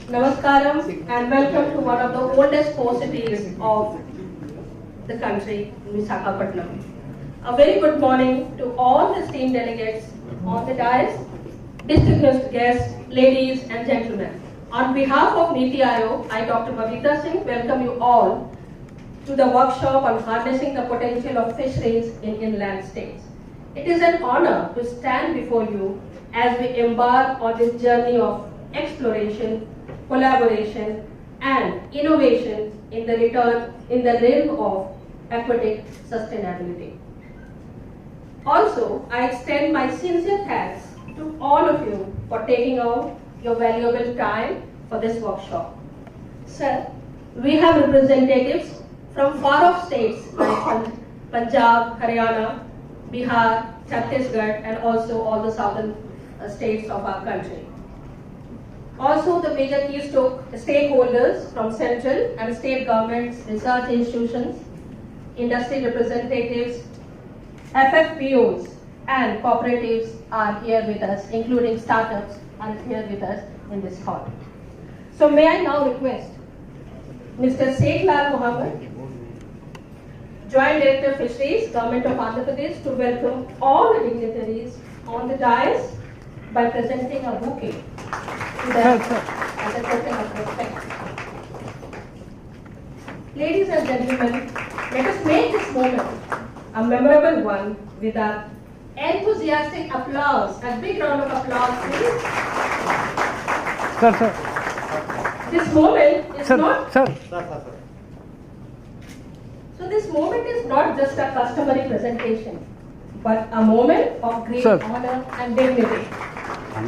Namaskaram and welcome to one of the oldest cities of the country, Visakhapatnam. A very good morning to all the esteemed delegates on the dais, distinguished guests, ladies and gentlemen. On behalf of NITI-Aayog, I, Dr. Babita Singh, welcome you all to the workshop on harnessing the potential of fisheries in inland states. It is an honor to stand before you as we embark on this journey of exploration, collaboration, and innovation in the realm of aquatic sustainability. Also, I extend my sincere thanks to all of you for taking out your valuable time for this workshop. Sir, we have representatives from far-off states like Punjab, Haryana, Bihar, Chhattisgarh, and also all the southern states of our country. Also, the major key stakeholders from central and state governments, research institutions, industry representatives, FFPOs, and cooperatives are here with us, including startups are here with us in this hall. So may I now request Mr. Sheikh Lal Muhammad, Joint Director Fisheries, Government of Andhra Pradesh, to welcome all the dignitaries on the dais by presenting a bouquet to them as a token of respect. Ladies and gentlemen, let us make this moment a memorable one with an enthusiastic applause. A big round of applause, please. Sir. This moment is not... Sir. So this moment is not just a customary presentation, but a moment of great honor and dignity.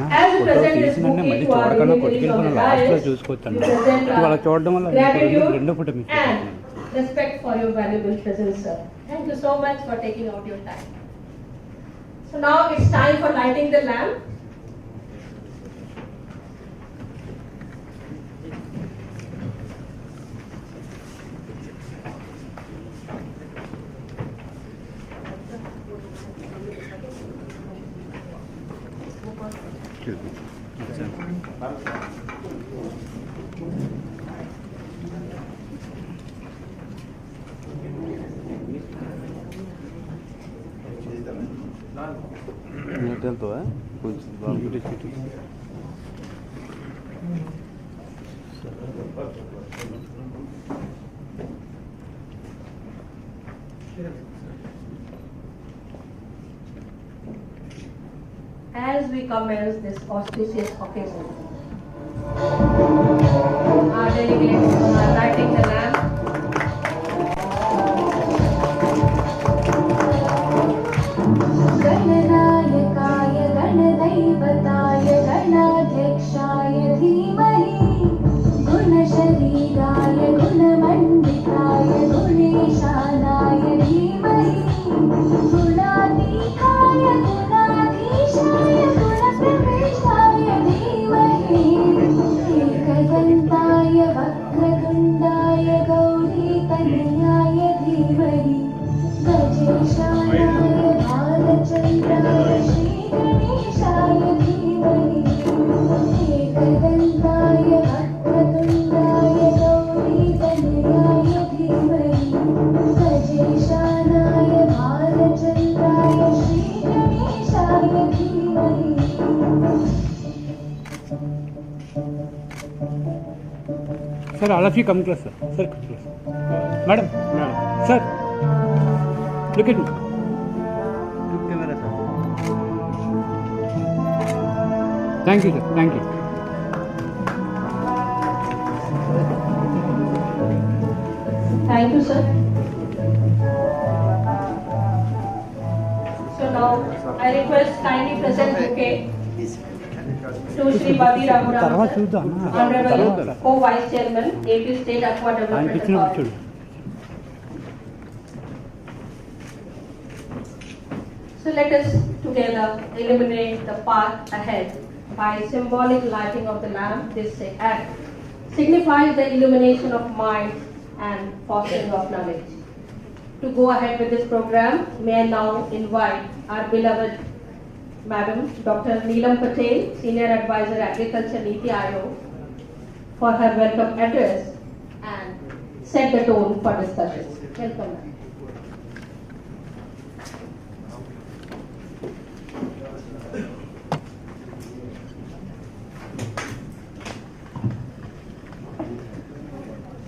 As we present this bouquet to our dignitaries on the dais, we present our gratitude and respect for your valuable presence, sir. Thank you so much for taking out your time. So now it's time for lighting the lamp. तो है कुछ As we commence this auspicious occasion, our delegates are lighting the lamp. Sir, all of you come closer. Sir, come closer. Madam. Sir, look at me. Look camera, sir. Thank you, sir. Thank you. Thank you, sir. So now I request kindly present bouquet to Shri Badi Raghuram, Honorable Co-Vice Chairman, AP State Aqua Development Authority. So let us together illuminate the path ahead by symbolic lighting of the lamp. This act signifies the illumination of minds and fostering of knowledge. To go ahead with this program, may I now invite our beloved Madam Dr. Neelam Patel, Senior Advisor Agriculture Niti Aayog, for her welcome address and set the tone for discussion. Welcome, ma'am.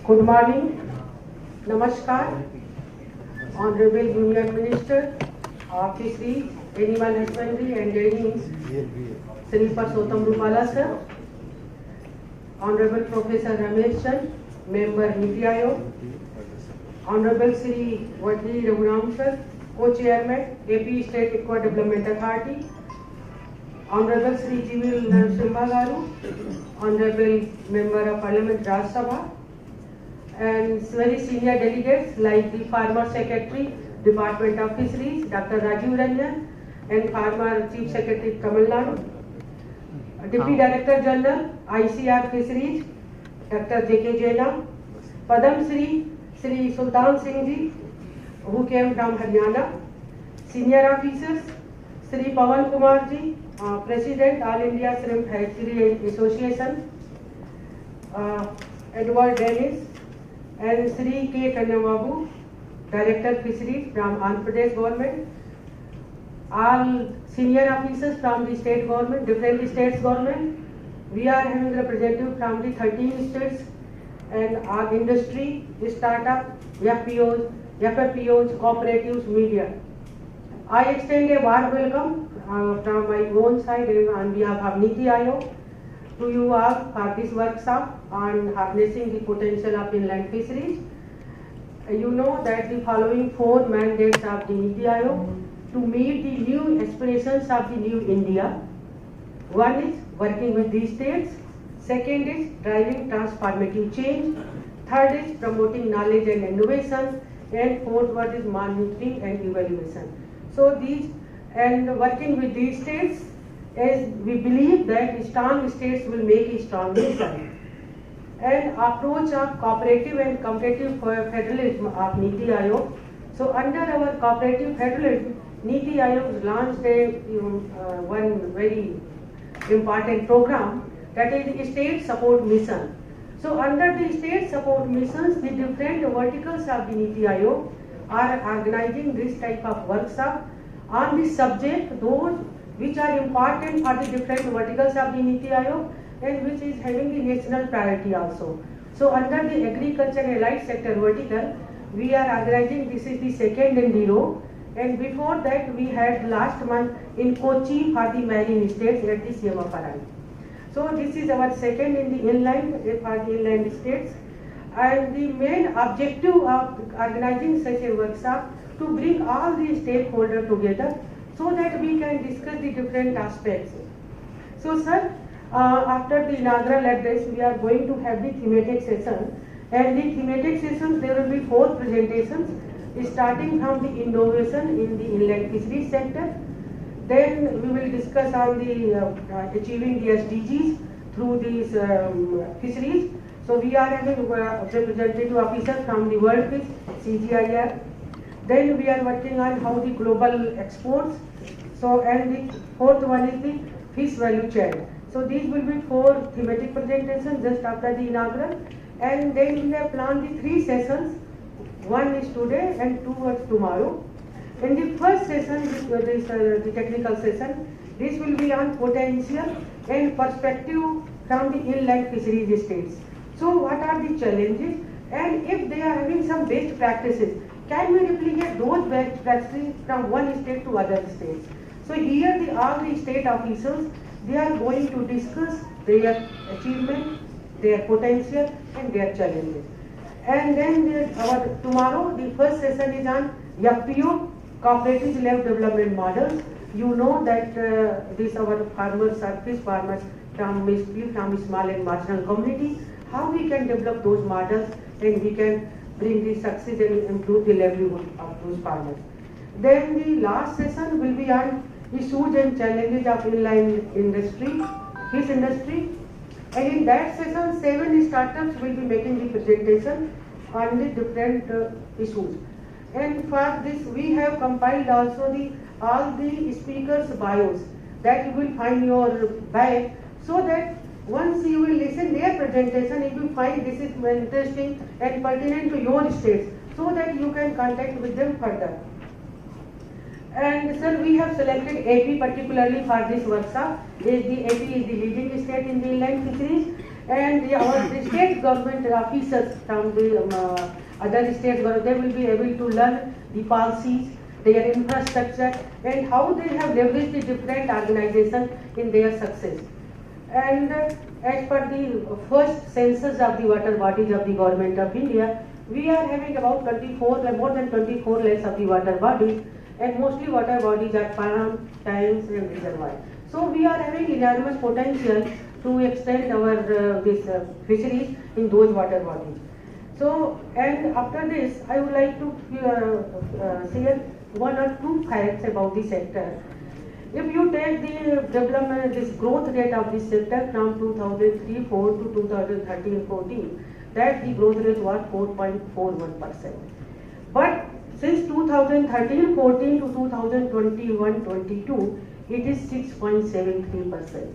Good morning, Namaskar, Honorable Union Minister of Fisheries, Animal Husbandry and Dairying, Sri Purushottam Rupala sir, Honorable Professor Ramesh Chand, Member NITI Aayog, Honorable Sri Vatli Raghuram sir, Co-Chairman, AP-State Equine Development Authority, Honorable Sri Jivil Narasimha Garu, Honorable Member of Parliament Rajya Sabha, and very senior delegates like the Farmer Secretary, Department of Fisheries, Dr. Rajiv Ranjan, and Farmer Chief Secretary Tamil Nadu, Deputy Director General, ICR Fisheries, Dr. J.K. Jaina, Padam Sri Sultan Singh Ji, who came from Haryana, senior officers, Sri Pawan Kumar Ji, President All India Shrimp Hatchery Association, Edward Dennis, and Sri K. Kanyababu, Director Fisheries from Andhra Pradesh government, all senior officers from the state government, different states government. We are having representatives from the 13 states and our industry, startup, FPOs, cooperatives, media. I extend a warm welcome from my own side and on behalf of NITI Aayog to you all for this workshop on harnessing the potential of inland fisheries. You know that the following 4 mandates of the NITI Aayog to meet the new aspirations of the new India. One is working with these states, second is driving transformative change, third is promoting knowledge and innovation, and fourth one is monitoring and evaluation. So these and working with these states, as we believe that strong states will make a strong nation. And approach of cooperative and competitive federalism of NITI Aayog. So under our cooperative federalism, NITI Aayog launched one very important program, that is the state support mission. So under the state support missions, the different verticals of the NITI Aayog are organizing this type of workshop on the subject, those which are important for the different verticals of the NITI Aayog and which is having the national priority also. So under the agriculture and allied sector vertical, we are organizing, this is the second in the row, and before that we had last month in Kochi for the marine states at the Semaparai. So this is our second in the inland, for the inland states, and the main objective of organizing such a workshop to bring all the stakeholders together so that we can discuss the different aspects. So sir, after the inaugural address, we are going to have the thematic session, and the thematic sessions, there will be 4 presentations, starting from the innovation in the inland fisheries sector. Then we will discuss on the achieving the SDGs through these fisheries. So we are having representative officer from the World Fish, CGIR. Then we are working on how the global exports. So and the fourth one is the fish value chain. So these will be 4 thematic presentations just after the inaugural, and then we have planned the 3 sessions. One is today and 2 are tomorrow. In the first session, the technical session, this will be on potential and perspective from the inland fisheries states. So what are the challenges, and if they are having some best practices, can we replicate those best practices from one state to other states? So here all the state officials, they are going to discuss their achievement, their potential and their challenges. And then tomorrow the first session is on FPO, cooperative led development models. You know that these our farmers are fish farmers from small and marginal community. How we can develop those models and we can bring the success and improve the livelihood of those farmers. Then the last session will be on issues and challenges of inland industry, fish industry. And in that session, 7 startups will be making the presentation on the different issues. And for this, we have compiled also all the speakers' bios. that you will find your bag, so that once you will listen their presentation, if you find this is interesting and pertinent to your states, so that you can contact with them further. And sir, we have selected AP particularly for this workshop. AP is the leading state in the inland fisheries, and our state government officers from the other states, they will be able to learn the policies, their infrastructure, and how they have leveraged the different organizations in their success. And as per the first census of the water bodies of the government of India, we are having about more than 24 lakhs of the water bodies, and mostly water bodies are farm, tanks and reservoirs. So we are having enormous potential to extend our fisheries in those water bodies. So, and after this, I would like to share one or two facts about the sector. If you take the development, this growth rate of this sector from 2003-4 to 2013-14, that the growth rate was 4.41%. But since 2013-14 to 2021-22, it is 6.73%.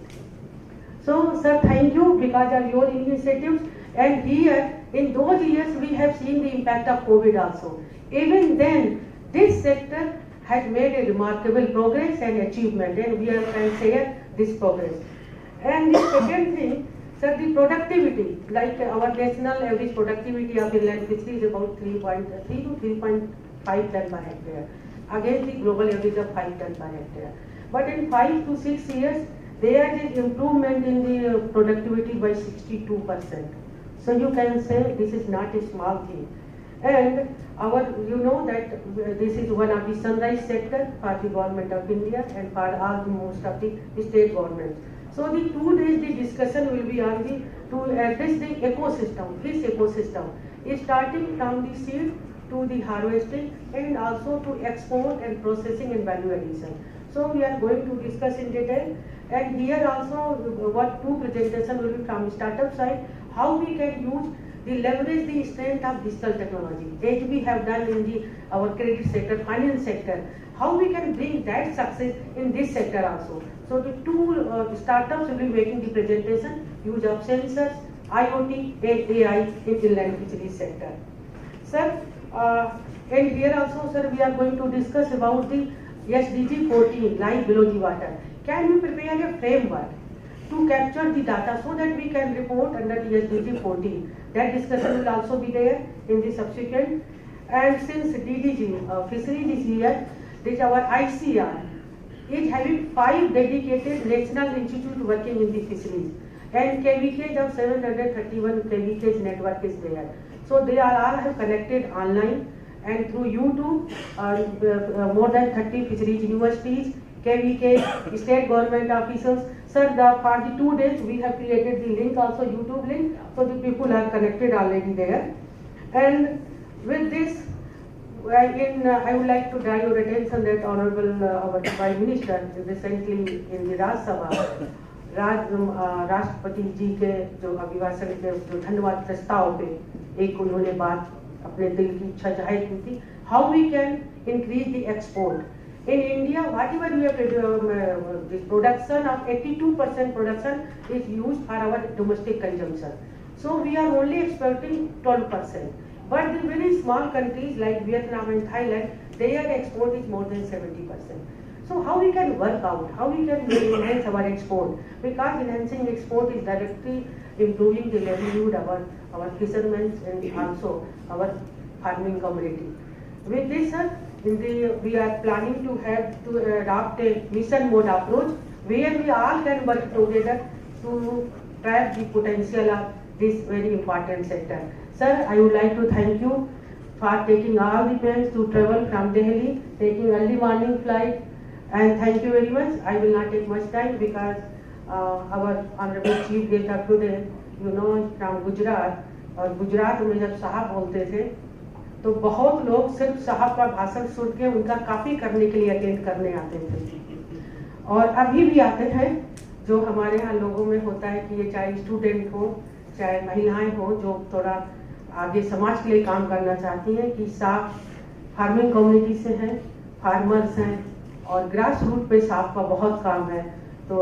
So, sir, thank you because of your initiatives. And here, in those years, we have seen the impact of COVID also. Even then, this sector has made a remarkable progress and achievement, and we can share this progress. And the second thing, sir, the productivity, like our national average productivity of inland fisheries is about 3.3 to 3.5 ton per hectare, against the global average of 5 ton per hectare. But in 5 to 6 years, there is improvement in the productivity by 62%. So you can say this is not a small thing. And you know that this is one of the sunrise sector for the government of India and for most of the state governments. So the 2 days the discussion will be on to address the ecosystem, fish ecosystem, starting from the seed to the harvesting and also to export and processing and value addition. So we are going to discuss in detail, and here also what 2 presentation will be from startup side, how we can use the leverage the strength of digital technology, as we have done in our credit sector, finance sector, how we can bring that success in this sector also. So the 2 startups will be making the presentation, use of sensors, IoT and AI in inland fisheries sector. Sir, and here also, sir, we are going to discuss about the SDG 14, life below the water. Can we prepare a framework to capture the data so that we can report under the SDG 14? That discussion will also be there in the subsequent. And since DDG, fisheries is here, this our ICR is having 5 dedicated national institutes working in the fisheries, and KVKs of 731 KVKs network is there. So they are all have connected online and through YouTube, more than 30 fisheries universities, KVK, state government officers. Sir, for the 2 days we have created the link also, YouTube link, so the people are connected already there. And with this, I would like to draw your attention that Honorable our Prime Minister recently in the Raj Sabha, राष्ट्रपति जी के जो अभिभाषण के जो धन्यवाद प्रस्ताव पे एक उन्होंने बात अपने दिल की इच्छा जाहिर की थी, how we can increase the export in India. Whatever we have the production of 82% production is used for our domestic consumption, so we are only exporting 12%. But the very small countries like Vietnam and Thailand, their export is more than 70%. So how we can work out, how we can enhance our export, because enhancing export is directly improving the livelihood of our fishermen and also our farming community. With this, sir, we are planning to adopt a mission mode approach where we all can work together to tap the potential of this very important sector. Sir, I would like to thank you for taking all the pains to travel from Delhi, taking early morning flight, and thank you very much. I will not take much time because our honorable chief guest of today, you know, from Gujarat, और गुजरात में जब साहब बोलते थे तो बहुत लोग सिर्फ साहब का भाषण सुन के उनका काफी करने के लिए अटेंड करने आते थे, और अभी भी आते हैं। जो हमारे यहाँ लोगों में होता है कि ये चाहे स्टूडेंट हो चाहे महिलाएं हो जो थोड़ा आगे समाज के लिए काम करना चाहती हैं, कि साफ फार्मिंग कम्युनिटी से हैं, फार्मर्स हैं, और ग्रास रूट पे साहब का बहुत काम है, तो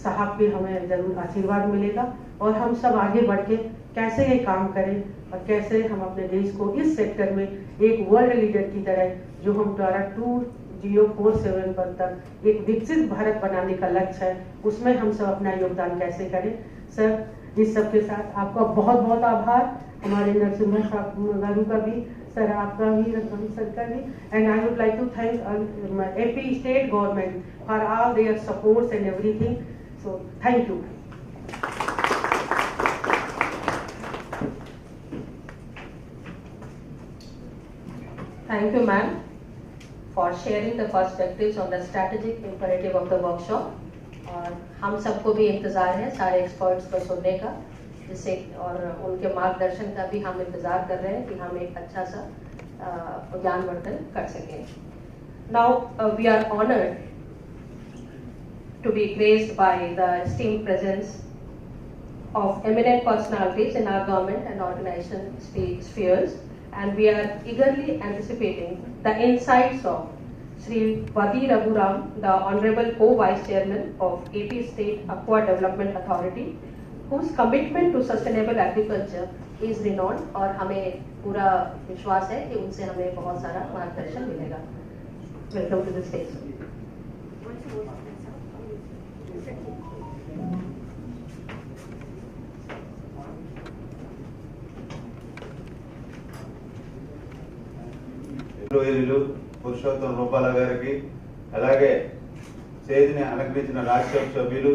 साहब के हमें जरूर आशीर्वाद मिलेगा और हम सब आगे बढ़ के कैसे ये काम करें और कैसे हम अपने देश को इस सेक्टर में एक वर्ल्ड लीडर की तरह, जो हम द्वारा 2047 पर तक एक विकसित भारत बनाने का लक्ष्य है, उसमें हम सब अपना योगदान कैसे करें। सर, इस सब के साथ आपका बहुत बहुत आभार, हमारे नरसिम्हा साहब गारू का भी, सर आपका भी, रघुवंश सर का भी, and I would like to thank AP state government for all their supports and everything, so thank you. Thank you, ma'am, for sharing the perspectives on the strategic imperative of the workshop. और हम सबको भी इंतज़ार है सारे experts को सुनने का, जिससे और उनके मार्गदर्शन का भी हम इंतज़ार कर रहे हैं कि हम एक अच्छा सा ज्ञानवर्धन कर सकें. Now we are honored to be graced by the esteemed presence of eminent personalities in our government and organization spheres, and we are eagerly anticipating the insights of Sri Vadi Raghuram, the Honorable Co-Vice Chairman of AP State Aqua Development Authority, whose commitment to sustainable agriculture is renowned, और हमें पूरा विश्वास है कि उनसे हमें बहुत सारा मार्गदर्शन मिलेगा. Welcome to the stage. Purushottam రూపాల గారికి, అలాగే స్టేజ్ని అలంకరించిన రాజ్యసభ సభ్యులు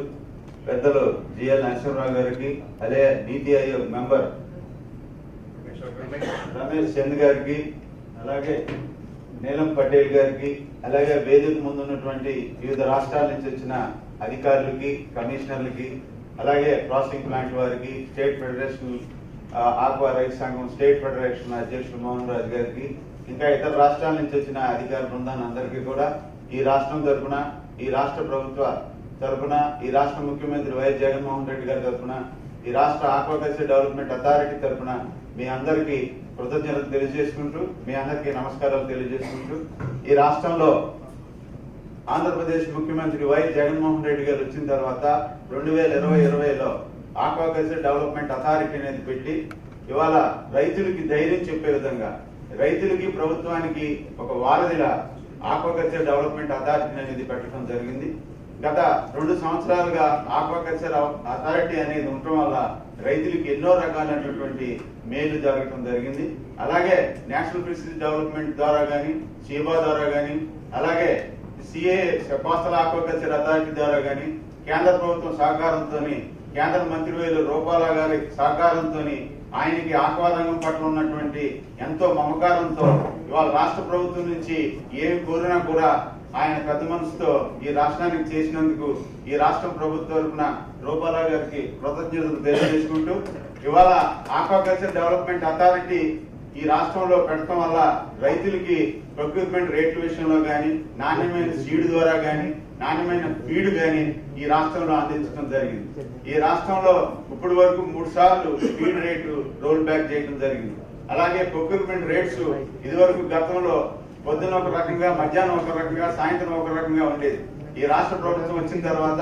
పెద్దలు జిఎల్ నరసింహరావు గారికి, అలాగే నీతి ఆయోగ్ మెంబర్ రమేష్ చంద్ గారికి, అలాగే నీలం పటేల్ గారికి, అలాగే వేదిక ముందు ఉన్నటువంటి వివిధ రాష్ట్రాల నుంచి వచ్చిన అధికారులకి, కమిషనర్లకి, అలాగే ప్రాసెసింగ్ ప్లాంట్ వారికి, స్టేట్ ఫెడరేషన్ ఆక్వా రైతు సంఘం స్టేట్ ఫెడరేషన్ అధ్యక్షుడు మోహన్ రాజు గారికి, ఇంకా ఇతర రాష్ట్రాల నుంచి వచ్చిన అధికార బృందాన్ని అందరికీ కూడా ఈ రాష్ట్రం తరఫున, ఈ రాష్ట్ర ప్రభుత్వ తరఫున, ఈ రాష్ట్ర ముఖ్యమంత్రి వైఎస్ జగన్మోహన్ రెడ్డి గారి తరఫున, ఈ రాష్ట్ర ఆక్వాకల్చర్ డెవలప్మెంట్ అథారిటీ తరఫున మీ అందరికీ కృతజ్ఞతలు తెలియజేసుకుంటూ, మీ అందరికీ నమస్కారాలు తెలియజేసుకుంటూ, ఈ రాష్ట్రంలో ఆంధ్రప్రదేశ్ ముఖ్యమంత్రి వైఎస్ జగన్మోహన్ రెడ్డి గారు వచ్చిన తర్వాత 2020లో ఆక్వాకల్చర్ డెవలప్మెంట్ అథారిటీ అనేది పెట్టి, ఇవాళ రైతులకి ధైర్యం చెప్పే విధంగా, రైతులకి ప్రభుత్వానికి ఒక వారధిలా ఆక్వాకల్చర్ డెవలప్మెంట్ అథారిటీ అనేది పెట్టడం జరిగింది. గత 2 సంవత్సరాలుగా ఆక్వాకల్చర్ అథారిటీ అనేది ఉండటం వల్ల రైతులకి ఎన్నో రకాలైనటువంటి మేలు జరగడం జరిగింది. అలాగే నేషనల్ ఫిషరీస్ డెవలప్మెంట్ ద్వారా కానీ, షీబా ద్వారా కానీ, అలాగే సిఏ కోస్టల్ ఆక్వాకల్చర్ అథారిటీ ద్వారా కానీ, కేంద్ర ప్రభుత్వం సహకారంతో, కేంద్ర మంత్రివర్యులు రూపాల గారి సహకారంతో, ఆయనకి ఆక్వా రంగం పట్ల ఉన్నటువంటి ఎంతో మమకారంతో ఇవాళ రాష్ట్ర ప్రభుత్వం నుంచి ఏమి కోరినా కూడా ఆయన పెద్ద మనసుతో ఈ రాష్ట్రానికి చేసినందుకు ఈ రాష్ట్ర ప్రభుత్వం తరఫున రూపాల గారికి కృతజ్ఞతలు తెలియజేసుకుంటూ, ఇవాళ ఆక్వాకల్చర్ డెవలప్మెంట్ అథారిటీ ఈ రాష్ట్రంలో పెట్టడం వల్ల రైతులకి ప్రొక్యూర్మెంట్ రేట్ల విషయంలో కానీ, నాణ్యమైన సీడ్ ద్వారా కానీ, నాణ్యమైన ఫీడ్ కానీ ఈ రాష్ట్రంలో అందించడం జరిగింది. ఈ రాష్ట్రంలో ఇప్పటి వరకు 3 సార్లు ఫీడ్ రేటు రోల్ బ్యాక్ చేయడం జరిగింది. అలాగే ప్రొక్యూర్మెంట్ రేట్స్ ఇదివరకు గతంలో పొద్దున ఒక రకంగా, మధ్యాహ్నం ఒక రకంగా, సాయంత్రం ఒక రకంగా ఉండేది. ఈ రాష్ట్ర ప్రభుత్వం వచ్చిన తర్వాత,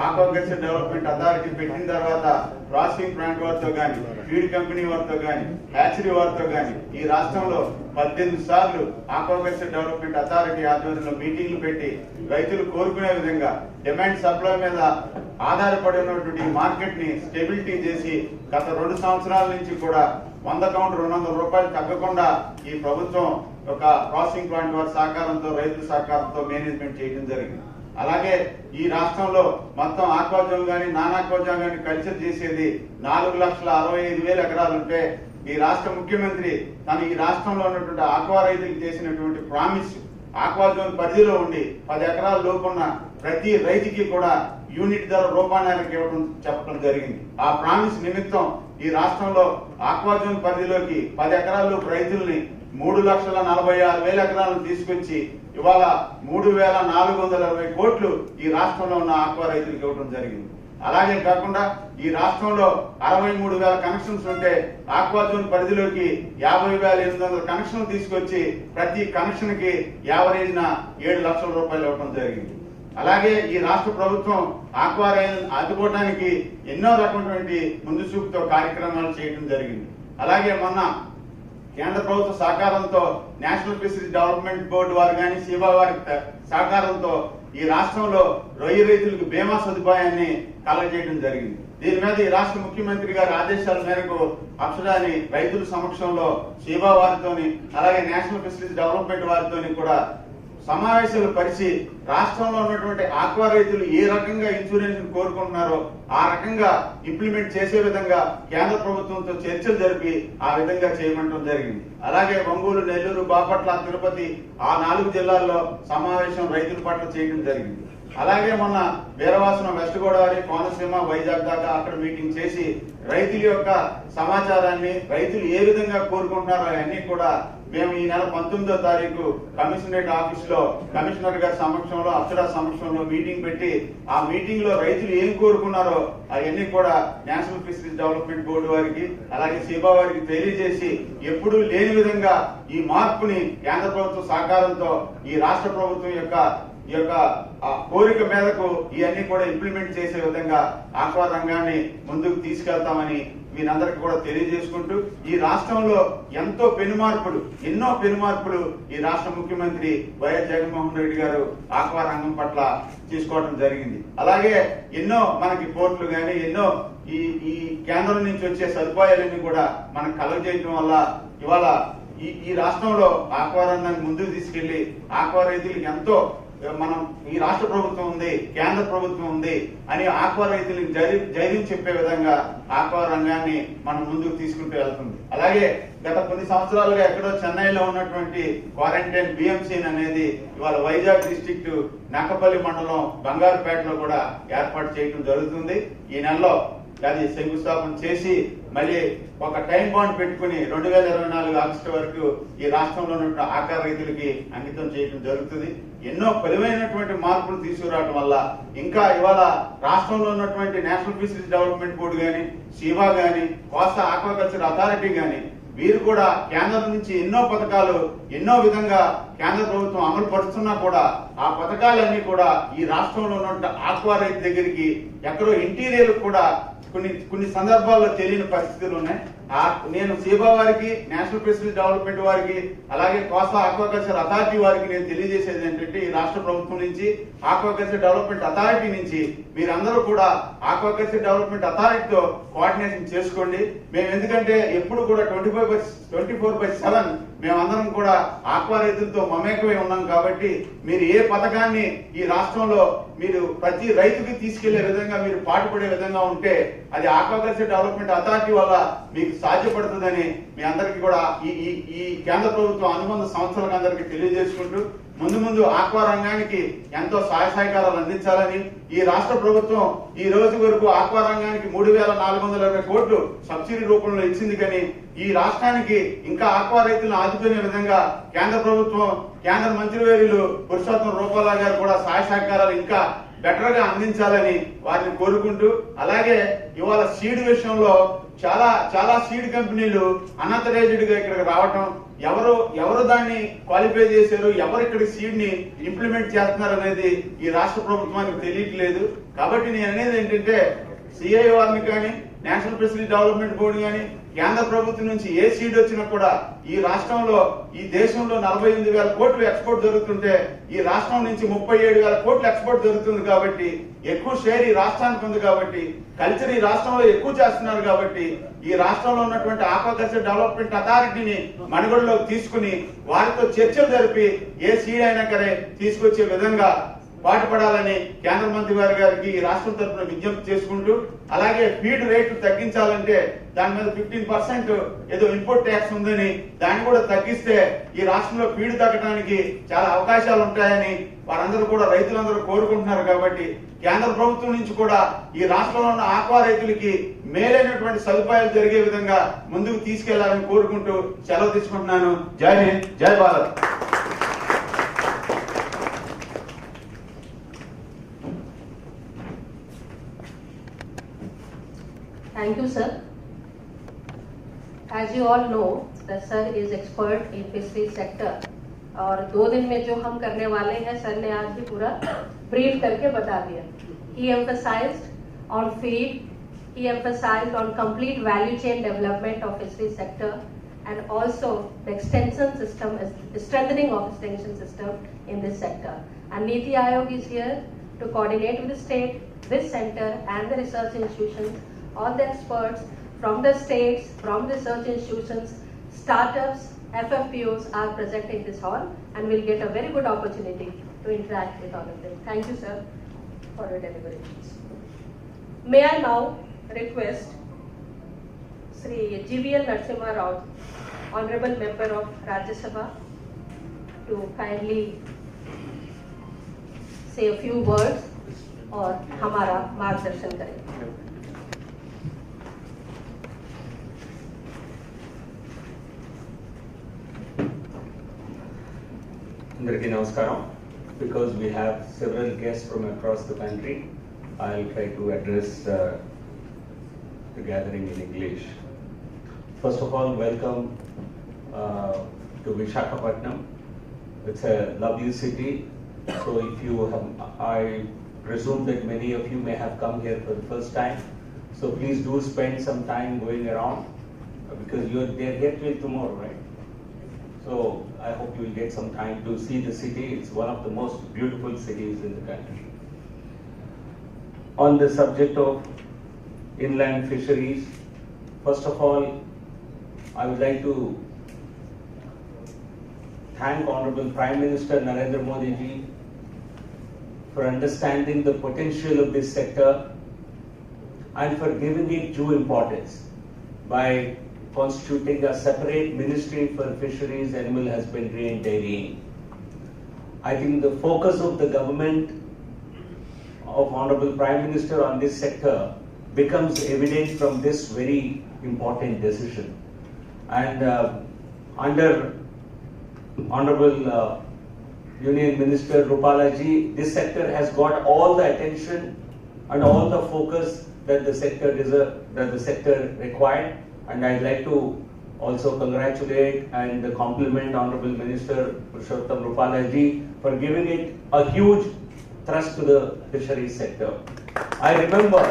ఆక్వాకల్చర్ డెవలప్మెంట్ అథారిటీ పెట్టిన తర్వాత ప్రాసెసింగ్ ప్లాంట్ వారితో కానీ, ఫీడ్ కంపెనీ వారితో కానీ, హ్యాచరీ వారితో కానీ ఈ రాష్ట్రంలో 18 సార్లు ఆక్వాకల్చర్ డెవలప్మెంట్ అథారిటీ ఆధ్వర్యంలో మీటింగ్లు పెట్టి రైతులు కోరుకునే విధంగా డిమాండ్ సప్లై మీద ఆధారపడి ఉన్నటువంటి మార్కెట్ ని స్టెబిలిటీ చేసి గత 2 సంవత్సరాల నుంచి కూడా 100 కౌంటర్ 200 రూపాయలు తగ్గకుండా ఈ ప్రభుత్వం ఒక ప్రాసెసింగ్ ప్లాంట్ వారి సహకారంతో, రైతుల సహకారంతో మేనేజ్మెంట్ చేయడం జరిగింది. అలాగే ఈ రాష్ట్రంలో మొత్తం ఆక్వాజోన్ గానీ, నాన్ ఆక్వాజోన్ గానీ కల్చర్ చేసేది 4,65,000 ఎకరాలు ఉంటే, ఈ రాష్ట్ర ముఖ్యమంత్రి తను ఈ రాష్ట్రంలో ఉన్నటువంటి ఆక్వా రైతులకు చేసినటువంటి ప్రామిస్, ఆక్వాజోన్ పరిధిలో ఉండి 10 ఎకరాల లోపున్న ప్రతి రైతుకి కూడా యూనిట్ ధర రూపాయలకి ఇవ్వడం చెప్పడం జరిగింది. ఆ ప్రామిస్ నిమిత్తం ఈ రాష్ట్రంలో ఆక్వాజోన్ పరిధిలోకి 10 ఎకరాల లోపు రైతుల్ని 3,46,000 ఎకరాలను తీసుకొచ్చి ఇవాళ 3,420 కోట్లు ఈ రాష్ట్రంలో ఉన్న ఆక్వా రైతులకు ఇవ్వడం జరిగింది. అలాగే కాకుండా ఈ రాష్ట్రంలో 63,000 కనెక్షన్స్ ఉంటే ఆక్వా జోన్ పరిధిలోకి 50,800 కనెక్షన్లు తీసుకొచ్చి ప్రతి కనెక్షన్ కి యావరేజ్న 7 లక్షల రూపాయలు ఇవ్వడం జరిగింది. అలాగే ఈ రాష్ట్ర ప్రభుత్వం ఆక్వా రైలు ఆదుకోవడానికి ఎన్నో రకమైనటువంటి ముందు చూపుతో కార్యక్రమాలు చేయడం జరిగింది. అలాగే మొన్న కేంద్ర ప్రభుత్వ సహకారంతో నేషనల్ ఫిషరీస్ డెవలప్మెంట్ బోర్డు వారు కానీ సీబా వారి సహకారంతో ఈ రాష్ట్రంలో రొయ్య రైతులకు బీమా సదుపాయాన్ని కలగజేయడం జరిగింది. దీని మీద ఈ రాష్ట్ర ముఖ్యమంత్రి గారి ఆదేశాల మేరకు అప్సరాని రైతుల సమక్షంలో సీబా వారితోని అలాగే నేషనల్ ఫిషరీస్ డెవలప్మెంట్ వారితోని కూడా సమావేశాలు పరిచి రాష్ట్రంలో ఉన్నటువంటి ఆక్వా రైతులు ఏ రకంగా ఇన్సూరెన్స్ కోరుకుంటున్నారో ఆ రకంగా ఇంప్లిమెంట్ చేసే విధంగా కేంద్ర ప్రభుత్వంతో చర్చలు జరిపి ఆ విధంగా చేయమంటం జరిగింది. అలాగే ఒంగోలు, నెల్లూరు, బాపట్ల, తిరుపతి ఆ 4 జిల్లాల్లో సమావేశం రైతుల పట్ల చేయడం జరిగింది. అలాగే మొన్న వీరవాసనం, వెస్ట్ గోదావరి, కోనసీమ, వైజాగ్ దాకా అక్కడ మీటింగ్ చేసి రైతుల యొక్క సమాచారాన్ని రైతులు ఏ విధంగా కోరుకుంటున్నారో అవన్నీ కూడా మేము ఈ నెల 19వ తారీఖు కమిషనరేట్ ఆఫీస్ లో కమిషనర్ గారి సమక్షంలో అప్సరా సమక్షంలో మీటింగ్ పెట్టి ఆ మీటింగ్ లో రైతులు ఏం కోరుకున్నారో అవన్నీ కూడా నేషనల్ ఫిషరీస్ డెవలప్మెంట్ బోర్డు వారికి అలాగే సీబా వారికి తెలియజేసి ఎప్పుడూ లేని విధంగా ఈ మార్పుని కేంద్ర ప్రభుత్వ సహకారంతో ఈ రాష్ట్ర ప్రభుత్వం యొక్క కోరిక మేరకు ఇవన్నీ కూడా ఇంప్లిమెంట్ చేసే విధంగా ఆక్వా రంగాన్ని ముందుకు తీసుకెళ్తామని మీరందరికీ కూడా తెలియజేసుకుంటూ ఈ రాష్ట్రంలో ఎన్నో పెనుమార్పులు ఈ రాష్ట్ర ముఖ్యమంత్రి వైఎస్ జగన్మోహన్ రెడ్డి గారు ఆక్వా రంగం పట్ల తీసుకోవడం జరిగింది. అలాగే ఎన్నో మనకి పోర్టులు కానీ ఎన్నో ఈ కేంద్రం నుంచి వచ్చే సదుపాయాలన్నీ కూడా మనకు కలుగజేయడం వల్ల ఇవాళ ఈ రాష్ట్రంలో ఆక్వా రంగాన్ని ముందుకు తీసుకెళ్లి ఆక్వా రైతులకు ఎంతో మనం ఈ రాష్ట్ర ప్రభుత్వం ఉంది, కేంద్ర ప్రభుత్వం ఉంది అని ఆక్వా రైతులకు ధైర్యం చెప్పే విధంగా ఆక్వా రంగాన్ని మనం ముందుకు తీసుకుంటూ వెళ్తుంది. అలాగే గత కొన్ని సంవత్సరాలుగా ఎక్కడో చెన్నైలో ఉన్నటువంటి క్వారంటైన్ బిఎంసీ అనేది ఇవాళ వైజాగ్ డిస్ట్రిక్ట్ నక్కపల్లి మండలం బంగారుపేటలో కూడా ఏర్పాటు చేయడం జరుగుతుంది. ఈ నెలలో అది శంకుస్థాపన చేసి మళ్ళీ ఒక టైం బాండ్ పెట్టుకుని 2024 ఆగస్టు వరకు ఈ రాష్ట్రంలో ఉన్న ఆక్వా రైతులకి అంకితం చేయడం జరుగుతుంది. ఎన్నో బలమైనటువంటి మార్పులు తీసుకురావడం వల్ల ఇంకా ఇవాళ రాష్ట్రంలో ఉన్నటువంటి నేషనల్ ఫిషరీస్ డెవలప్మెంట్ బోర్డు కానీ సీబా కానీ కోస్తా ఆక్వాకల్చర్ అథారిటీ కానీ వీరు కూడా కేంద్రం నుంచి ఎన్నో పథకాలు ఎన్నో విధంగా కేంద్ర ప్రభుత్వం అమలు పరుస్తున్నా కూడా ఆ పథకాలన్నీ కూడా ఈ రాష్ట్రంలో ఉన్న ఆక్వా రైతు దగ్గరికి ఎక్కడో ఇంటీరియర్ కూడా కొన్ని సందర్భాల్లో తెలియని పరిస్థితులు ఉన్నాయి. నేను సీబా వారికి, నేషనల్ ఫిషరీస్ డెవలప్మెంట్ వారికి అలాగే కోస్తా ఆక్వాకల్చర్ అథారిటీ వారికి నేను తెలియజేసేది ఏంటంటే ఈ రాష్ట్ర ప్రభుత్వం నుంచి ఆక్వాకల్చర్ డెవలప్మెంట్ అథారిటీ నుంచి మీరందరూ కూడా ఆక్వాకల్చర్ డెవలప్మెంట్ అథారిటీతో కోఆర్డినేషన్ చేసుకోండి. మేము ఎందుకంటే ఎప్పుడు కూడా 24/7 మేమందరం కూడా ఆక్వా రైతులతో మమేకమై ఉన్నాం కాబట్టి మీరు ఏ పథకాన్ని ఈ రాష్ట్రంలో మీరు ప్రతి రైతుకి తీసుకెళ్లే విధంగా మీరు పాటుపడే విధంగా ఉంటే అది ఆక్వాకల్చర్ డెవలప్మెంట్ అథారిటీ వల్ల మీకు సాధ్యపడుతుందని మీ అందరికీ కూడా ఈ కేంద్ర ప్రభుత్వం అనుబంధ సంస్థలకు అందరికీ తెలియజేసుకుంటూ ముందు ఆక్వా రంగానికి ఎంతో సహాయ సహకారాలు అందించాలని ఈ రాష్ట్ర ప్రభుత్వం ఈ రోజు వరకు ఆక్వా రంగానికి 3,420 కోట్లు సబ్సిడీ రూపంలో ఇచ్చింది. కానీ ఈ రాష్ట్రానికి ఇంకా ఆక్వా రైతులను ఆదుకునే విధంగా కేంద్ర ప్రభుత్వం కేంద్ర మంత్రివర్యులు పురుషోత్తం రూపాల గారు కూడా సహాయ సహకారాలు ఇంకా బెటర్ గా అందించాలని వారిని కోరుకుంటూ అలాగే ఇవాళ సీడ్ విషయంలో చాలా సీడ్ కంపెనీలు అన్అథరైజ్డ్ గా ఇక్కడికి రావటం ఎవరు దాన్ని క్వాలిఫై చేశారు, ఎవరు ఇక్కడ సీడ్ ని ఇంప్లిమెంట్ చేస్తున్నారు అనేది ఈ రాష్ట్ర ప్రభుత్వానికి తెలియట్లేదు. కాబట్టి నేను అనేది ఏంటంటే సిఐ వారిని కానీ నేషనల్ ఫిషరీస్ డెవలప్మెంట్ బోర్డు కానీ కేంద్ర ప్రభుత్వం నుంచి ఏ సీడ్ వచ్చినా కూడా ఈ రాష్ట్రంలో ఈ దేశంలో 48,000 కోట్లు ఎక్స్పోర్ట్ జరుగుతుంటే ఈ రాష్ట్రం నుంచి 37,000 కోట్లు ఎక్స్పోర్ట్ జరుగుతుంది. కాబట్టి ఎక్కువ షేర్ ఈ రాష్ట్రానికి ఉంది కాబట్టి కల్చర్ ఈ రాష్ట్రంలో ఎక్కువ చేస్తున్నారు కాబట్టి ఈ రాష్ట్రంలో ఉన్నటువంటి ఆక్వాకల్చర్ డెవలప్మెంట్ అథారిటీని మనుగడలోకి తీసుకుని వారితో చర్చలు జరిపి ఏ సీడ్ అయినా సరే తీసుకొచ్చే విధంగా పాటుపడాలని కేంద్ర మంత్రి గారికి ఈ రాష్ట్రం తరఫున విజ్ఞప్తి చేసుకుంటూ అలాగే ఫీడ్ రేట్లు తగ్గించాలంటే దాని మీద 15% ఏదో ఇంపోర్ట్ ట్యాక్స్ ఉందని దాన్ని కూడా తగ్గిస్తే ఈ రాష్ట్రంలో ఫీడ్ తగ్గడానికి చాలా అవకాశాలు ఉంటాయని వారందరూ కూడా రైతులందరూ కోరుకుంటున్నారు. కాబట్టి కేంద్ర ప్రభుత్వం నుంచి కూడా ఈ రాష్ట్రంలో ఉన్న ఆక్వా రైతులకి మేలైనటువంటి సదుపాయాలు జరిగే విధంగా ముందుకు తీసుకెళ్లాలని కోరుకుంటూ సెలవు తీసుకుంటున్నాను. జై హింద్, జై Bharat. Thank you, sir. As you all know, the sir is expert in fisheries sector. और 2 दिन में जो हम करने वाले हैं, सर ने आज ही पूरा ब्रीफ करके बता दिया. He emphasized on feed, he emphasized on complete value chain development of fisheries sector, and also the extension system, strengthening of extension system in this sector. And NITI Aayog is here to coordinate with the state, this center, and the research institutions. All the experts from the states, from research institutions, startups, FFPOs are present in this hall, and we'll get a very good opportunity to interact with all of them. Thank you, sir, for your deliberations. May I now request Sri GVL Narasimha Rao, Honorable Member of Rajya Sabha, to kindly say a few words और हमारा मार्गदर्शन करें. Andariki Namaskaram. Because we have several guests from across the country, I'll try to address the gathering in English. First of all, welcome to Visakhapatnam. It's a lovely city. So if you have, I presume that many of you may have come here for the first time. So please do spend some time going around because you're there here till tomorrow, right? So I hope you will get some time to see the city. It's one of the most beautiful cities in the country. On the subject of inland fisheries, first of all, I would like to thank Honorable Prime Minister Narendra Modi ji for understanding the potential of this sector and for giving it due importance by constituting a separate ministry for fisheries, animal husbandry and dairying. I think the focus of the government of Honorable Prime Minister on this sector becomes evident from this very important decision. And under Honorable Union Minister Rupala ji, this sector has got all the attention and all the focus that the sector required. And I'd like to also congratulate and compliment Honorable Minister Purushottam Rupala ji for giving it a huge thrust to the fisheries sector. I remember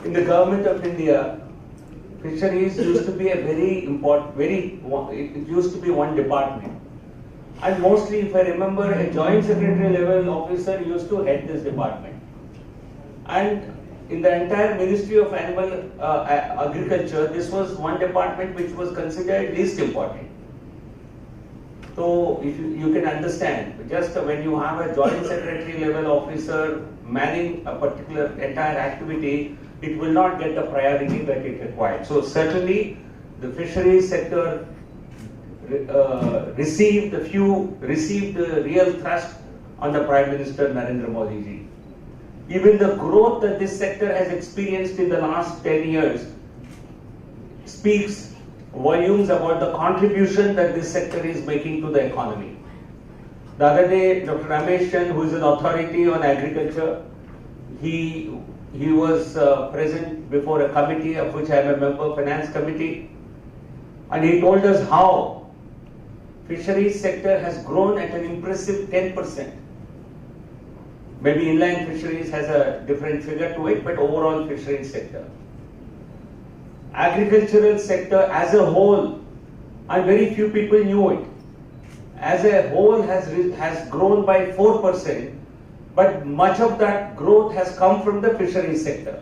in the government of India, fisheries used to be a very important, it used to be one department. And mostly, if I remember, a joint secretary level officer used to head this department. And in the entire Ministry of Animal Agriculture, this was one department which was considered least important. So if you can understand, just when you have a joint secretary level officer manning a particular entire activity, it will not get the priority that it required. So certainly the fisheries sector received the real thrust under Prime Minister Narendra Modi ji. Even the growth that this sector has experienced in the last 10 years speaks volumes about the contribution that this sector is making to the economy. The other day, Dr. Ramesh Chand, who is an authority on agriculture, he was present before a committee of which I am a member, Finance Committee, and he told us how fisheries sector has grown at an impressive 10%. Maybe inland fisheries has a different figure to it, but overall fisheries sector. Agricultural sector as a whole, and very few people knew it, as a whole has grown by 4%, but much of that growth has come from the fisheries sector.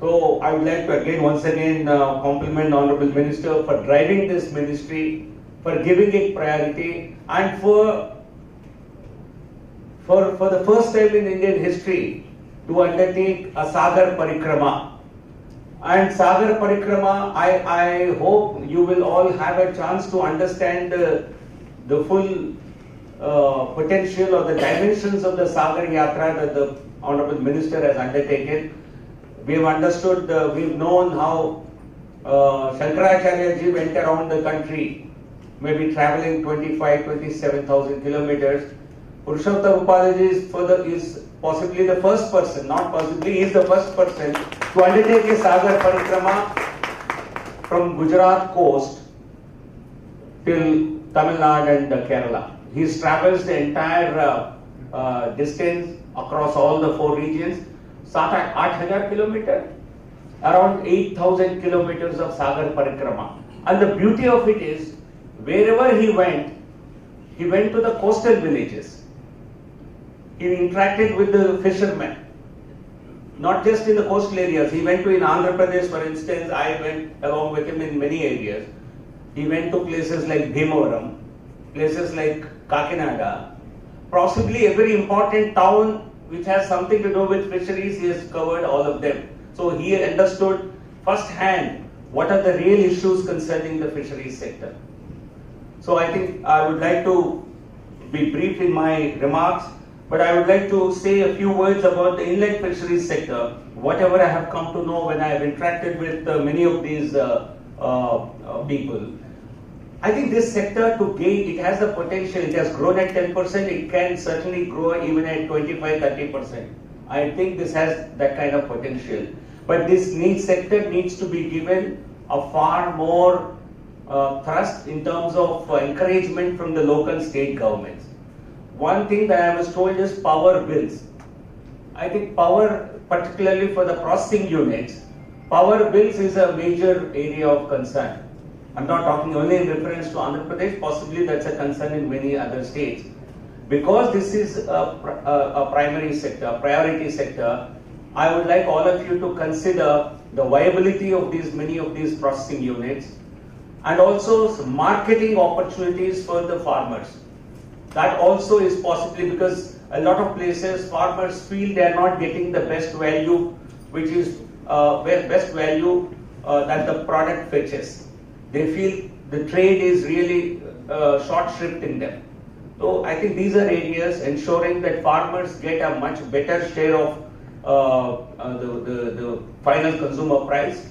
So I would like to once again compliment Honorable Minister for driving this ministry, for giving it priority, and for the first time in Indian history to undertake a Sagar Parikrama. And Sagar Parikrama, I hope you will all have a chance to understand the full potential or the dimensions of the Sagar Yatra that the Honorable Minister has undertaken. We have understood, we've known how Shankaracharya ji went around the country, maybe traveling 27,000 kilometers. Purushottam Rupala ji is possibly the first person, not possibly, he is the first person to undertake a Sagar Parikrama from Gujarat coast till Tamil Nadu and Kerala. He travels the entire distance across all the 4 regions. 8,000 kilometers, around 8,000 kilometers of Sagar Parikrama. And the beauty of it is, wherever he went to the coastal villages. He interacted with the fishermen, not just in the coastal areas. He went to in Andhra Pradesh, for instance. I went along with him in many areas. He went to places like Bhimavaram, places like Kakinada. Possibly every important town which has something to do with fisheries, he has covered all of them. So he understood firsthand what are the real issues concerning the fisheries sector. So I think I would like to be brief in my remarks, but I would like to say a few words about the inland fisheries sector. Whatever I have come to know when I have interacted with many of these people, I think this sector to gain, it has the potential. It has grown at 10%. It can certainly grow even at 25-30%. I think this has that kind of potential. But this sector needs to be given a far more thrust in terms of encouragement from the local state governments. One thing that I was told is power bills. I think power, particularly for the processing units, power bills is a major area of concern. I'm not talking only in reference to Andhra Pradesh, possibly that's a concern in many other states. Because this is a primary sector, a priority sector, I would like all of you to consider the viability of many of these processing units, and also marketing opportunities for the farmers. That also is possibly because a lot of places farmers feel they are not getting the best value, which is best value that the product fetches. They feel the trade is really short-shrift them. So I think these are areas ensuring that farmers get a much better share of the final consumer price,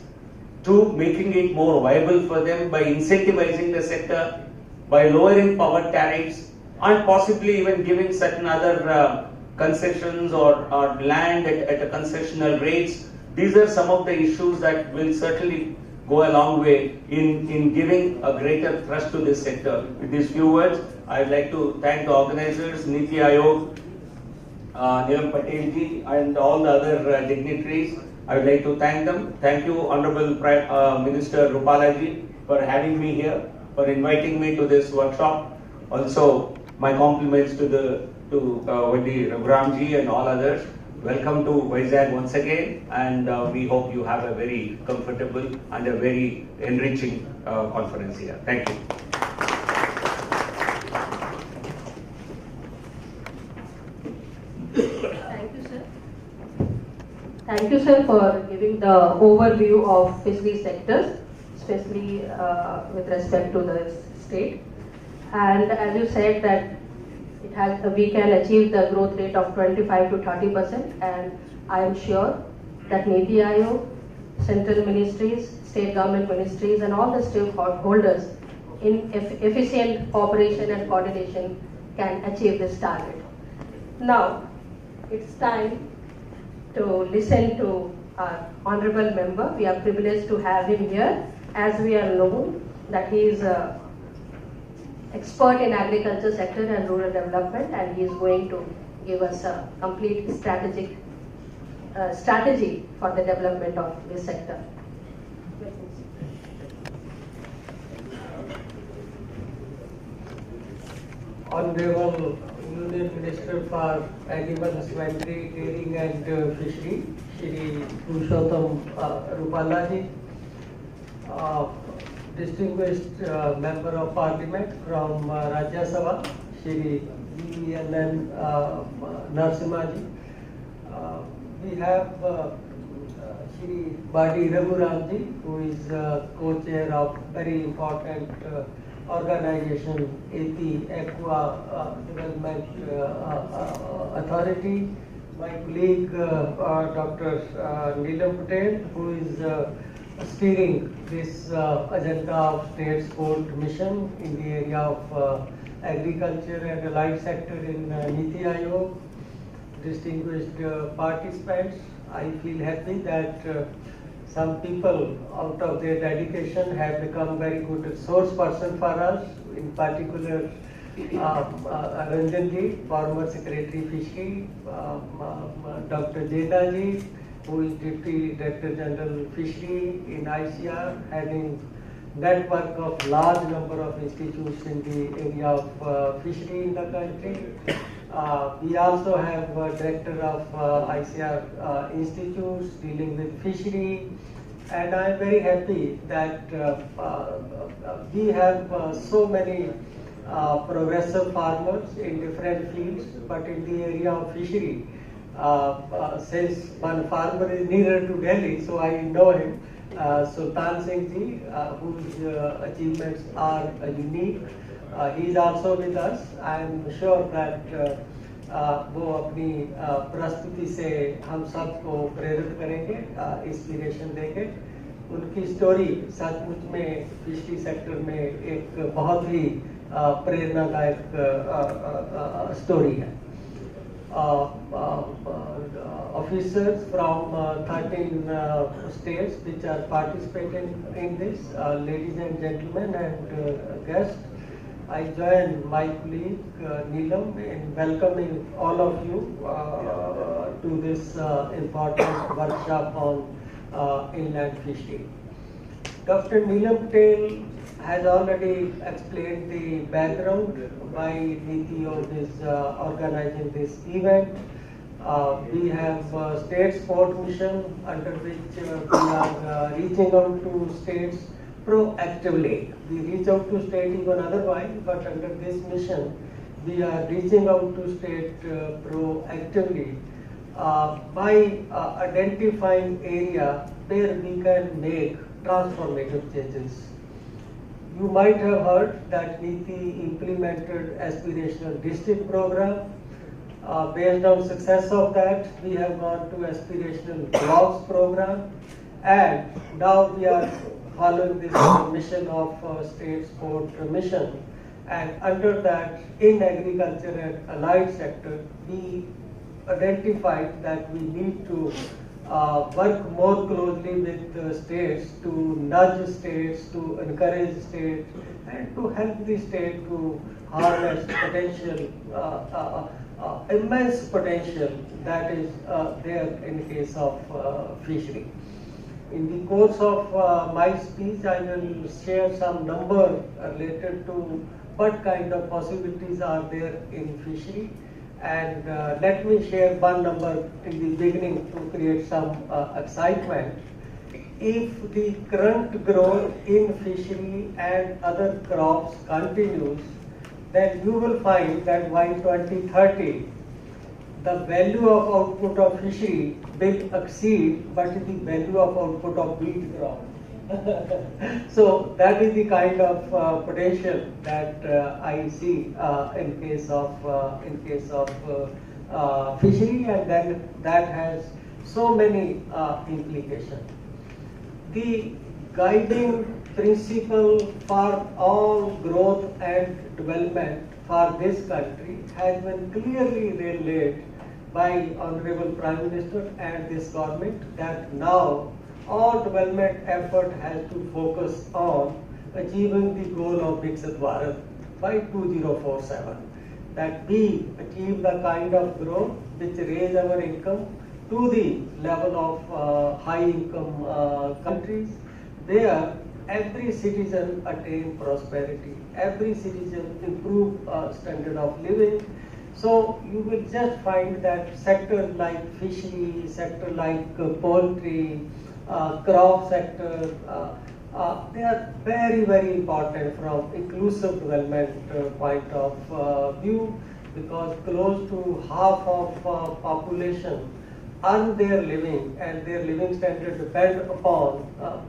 to making it more viable for them by incentivizing the sector, by lowering power tariffs, and possibly even giving certain other concessions or land at a concessional rates. These are some of the issues that will certainly go a long way in giving a greater thrust to this sector. With these few words, I'd like to thank the organizers, NITI Aayog, Neelam Patel ji, and all the other dignitaries. I would like to thank them. Thank you, Honorable Prime Minister Rupala ji, for having me here, for inviting me to this workshop. Also, my compliments to Vadi Raghuram ji and all others. Welcome to Vizag once again, and we hope you have a very comfortable and a very enriching conference here. Thank you. Thank you, sir. Thank you, sir, for giving the overview of fisheries sectors, especially with respect to the state. And as you said that we can achieve the growth rate of 25 to 30%, and I am sure that NITI Aayog, central ministries, state government ministries, and all the stakeholders in efficient cooperation and coordination can achieve this target. Now, it's time to listen to our honorable member. We are privileged to have him here, as we are known that he is a expert in agriculture sector and rural development, and he is going to give us a complete strategy for the development of this sector. Honorable Union Minister for Animal Husbandry, Dairying and Fishery, Shri Purushottam Rupala ji, distinguished Member of Parliament from Rajya Sabha, Shri V.N.N. Narasimha ji. We have Shri Vadi Raghuram ji, who is co-chair of very important organization, Aqua Development Authority. My colleague Dr. Neelam Patel, who is steering this agenda of state sport mission in the area of agriculture and allied sector in NITI Aayog. distinguished participants. I feel happy that some people, out of their dedication, have become very good resource person for us. In particular, Ranjan ji, former Secretary Fishery, Dr. Jeda ji, who is Deputy Director General Fishery in ICR, having network of large number of institutes in the area of fishery in the country. We also have Director of ICR institutes dealing with fishery, and I am very happy that we have so many progressive farmers in different fields, but in the area of fishery, since one farmer is nearer to Delhi, so I know him, Sultan Singh ji, whose achievements are unique. He is also with us. I am sure that वो अपनी प्रस्तुति से हम सबको प्रेरित करेंगे, inspiration देंगे. उनकी स्टोरी सचमुच में फिशरी सेक्टर में एक बहुत ही प्रेरणादायक स्टोरी है. Officers from 13 states which are participating in this, ladies and gentlemen and guests, I join my colleague Neelam in welcoming all of you to this important workshop on inland fishery. Dr. Neelam Patel has already explained the background why NITI is organizing this event. We have state sport mission under which we are reaching out to states proactively. We reach out to state even otherwise, but under this mission, we are reaching out to state proactively by identifying area where we can make transformative changes. You might have heard that NITI implemented aspirational district program. Based on success of that, we have gone to aspirational blocks program, and now we are following this mission of state sport mission. And under that, in agriculture and allied sector, we identified that we need to work more closely with states to nudge states, to encourage states, and to help the state to harness potential, immense potential that is there in case of fishery. In the course of my speech, I will share some number related to what kind of possibilities are there in fishery. And let me share one number in the beginning to create some excitement. If the current growth in fishery and other crops continues, then you will find that by 2030, the value of output of fishery will exceed but the value of output of wheat crop. So that is the kind of potential that I see in case of fishery, and then that has so many implications. The guiding principle for all growth and development for this country has been clearly relayed by Honorable Prime Minister and this government, that now all development effort has to focus on achieving the goal of Viksit Bharat by 2047. That we achieve the kind of growth which raise our income to the level of high income countries, where every citizen attain prosperity, every citizen improve standard of living. So you will just find that sector like fishery, sector like poultry, crop sector, they are very, very important from inclusive development point of view, because close to half of population earn their living, and their living standard depend upon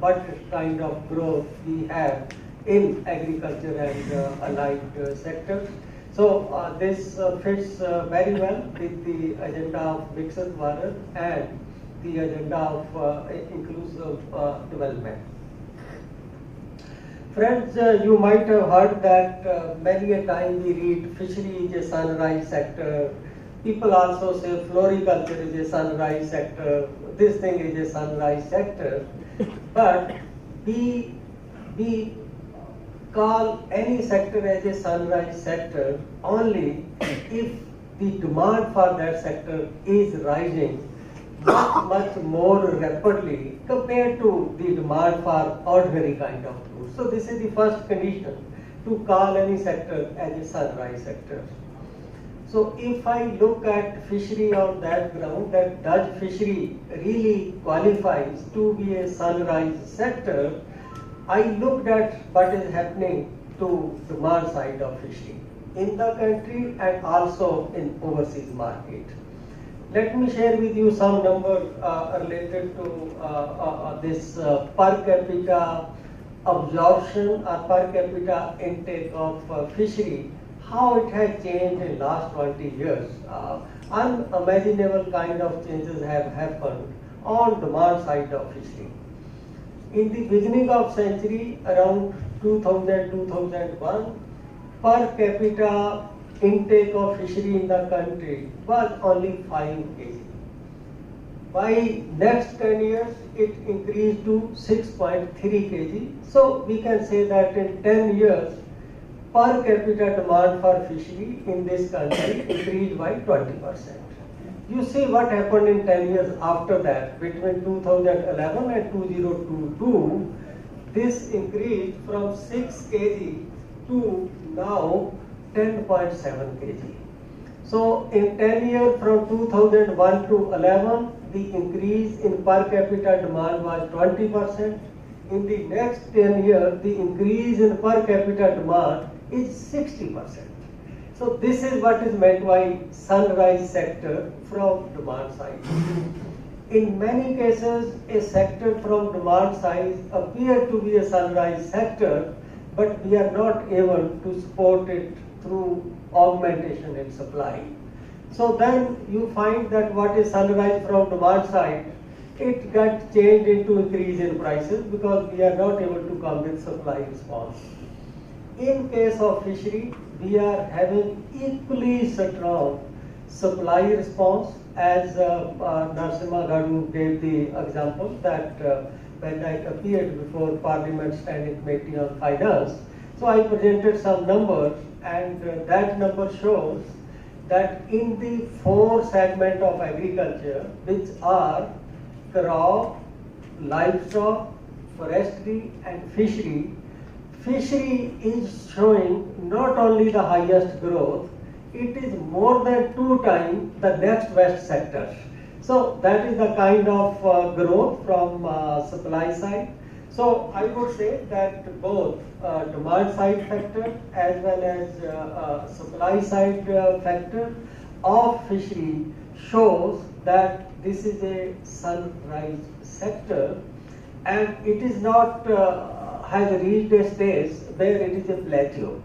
what kind of growth we have in agriculture and allied sectors. So this fits very well with the agenda of Viksit Bharat and the agenda of inclusive development. Friends, you might have heard that many a time we read fishery is a sunrise sector, People also say floriculture is a sunrise sector, this thing is a sunrise sector, but we call any sector as a sunrise sector only if the demand for that sector is rising much more rapidly compared to the demand for ordinary kind of goods. So this is the first condition to call any sector as a sunrise sector. So if I look at fishery on that ground, that does fishery really qualifies to be a sunrise sector, I looked at what is happening to demand side of fishery in the country and also in overseas market. Let me share with you some numbers related to this per capita absorption or per capita intake of fishery, how it has changed in last 20 years. Unimaginable kind of changes have happened on demand side of fishery. In the beginning of century, around 2000-2001, per capita intake of fishery in the country was only 5 kg. By next 10 years, it increased to 6.3 kg. So we can say that in 10 years, per capita demand for fishery in this country increased by 20%. You see what happened in 10 years after that, between 2011 and 2022, this increased from 6 kg to now 10.7 kg. So in 10 years from 2001 to 11, the increase in per capita demand was 20%. In the next 10 years, the increase in per capita demand is 60%. So this is what is meant by sunrise sector from demand side. In many cases, a sector from demand side appears to be a sunrise sector, but we are not able to support it through augmentation in supply. So then you find that what is sunrise from demand side, it got changed into increase in prices because we are not able to come with supply response. In case of fishery, we are having equally strong supply response as Narasimha Gadu gave the example that when I appeared before Parliament Standing Committee on Finance, so I presented some numbers and that number shows that in the 4 segments of agriculture, which are crop, livestock, forestry and fishery, fishery is showing not only the highest growth, it is more than 2 times the next best sector. So that is the kind of growth from supply side. So I would say that both demand side factor as well as supply side factor of fishery shows that this is a sunrise sector and it is not has reached a stage where it is a plateau.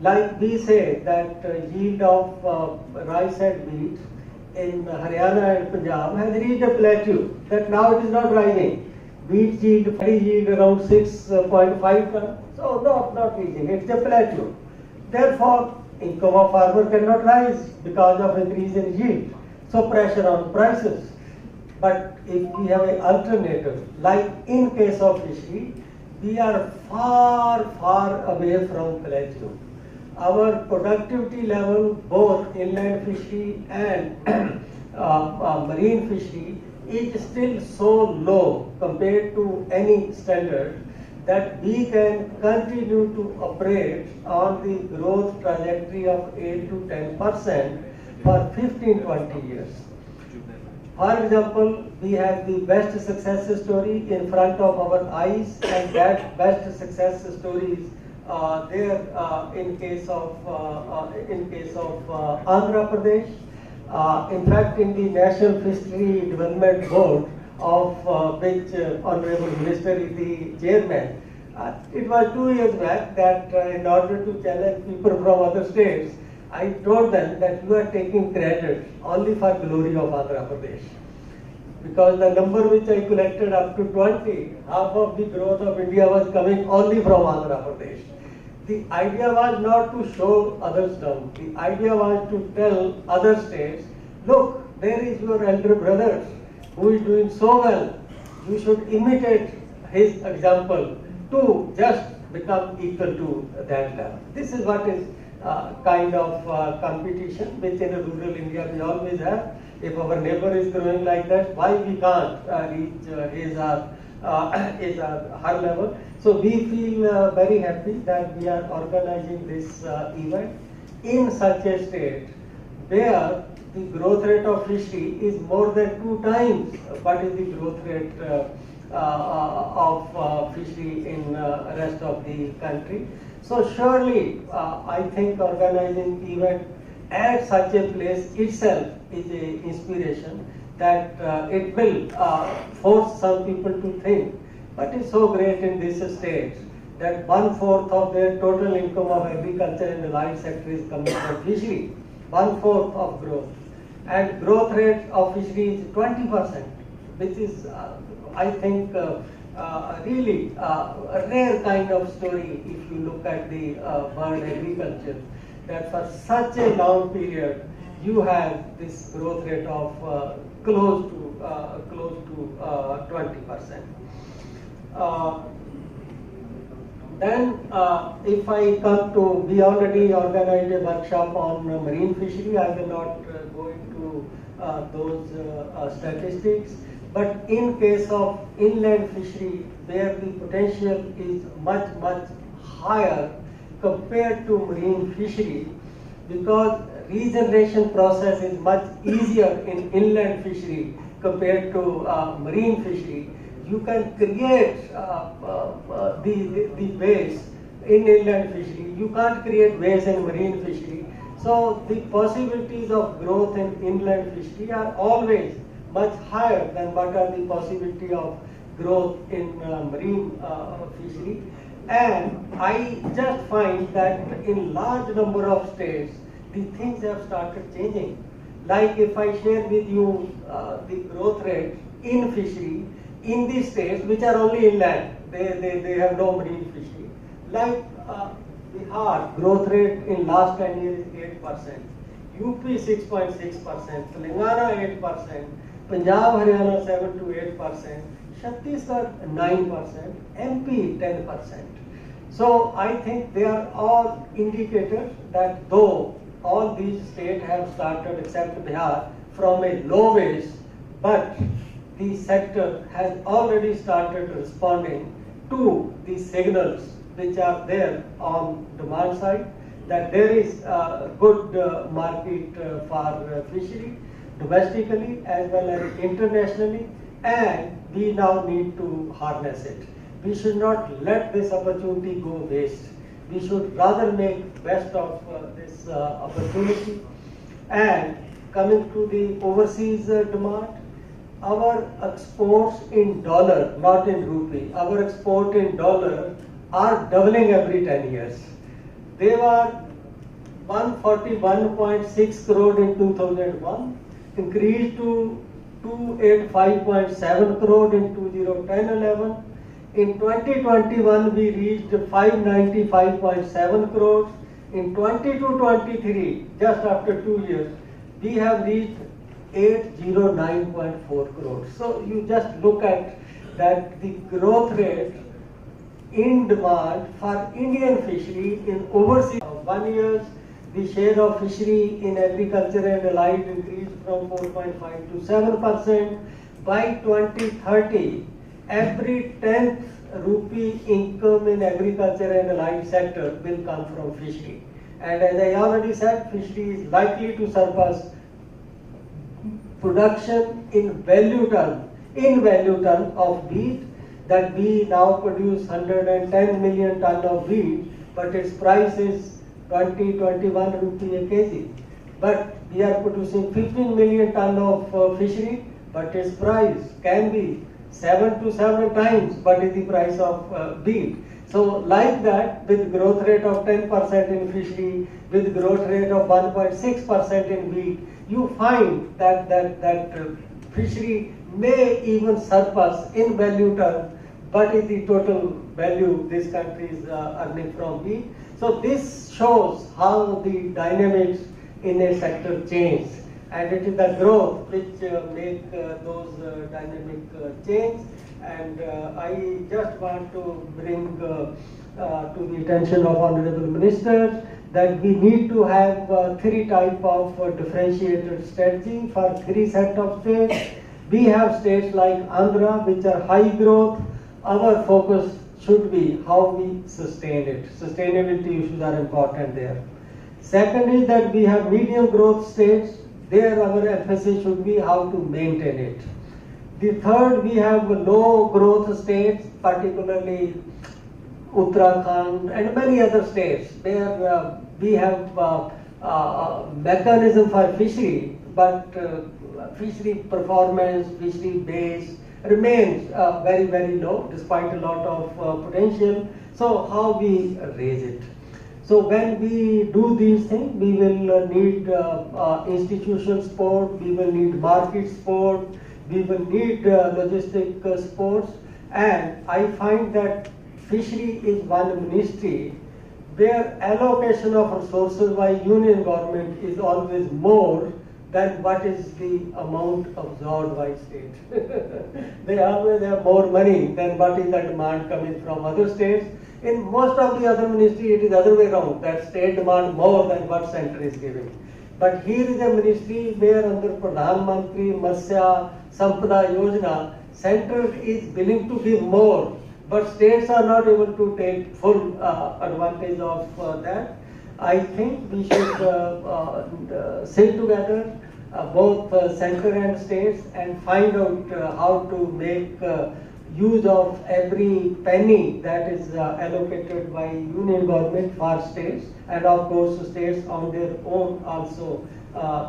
Like we say that yield of rice and wheat in Haryana and Punjab has reached a plateau, that now it is not rising. Wheat yield, paddy yield around 6.5 tons, so not reaching, it's a plateau. Therefore, income of farmer cannot rise because of increase in yield, so pressure on prices. But if we have an alternative, like in case of fishery, we are far away from plateau. Our productivity level, both inland fishery and marine fishery, is still so low compared to any standard that we can continue to operate on the growth trajectory of 8 to 10% for 15-20 years. For example, we have the best success story in front of our eyes, and that best success story is there in case of Andhra Pradesh. In fact, in the National Fishery Development Board, of which Honorable Minister is the chairman, it was 2 years back that in order to challenge people from other states, I told them that you are taking credit only for glory of Andhra Pradesh. Because the number which I collected up to 20, half of the growth of India was coming only from Andhra Pradesh. the idea was not to show others down. The idea was to tell other states, look, there is your elder brother who is doing so well. You should imitate his example to just become equal to that level. This is what is kind of competition which in a rural India we always have. If our neighbor is growing like that, why we can't reach his or her level? So we feel very happy that we are organizing this event in such a state where the growth rate of fishery is more than 2 times what is the growth rate of fishery in rest of the country. So surely I think organizing event at such a place itself is an inspiration that it will force some people to think, but it's so great in this state that 1/4 of their total income of agriculture and allied sector is coming from fishery, 1/4 of growth. And growth rate of fishery is 20%, which is, I think, really a rare kind of story if you look at the bird agriculture, that for such a long period you have this growth rate of close to 20%. Then if I come to, we already organized a workshop on marine fishery. I will not go into those statistics. But in case of inland fishery, where the potential is much higher compared to marine fishery, because regeneration process is much easier in inland fishery compared to marine fishery. You can create the base in inland fishery. You can't create base in marine fishery. So the possibilities of growth in inland fishery are always much higher than what are the possibility of growth in marine fishery. And I just find that in large number of states, the things have started changing. Like if I share with you the growth rate in fishery in these states which are only inland, they have no marine fishery. Like Bihar, growth rate in last 10 years is 8%, UP 6.6%, Telangana 8%, Punjab, Haryana 7 to 8%, Chhattisgarh 9%, MP 10%. So I think they are all indicators that though all these states have started, except Bihar, from a low base, but the sector has already started responding to the signals which are there on demand side, that there is a good market for fishery domestically as well as internationally, and we now need to harness it. We should not let this opportunity go waste. We should rather make best of this opportunity. And coming to the overseas demand, our exports in dollar, not in rupee, our export in dollar are doubling every 10 years. They were 141.6 crore in 2001, increased to 285.7 crore in 2010-11. In 2021, we reached 595.7 crores. In 22-23, just after 2 years, we have reached 809.4 crores. So you just look at that the growth rate in demand for Indian fishery in overseas 1 year, the share of fishery in agriculture and allied increased from 4.5 to 7%. By 2030, every 10th rupee income in agriculture and allied sector will come from fishery. And as I already said, fishery is likely to surpass production in value term of wheat, that we now produce 110 million ton of wheat, but its price is 20-21 rupee a kg. But we are producing 15 million ton of fishery, but its price can be 7 to 7 times what is the price of wheat. So like that, with growth rate of 10% in fishery, with growth rate of 1.6% in wheat, you find that fishery may even surpass in value terms what is the total value this country is earning from wheat. So this shows how the dynamics in a sector change, and it is the growth which make those dynamic change. And I just want to bring to the attention of honorable ministers that we need to have three type of differentiated strategy for three set of states. We have states like Andhra which are high growth. Our focus should be how we sustain it. Sustainability issues are important there. Second is that we have medium growth states. There our emphasis should be how to maintain it. The third, we have low growth states, particularly Uttarakhand and many other states where we have mechanism for fishery, but fishery performance, fishery base remains very, very low despite a lot of potential. So how we raise it? So when we do these things, we will need institutional support, we will need market support, we will need logistic supports, and I find that fishery is one ministry where allocation of resources by union government is always more than what is the amount absorbed by state. They always have more money than what is the demand coming from other states. In most of the other ministry, it is other way around, that state demand more than what center is giving. But here is a ministry where under Pradhan Mantri Matsya Sampada Yojana, center is willing to give more, but states are not able to take full advantage of that. I think we should sit together, both center and states, and find out how to make use of every penny that is allocated by union government for states, and of course states on their own also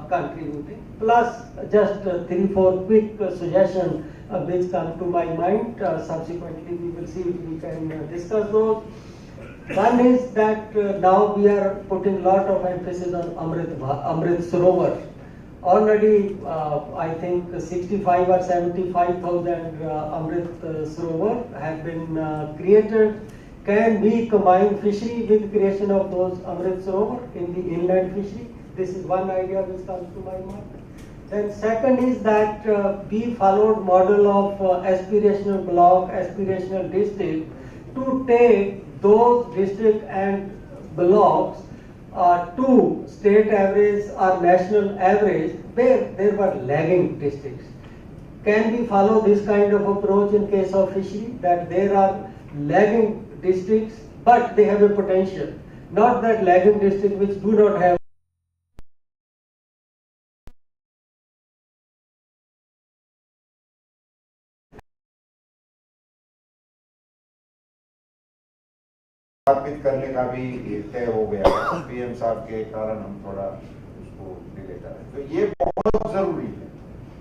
contributing. Plus just 3-4 quick suggestions which come to my mind. Subsequently we will see if we can discuss those. One is that now we are putting a lot of emphasis on Amrit Sarovar. Already, I think 65 or 75,000 Amrit Sarovar have been created. Can we combine fishery with creation of those Amrit Sarovar in the inland fishery? This is one idea which comes to my mind. Then second is that we followed model of aspirational block, aspirational district to take those district and blocks to state average or national average where there were lagging districts. Can we follow this kind of approach in case of fishery, that there are lagging districts but they have a potential, not that lagging districts which do not have स्थापित करने का भी तय हो गया है। PM साहब के कारण हम थोड़ा उसको डिले कर रहे हैं, तो ये बहुत जरूरी है,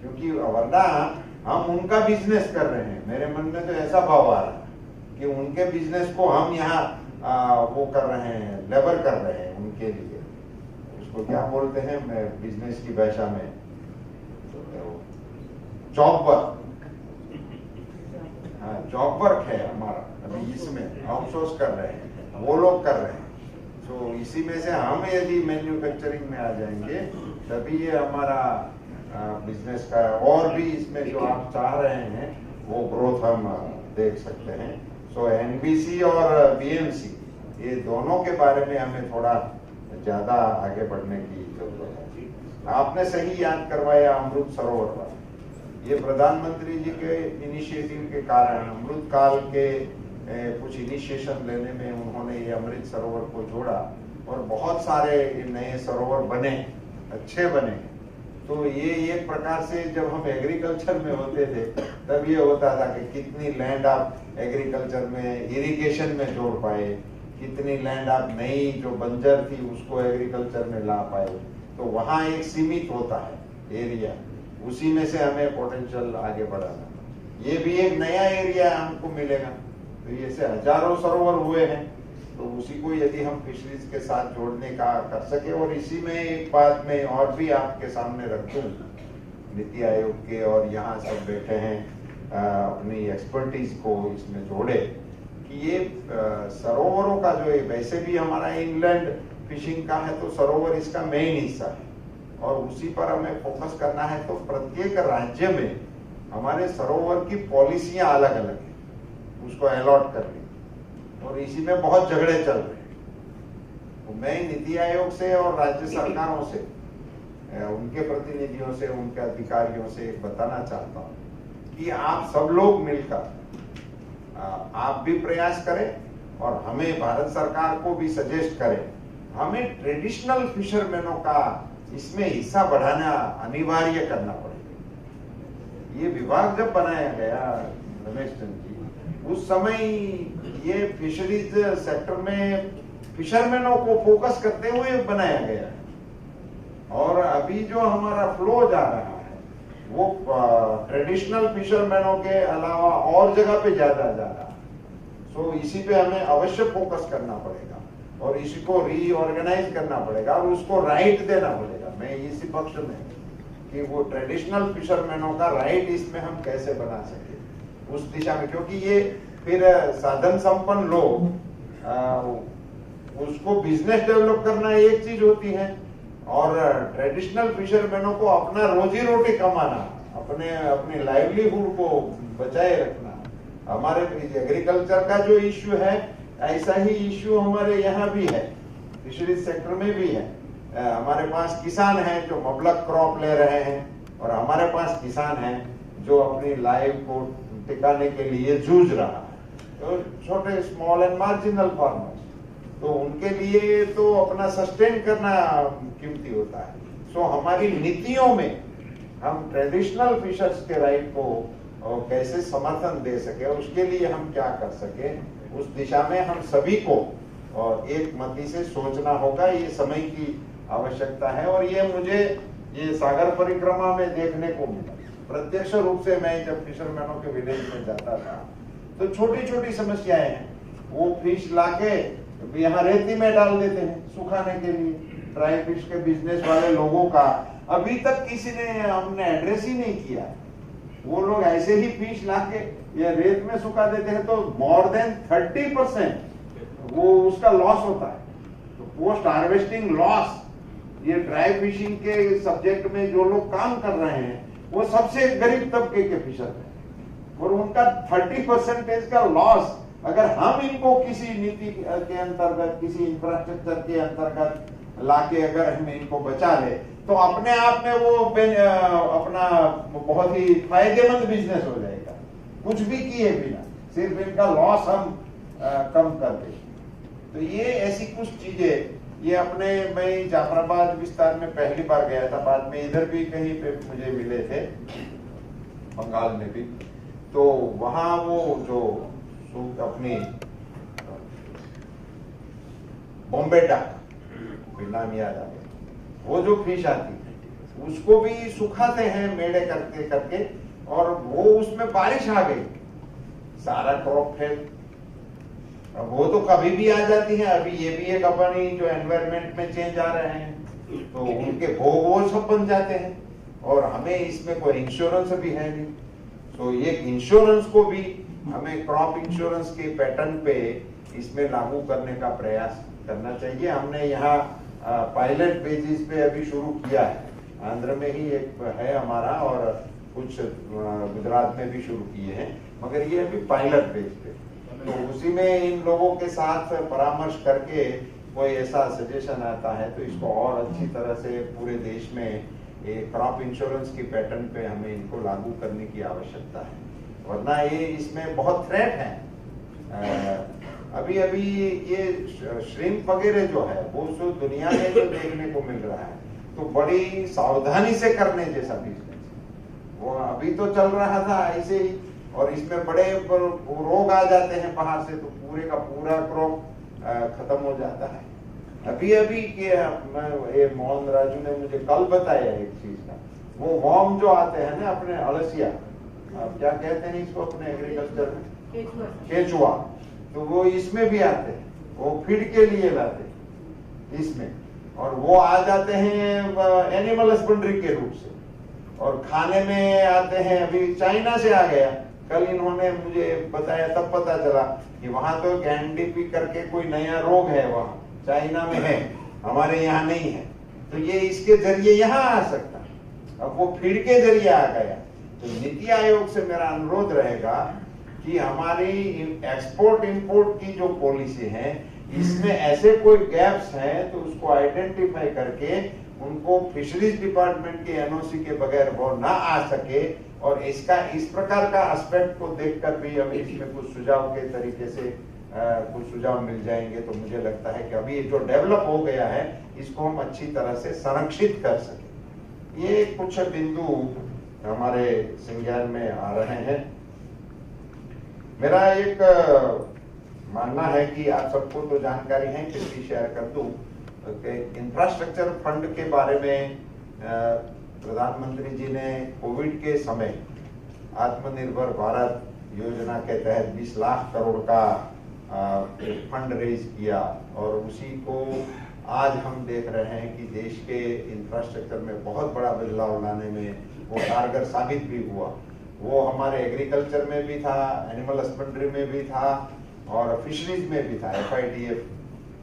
क्योंकि वरना हम उनका बिजनेस कर रहे हैं। मेरे मन में तो ऐसा भाव आ रहा है कि उनके बिजनेस को हम यहाँ वो कर रहे हैं, लेबर कर रहे हैं उनके लिए। उसको क्या बोलते हैं बिजनेस की भाषा में, जॉब वर्क। हाँ, जॉब वर्क है हमारा, अभी इसमें आउटसोर्स कर रहे हैं, वो लोग कर रहे हैं। तो इसी में से हम यदि मैन्युफैक्चरिंग में आ जाएंगे तभी ये हमारा बिजनेस का और भी इसमें जो आप चाह रहे हैं वो ग्रोथ हम देख सकते हैं। सो एनबीसी और बीएमसी ये दोनों के बारे में हमें थोड़ा ज्यादा आगे बढ़ने की जरूरत है। आपने सही याद करवाया अमृत सरोवर वाला, ये प्रधानमंत्री जी के इनिशिएटिव के कारण अमृत काल के कुछ इनिशिएशन लेने में उन्होंने ये अमृत सरोवर को जोड़ा और बहुत सारे नए सरोवर बने, अच्छे बने। तो ये एक प्रकार से जब हम एग्रीकल्चर में होते थे तब ये होता था कि कितनी लैंड आप एग्रीकल्चर में इरिगेशन में जोड़ पाए, कितनी लैंड आप नई जो बंजर थी उसको एग्रीकल्चर में ला पाए। तो वहाँ एक सीमित होता है एरिया, उसी में से हमें पोटेंशियल आगे बढ़ाना। ये भी एक नया एरिया हमको मिलेगा। तो ये से हजारों सरोवर हुए हैं, तो उसी को यदि हम फिशरीज के साथ जोड़ने का कर सके। और इसी में एक बात मैं और भी आपके सामने रखूं, नीति आयोग के और यहाँ सब बैठे हैं अपनी एक्सपर्टीज को इसमें जोड़े कि ये सरोवरों का जो है, वैसे भी हमारा इंलैंड फिशिंग का है तो सरोवर इसका मेन हिस्सा है और उसी पर हमें फोकस करना है। तो प्रत्येक राज्य में हमारे सरोवर की पॉलिसियां अलग अलग है, उसको अलॉट करने, और इसी में बहुत झगड़े चल रहे हैं। तो मैं नीति आयोग से और राज्य सरकारों से, उनके प्रतिनिधियों से, उनके अधिकारियों से बताना चाहता हूं कि आप सब लोग मिलकर आप भी प्रयास करें और हमें भारत सरकार को भी सजेस्ट करें। हमें ट्रेडिशनल फिशरमैनों का इसमें हिस्सा बढ़ाना अनिवार्य करना पड़ेगा। ये विभाग जब बनाया गया रमेश चंद जी, उस समय ये फिशरीज सेक्टर में फिशरमैनों को फोकस करते हुए बनाया गया है, और अभी जो हमारा फ्लो जा रहा है वो ट्रेडिशनल फिशरमैनों के अलावा और जगह पे ज्यादा जा रहा है। सो इसी पे हमें अवश्य फोकस करना पड़ेगा और इसी को रीऑर्गेनाइज करना पड़ेगा और उसको राइट देना पड़ेगा। मैं इसी पक्ष में कि वो ट्रेडिशनल फिशरमैनों का राइट इसमें हम कैसे बना सके उस दिशा में, क्योंकि ये फिर साधन संपन्न लोग उसको बिजनेस डेवलप करना एक चीज होती है और ट्रेडिशनल फिशरमैनों को अपना रोजी रोटी कमाना, अपने लाइवलीहुड को बचाए रखना। हमारे एग्रीकल्चर का जो इश्यू है ऐसा ही इश्यू हमारे यहाँ भी है, फिशरीज सेक्टर में भी है। हमारे पास किसान हैं जो मबलक क्रॉप ले रहे हैं और हमारे पास किसान हैं जो अपनी लाइफ को टिकाने के लिए जूझ रहा है, तो छोटे स्मॉल एंड मार्जिनल फार्मर्स, तो उनके लिए तो अपना सस्टेन करना कीमती होता है। सो हमारी नीतियों में हम ट्रेडिशनल फिशर्स के राइट को कैसे समर्थन दे सके, उसके लिए हम क्या कर सके, उस दिशा में हम सभी को एक मति से सोचना होगा। ये समय की आवश्यकता है और ये मुझे ये सागर परिक्रमा में देखने को मिला प्रत्यक्ष रूप से। मैं जब फिशरमैनों के विलेज में जाता था तो छोटी छोटी समस्याएं हैं, वो फिश लाके यहाँ रेती में डाल देते हैं सुखाने के लिए। ड्राई फिश के बिजनेस वाले लोगों का अभी तक किसी ने हमने एड्रेस ही नहीं किया। वो लोग ऐसे ही फिश लाके या रेत में सुखा देते हैं तो मोर देन 30% वो उसका लॉस होता है। तो पोस्ट हार्वेस्टिंग लॉस, ये ड्राई फिशिंग के सब्जेक्ट में जो लोग काम कर रहे हैं वो सबसे गरीब तबके के फिशर हैं और उनका 30% का लॉस अगर हम इनको किसी नीति के अंतर्गत, किसी इंफ्रास्ट्रक्चर के अंतर्गत लाके अगर हम इनको बचा ले तो अपने आप में वो अपना बहुत ही फायदेमंद बिजनेस हो जाएगा, कुछ भी किए बिना, सिर्फ इनका लॉस हम कम कर दें। तो ये ऐसी कुछ चीजें ये अपने, मैं जाफराबाद विस्तार में पहली बार गया था, बाद में इधर भी कहीं पे मुझे मिले थे बंगाल में भी, तो वहां वो जो अपनी बॉम्बे डक, नाम याद आ गया, वो जो फिश आती है उसको भी सुखाते हैं मेड़े करके करके, और वो उसमें बारिश आ गई, सारा क्रॉप फेल। अब वो तो कभी भी आ जाती है। अभी ये भी एक अपनी जो एनवायरनमेंट में चेंज आ रहे हैं तो उनके भोग वो सब बन जाते हैं और हमें इसमें कोई इंश्योरेंस भी है नहीं। तो ये इंश्योरेंस को भी हमें क्रॉप इंश्योरेंस के पैटर्न पे इसमें लागू करने का प्रयास करना चाहिए। हमने यहाँ पायलट बेसिस पे अभी शुरू किया है, आंध्र में ही एक है हमारा और कुछ गुजरात में भी शुरू किए हैं, मगर ये अभी पायलट बेस पे। तो उसी में इन लोगों के साथ परामर्श करके कोई ऐसा सजेशन आता है तो इसको और अच्छी तरह से पूरे देश में ये क्रॉप इंश्योरेंस की पैटर्न पे हमें इनको लागू करने की आवश्यकता है, वरना ये इसमें बहुत थ्रेट है। अभी अभी ये श्रिम्प वगैरह जो है वो दुनिया में जो देखने को मिल रहा है तो बड़ी सावधानी से करने जैसा बिजनेस, वो अभी तो चल रहा था ऐसे ही, और इसमें बड़े रोग आ जाते हैं बाहर से तो पूरे का पूरा क्रॉप खत्म हो जाता है। अभी अभी ये मोहन राजू ने मुझे कल बताया एक चीज का, वो वॉर्म जो आते हैं ना अपने अड़सिया, क्या कहते हैं इसको अपने एग्रीकल्चर में, केचुआ, तो वो इसमें भी आते हैं, वो फीड के लिए लाते हैं इसमें, और वो आ जाते हैं एनिमल हस्बेंड्री के रूप से और खाने में आते हैं। अभी चाइना से आ गया, कल इन्होंने मुझे बताया, तब पता चला कि वहां तो एनडीपी करके कोई नया रोग है, वहां चाइना में है, हमारे यहाँ नहीं है। तो ये इसके जरिए यहाँ आ सकता है। अब वो फीड के जरिए आ गया। तो नीति आयोग से मेरा अनुरोध रहेगा कि हमारी एक्सपोर्ट इंपोर्ट की जो पॉलिसी है, इसमें ऐसे कोई गैप्स हैं तो उसको आइडेंटिफाई करके उनको फिशरीज डिपार्टमेंट के एनओसी के बगैर वो ना आ सके। और इसका इस प्रकार का एस्पेक्ट को देखकर भी हमें इसमें कुछ सुझाव के तरीके से कुछ सुझाव मिल जाएंगे, तो मुझे लगता है कि अभी जो डेवलप हो गया है इसको हम अच्छी तरह से संरक्षित कर सके। ये कुछ बिंदु हमारे संज्ञान में आ रहे हैं। मेरा एक मानना है कि आप सबको तो जानकारी है, फिर भी शेयर कर दूं कि इंफ्रास्ट्रक्चर फंड के बारे में प्रधानमंत्री जी ने कोविड के समय आत्मनिर्भर भारत योजना के तहत 20 लाख करोड़ का फंड रेज किया, और उसी को आज हम देख रहे हैं कि देश के इंफ्रास्ट्रक्चर में बहुत बड़ा बदलाव लाने में वो कारगर साबित भी हुआ। वो हमारे एग्रीकल्चर में भी था, एनिमल हस्बेंड्री में भी था और फिशरीज में भी था। FIDF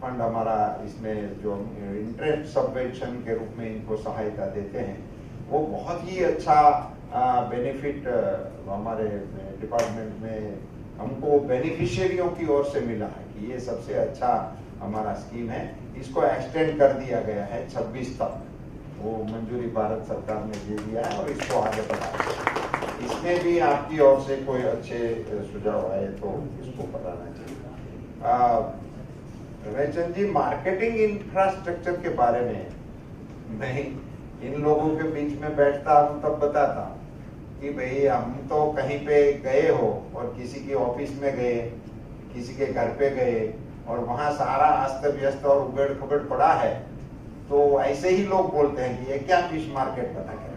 फंड हमारा इसमें जो इंटरेस्ट सबवेंशन के रूप में इनको सहायता देते हैं, वो बहुत ही अच्छा बेनिफिट हमारे डिपार्टमेंट में हमको बेनिफिशियरियों की ओर से मिला है कि ये सबसे अच्छा हमारा स्कीम है। इसको एक्सटेंड कर दिया गया है 26 तक, वो मंजूरी भारत सरकार ने दे दिया है और इसको आगे बढ़ाया। इसमें भी आपकी ओर से कोई अच्छे सुझाव आए तो इसको बताना चाहिए। रमेशचंद जी, मार्केटिंग इंफ्रास्ट्रक्चर के बारे में मैं इन लोगों के बीच में बैठता हूं तब बताता हूं कि भाई हम तो कहीं पे गए हो और किसी के ऑफिस में गए, किसी के घर पे गए और वहां सारा अस्त व्यस्त और उबड़ खबड़ पड़ा है, तो ऐसे ही लोग बोलते हैं कि ये क्या फिश मार्केट बना के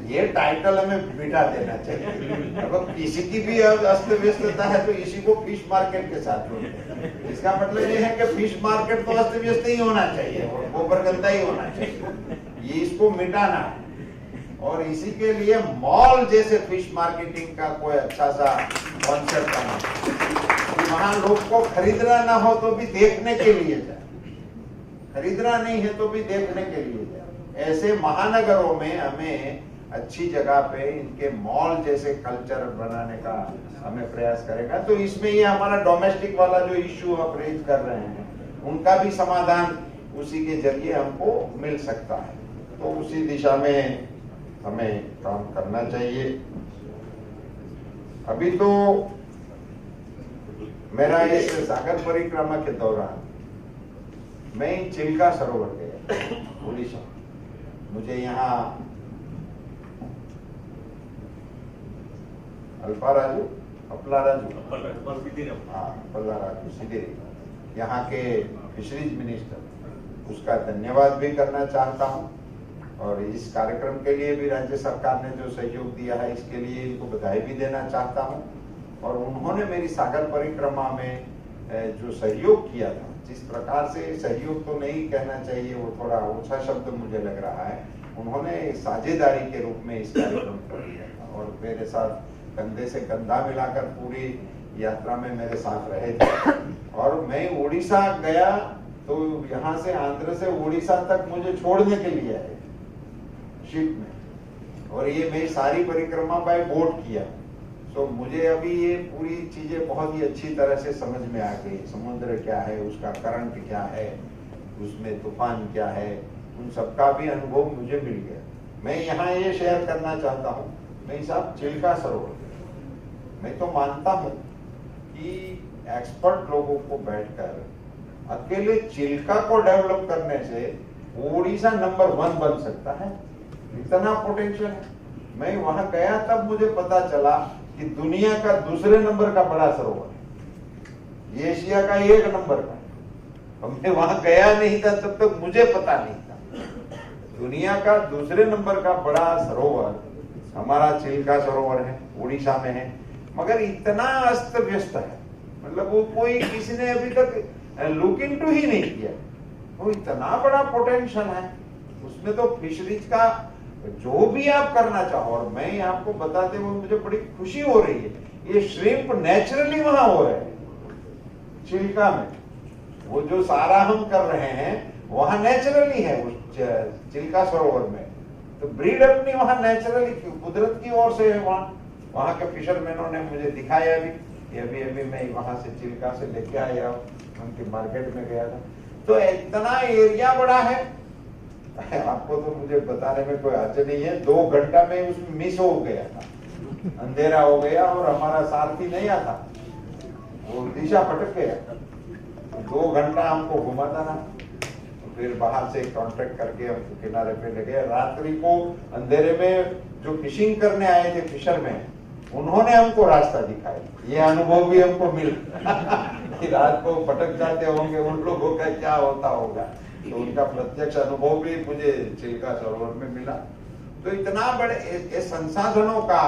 ये टाइटल हमें बिठा देना चाहिए। अगर किसी की भी अस्त व्यस्तता है तो इसी को फिश मार्केट के साथ जोड़ते हैं। इसका मतलब ये है कि फिश मार्केट तो अस्त व्यस्त ही होना चाहिए और गोबर गंदा ही होना चाहिए, ये इसको मिटाना है। और इसी के लिए मॉल जैसे फिश मार्केटिंग का कोई अच्छा सा कॉन्सेप्ट आना चाहिए, वहां लोग को खरीदना ना हो तो भी देखने के लिए जाए, खरीदना नहीं है तो भी देखने के लिए जाए। ऐसे महानगरों में हमें अच्छी जगह पे इनके मॉल जैसे कल्चर बनाने का हमें प्रयास करेगा। तो इसमें ये हमारा डोमेस्टिक वाला जो इश्यू आप रेज कर रहे हैं, उनका भी समाधान उसी के जरिए हमको मिल सकता है। तो उसी दिशा में हमें काम करना चाहिए। अभी तो मेरा इस सागर परिक्रमा के दौरान मैं चिल्का सरोवर गया, उड़ीसा। मुझे यहाँ अपला राजू सीधे यहाँ के फिशरीज मिनिस्टर, उसका धन्यवाद भी करना चाहता हूँ। और इस कार्यक्रम के लिए भी राज्य सरकार ने जो सहयोग दिया है, इसके लिए इनको बधाई भी देना चाहता हूँ। और उन्होंने मेरी सागर परिक्रमा में जो सहयोग किया था, जिस प्रकार से सहयोग तो नहीं कहना चाहिए, वो थोड़ा ऊंचा शब्द मुझे लग रहा है, उन्होंने साझेदारी के रूप में इस कार्यक्रम को किया था और मेरे साथ कंधे से कंधा मिलाकर पूरी यात्रा में मेरे साथ रहे थे। और मैं उड़ीसा गया तो यहाँ से आंध्र से उड़ीसा तक मुझे छोड़ने के लिए आए शिप में, और ये मैं सारी परिक्रमा बाय बोट किया। तो मुझे अभी ये पूरी चीजें बहुत ही अच्छी तरह से समझ में आ गई। समुद्र क्या है, उसका करंट क्या है, उसमें तूफान क्या है, उन सबका भी अनुभव मुझे मिल गया। मैं यहाँ ये शेयर करना चाहता हूँ, मैं साहब चिल्का सरोवर, मैं तो मानता हूँ कि एक्सपर्ट लोगों को बैठकर अकेले चिल्का को डेवलप करने से उड़ीसा नंबर 1 बन सकता है, इतना पोटेंशियल है। मैं वहां गया तब मुझे पता चला कि दुनिया का दूसरे नंबर का बड़ा सरोवर है, एशिया का 1 नंबर का। मैं वहां गया नहीं था तब तक मुझे पता नहीं था। दुनिया का दूसरे नंबर का बड़ा सरोवर हमारा चिल्का सरोवर है, उड़ीसा में है, मगर इतना अस्त व्यस्त है, मतलब वो कोई किसी ने अभी तक लुक इनटू ही नहीं किया। वो इतना बड़ा पोटेंशियल है उसमें। तो फिशरीज का जो भी आप करना चाहो, और मैं आपको बताते हुए मुझे बड़ी खुशी हो रही है, ये श्रिम्प नेचुरली वहां हो रहे हैं चिल्का में। वो जो सारा हम कर रहे हैं वहां नेचुरली है उस चिल्का सरोवर में। तो ब्रीड अपनी वहां नेचुरली कुदरत की ओर से है। वहां के फिशरमैनों ने मुझे दिखाया भी। अभी मैं वहां से चिल्का से लेके आया, उनके मार्केट में गया था। तो इतना एरिया बड़ा है, आपको तो मुझे बताने में कोई हर्ज नहीं है। 2 घंटा में उसमें मिस हो गया था, अंधेरा हो गया और हमारा सारथी नहीं आता, वो दिशा भटक गया। 2 घंटा हमको घुमाता रहा, फिर बाहर से कॉन्ट्रैक्ट करके हम किनारे पे ले गए। रात्रि को अंधेरे में जो फिशिंग करने आए थे फिशरमैन, उन्होंने हमको रास्ता दिखाया। ये अनुभव भी हमको मिला कि रात को भटक जाते होंगे, उन लोगों का क्या होता होगा। तो उनका प्रत्यक्ष अनुभव भी मुझे चिल्का सरोवर में मिला। तो इतना बड़े संसाधनों का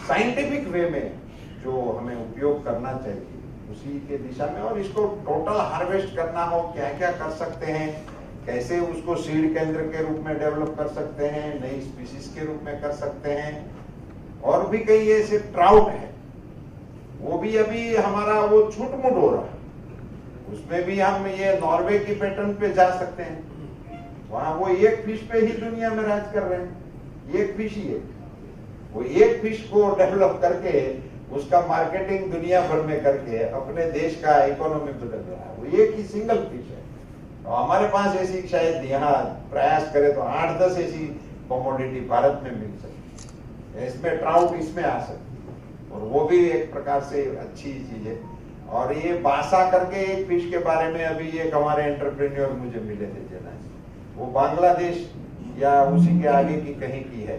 साइंटिफिक वे में जो हमें उपयोग करना चाहिए उसी के दिशा में, और इसको टोटल हार्वेस्ट करना हो, क्या क्या कर सकते हैं, कैसे उसको सीड केंद्र के रूप में डेवलप कर सकते हैं, नई स्पीसीज के रूप में कर सकते हैं। और भी कई ऐसे ट्राउट है, वो भी अभी हमारा वो छूट-मूट हो रहा है। उसमें भी हम ये नॉर्वे की पैटर्न पे जा सकते हैं। वहां वो एक फिश पे ही दुनिया में राज कर रहे हैं, एक फिश ही है। वो एक फिश को डेवलप करके उसका मार्केटिंग दुनिया भर में करके अपने देश का इकोनॉमी बदल रहा है। वो एक ही सिंगल फिश है। तो हमारे पास ऐसी शायद यहाँ प्रयास करें तो 8-10 ऐसी कमोडिटी भारत में मिल सकती है। इसमें ट्राउट इसमें आ सकती, और वो भी एक प्रकार से अच्छी चीज है। और ये बासा करके एक फिश के बारे में अभी एक हमारे एंटरप्रेन्योर मुझे मिले थे जना, वो बांग्लादेश या उसी के आगे की कहीं की है,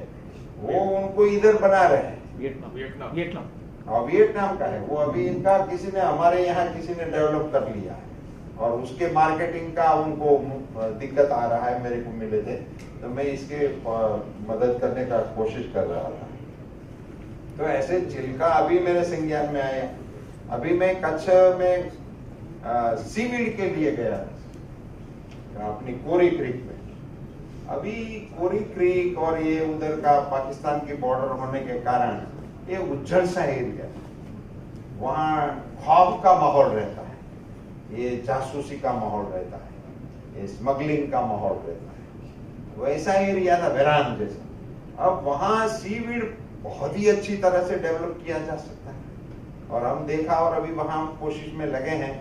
वो उनको इधर बना रहे हैं। वियतनाम का है वो। अभी इनका किसी ने, हमारे यहाँ किसी ने डेवलप कर लिया है, और उसके मार्केटिंग का उनको दिक्कत आ रहा है। मेरे को मिले थे तो मैं इसके मदद करने का कोशिश कर रहा था। तो ऐसे चिल्का अभी मेरे संज्ञान में आया। अभी मैं कच्छ में सीवीड के लिए गया था अपनी कोरी क्रीक में। अभी कोरी क्रीक और ये उधर का पाकिस्तान की बॉर्डर होने के कारण ये उज्जड़ सा एरिया, वहाँ खौफ का माहौल रहता है, ये जासूसी का माहौल रहता है, ये स्मगलिंग का माहौल रहता है। वैसा एरिया था, वेरान जैसा। अब वहाँ सीवीड बहुत ही अच्छी तरह से डेवलप किया जा सकता है, और हम देखा, और अभी वहाँ हम कोशिश में लगे हैं।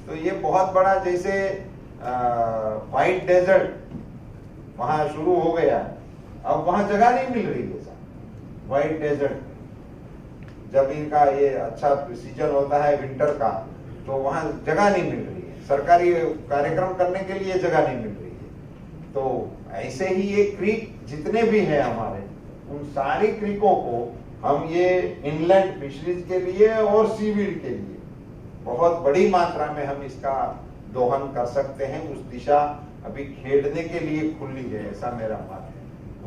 तो ये बहुत बड़ा, जैसे व्हाइट डेजर्ट वहाँ शुरू हो गया, अब वहाँ जगह नहीं मिल रही है सर। व्हाइट डेजर्ट जब इनका ये अच्छा सीजन होता है विंटर का, तो वहाँ जगह नहीं मिल रही है, सरकारी कार्यक्रम करने के लिए जगह नहीं मिल रही है। तो ऐसे ही ये क्रीक जितने भी हैं हमारे, उन सारी क्रीकों को हम ये इनलैंड फिशरीज के लिए और सीवीड के लिए बहुत बड़ी मात्रा में हम इसका दोहन कर सकते हैं। उस दिशा अभी खेड़ने के लिए खुली है, ऐसा मेरा मत है।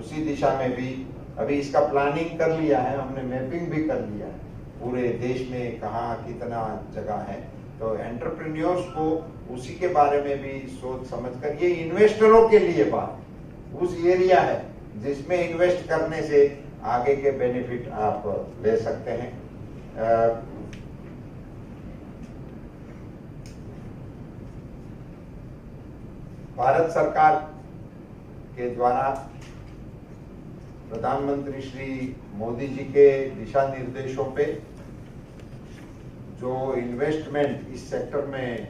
उसी दिशा में भी अभी इसका प्लानिंग कर लिया है हमने, मैपिंग भी कर लिया है पूरे देश में कहाँ कितना जगह है। तो एंटरप्रेन्योर्स को उसी के बारे में भी सोच समझ कर, ये इन्वेस्टरों के लिए बात, उस एरिया है जिसमें इन्वेस्ट करने से आगे के बेनिफिट आप ले सकते हैं। भारत सरकार के द्वारा प्रधानमंत्री श्री मोदी जी के दिशा निर्देशों पे जो इन्वेस्टमेंट इस सेक्टर में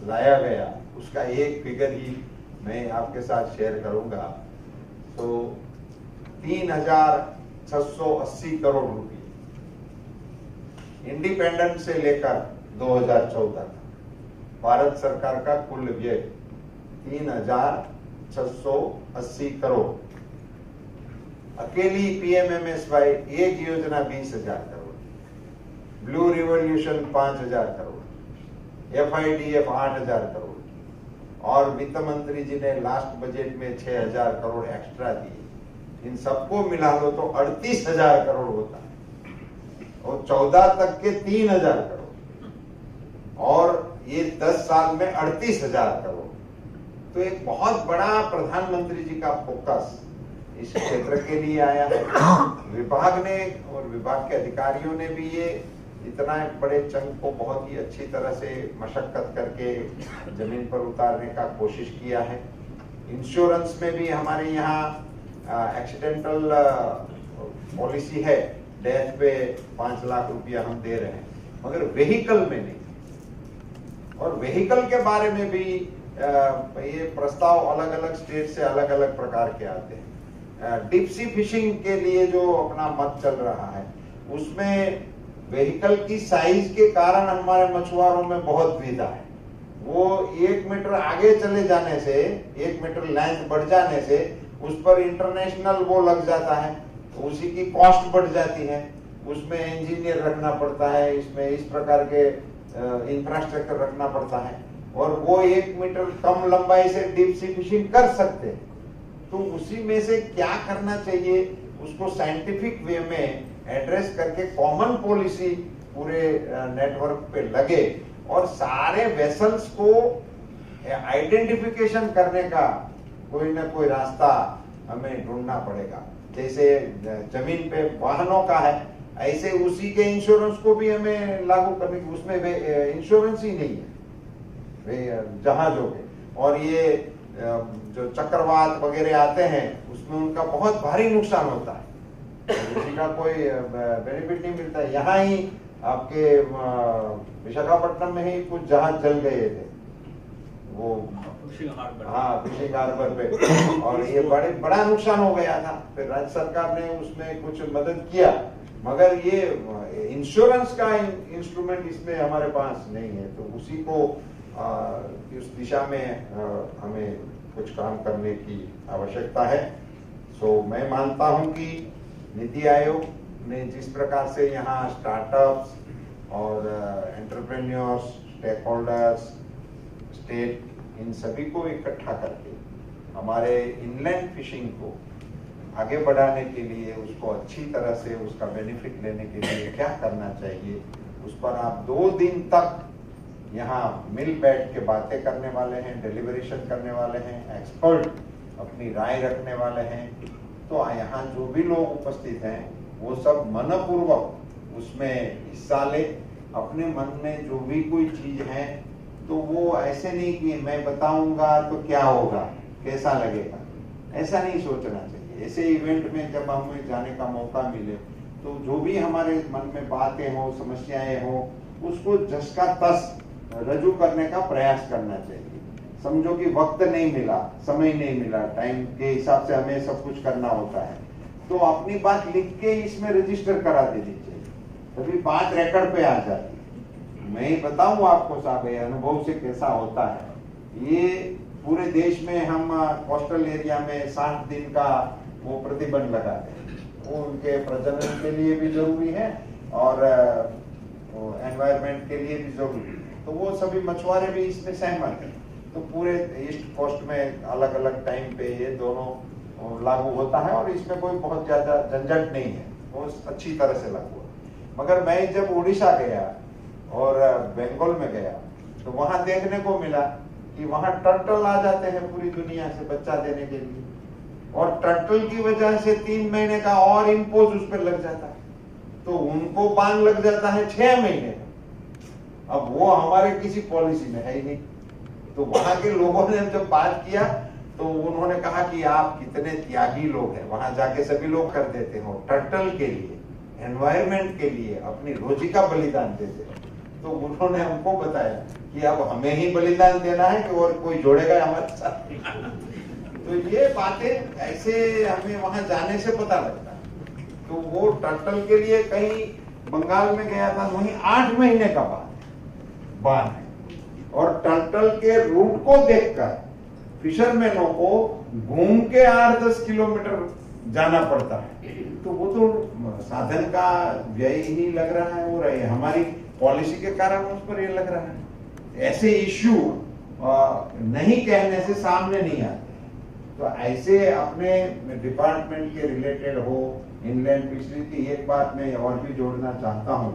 लाया गया, उसका एक फिगर ही मैं आपके साथ शेयर करूंगा। तो 3,680 करोड़ रुपए इंडिपेंडेंट से लेकर 2014 तक भारत सरकार का कुल व्यय 3,680 करोड़। अकेली पीएमएमएसवाई एक योजना 20,000 crore, blue revolution 5,000 crore, FIDF 8,000 crore, और वित्त मंत्री जी ने लास्ट बजट में 6,000 करोड़ एक्स्ट्रा दिए। इन सबको मिला लो तो 38,000 करोड़ होता है, और 14 तक के 3,000 करोड़, और ये 10 साल में 38,000 करोड़। तो एक बहुत बड़ा प्रधानमंत्री जी का फोकस इस क्षेत्र के लिए आया है। विभाग ने और विभाग के अधिकारियों ने भी ये इतना बड़े चंक को बहुत ही अच्छी तरह से मशक्कत करके जमीन पर उतारने का कोशिश किया है। इंश्योरेंस में भी हमारे यहाँ एक्सीडेंटल पॉलिसी है, डेथ पे 5 लाख रुपया हम दे रहे हैं, मगर व्हीकल में नहीं। और व्हीकल के बारे में भी ये प्रस्ताव अलग अलग स्टेट से अलग अलग प्रकार के आते हैं। डीप सी फिशिंग के लिए जो अपना मत चल रहा है, उसमें व्हीकल की साइज के कारण हमारे मछुआरों में बहुत द्विधा है। वो 1 मीटर आगे चले जाने से, 1 मीटर लेंथ बढ़ जाने से उस पर इंटरनेशनल वो लग जाता है, उसी की कॉस्ट बढ़ जाती है, उसमें इंजीनियर रखना पड़ता है, इसमें इस प्रकार के इंफ्रास्ट्रक्चर रखना पड़ता है, और वो 1 मीटर कम लंबाई से डीप सी फिशिंग कर सकते हैं। तो उसी में से क्या करना चाहिए, उसको साइंटिफिक वे में एड्रेस करके कॉमन पॉलिसी पूरे नेटवर्क पे लगे और सारे वेसल्स को आइडेंटिफिकेशन करने का कोई ना कोई रास्ता हमें ढूंढना पड़ेगा। जैसे जमीन पे वाहनों का है, ऐसे उसी के इंश्योरेंस को भी हमें लागू करने की, उसमें इंश्योरेंस ही नहीं है जहाजों के, और ये जो चक्रवात वगैरह आते हैं उसमें उनका बहुत भारी नुकसान होता है, किसी का कोई बेनिफिट नहीं मिलता है। यहाँ ही आपके विशाखापट्टनम में ही कुछ जहाज जल गए थे, वो फिशिंग हार्बर पे, और ये बड़ा नुकसान हो गया था। फिर राज्य सरकार ने उसमें कुछ मदद किया, मगर ये इंश्योरेंस का इंस्ट्रूमेंट इसमें हमारे पास नहीं है, तो उसी को उस दिशा में हमें कुछ काम करने की आवश्यकता है। सो मैं मानता हूं कि नीति आयोग ने जिस प्रकार से यहाँ स्टार्टअप्स और एंटरप्रेन्योर्स, स्टेक होल्डर्स, स्टेट, इन सभी को इकट्ठा करके हमारे इनलैंड फिशिंग को आगे बढ़ाने के लिए, उसको अच्छी तरह से उसका बेनिफिट लेने के लिए क्या करना चाहिए, उस पर आप 2 दिन तक यहाँ मिल बैठ के बातें करने वाले हैं, डिलीबरेशन करने वाले हैं, एक्सपर्ट अपनी राय रखने वाले हैं। तो यहाँ जो भी लोग उपस्थित हैं वो सब मनपूर्वक उसमें हिस्सा ले, अपने मन में जो भी कोई चीज है तो वो ऐसे नहीं कि मैं बताऊंगा तो क्या होगा, कैसा लगेगा, ऐसा नहीं सोचना चाहिए। ऐसे इवेंट में जब हमें जाने का मौका मिले तो जो भी हमारे मन में बातें हो, समस्याएं हो, उसको जस का तस रजू करने का प्रयास करना चाहिए। समझो कि वक्त नहीं मिला, समय नहीं मिला, टाइम के हिसाब से हमें सब कुछ करना होता है, तो अपनी बात लिख के इसमें रजिस्टर करा देनी चाहिए, तभी बात रिकॉर्ड पे आ जाती है। मैं ही बताऊं आपको साहब, ये अनुभव से कैसा होता है। ये पूरे देश में हम कोस्टल एरिया में 60 दिन का वो प्रतिबंध लगाते हैं, वो उनके प्रजनन के लिए भी जरूरी है और एनवायरमेंट के लिए भी जरूरी है। तो वो सभी मछुआरे भी इसमें सहमत है। तो पूरे ईस्ट कोस्ट में अलग अलग टाइम पे ये दोनों लागू होता है और इसमें कोई बहुत ज्यादा झंझट नहीं है, वो अच्छी तरह से लागू है। मगर मैं जब उड़ीसा गया और बंगाल में गया तो वहां देखने को मिला कि वहां टर्टल आ जाते हैं पूरी दुनिया से बच्चा देने के लिए, और टर्टल की वजह से 3 महीने का और इम्पोज उस पर लग जाता है, तो उनको बांध लग जाता है 6 महीने का। अब वो हमारे किसी पॉलिसी में है ही नहीं। तो वहां के लोगों ने जब बात किया तो उन्होंने कहा कि आप कितने त्यागी लोग हैं, वहां जाके सभी लोग कर देते हो, टर्टल के लिए, एनवायरमेंट के लिए अपनी रोजी का बलिदान देते हैं। तो उन्होंने हमको बताया कि अब हमें ही बलिदान देना है कि और कोई जोड़ेगा हमारे साथ। तो ये बातें ऐसे हमें वहां जाने से पता लगता है। तो वो टर्टल के लिए कहीं बंगाल में गया था, वहीं 8 महीने का बांध है, और टर्टल के रूट को देखकर फिशरमैनों को घूम के 8-10 किलोमीटर जाना पड़ता है। तो वो तो साधन का व्यय ही लग रहा है, हो रही है हमारी पॉलिसी के कारण उस पर ये लग रहा है। ऐसे इश्यू नहीं कहने से सामने नहीं आते। तो ऐसे अपने डिपार्टमेंट के रिलेटेड हो, इनलैंड फिशरी की एक बात मैं और भी जोड़ना चाहता हूँ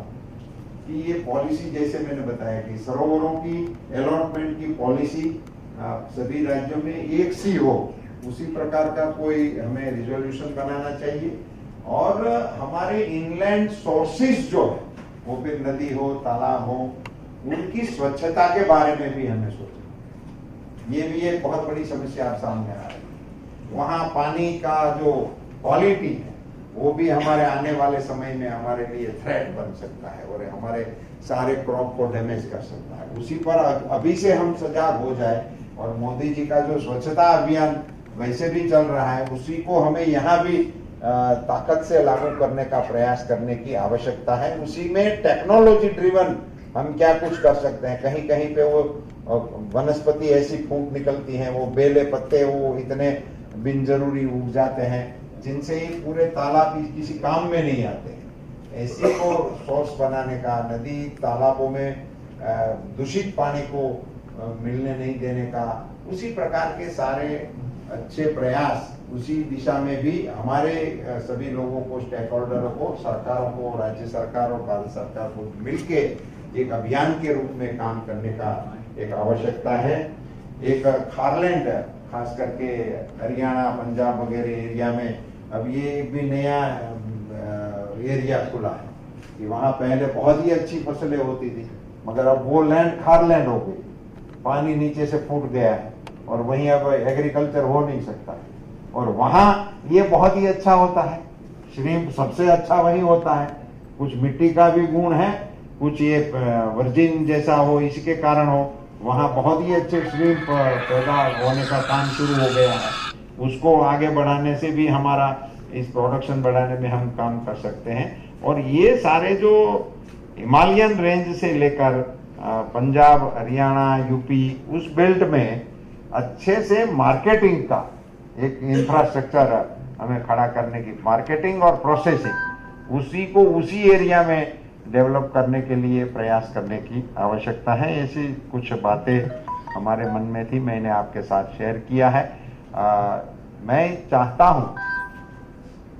कि ये पॉलिसी जैसे मैंने बताया कि सरोवरों की अलॉटमेंट की पॉलिसी सभी राज्यों में एक सी हो, उसी प्रकार का कोई हमें रिजोल्यूशन बनाना चाहिए। और हमारे इनलैंड सोर्सेज जो है, वो फिर नदी हो, तालाब हो, उनकी स्वच्छता के बारे में भी हमें सोचना। ये भी एक बहुत बड़ी समस्या आप सामने आ रही है। वहाँ पानी का जो क्वालिटी है वो भी हमारे आने वाले समय में हमारे लिए थ्रेट बन सकता है और हमारे सारे क्रॉप को डैमेज कर सकता है। उसी पर अभी से हम सजाग हो जाए और मोदी जी का जो स्वच्छता अभियान वैसे भी चल रहा है, उसी को हमें यहाँ भी ताकत से लागू करने का प्रयास करने की आवश्यकता है। उसी में टेक्नोलॉजी ड्रिवन हम क्या कुछ कर सकते हैं। कहीं कहीं पे वो वनस्पति ऐसी फूंक निकलती हैं, वो बेले पत्ते वो इतने बिन जरूरी उग जाते हैं जिनसे ही पूरे तालाब किसी काम में नहीं आते। ऐसे को सोर्स बनाने का, नदी तालाबों में दूषित पानी को मिलने नहीं देने का, उसी प्रकार के सारे अच्छे प्रयास, उसी दिशा में भी हमारे सभी लोगों को, स्टेक होल्डरों को, सरकारों को, राज्य सरकार और भारत सरकार को मिलके एक अभियान के रूप में काम करने का एक आवश्यकता है। एक खारलैंड खास करके हरियाणा, पंजाब वगैरह एरिया में अब ये भी नया एरिया खुला है कि वहाँ पहले बहुत ही अच्छी फसलें होती थी, मगर अब वो लैंड खारलैंड हो गई, पानी नीचे से फूट गया है और वहीं अब एग्रीकल्चर हो नहीं सकता। और वहाँ ये बहुत ही अच्छा होता है, श्रिम्प सबसे अच्छा वही होता है। कुछ मिट्टी का भी गुण है, कुछ ये वर्जिन जैसा हो, इसके कारण हो वहाँ बहुत ही अच्छे श्रिम्प पैदा होने का काम शुरू हो गया है। उसको आगे बढ़ाने से भी हमारा इस प्रोडक्शन बढ़ाने में हम काम कर सकते हैं। और ये सारे जो हिमालयन रेंज से लेकर पंजाब, हरियाणा, यूपी, उस बेल्ट में अच्छे से मार्केटिंग का एक इंफ्रास्ट्रक्चर हमें खड़ा करने की, मार्केटिंग और प्रोसेसिंग, उसी को उसी एरिया में डेवलप करने के लिए प्रयास करने की आवश्यकता है। ऐसी कुछ बातें हमारे मन में थी, मैंने आपके साथ शेयर किया है। मैं चाहता हूं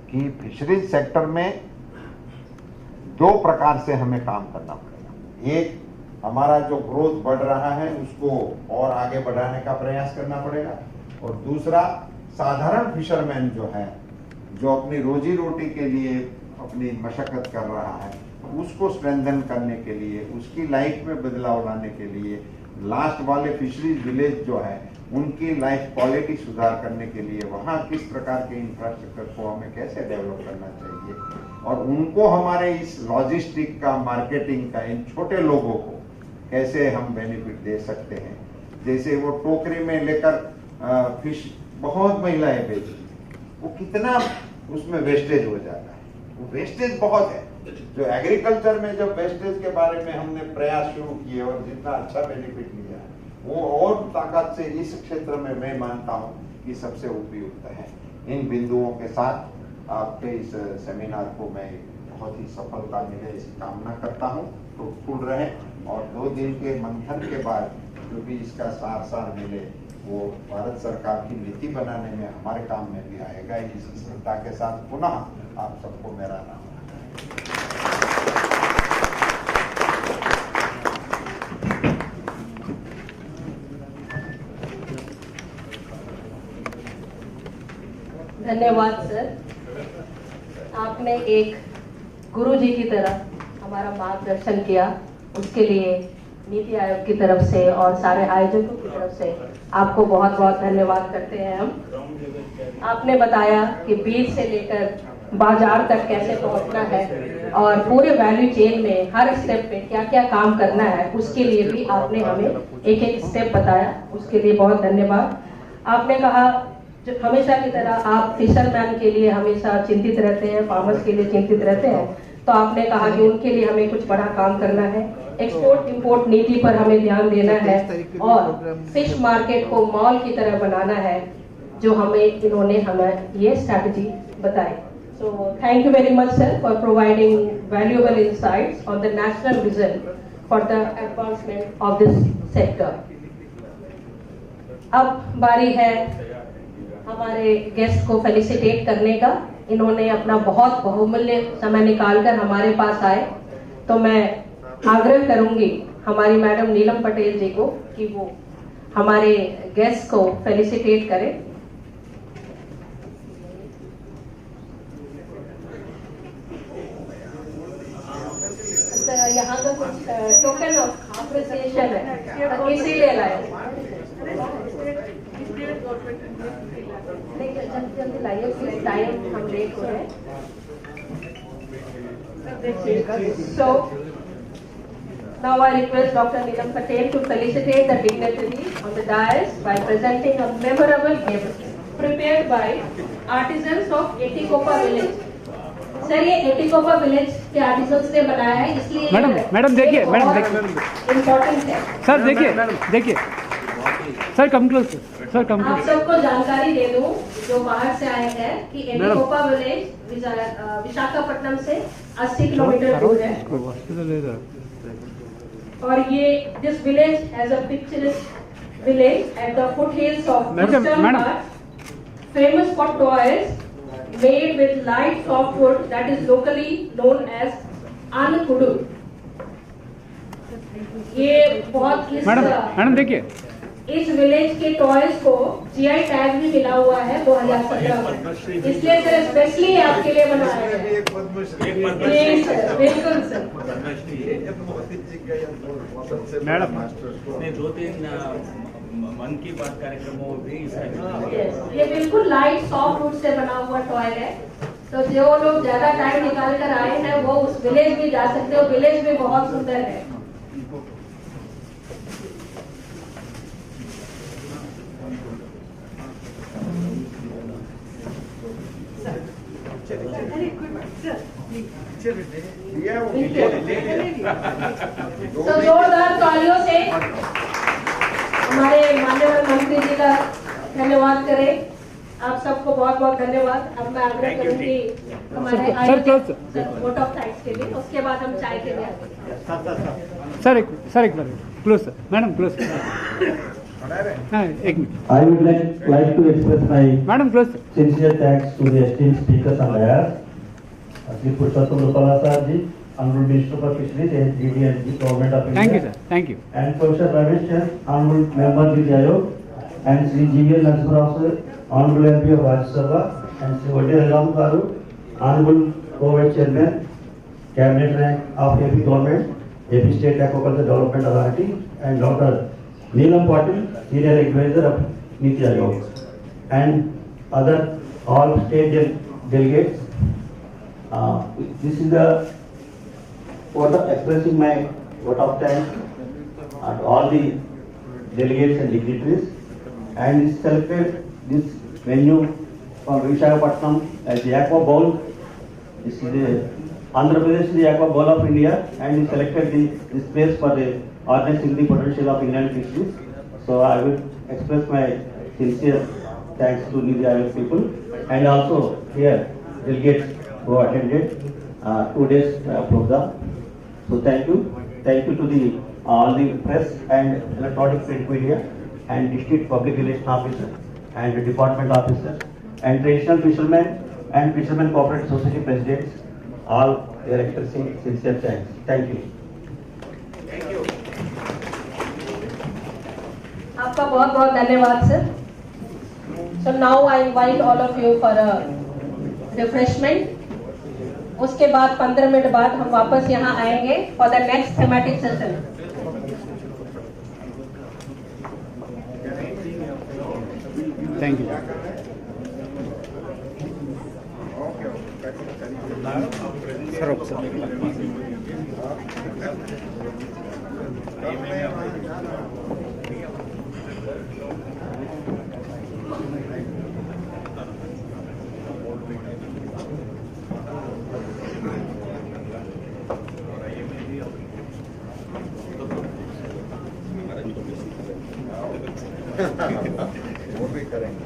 कि फिशरीज सेक्टर में दो प्रकार से हमें काम करना पड़ेगा। एक, हमारा जो ग्रोथ बढ़ रहा है उसको और आगे बढ़ाने का प्रयास करना पड़ेगा, और दूसरा, साधारण फिशरमैन जो है, जो अपनी रोजी रोटी के लिए अपनी मशक्कत कर रहा है, उसको स्ट्रेंथन करने के लिए, उसकी लाइफ में बदलाव लाने के लिए, लास्ट वाले फिशरीज विलेज जो है उनकी लाइफ क्वालिटी सुधार करने के लिए वहाँ किस प्रकार के इंफ्रास्ट्रक्चर को हमें कैसे डेवलप करना चाहिए, और उनको हमारे इस लॉजिस्टिक का, मार्केटिंग का, इन छोटे लोगों को कैसे हम बेनिफिट दे सकते हैं। जैसे वो टोकरी में लेकर फिश बहुत महिलाएं बेचती, वो कितना उसमें वेस्टेज हो जाता है, वो वेस्टेज बहुत है। जो एग्रीकल्चर में जब वेस्टेज के बारे में हमने प्रयास शुरू किए और जितना अच्छा बेनिफिट लिया, वो और ताकत से इस क्षेत्र में मैं मानता हूँ कि सबसे उपयुक्त है। इन बिंदुओं के साथ आपके इस सेमिनार को मैं बहुत ही सफलता मिले इसी कामना करता हूँ। तो फुल रहे, और 2 दिन के मंथन के बाद जो भी इसका सार मिले वो भारत सरकार की नीति बनाने में हमारे काम में भी आएगा। इस श्रद्धा के साथ पुनः आप सबको मेरा नाम। धन्यवाद सर, आपने एक गुरु जी की तरह हमारा मार्गदर्शन किया, उसके लिए नीति आयोग की तरफ से और सारे आयोजकों की तरफ से आपको बहुत बहुत धन्यवाद करते हैं हम। आपने बताया कि बीज से लेकर बाजार तक कैसे पहुंचना है और पूरे वैल्यू चेन में हर स्टेप पे क्या क्या काम करना है, उसके लिए भी आपने हमें एक एक स्टेप बताया, उसके लिए बहुत धन्यवाद। आपने कहा जो हमेशा की तरह आप फिशरमैन के लिए हमेशा चिंतित रहते हैं, फार्मर्स के लिए चिंतित रहते हैं, तो आपने कहा कि उनके लिए हमें कुछ बड़ा काम करना है, एक्सपोर्ट इंपोर्ट नीति पर हमें ध्यान देना है और फिश मार्केट को मॉल की तरह बनाना है, जो इन्होंने हमें ये स्ट्रैटेजी बताई। So thank you very much sir for providing valuable insights on the national vision for the advancement of this sector. अब बारी है हमारे गेस्ट को फेलिसिटेट करने का। इन्होंने अपना बहुत बहुमूल्य समय निकालकर हमारे पास आए, तो मैं आग्रह करूंगी हमारी मैडम नीलम पटेल जी को कि वो हमारे गेस्ट को फेलिसिटेट करें। यहाँ का कुछ टोकन ऑफ अप्रिसिएशन है, इसीलिए लाए। जल्दी जल्दी लाइए, प्लीज, टाइम हम लेट हो रहे हैं। So now I request Dr. Neelam Patel to felicitate the dignitaries on the dais by presenting a memorable gift prepared by artisans of Etikopa village. Sir, ये एटिकोपा विलेज के आर्टिजन्स ने बनाया है, इसलिए मैडम देखिए, मैडम देखिए, इम्पोर्टेंट है। Sir देखिए सर, कम क्लोज सर, कम आप क्लोज। सबको जानकारी दे दूं जो बाहर से आए हैं कि एटिकोपा विलेज विशाखापट्टनम से 80 किलोमीटर दूर है, और ये this village has a picturesque village at the foot hills of eastern Ghat, famous for toys made with light soft wood that is locally known as Anakudu. ये बहुत मैडम देखिए, इस विलेज के टॉयज को जीआई टैग भी मिला हुआ है 2017 में, इसलिए सर स्पेशली आपके लिए बनाया गया है। जी सर, बिल्कुल सर। मैडम ने 2-3 मन की बात कार्यक्रमों में भी ये बिल्कुल लाइट सॉफ्ट वुड से बना हुआ टॉय है, तो जो लोग ज्यादा टाइम निकाल कर आए हैं वो उस विलेज भी जा सकते हो, विलेज भी बहुत सुंदर है। तो जोरदार तालियों से हमारे माननीय मंत्री जी का धन्यवाद करें। आप सबको बहुत बहुत धन्यवाद। अब मैं आग्रह करूंगी हमारे आयोजक वोट ऑफ थैंक्स के लिए, उसके बाद हम चाय के लिए आते। सर एक बार क्लोज सर, मैडम क्लोज। हाँ, एक minute. I would like to express my madam close. sincere thanks to the esteemed speakers on the air, Shri Purushottam Rupala sir ji, Honorable Minister for Fisheries, SDD and the Government of India. Thank you sir, thank you. And Professor Ramesh sir, Honorable Member of the Ayog, and Shri G.V.L. Narasimha sir, Honorable MP of Rajya Sabha, and Shri Vadi Ram Garu, Honorable Co-Vice Chairman, Cabinet rank of AP Government, AP State Aquaculture Development Authority, and Dr. Neelam Patel, Senior Advisor of NITI-State, and other all state delegates. This is the for the expressing my vote of thanks to all the delegates and dignitaries, and selected this venue from Visakhapatnam as the Aqua Bowl. This is the Andhra Pradesh, the Aqua Bowl of India, and he selected this place for the harnessing the potential of Indian fisheries. So I will express my sincere thanks to the Ayog people, and also here delegates who attended 2 days program. So thank you to the all the press and electronic print media and district public relations officers and department officers and traditional fishermen and fishermen cooperative society presidents, all their expressing sincere thanks. Thank you. आपका बहुत बहुत धन्यवाद sir. So now I invite all of you for a refreshment. उसके बाद 15 minute बाद हम वापस यहाँ आएंगे for the next thematic session. Thank you. वो भी करेंगे।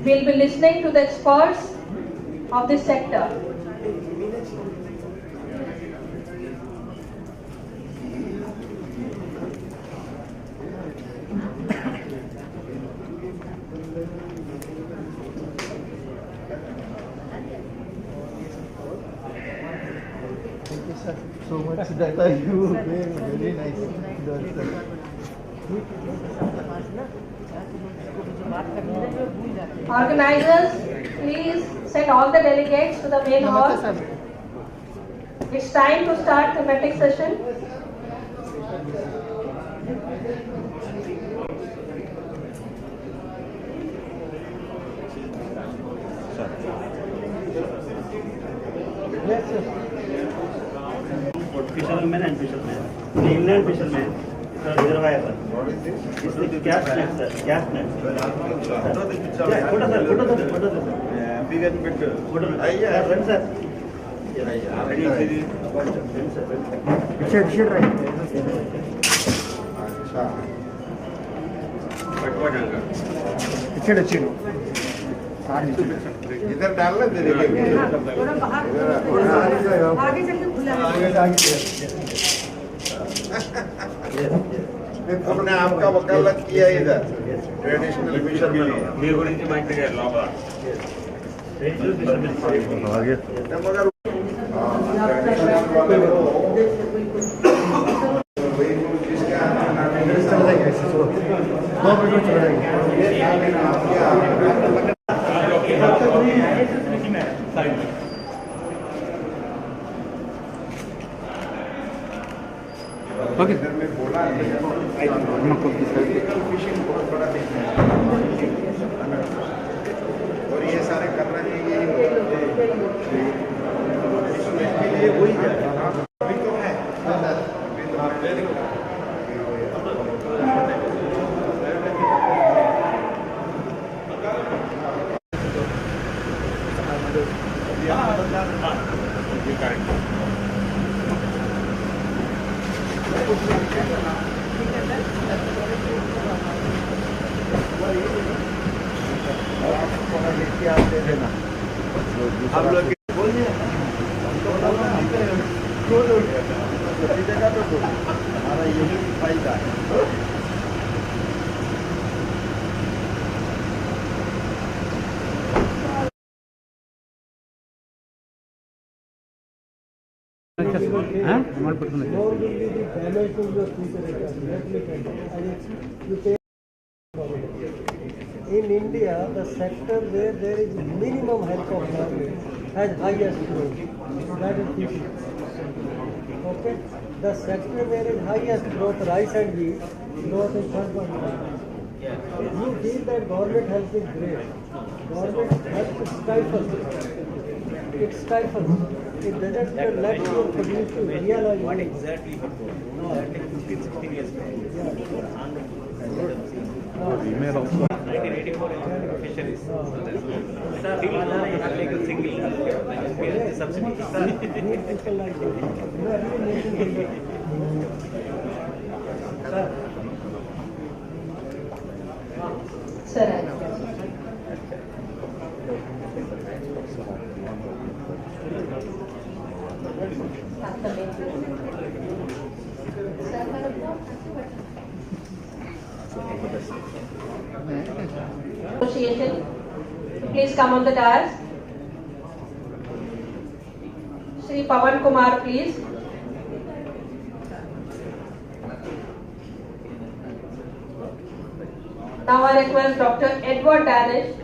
we'll be listening to the experts of this sector. So much data you gave, very nice. Organizers, please send all the delegates to the main hall. It's time to start thematic session. Yes, sir. Fisherman and fisherman. The inland fisherman. Reservoir. What is this? It's the gas net, sir. Gas net. Yeah, photo, sir. Figure పెట్టు. Photo. Aiyah. Sir, run, sir. अच्छा इधर डालना दे थोड़ा बाहर आगे चल के खुला अपने आप का वकालत किया इधर ट्रेडिशनल फिशरमैन మీ గురించి మంచిగా లోపల मगर ट्रेडिशनल वाले ओके इधर में बोला फिशिंग बहुत बड़ा बिजनेस और ये सारे कर रहे हैं इसके लिए वही है अभी तो है हम लोग बोलिए हमारा यही फायदा है हाँ हमारे पर्सन है Nor will be the damage to your future economy. Let me tell you. You pay. In India, the sector where there is minimum help of government has highest growth. That is fishing. Okay? The sector where is highest growth, rice and wheat, growth is 3.1. You feel that government help is great. Government help stifles. It stifles. It doesn't let you produce to realize. What exactly you do? No, that like 15, 16 years back. email also 1984 fisheries. So that's why. Still not like a single subsidy. Need people like this. You are really making it. Sir, Association, please come on the dais. Shri Pawan Kumar, please. Now I request Dr. Edward Danish,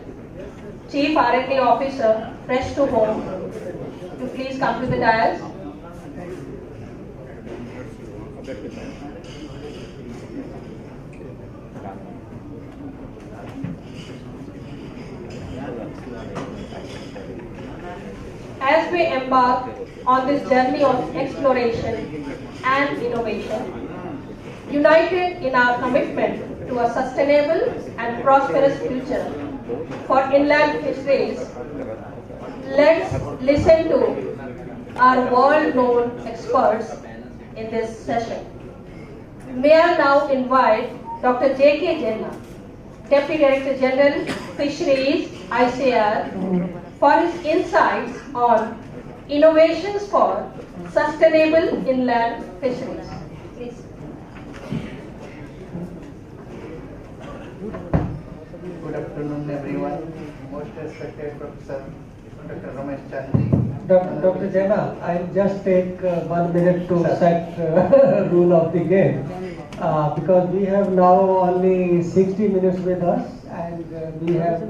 Chief R&D Officer, Fresh to Home, to please come to the dais. As we embark on this journey of exploration and innovation, united in our commitment to a sustainable and prosperous future for inland fisheries, let's listen to our world-known experts in this session. May I now invite Dr. J.K. Jenna, Deputy Director General, Fisheries, ICR, for his insights on innovations for sustainable inland fisheries. Please. Good afternoon, everyone. Most respected Professor Dr. Ramesh Chandri. Dr. Jena, I'll just take 1 minute to set rule of the game because we have now only 60 minutes with us and we have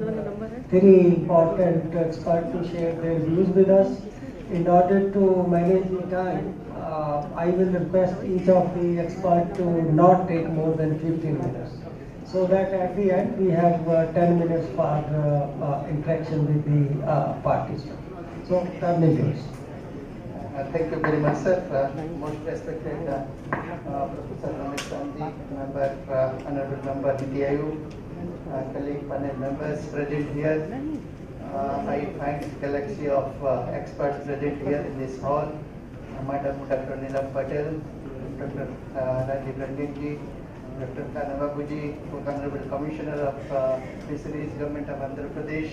3 important experts to share their views with us. In order to manage the time, I will request each of the experts to not take more than 15 minutes, so that at the end we have 10 minutes for interaction with the participants. So, yours. Thank you very much, sir. Most respected Professor Ramesh Chandri, Honorable Member NITI-State, colleague panel members present here. I find a galaxy of experts present here in this hall. Madam Dr. Neelam Patel, Dr. Rajiv Ranjan, Dr. Kanababuji, Honorable Commissioner of Fisheries, Government of Andhra Pradesh,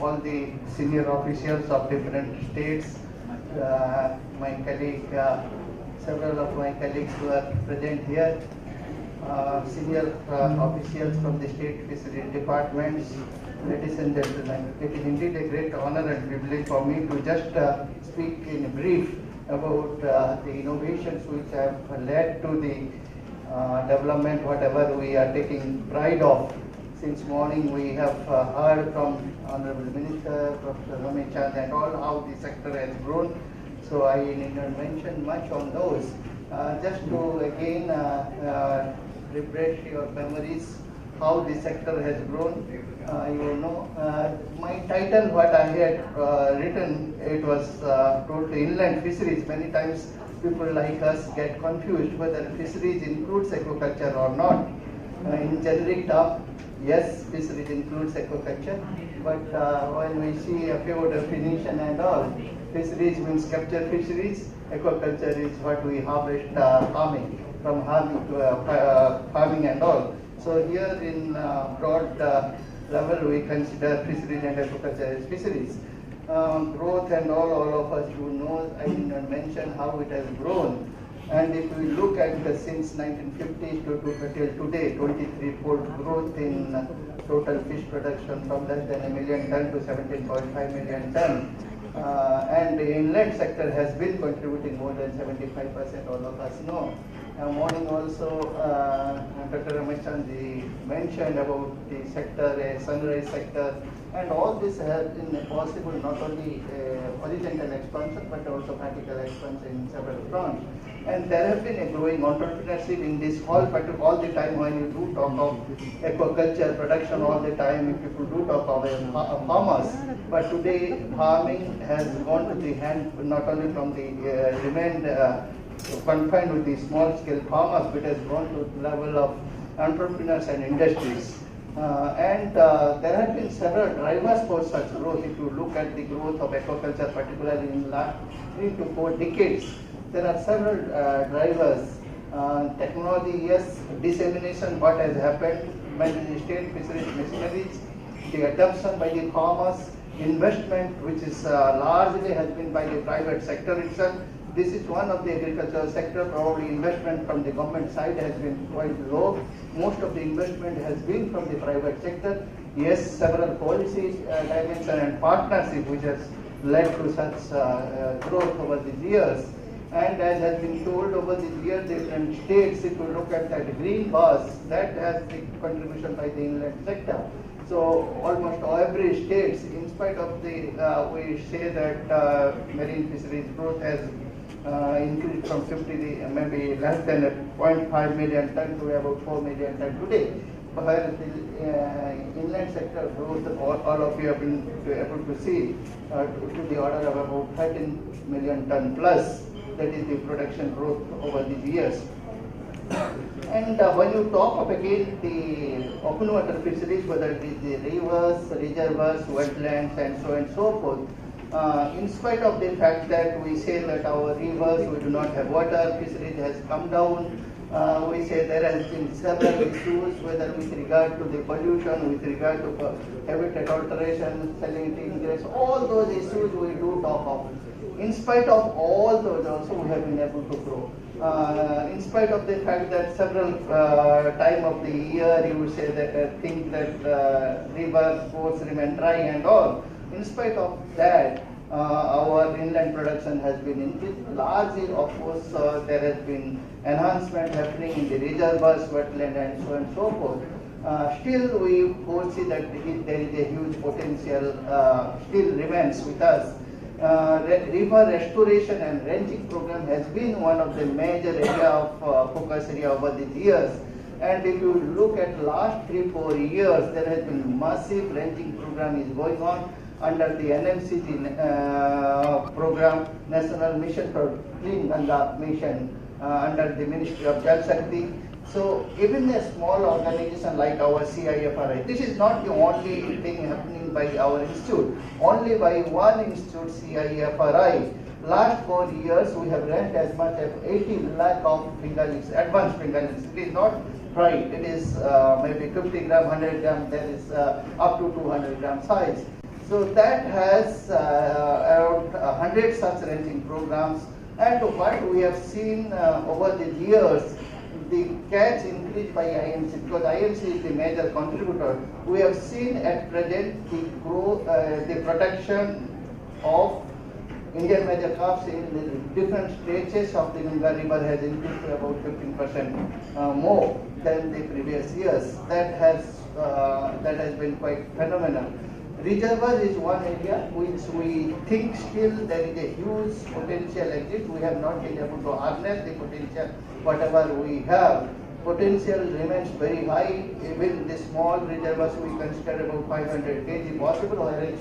all the senior officials of different states, my colleague, several of my colleagues who are present here, senior officials from the state fisheries departments, ladies and gentlemen. It is indeed a great honor and privilege for me to just speak in brief about the innovations which have led to the development, whatever we are taking pride of. Since morning we have heard from Honorable Minister, Professor Ramesh Chandri and all how the sector has grown. So I need not mention much on those. Just to again refresh your memories how the sector has grown. You will know my title, what I had written, it was told inland fisheries. Many times people like us get confused whether fisheries includes aquaculture or not. In generic term, yes, fisheries includes aquaculture, but when we see a few definition and all, fisheries means capture fisheries, aquaculture is what we harvest farming, from farming to farming and all. So here in broad level we consider fisheries and aquaculture as fisheries. Growth and all of us who know, I did not mention how it has grown. And if we look at the since 1950 till today, 23-fold growth in total fish production from less than 1 million ton to 17.5 million ton. And the inlet sector has been contributing more than 75%, all of us know. Morning also, Dr. Ramesh Chandri mentioned about the sector, a sunrise sector, and all this has been possible not only horizontal expansion but also vertical expansion in several fronts. And there has been a growing entrepreneurship in this hall, but all the time when you do talk of aquaculture production, all the time people do talk of farmers. But today farming has gone to the hand not only from the remained confined with the small scale farmers, but has gone to the level of entrepreneurs and industries. And there have been several drivers for such growth. If you look at the growth of aquaculture, particularly in the last 3 to 4 decades, there are several drivers. Technology, yes, dissemination, what has happened by the state fisheries machineries, the adoption by the farmers, investment, which is largely has been by the private sector itself. This is one of the agricultural sector, probably investment from the government side has been quite low. Most of the investment has been from the private sector. Yes, several policies, dimension and partnership which has led to such growth over the years. And as has been told over the years, different states, if you look at that green bars, that has the contribution by the inland sector. So almost every state, in spite of the, we say that marine fisheries growth has increased from 50, maybe less than 0.5 million ton to about 4 million ton today. Whereas the inland sector growth, all of you have been able to see, to the order of about 13 million ton plus. That is the production growth over the years. And when you talk of again the open water fisheries, whether it is the rivers, reservoirs, wetlands, and so forth, in spite of the fact that we say that our rivers, we do not have water, fisheries has come down, We say there has been several issues, whether with regard to the pollution, with regard to habitat alteration, salinity ingress, all those issues we do talk of. In spite of all those also we have been able to grow. In spite of the fact that several time of the year you would say that think that rivers, ports remain dry and all. In spite of that, our inland production has been increased. Largely, of course, there has been enhancement happening in the reservoirs, wetland, and so on and so forth. Still, we foresee that there is a huge potential still remains with us. River restoration and drenching program has been one of the major area of focus area over these years. And if you look at last 3-4 years, there has been massive drenching program is going on under the NMCT program, National Mission for Clean Ganga Mission, under the Ministry of Jal Shakti. So even a small organization like our CIFRI, this is not the only thing happening by our institute. Only by one institute, CIFRI, last 4 years we have ranked as much as 80 lakh of fingerlings, advanced fingerlings. It is not right, it is maybe 50 gram, 100 gram, there is up to 200 gram size. So that has around 100 such drenching programs. And what we have seen over the years, the catch increased by IMC, because IMC is the major contributor. We have seen at present the growth, the production of Indian major crops in the different stretches of the Ganga River has increased to about 15% more than the previous years. That has been quite phenomenal. Reservoirs is one area which we think still there is a huge potential exist. We have not been able to harness the potential, whatever we have. Potential remains very high. Even the small reservoirs we consider about 500 kg possible, whereas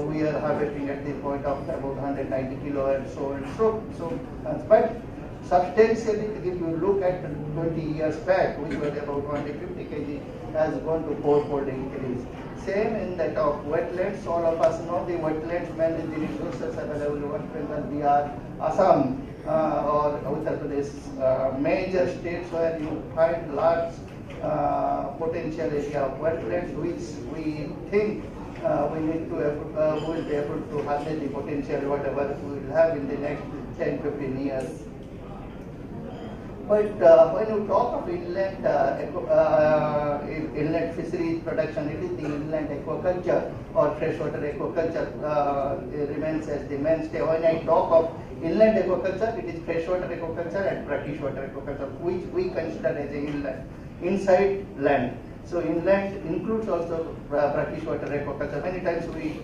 we are harvesting at the point of about 190 kilo and so on. But substantially, if you look at 20 years back, which was about 150 kg, has gone to 4-fold increase. Same in that of wetlands. All of us know the wetlands manage the resources available in West Bengal, Bihar, Assam, or Uttar Pradesh, major states where you find large potential area of wetlands, which we think we need to will be able to harness the potential whatever we will have in the next 10-15 years. But when you talk of inland fisheries production, it is the inland aquaculture or freshwater aquaculture remains as the mainstay. When I talk of inland aquaculture, it is freshwater aquaculture and brackish water aquaculture, which we consider as a inland, inside land. So inland includes also brackish water aquaculture. Many times we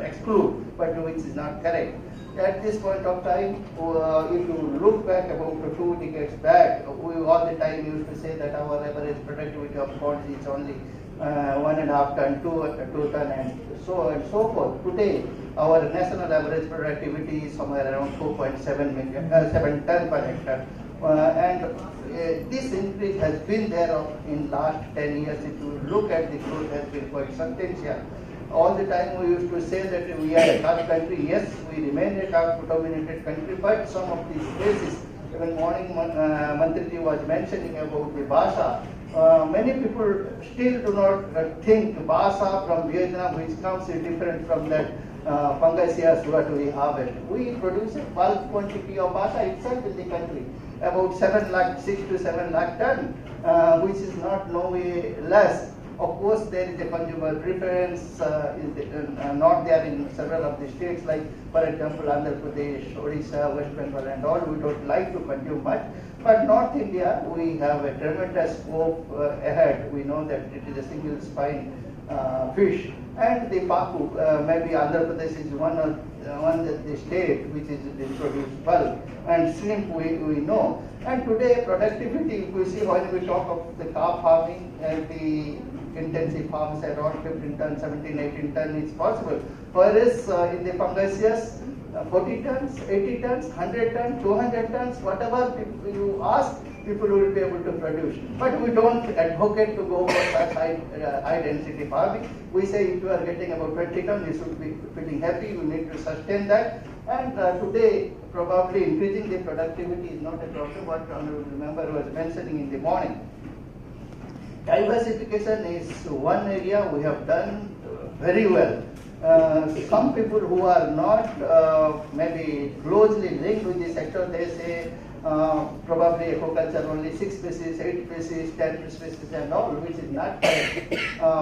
exclude, but which is not correct. At this point of time, if you look back about 2 decades back, we all the time used to say that our average productivity of ponds is only 1.5 ton, 2 ton, and so forth. Today, our national average productivity is somewhere around 7 ton per hectare. And this increase has been there in last 10 years. If you look at the growth, has been quite substantial. All the time we used to say that we are a carp country. Yes, we remain a carp dominated country, but some of these places, even morning Mantriji was mentioning about the basa. Many people still do not think basa from Vietnam, which comes different from that fungus what we harvest. We produce a bulk quantity of basa itself in the country, about 6 to 7 lakh ton, which is not no way less. Of course, there is a consumer preference not there in several of the states, like for example Andhra Pradesh, Odisha, West Bengal and all. We don't like to consume much. But North India, we have a tremendous scope ahead. We know that it is a single spine fish. And the paku, maybe Andhra Pradesh is one of the state which is produced bulk. And shrimp we know. And today productivity, if we see when we talk of the carp farming, the intensive farms around 15 tons, 17, 18 tons is possible. Whereas in the fungus 40 tons, 80 tons, 100 tons, 200 tons, whatever you ask, people will be able to produce. But we don't advocate to go for such high density farming. We say if you are getting about 20 tons, you should be feeling happy, you need to sustain that. And today, probably increasing the productivity is not a problem, what honorable member was mentioning in the morning. Diversification is one area we have done very well. Some people who are not maybe closely linked with the sector, they say probably aquaculture only 6 species, 8 species, 10 species and all, which is not correct.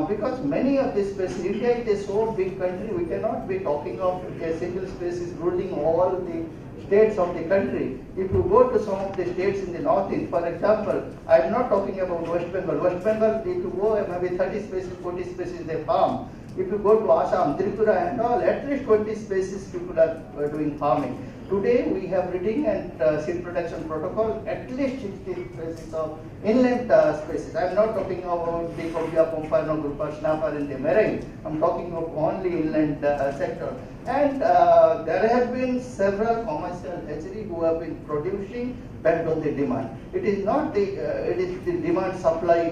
Because many of these species, India is a so big country, we cannot be talking of a single species ruling all the states of the country. If you go to some of the states in the northeast, for example, I am not talking about West Bengal. West Bengal, if you go maybe 30 species, 40 species they farm. If you go to Assam, Tripura and all, at least 20 species people are doing farming. Today we have breeding and seed production protocol, at least 60 species of inland species. I am not talking about the Cobia, Pompano, Grouper, Snapper in the marine. I am talking of only inland sector. And there have been several commercial hatcheries who have been producing based on the demand. It is not the, it is the demand supply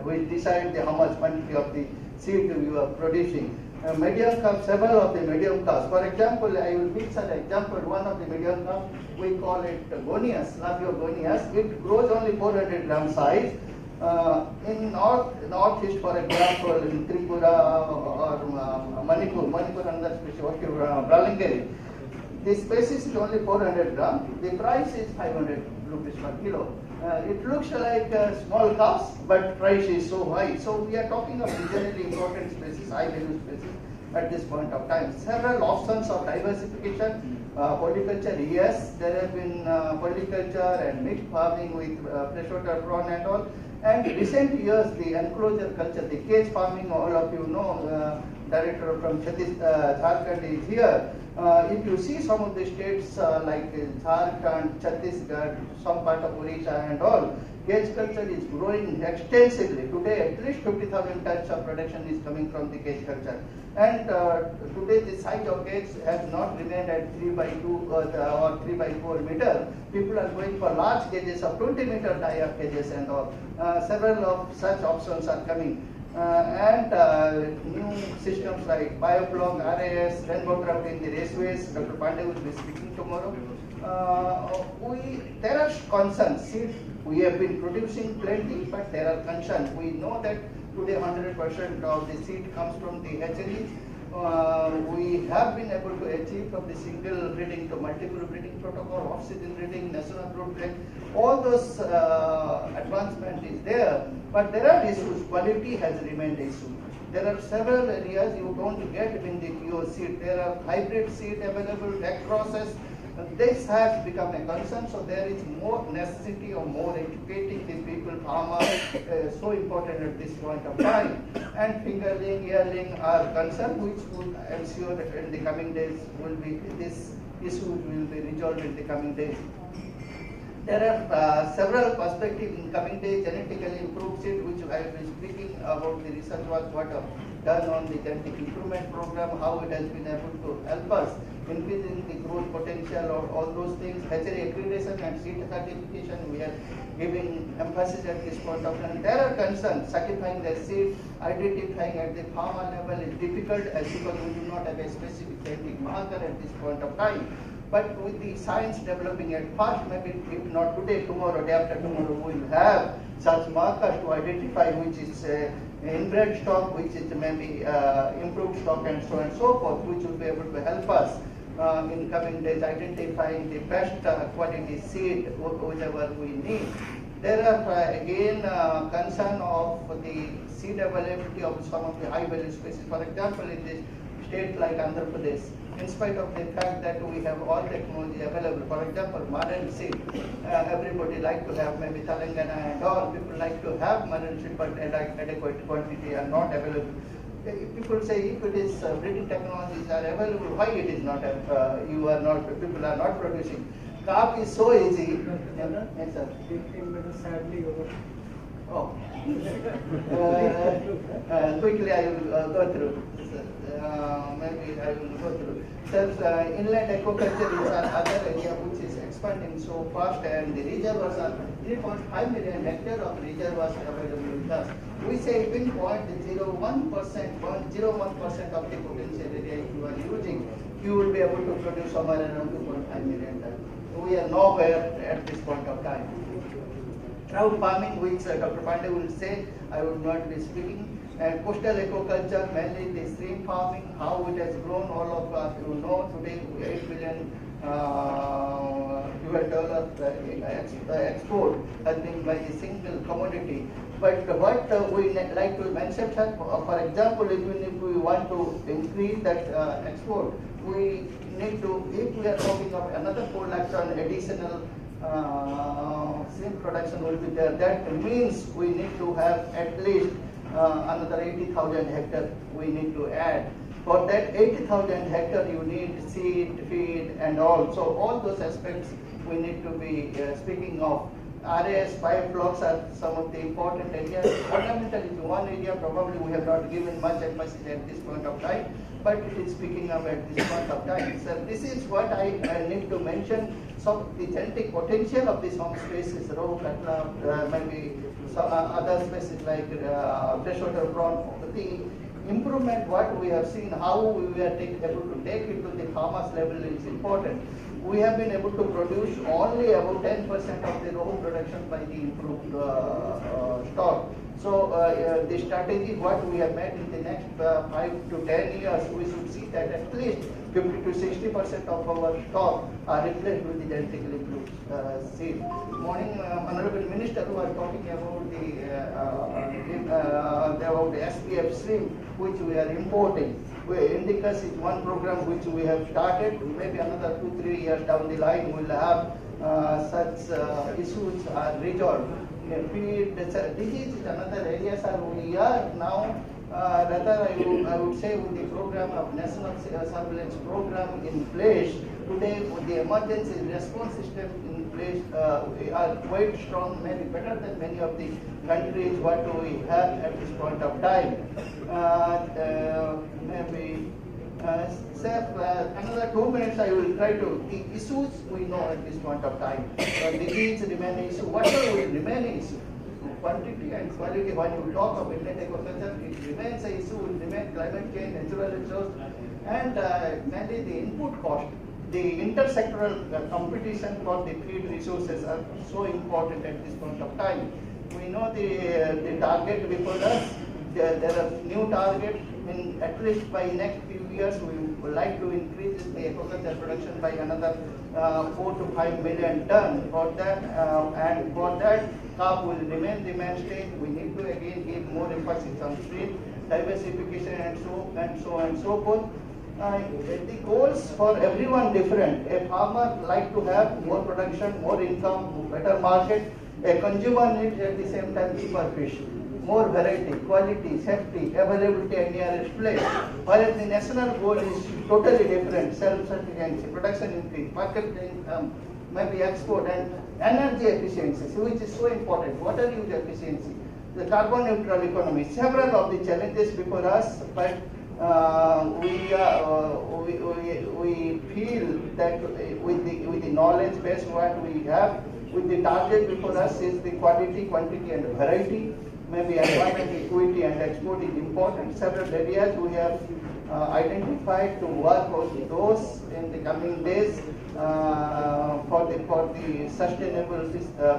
which decide how much quantity of the seed you are producing. Medium calves, several of the medium calves. For example, I will give an example. One of the medium calves, we call it gonias, Labio gonias. It grows only 400 gram size. In northeast, for example, in Tripura or Manipur another species, Bralingeri, the species is only 400 gram. The price is 500 rupees per kilo. It looks like small calves, but price is so high. So we are talking of regionally important species, high value species at this point of time. Several options of diversification. Polyculture, yes, there have been polyculture and mixed farming with freshwater prawn and all. And recent years, the enclosure culture, the cage farming, all of you know, director from Jharkhand is here. If you see some of the states like Jharkhand, Chhattisgarh, some part of Odisha and all, cage culture is growing extensively. Today, at least 50,000 tons of production is coming from the cage culture. And today, the size of cage has not remained at 3 by 2 or 3 by 4 meter. People are going for large cages of 20 meter dia cages and all. Several of such options are coming. New systems like BioBlock, RAS, rainbow trout in the raceways. Dr. Pandey will be speaking tomorrow. There are concerns. See, we have been producing plenty, but there are concerns. We know that today 100% of the seed comes from the hatcheries. We have been able to achieve from the single breeding to multiple breeding protocol, off-season breeding, national brood breeding. All those advancement is there, but there are issues. Quality has remained an issue. There are several areas you don't get in the pure seed. There are hybrid seed available, egg process. This has become a concern, so there is more necessity of more educating the people, farmers, so important at this point of time. And fingerling, yearling are concerned, which will ensure that in the coming days will be, this issue will be resolved in the coming days. There are several perspectives in coming days, genetically improved seed, which I have been speaking about the research work what done on the genetic improvement program, how it has been able to help us increasing the growth potential or all those things. Hatchery accreditation and seed certification, we are giving emphasis at this point of time. There are concerns, certifying the seed, identifying at the farmer level is difficult as because we do not have a specific genetic marker at this point of time. But with the science developing at fast, maybe if not today, tomorrow, day after tomorrow, we will have such markers to identify which is inbred stock, which is maybe improved stock and so forth, which will be able to help us in coming days identifying the best quality seed, whichever we need. There are again concern of the seed availability of some of the high value species. For example, in this state like Andhra Pradesh, in spite of the fact that we have all technology available, for example, modern seed, everybody like to have maybe Telangana and all, people like to have modern seed, but adequate quantity are not available. People say if it is breeding technologies are available, why it is not, people are not producing. Calf is so easy. Yes, sir. 15 minutes sadly over. Oh. Quickly I will go through. Maybe I will go through. Inland aquaculture is another area which is expanding so fast, and the reservoirs are 3.5 million hectares of reservoirs available with us. We say even 0.01% of the potential area if you are using, you will be able to produce somewhere around 2.5 million tons. We are nowhere at this point of time. Trout farming, which Dr. Pandey will say, I will not be speaking. And coastal aquaculture, mainly the stream farming, how it has grown, all of us you know today $8 billion export has been by a single commodity. But what we like to mention, for example, even if we want to increase that export, we need to, if we are talking of another 4 lakh ton additional shrimp production will be there, that means we need to have at least another 80,000 hectares we need to add. For that 80,000 hectares you need seed, feed and all. So all those aspects we need to be speaking of. RAS 5 blocks are some of the important areas. Ornamental is one area probably we have not given much emphasis at this point of time, but it is picking up at this point of time. So this is what I need to mention. So the genetic potential of this home species, roe, catla, maybe some other species like freshwater prawn. The improvement what we have seen, how we are able to take it to the farmers level is important. We have been able to produce only about 10% of the roe production by the improved stock. So the strategy what we have made in the next 5 to 10 years, we should see that at least 50 to 60% of our stock are replaced with the genetically improved seed. Morning, Honorable Minister was talking about the SPF shrimp which we are importing. Indicus is one program which we have started. Maybe another 2-3 years down the line we will have such issues are resolved. Feed disease is another area, sir. We are now rather I would say with the program of national surveillance program in place today, with the emergency response system in place, we are quite strong, maybe better than many of the countries what we have at this point of time. Maybe sir, another 2 minutes I will try to, the issues we know at this point of time. Disease remain issue, whatever will remain issue. Quantity and quality, when you talk of inland aquaculture, it remains an issue, will remain climate change, natural resource, and mainly the input cost. The intersectoral competition for the feed resources are so important at this point of time. We know the target before us, there are new targets. In at least by next few years, we would like to increase the aquaculture production by another 4 to 5 million ton. For that, and for that, carp will remain the mainstay. We need to again give more emphasis on feed diversification and so on and so forth. The goals for everyone different. A farmer like to have more production, more income, better market. A consumer needs at the same time cheaper fish. More variety, quality, safety, availability and nearest place. Whereas the national goal is totally different, self-sufficiency, production increase, market income, maybe export and energy efficiency, which is so important, water use efficiency, the carbon neutral economy, several of the challenges before us, but we feel that with the knowledge base what we have, with the target before us is the quality, quantity and variety. Maybe employment equity and export is important. Several areas we have identified to work on those in the coming days for the sustainable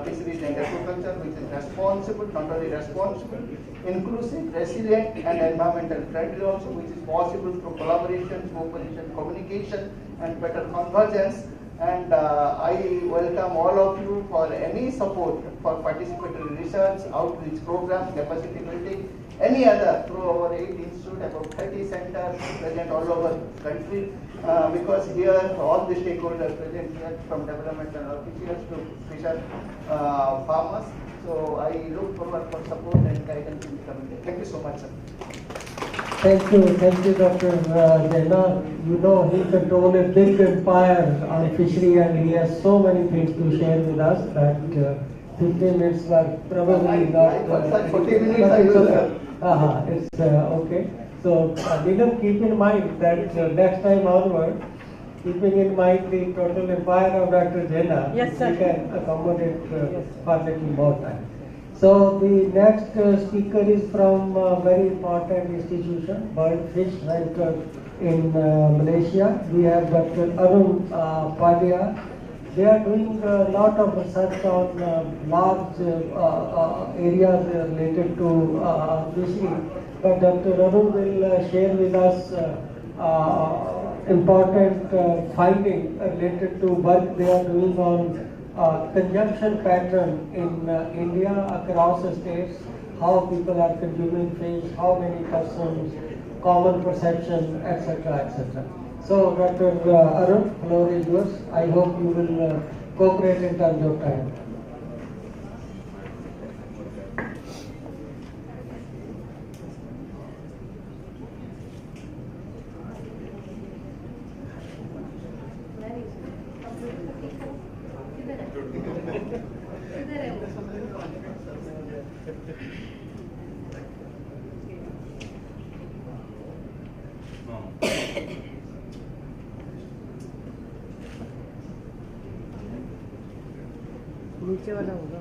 fisheries and aquaculture, which is responsible, not only responsible, inclusive, resilient and environmental friendly also, which is possible through collaboration, cooperation, communication and better convergence. And I welcome all of you for any support for participatory research, outreach programs, capacity building, any other through our 8 institutes, about 30 centers present all over the country, because here all the stakeholders present here from developmental officials to fisher farmers. So I look forward for support and guidance in the coming day. Thank you so much, sir. Thank you, Dr. Jaina. You know, he controls a big empire on fishery and he has so many things to share with us that 15 minutes are probably not. 40 minutes I will have. It's okay. So, Neelam, keep in mind that next time onward, keeping in mind the total empire of Dr. Jena, Yes, sir. we can accommodate for a little more time. So, the next speaker is from a very important institution, Bird Fish Center in Malaysia. We have Dr. Arun Padia. They are doing a lot of research on large areas related to fishing. But Dr. Arun will share with us important finding related to work they are doing on consumption pattern in India across the states, how people are consuming fish, how many persons, common perception, etc., etc. So, Dr. Arun, floor is yours. I hope you will cooperate in terms of time. नीचे वाला होगा.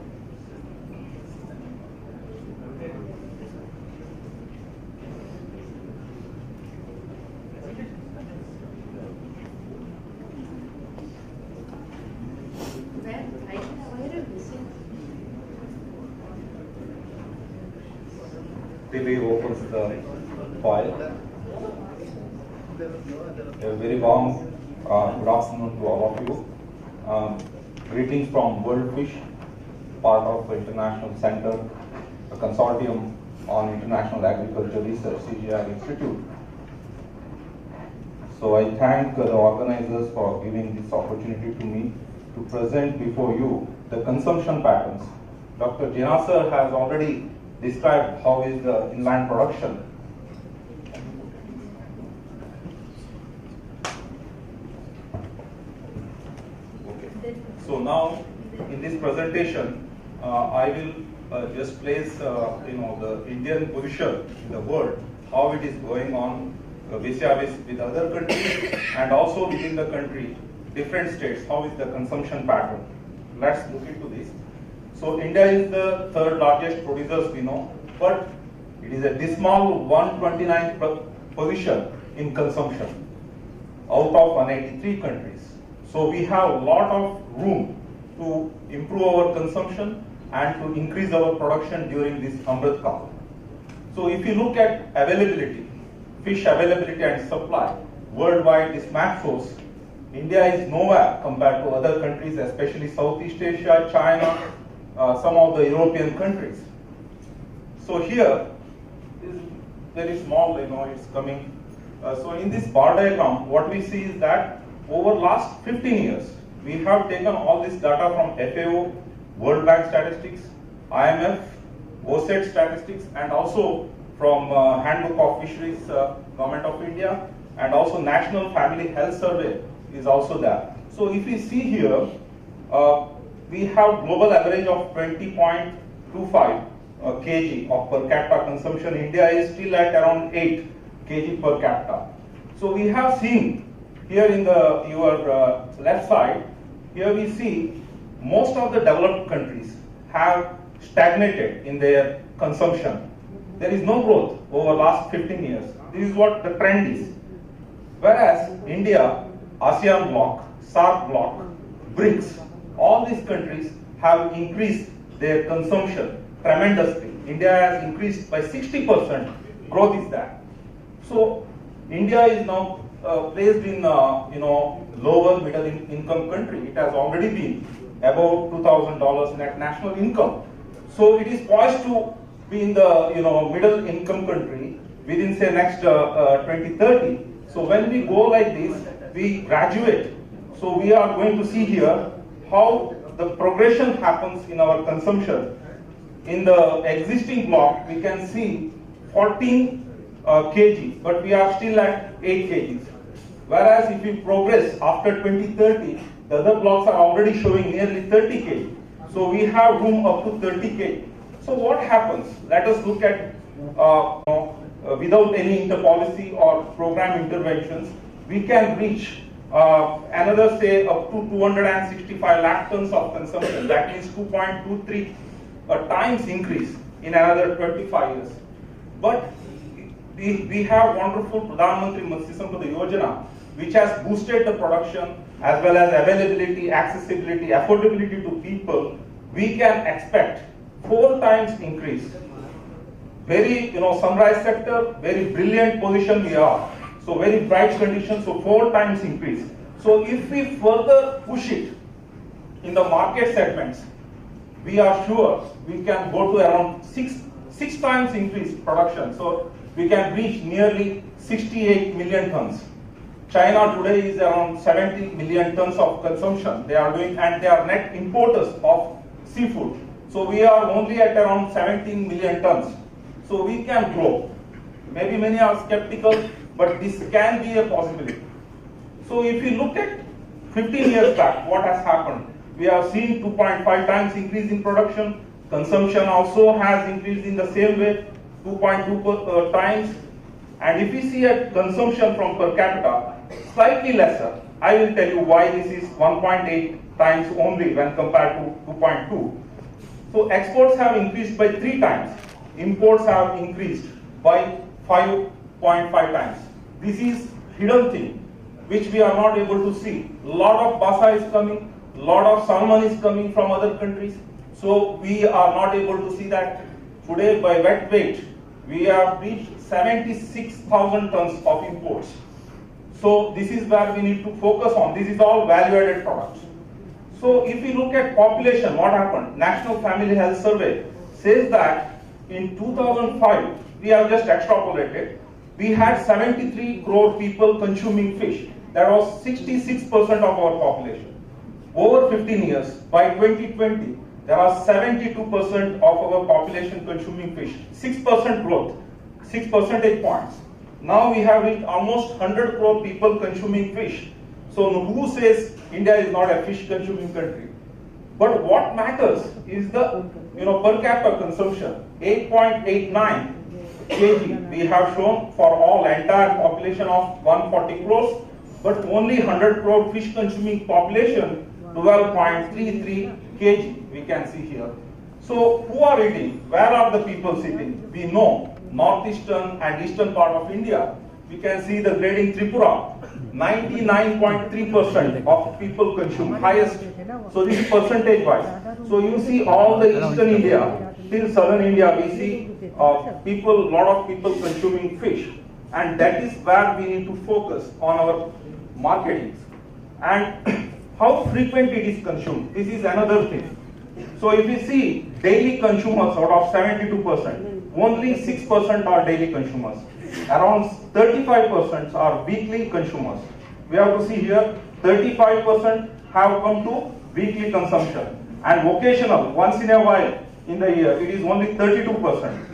TV opens the file. A very warm good afternoon to all of you. Greetings from World Fish, part of the International Center, a consortium on International Agriculture Research, CGI Institute. So I thank the organizers for giving this opportunity to me to present before you the consumption patterns. Dr. Jena sir has already described how is the inland production. Okay. So now in this presentation, I will just place the Indian position in the world, how it is going on vis-a-vis with other countries, and also within the country, different states, how is the consumption pattern. Let's look into this. So India is the third largest producer, we know, but it is a dismal 129th position in consumption out of 183 countries. So we have a lot of room to improve our consumption and to increase our production during this Amrit Kaal. So if you look at availability, fish availability and supply, worldwide this map shows India is nowhere compared to other countries, especially Southeast Asia, China, some of the European countries. So here is very small, it's coming. So in this bar diagram, what we see is that over last 15 years, we have taken all this data from FAO, World Bank statistics, IMF, OSET statistics, and also from Handbook of Fisheries, Government of India, and also National Family Health Survey is also there. So if we see here, we have global average of 20.25 kg of per capita consumption. India is still at around 8 kg per capita. So we have seen here in your left side, here we see most of the developed countries have stagnated in their consumption. There is no growth over last 15 years. This is what the trend is. Whereas India, ASEAN bloc, SAARC bloc, BRICS, all these countries have increased their consumption tremendously. India has increased by 60%. Growth is that. So India is now placed in lower middle income country. It has already been about $2,000 net national income. So it is poised to be in the middle income country within say next 2030. So when we go like this, we graduate. So we are going to see here how the progression happens in our consumption. In the existing block, we can see 14 kg, but we are still at 8 kgs. Whereas if we progress after 2030, the other blocks are already showing nearly 30 kg. So we have room up to 30K. So what happens? Let us look at without any inter-policy or program interventions, we can reach another say up to 265 lakh tons of consumption. That means 2.23 times increase in another 25 years. But we have wonderful Pradhan Mantri Matsya Sampada Yojana, which has boosted the production as well as availability, accessibility, affordability to people. We can expect 4 times increase. Very, sunrise sector, very brilliant position we are. So very bright conditions, so 4 times increase. So if we further push it in the market segments, we are sure we can go to around 6 times increase production. So we can reach nearly 68 million tons. China today is around 70 million tons of consumption. They are doing, and they are net importers of seafood. So we are only at around 17 million tons. So we can grow. Maybe many are skeptical, but this can be a possibility. So if you look at 15 years back, what has happened? We have seen 2.5 times increase in production. Consumption also has increased in the same way, 2.2 times. And if we see a consumption from per capita, slightly lesser, I will tell you why this is 1.8 times only when compared to 2.2. So exports have increased by 3 times. Imports have increased by 5.5 times. This is hidden thing which we are not able to see. A lot of basa is coming, a lot of salmon is coming from other countries. So we are not able to see that. Today by wet weight, we have reached 76,000 tons of imports. So this is where we need to focus on. This is all value-added products. So if we look at population, what happened? National Family Health Survey says that in 2005, we have just extrapolated, we had 73 crore people consuming fish. That was 66% of our population. Over 15 years, by 2020, there are 72% of our population consuming fish. 6% growth, 6 percentage points. Now we have reached almost 100 crore people consuming fish. So who says India is not a fish consuming country? But what matters is the per capita consumption. 8.89 kg we have shown for all entire population of 140 crores, but only 100 crore fish consuming population, 12.33 kg we can see here. So who are eating? Where are the people sitting? We know northeastern and eastern part of India. We can see the grading Tripura, 99.3% of people consume, highest. So this is percentage wise. So you see all the eastern India till southern India, we see lot of people consuming fish, and that is where we need to focus on our marketing and how frequent it is consumed. This is another thing. So if you see daily consumers out of 72%, only 6% are daily consumers. Around 35% are weekly consumers. We have to see here 35% have come to weekly consumption, and vocational once in a while in the year it is only 32%.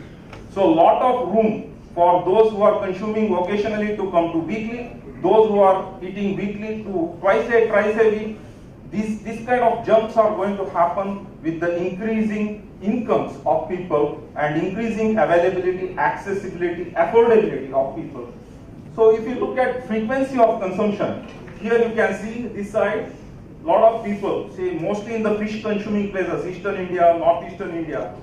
So lot of room for those who are consuming vocationally to come to weekly, those who are eating weekly to twice a week. This kind of jumps are going to happen with the increasing incomes of people and increasing availability, accessibility, affordability of people. So if you look at frequency of consumption, here you can see this side, lot of people, say mostly in the fish consuming places, eastern India, northeastern India,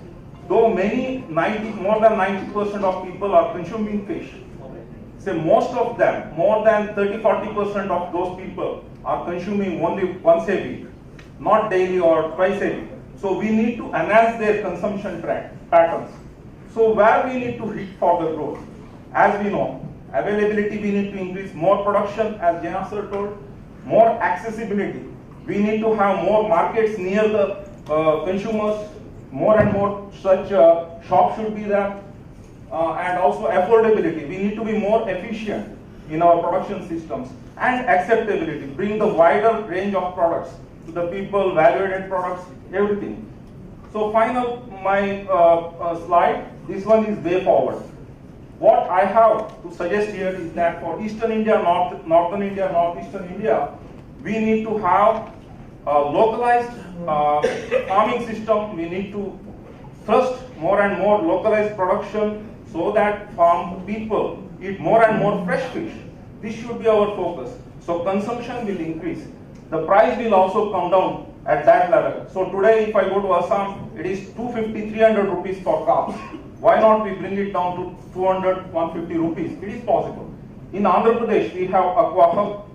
though more than 90% of people are consuming fish. Say most of them, more than 30-40% of those people are consuming only once a week, not daily or twice a week. So we need to enhance their consumption patterns. So where we need to hit for the growth? As we know, availability we need to increase, more production as Jana sir told, more accessibility. We need to have more markets near the consumers, more and more such shops should be there. And also affordability. We need to be more efficient in our production systems, and acceptability. Bring the wider range of products to the people, value-added products, everything. So final, my slide, this one is way forward. What I have to suggest here is that for Eastern India, Northern India, Northeastern India, we need to have localized farming system. We need to thrust more and more localized production so that farm people eat more and more fresh fish. This should be our focus. So consumption will increase. The price will also come down at that level. So today if I go to Assam, it is 250, 300 rupees for carp. Why not we bring it down to 200, 150 rupees? It is possible. In Andhra Pradesh, we have Aqua Hub.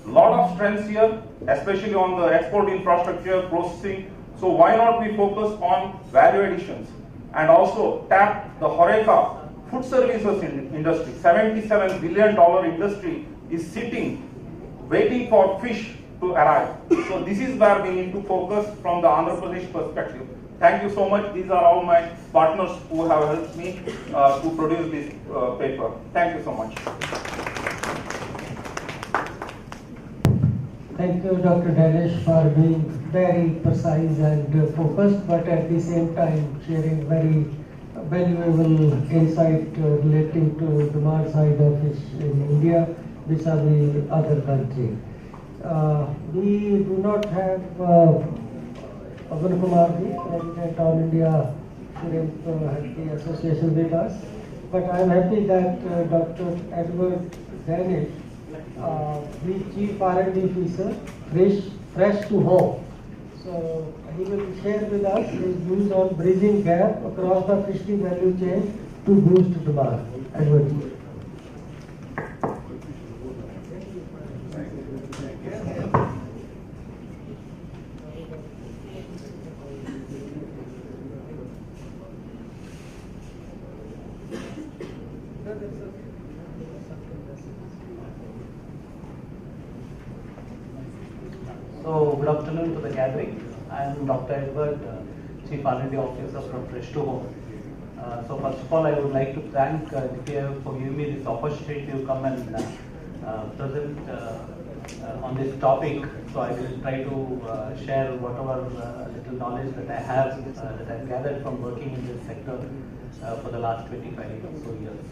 Lot of strengths here, especially on the export infrastructure, processing. So why not we focus on value additions and also tap the Horeca food services industry. $77 billion industry is sitting, waiting for fish to arrive. So this is where we need to focus from the Andhra Pradesh perspective. Thank you so much. These are all my partners who have helped me to produce this paper. Thank you so much. Thank you, Dr. Danish, for being very precise and focused, but at the same time sharing very valuable insight relating to demand side of fish in India vis-a-vis other country. We do not have Avan Kumarji, President All India Shrimp Association with us, but I am happy that Dr. Edward Danish, the Chief R&D Officer, Fresh to Home. So he will share with us his views on bridging gap across the fishery value chain to boost demand. Edward. So, good afternoon to the gathering. I am Dr. Edward, Chief R&D Officer from Fresh to Home. So, first of all, I would like to thank NITI for giving me this opportunity to come and present on this topic. So, I will try to share whatever little knowledge that I have, that I have gathered from working in this sector for the last 25 or so years.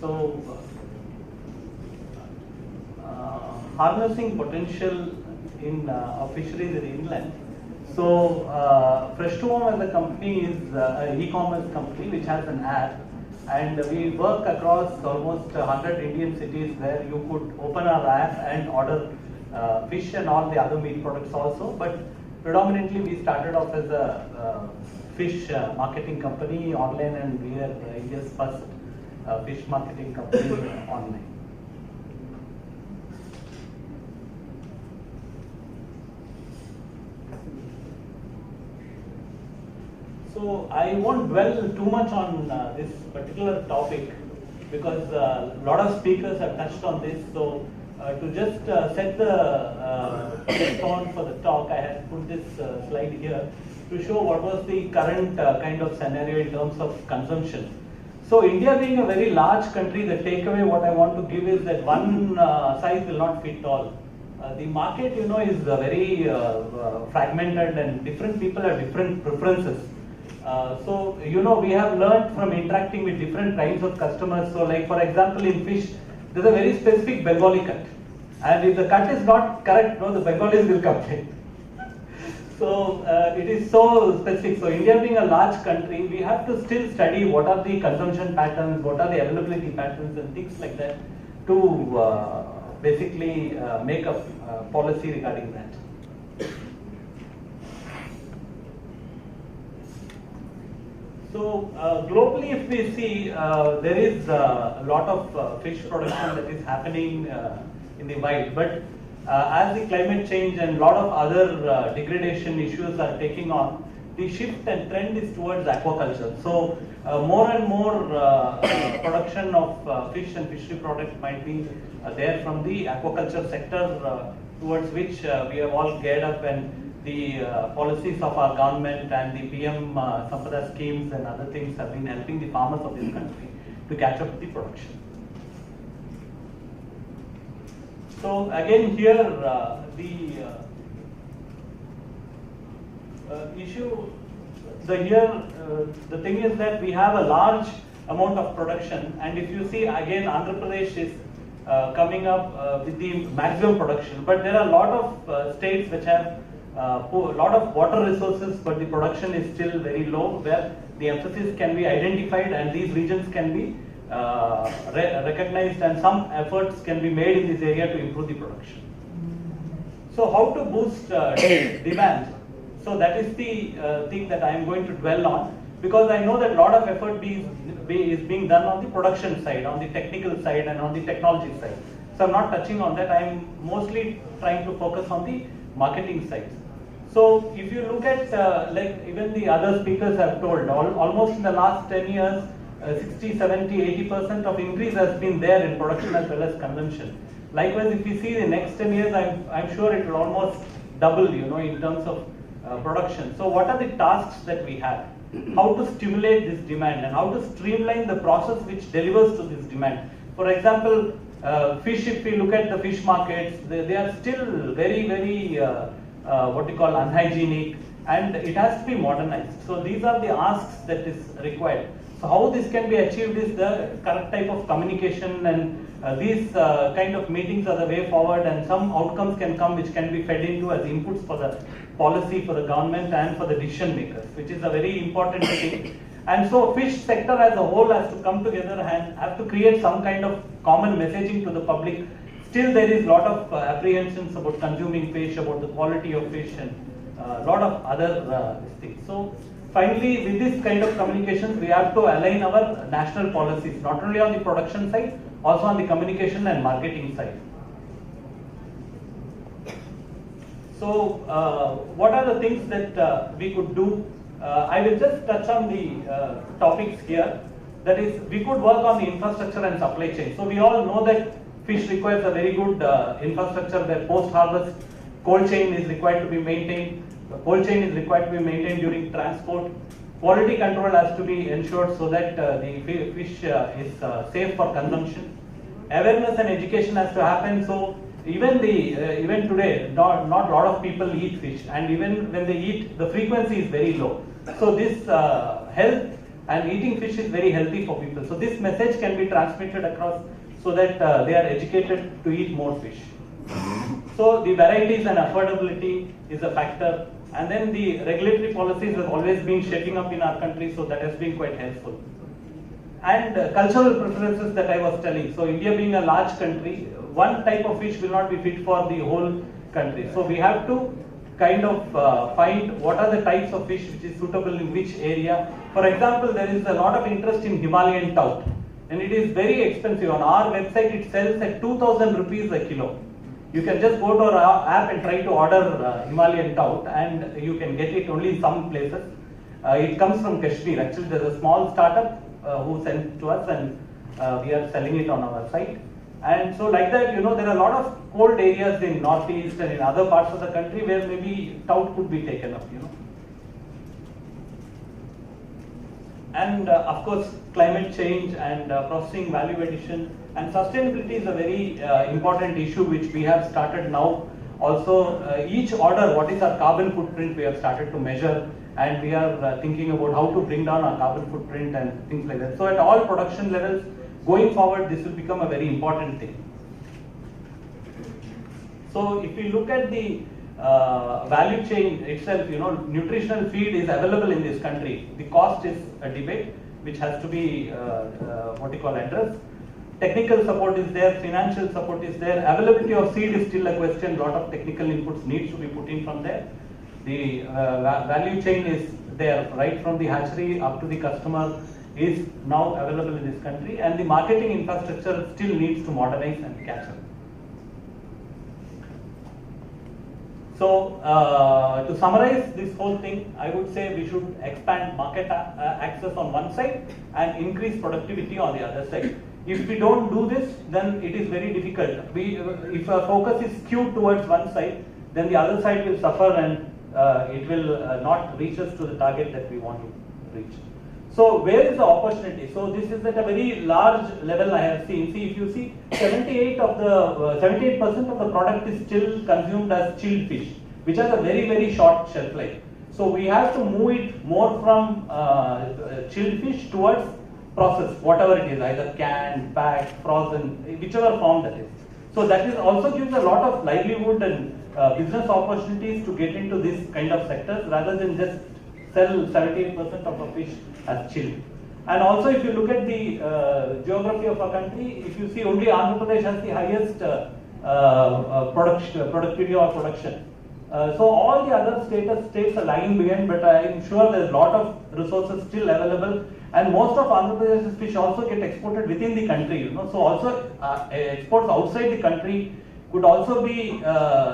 So, harnessing potential in fisheries in inland. So, Fresh to Home as a company is an e-commerce company which has an app, and we work across almost 100 Indian cities where you could open our app and order fish and all the other meat products also. But predominantly we started off as a fish marketing company online, and we are India's first fish marketing company online. So I won't dwell too much on this particular topic because a lot of speakers have touched on this. So to just set the tone for the talk, I have put this slide here to show what was the current kind of scenario in terms of consumption. So India being a very large country, the takeaway what I want to give is that one size will not fit all. The market, is very fragmented, and different people have different preferences. So, we have learned from interacting with different kinds of customers. So, like for example, in fish, there's a very specific Bengali cut. And if the cut is not correct, the Bengalis will complain. So, it is so specific. So, India being a large country, we have to still study what are the consumption patterns, what are the availability patterns and things like that to basically make a policy regarding that. So globally, if we see, there is a lot of fish production that is happening in the wild, but as the climate change and a lot of other degradation issues are taking on, the shift and trend is towards aquaculture. So more and more production of fish and fishery products might be there from the aquaculture sector, towards which we have all geared up, and the policies of our government and the PM Sampada schemes and other things have been helping the farmers of this country to catch up with the production. So again here the thing is that we have a large amount of production, and if you see again Andhra Pradesh is coming up with the maximum production. But there are a lot of states which have a lot of water resources, but the production is still very low, where the emphasis can be identified and these regions can be recognized, and some efforts can be made in this area to improve the production. So how to boost demand? So that is the thing that I am going to dwell on, because I know that a lot of effort is being done on the production side, on the technical side and on the technology side. So I'm not touching on that. I'm mostly trying to focus on the marketing side. So if you look at like even the other speakers have told, almost in the last 10 years, 60, 70, 80% of increase has been there in production as well as consumption. Likewise, if we see the next 10 years, I'm sure it will almost double, in terms of production. So what are the tasks that we have? How to stimulate this demand and how to streamline the process which delivers to this demand. For example, fish, if we look at the fish markets, they are still very, very, what we call unhygienic, and it has to be modernized. So these are the asks that is required. So how this can be achieved is the correct type of communication, and these kind of meetings are the way forward, and some outcomes can come which can be fed into as inputs for the policy, for the government and for the decision makers, which is a very important thing. And so fish sector as a whole has to come together and have to create some kind of common messaging to the public. Still there is a lot of apprehensions about consuming fish, about the quality of fish, and a lot of other things. So finally, with this kind of communications, we have to align our national policies, not only on the production side, also on the communication and marketing side. So what are the things that we could do? I will just touch on the topics here. That is, we could work on the infrastructure and supply chain. So we all know that fish requires a very good infrastructure, where post-harvest cold chain is required to be maintained. The cold chain is required to be maintained during transport. Quality control has to be ensured so that the fish is safe for consumption. Awareness and education has to happen. So even today, not a lot of people eat fish, and even when they eat, the frequency is very low. So this health and eating fish is very healthy for people. So this message can be transmitted across so that they are educated to eat more fish. So the varieties and affordability is a factor, and then the regulatory policies have always been shaping up in our country, so that has been quite helpful. And cultural preferences that I was telling. So India being a large country, one type of fish will not be fit for the whole country. So we have to kind of find what are the types of fish which is suitable in which area. For example, there is a lot of interest in Himalayan trout, and it is very expensive. On our website, it sells at 2,000 rupees a kilo. You can just go to our app and try to order Himalayan trout, and you can get it only in some places. It comes from Kashmir. Actually, there's a small startup who sent to us, and we are selling it on our site. And so like that, there are a lot of cold areas in northeast and in other parts of the country where maybe trout could be taken up, And of course, climate change and processing value addition and sustainability is a very important issue which we have started now. Also, each order, what is our carbon footprint, we have started to measure, and we are thinking about how to bring down our carbon footprint and things like that. So at all production levels, going forward, this will become a very important thing. So if we look at the value chain itself, nutritional feed is available in this country. The cost is a debate which has to be addressed. Technical support is there, financial support is there, availability of seed is still a question. A lot of technical inputs needs to be put in from there. The value chain is there, right from the hatchery up to the customer is now available in this country, and the marketing infrastructure still needs to modernize and catch up. So to summarize this whole thing, I would say we should expand market access on one side and increase productivity on the other side. If we don't do this, then it is very difficult. If our focus is skewed towards one side, then the other side will suffer, and it will not reach us to the target that we want to reach. So where is the opportunity? So this is at a very large level I have seen. See, if you see, 78% of the product is still consumed as chilled fish, which has a very, very short shelf life. So we have to move it more from chilled fish towards process, whatever it is, either canned, packed, frozen, whichever form that is. So that is also gives a lot of livelihood and business opportunities to get into this kind of sectors rather than just sell 78% of a fish as chilled. And also, if you look at the geography of a country, if you see only Andhra Pradesh has the highest productivity or production. So all the other states are lagging behind, but I am sure there is a lot of resources still available. And most of Andhra Pradesh's fish also get exported within the country, you know. So also exports outside the country could also be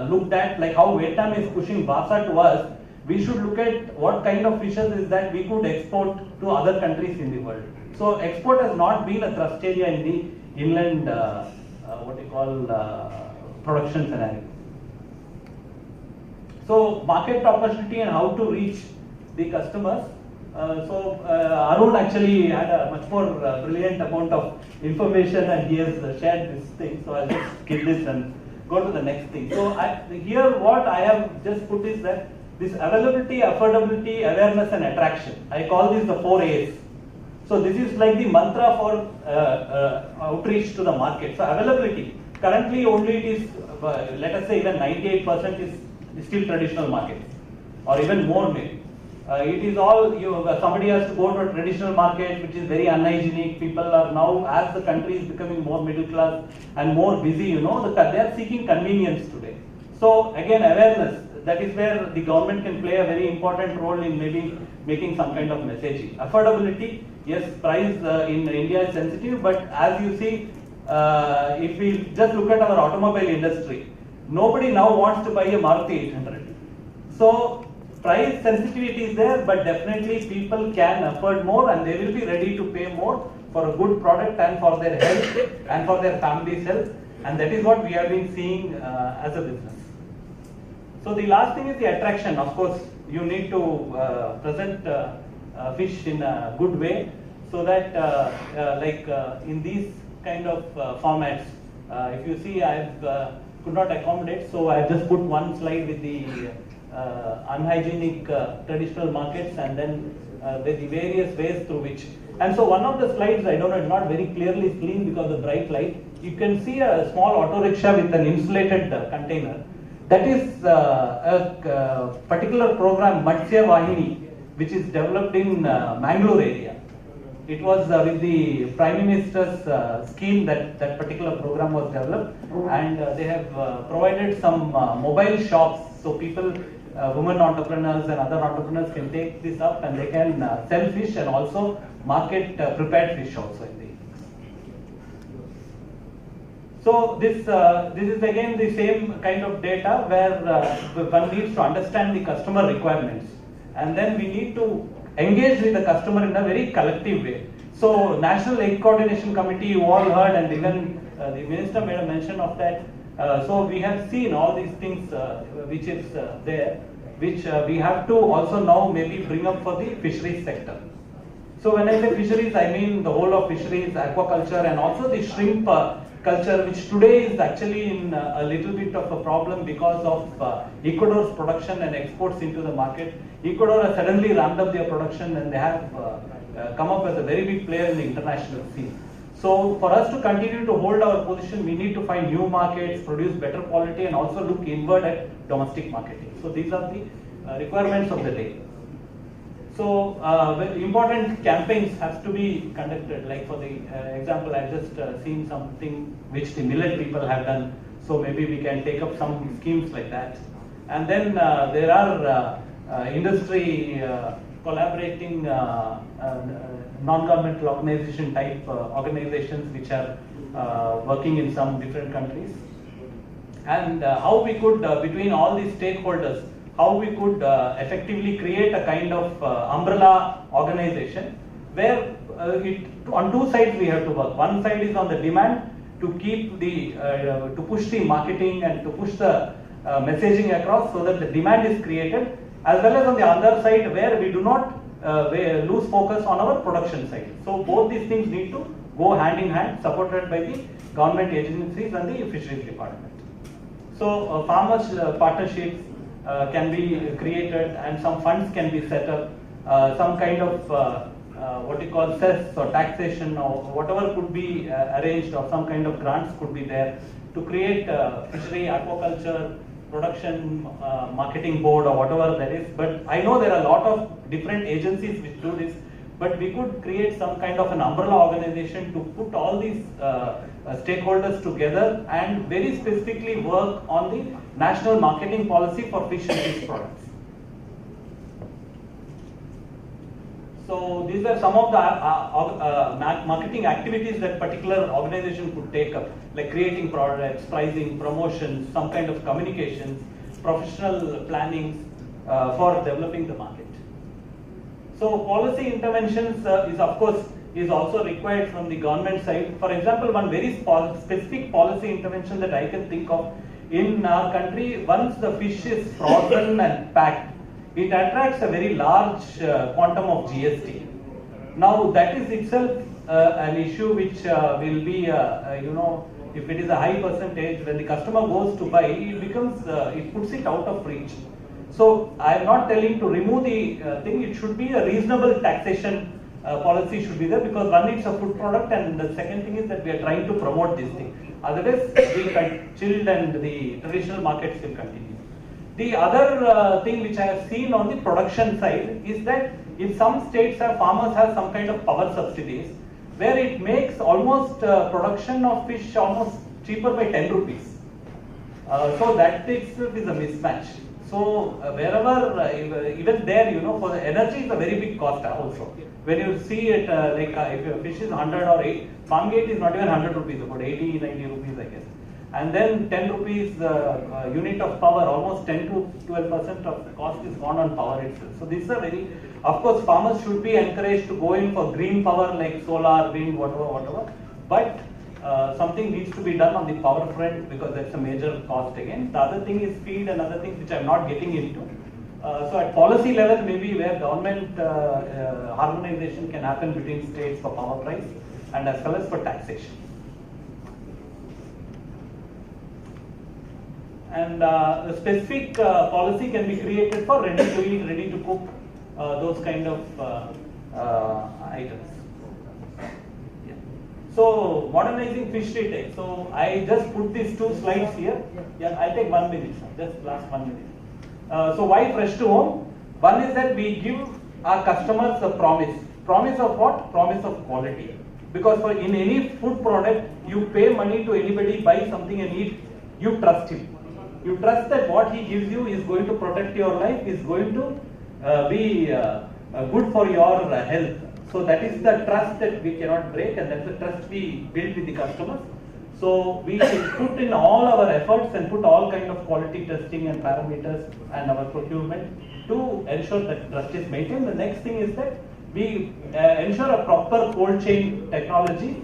looked at, like how Vietnam is pushing Basa to us. We should look at what kind of fishes is that we could export to other countries in the world. So export has not been a thrust area in the inland, production scenario. So market opportunity and how to reach the customers. Arun actually had a much more brilliant amount of information and he has shared this thing. So I'll just skip this and go to the next thing. So here what I have just put is that this availability, affordability, awareness and attraction. I call this the 4 A's. So this is like the mantra for outreach to the market. So availability, currently only it is, let us say even 98% is still traditional market or even more maybe. It is all, somebody has to go to a traditional market which is very unhygienic. People are now, as the country is becoming more middle class and more busy, you know, they are seeking convenience today. So again, awareness, that is where the government can play a very important role in maybe making some kind of messaging. Affordability, yes, price in India is sensitive, but as you see, if we just look at our automobile industry, nobody now wants to buy a Maruti 800. So price sensitivity is there, but definitely people can afford more and they will be ready to pay more for a good product and for their health and for their family's health, and that is what we have been seeing as a business. So the last thing is the attraction. Of course, you need to present fish in a good way so that in these kind of formats, if you see I could not accommodate, so I just put one slide with the unhygienic traditional markets and then the various ways through which. And so one of the slides, I don't know, it's not very clearly seen because of the bright light. You can see a small auto rickshaw with an insulated container. That is a particular program, Matsya Vahini, which is developed in Mangalore area. It was with the Prime Minister's scheme that particular program was developed, and they have provided some mobile shops, so people, women entrepreneurs and other entrepreneurs can take this up and they can sell fish and also market prepared fish also in the. So this is again the same kind of data where one needs to understand the customer requirements, and then we need to engage with the customer in a very collective way. So National Egg Coordination Committee, you all heard, and even the minister made a mention of that. So we have seen all these things which is there, which we have to also now maybe bring up for the fisheries sector. So when I say fisheries, I mean the whole of fisheries, aquaculture, and also the shrimp culture, which today is actually in a little bit of a problem because of Ecuador's production and exports into the market. Ecuador has suddenly ramped up their production and they have come up as a very big player in the international scene. So for us to continue to hold our position, we need to find new markets, produce better quality, and also look inward at domestic marketing. So these are the requirements of the day. So important campaigns have to be conducted. Like for the example, I've just seen something which the millet people have done. So maybe we can take up some schemes like that. And then there are industry collaborating non-governmental organization type organizations which are working in some different countries. And how we could, between all these stakeholders, how we could effectively create a kind of umbrella organization where on two sides we have to work. One side is on the demand to keep the, to push the marketing and to push the messaging across so that the demand is created, as well as on the other side where we do not lose focus on our production side. So both these things need to go hand in hand, supported by the government agencies and the fisheries department. So farmers partnerships can be created and some funds can be set up, some kind of what you call cess or taxation or whatever could be arranged, or some kind of grants could be there to create fishery, aquaculture, production, marketing board or whatever that is. But I know there are a lot of different agencies which do this, but we could create some kind of an umbrella organization to put all these stakeholders together and very specifically work on the national marketing policy for fish and fish products. So these are some of the marketing activities that particular organization could take up, like creating products, pricing, promotions, some kind of communications, professional planning for developing the market. So policy interventions is also required from the government side. For example, one very specific policy intervention that I can think of in our country, once the fish is frozen and packed, it attracts a very large quantum of GST. Now that is itself an issue which will be, if it is a high percentage, when the customer goes to buy, it puts it out of reach. So I am not telling to remove the thing. It should be a reasonable taxation policy should be there, because one, it's a food product, and the second thing is that we are trying to promote this thing. Otherwise, the chilled and the traditional markets will continue. The other thing which I have seen on the production side is that in some states, farmers have some kind of power subsidies, where it makes almost production of fish almost cheaper by 10 rupees. So that itself is a mismatch. So wherever, even there, for the energy is a very big cost also. When you see it, if your fish is 100 or 8, farm gate is not even 100 rupees, about 80, 90 rupees, I guess. And then 10 rupees unit of power, almost 10 to 12% of the cost is gone on power itself. So these are very, of course, farmers should be encouraged to go in for green power like solar, wind, whatever. But something needs to be done on the power front, because that's a major cost again. The other thing is feed and other things which I'm not getting into. So at policy level, maybe where government harmonization can happen between states for power price and as well as for taxation. And a specific policy can be created for ready to eat, ready to cook, those kind of items. Yeah. So modernizing fish retail. So I just put these two slides here. Yeah, I take 1 minute, just last 1 minute. So why fresh to home? One is that we give our customers a promise. Promise of what? Promise of quality. Because in any food product, you pay money to anybody, buy something and eat, you trust him. You trust that what he gives you is going to protect your life, is going to be good for your health. So that is the trust that we cannot break, and that's the trust we build with the customers. So we should put in all our efforts and put all kind of quality testing and parameters and our procurement to ensure that trust is maintained. The next thing is that we ensure a proper cold chain technology.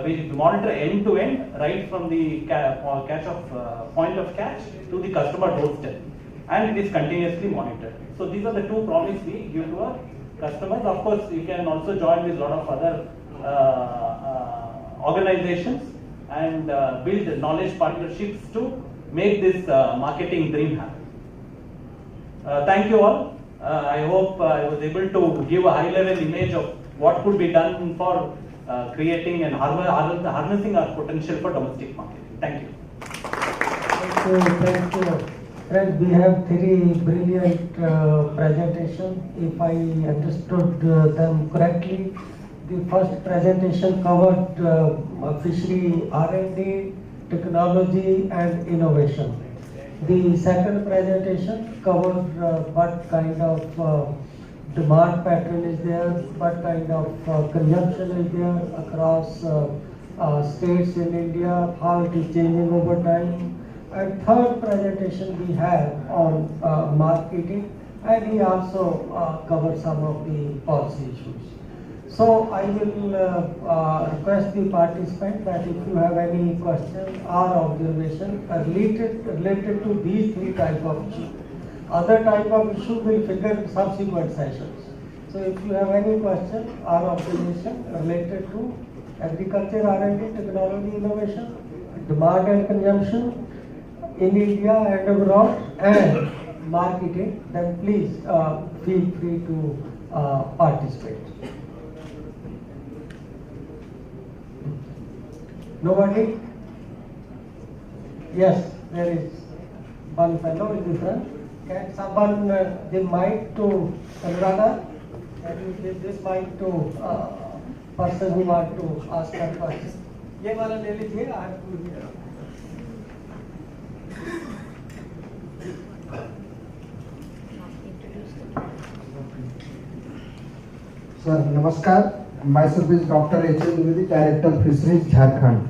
We monitor end to end, right from the point of catch to the customer doorstep, and it is continuously monitored. So these are the two promises we give to our customers. Of course, you can also join with a lot of other organizations and build knowledge partnerships to make this marketing dream happen. Thank you all. I hope I was able to give a high level image of what could be done for creating and harnessing our potential for domestic marketing. Thank you. Thank you. Friends, we have three brilliant presentations. If I understood them correctly, the first presentation covered fishery R&D, technology and innovation. The second presentation covered what kind of demand pattern is there, what kind of consumption is there across states in India, how it is changing over time. And third presentation we have on marketing, and he also covered some of the policy issues. So I will request the participant that if you have any question or observation related to these three types of issues. Other type of issue will figure in subsequent sessions. So if you have any question or observation related to agriculture, R&D, technology, innovation, demand and consumption in India and abroad, and marketing, then please feel free to participate. Nobody? Yes, there is one fellow in the front. Can someone give mic to Anuradha? Can you give this mic to person who want to ask her question? ये वाला ले लीजिए, I have to hear. Sir, Namaskar. Myself is Dr. H.M. Dwivedi, Director Fisheries, Jharkhand.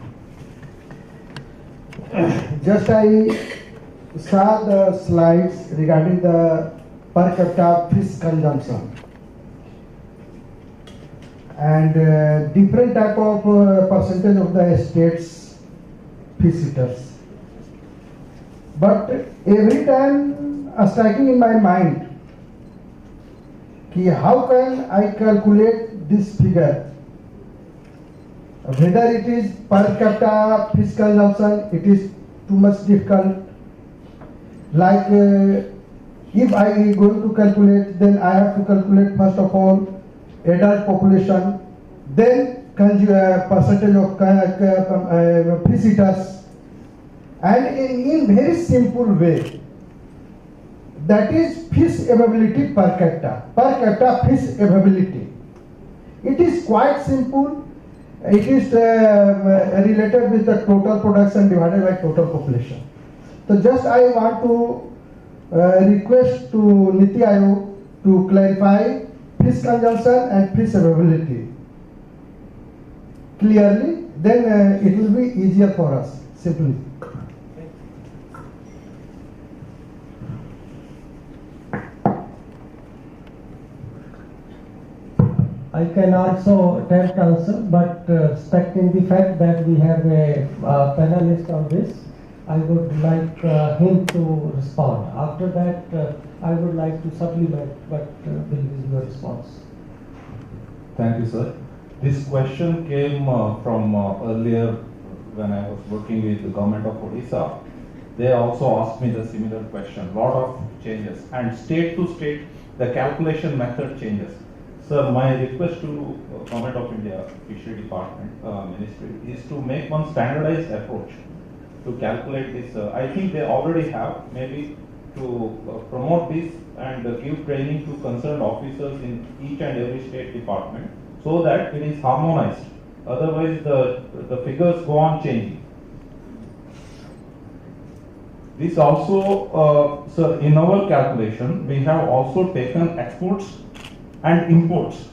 Just I saw the slides regarding the per capita fish consumption and different type of percentage of the states fish eaters. But every time striking in my mind, how can I calculate this figure? Whether it is per capita fish consumption, it is too much difficult. Like if I am going to calculate, then I have to calculate first of all adult population, then percentage of fish eaters, and in very simple way. That is fish availability per capita fish availability. It is quite simple. It is related with the total production divided by total population. So just I want to request to NITI-Aayog to clarify fish consumption and fish availability clearly, then it will be easier for us simply. I can also attempt answer, but respecting the fact that we have a panelist on this, I would like him to respond. After that, I would like to supplement, but will give you a response. Thank you, sir. This question came from earlier when I was working with the government of Odisha. They also asked me the similar question. Lot of changes, and state to state, the calculation method changes. Sir, my request to Government of India Fishery Department Ministry is to make one standardized approach to calculate this. I think they already have, maybe to promote this and give training to concerned officers in each and every state department so that it is harmonized. Otherwise, the figures go on changing. This also, sir, in our calculation, we have also taken exports and imports.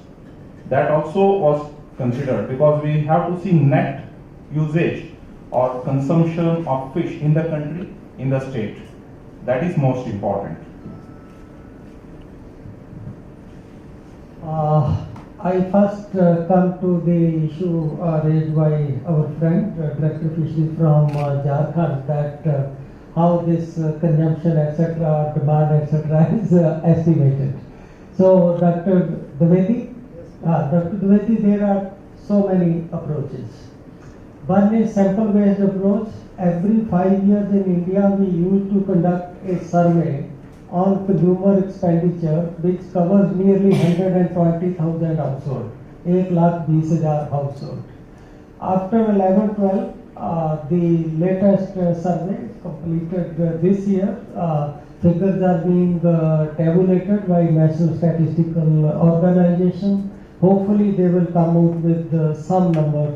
That also was considered because we have to see net usage or consumption of fish in the country, in the state. That is most important. I first come to the issue raised by our friend, Director Fisheries from Jharkhand, that how this consumption, etc., demand, etc., is estimated. So, Dr. Dwivedi, there are so many approaches. One is sample-based approach. Every 5 years in India, we used to conduct a survey on consumer expenditure, which covers nearly 120,000 households, 1,20,000 households. After 11-12, the latest survey completed this year. Figures are being tabulated by National Statistical Organization. Hopefully they will come out with some number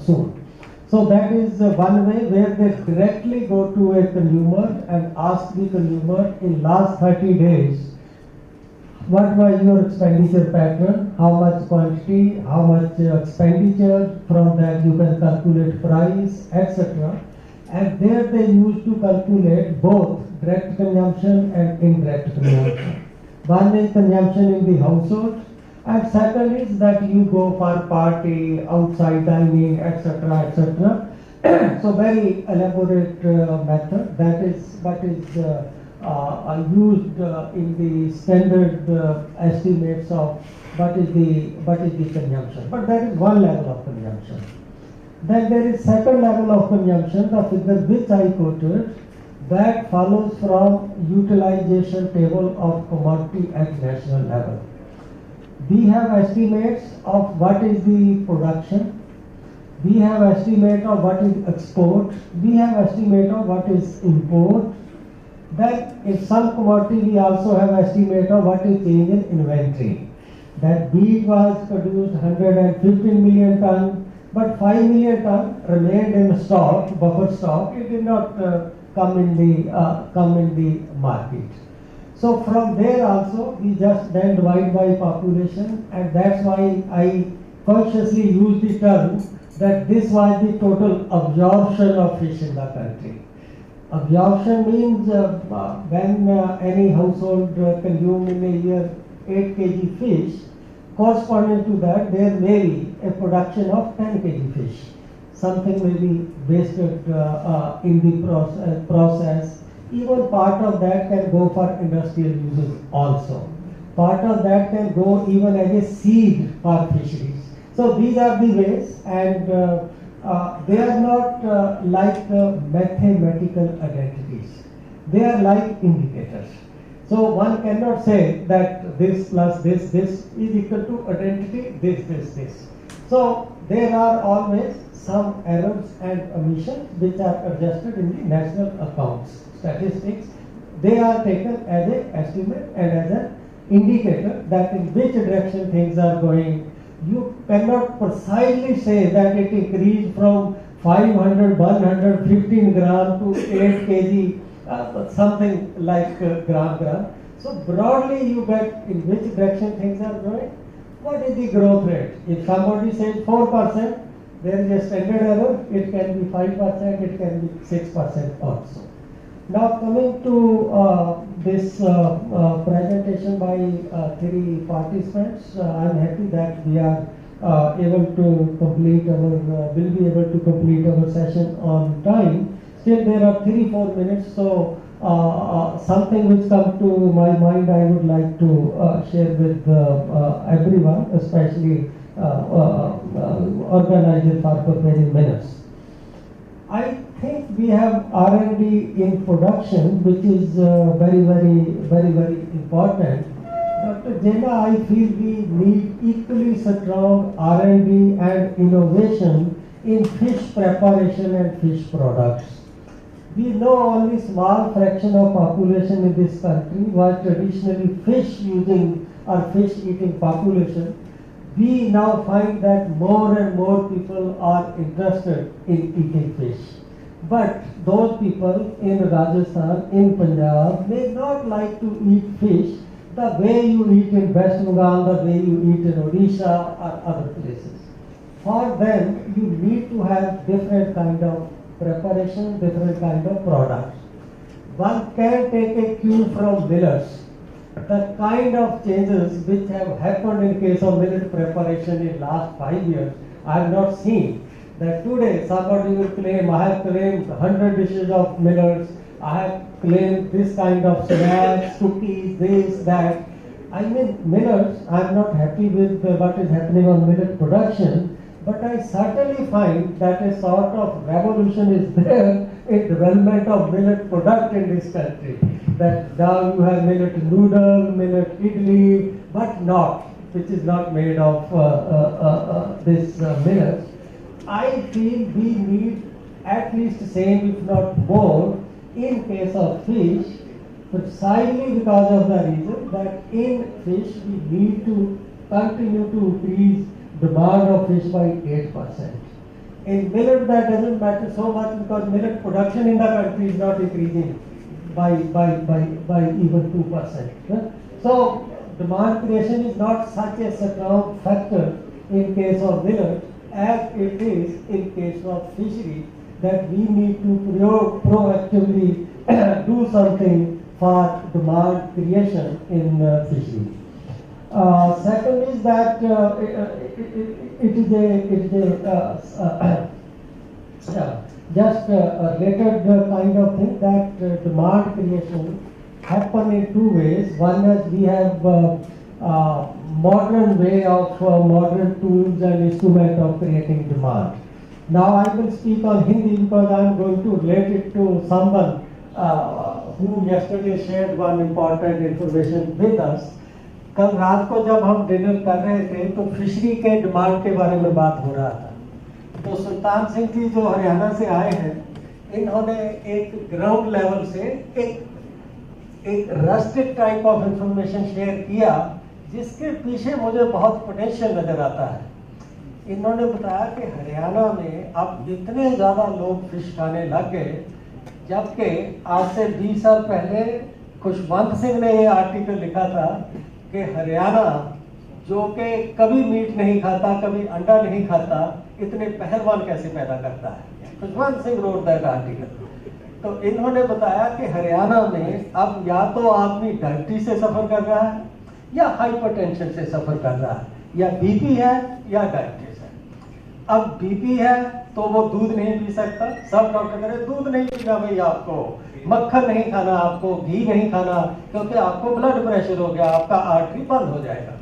soon. So that is one way where they directly go to a consumer and ask the consumer in last 30 days, what was your expenditure pattern, how much quantity, how much expenditure, from that you can calculate price, etc. And there they used to calculate both direct consumption and indirect consumption. One is consumption in the household, and second is that you go for party, outside dining, etc., etc. So very elaborate method. That is what is used in the standard estimates of what is the consumption. But that is one level of consumption. Then there is second level of consumption, the figure which I quoted, that follows from utilization table of commodity at national level. We have estimates of what is the production, We have estimate of what is export. We have estimate of what is import. Then in some commodity we also have estimate of what is change in inventory. That wheat was produced 115 million ton, but 5 million ton remained in stock, buffer stock. It did not come in the market. So from there also we just then divide by population, and that's why I consciously use the term that this was the total absorption of fish in the country. Absorption means when any household consume in a year 8 kg fish, corresponding to that there may be a production of 10 kg fish. Something may be wasted in the process. Even part of that can go for industrial uses also. Part of that can go even as a seed for fisheries. So these are the ways, and they are not like mathematical identities. They are like indicators. So one cannot say that this plus this is equal to identity this. So there are always some errors and omissions which are adjusted in the national accounts statistics. They are taken as an estimate and as an indicator that in which direction things are going. You cannot precisely say that it increased from 115 gram to 8 kg, something like gram. So broadly you get in which direction things are going. What is the growth rate? If somebody says 4%, there is a standard error. It can be 5%, it can be 6% also. Now coming to this presentation by three participants, I am happy that we are able to complete will be able to complete our session on time. Still there are 3-4 minutes, so something which come to my mind I would like to share with everyone, especially organizers for preparing minutes. I think we have R&D in production, which is very important. Dr. Jena, I feel we need equally strong R&D and innovation in fish preparation and fish products. We know only small fraction of population in this country was traditionally fish using or fish eating population. We now find that more and more people are interested in eating fish. But those people in Rajasthan, in Punjab, may not like to eat fish the way you eat in West Bengal, the way you eat in Odisha or other places. For them, you need to have different kind of preparation, different kind of products. One can take a cue from millets. The kind of changes which have happened in case of millet preparation in last 5 years, I have not seen. That today somebody will claim, I have claimed 100 dishes of millets, I have claimed this kind of snacks, cookies, this, that. I mean, millets, I am not happy with what is happening on millet production, but I certainly find that a sort of revolution is there in development of millet product in this country. That now you have millet noodle, millet idli, but not, which is not made of this millet. I feel we need at least the same, if not more, in case of fish, precisely because of the reason that in fish we need to continue to increase demand of fish by 8%. In millet that doesn't matter so much because millet production in the country is not increasing by even 2%. So demand creation is not such a strong factor in case of millet as it is in case of fishery, that we need to proactively do something for demand creation in fishery. Second is that it is just a related kind of thing that demand creation happen in two ways. One is we have modern way of modern tools and instrument of creating demand. Now I will speak on Hindi because I am going to relate it to someone who yesterday shared one important information with us. कल रात को जब हम dinner कर रहे थे तो fishery के डिमांड के बारे में बात हो रहा था. तो सुल्तान सिंह जी जो हरियाणा से आए हैं, इन्होंने एक ग्राउंड लेवल से एक rustic type of information share किया, जिसके पीछे मुझे बहुत पोटेंशियल नजर आता है। इन्होंने बताया कि हरियाणा में अब इतने ज़्यादा लोग फिश खाने लग गए, जबकि आज से 20 साल पहले खुशवंत सिंह ने ये आर्टिकल लिखा था कि हरियाणा जो कि कभी मीट नहीं खाता, कभी अंडा नहीं खाता, इतने पहलवान कैसे पैदा करता है। Khushwant Singh road that article. तो इन्होंने बताया कि हरियाणा में अब या तो आदमी डायबिटीज से सफर कर रहा है, या हाइपरटेंशन से सफर कर रहा है, या बीपी है या डायबिटीज है। अब बीपी है तो वो दूध नहीं पी सकता, सब डॉक्टर कह रहे दूध नहीं पीना भाई, आपको मक्खन नहीं खाना, आपको घी नहीं खाना, क्योंकि आपको ब्लड प्रेशर हो गया, आपका आर्टरी बंद हो जाएगा।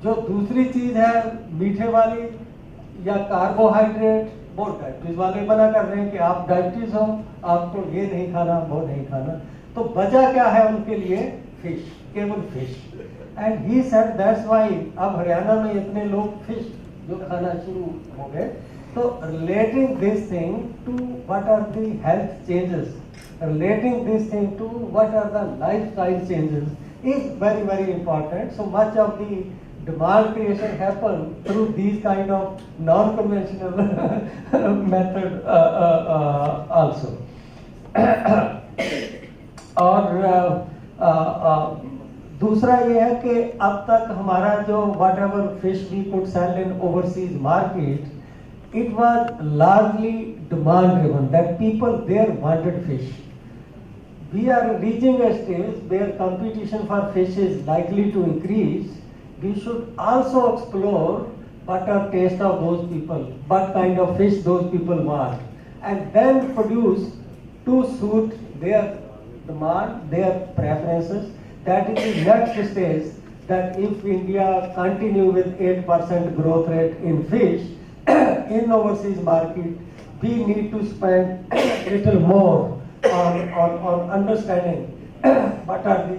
जो दूसरी चीज है मीठे वाली या कार्बोहाइड्रेट, वो डायबिटीज वाले मना कर रहे हैं कि आप डायबिटीज हो, आपको ये नहीं खाना, वो नहीं खाना। तो बचा क्या है उनके लिए? फिश, केवल fish. And he said that's why अब हरियाणा में इतने लोग फिश जो खाना शुरू हो गए। तो relating this thing to what are the health changes, relating this thing to what are the lifestyle changes is very, very important. So much of the demand creation happen through these kind of non-conventional method also. और दूसरा ये है कि अब तक हमारा जो whatever fish we could sell in overseas market, it was largely demand driven, that people there wanted fish. We are reaching a stage where competition for fish is likely to increase. We should also explore what are taste of those people, what kind of fish those people want, and then produce to suit their demand, their preferences. That is the next stage, that if India continue with 8% growth rate in fish in overseas market, we need to spend little more on understanding what are the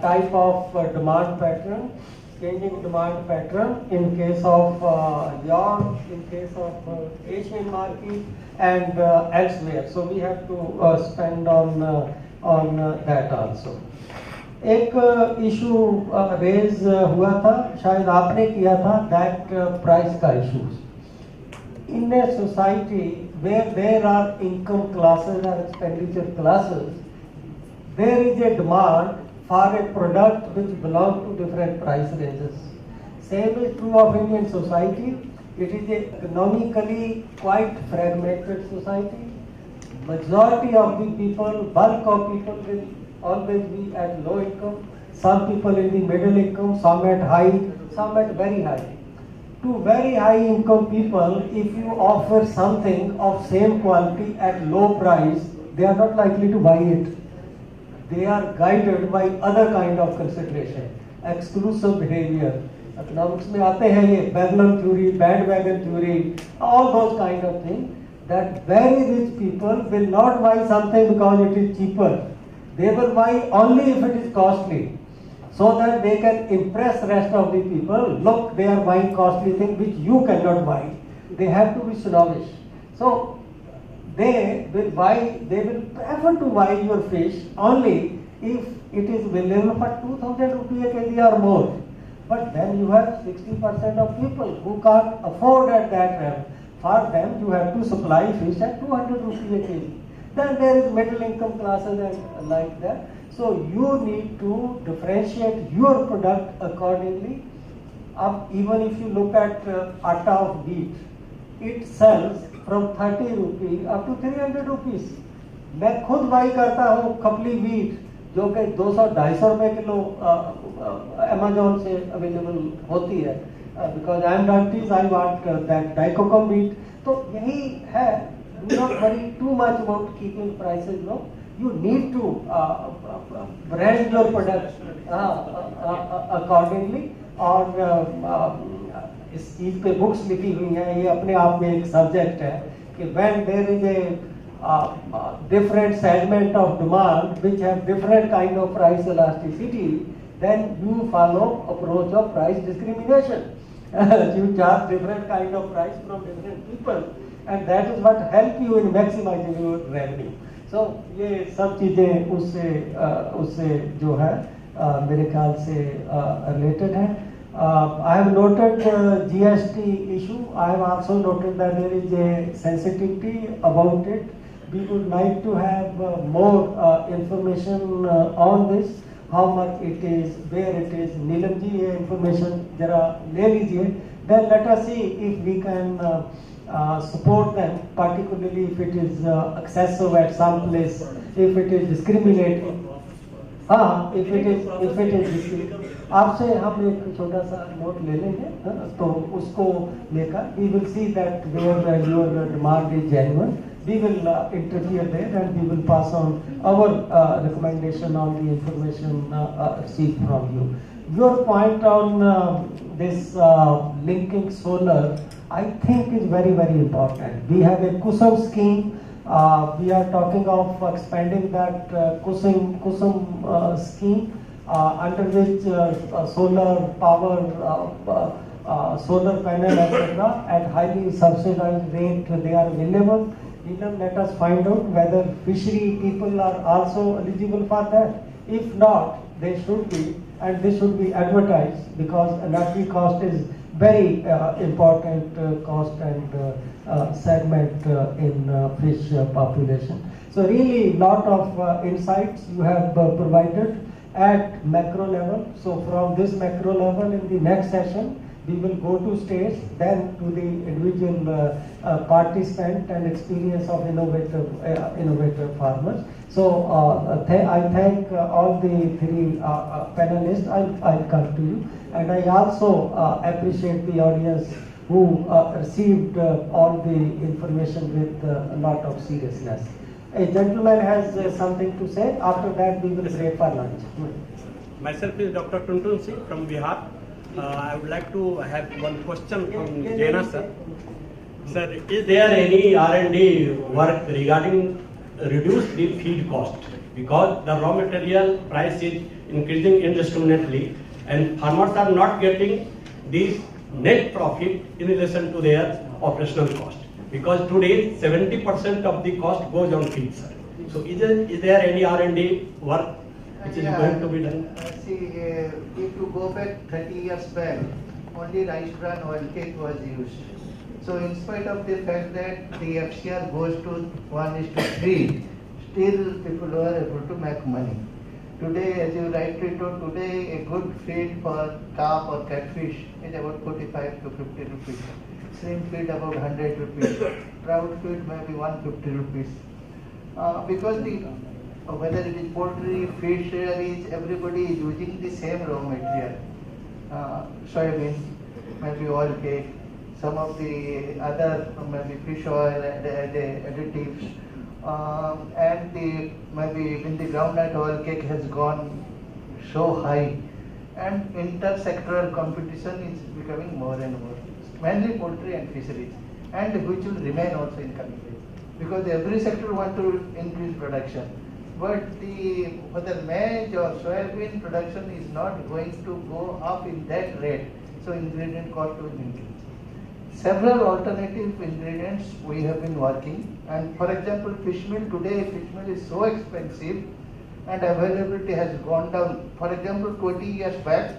type of demand pattern, changing demand pattern in case of yarn, in case of Asian market and elsewhere. So we have to spend on that also. एक issue raise हुआ था, शायद आपने किया था, that price का issues in a society where there are income classes और expenditure classes, there is a demand for a product which belong to different price ranges. Same is true of Indian society. It is a economically quite fragmented society. Majority of the people, bulk of people will always be at low income. Some people in the middle income, some at high, some at very high. To very high income people, if you offer something of same quality at low price, they are not likely to buy it. They are guided by other kind of consideration, exclusive behavior. Economics में आते हैं ये Veblen theory, bandwagon theory, all those kind of things. That very rich people will not buy something because it is cheaper. They will buy only if it is costly, so that they can impress rest of the people. Look, they are buying costly things which you cannot buy. They have to be snobbish. So they will prefer to buy your fish only if it is available for 2,000 rupees a kg or more. But then you have 60% of people who can't afford at that level. For them, you have to supply fish at 200 rupees a kg. Then there is middle income classes and like that. So you need to differentiate your product accordingly. Even if you look at atta of wheat, it sells from 30 rupees up to 300 rupees. मैं खुद by करता हूँ खपली wheat जो कि 200-250 रुपए kilo Amazon से available होती है. Because I am diabetes, I want that dicoccum wheat. तो यही है, do not worry too much about keeping prices low. You need to brand your product accordingly. और इस चीज पे बुक्स लिखी हुई हैं, ये अपने आप में एक सब्जेक्ट है कि when there is a different segment of demand which have different kind of price elasticity, then you follow approach of price discrimination. You charge different kind of price from different people, and that is what help you in maximizing your revenue. So ये सब चीजें उससे जो है मेरे ख्याल से related है. I have noted GST issue. I have also noted that there is a sensitivity about it. We would like to have more information on this. How much it is, where it is. Neelam ji ये information जरा ले लीजिए. Then let us see if we can support them, particularly if it is excessive at some place, if it is discriminating. हाँ, if it is आपसे हम एक छोटा सा नोट ले लेंगे, तो उसको लेकर we will see that where your demand is genuine, we will interfere there and we will pass on our recommendation on the information received from you. Your point on this linking solar, I think is very, very important. We have a Kusum scheme. We are talking of expanding that Kusum scheme, under which solar power, solar panel, etc., at highly subsidized rate they are available. Let us find out whether fishery people are also eligible for that. If not, they should be, and they should be advertised, because energy cost is very important cost and segment in fish population. So really lot of insights you have provided at macro level. So from this macro level, in the next session we will go to states, then to the individual participant and experience of innovative farmers. So I thank all the three panelists. I'll come to you, and I also appreciate the audience who received all the information with a lot of seriousness. A gentleman has something to say. After that, we will break for lunch. Myself is Dr. Tuntun Singh from Bihar. I would like to have one question from Jena sir. Sir, is there any R&D work regarding reduce the feed cost? Because the raw material price is increasing indiscriminately and farmers are not getting this net profit in relation to their operational cost. Because today 70% of the cost goes on feed, sir. So is there any R&D work which is going to be done? See, if you go back 30 years back, only rice bran oil cake was used. So in spite of the fact that the FCR goes to 1:3, still people were able to make money. Today, as you rightly told, today a good feed for carp or catfish is about 45 to 50 rupees. Shrimp feed about 100 rupees. Trout feed maybe 150 rupees. Because whether it is poultry, fish, everybody is using the same raw material. Soybean, maybe oil cake, some of the other maybe fish oil and additives. And maybe in the groundnut oil cake has gone so high, and intersectoral competition is becoming more and more, mainly poultry and fisheries, and which will remain also in coming days, because every sector wants to increase production, but whether maize or soybean production is not going to go up in that rate, so ingredient cost will increase. Several alternative ingredients we have been working, and for example, fish meal, today fish meal is so expensive and availability has gone down. For example, 20 years back,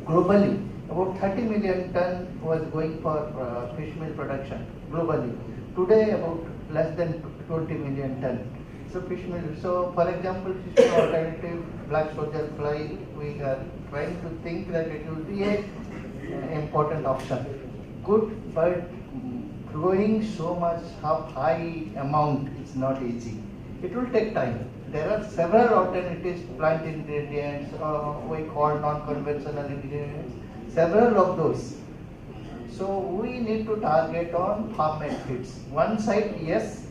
globally, about 30 million ton was going for fish meal production globally. Today, about less than 20 million ton. So fish meal. So for example, fish meal alternative, black soldier fly, we are trying to think that it will be an important option. Good, but growing so much high amount is not easy. It will take time. There are several alternatives, plant ingredients, we call non-conventional ingredients, several of those. So we need to target on farm-made feeds. One side, yes,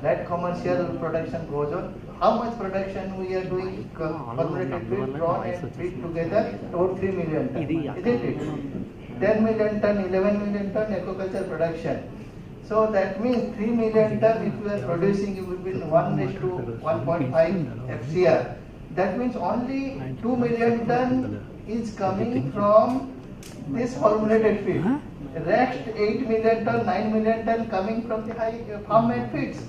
that commercial production goes on. How much production we are doing, formulated feed, prawn and feed together, about 3 million ton, isn't it? 10 million ton, 11 million ton aquaculture production. So that means 3 million ton, if you are producing, you will be 1:1.5 FCR. That means only 2 million ton is coming from this formulated feed. Rest 8 million ton, 9 million ton coming from the high farm-made feeds.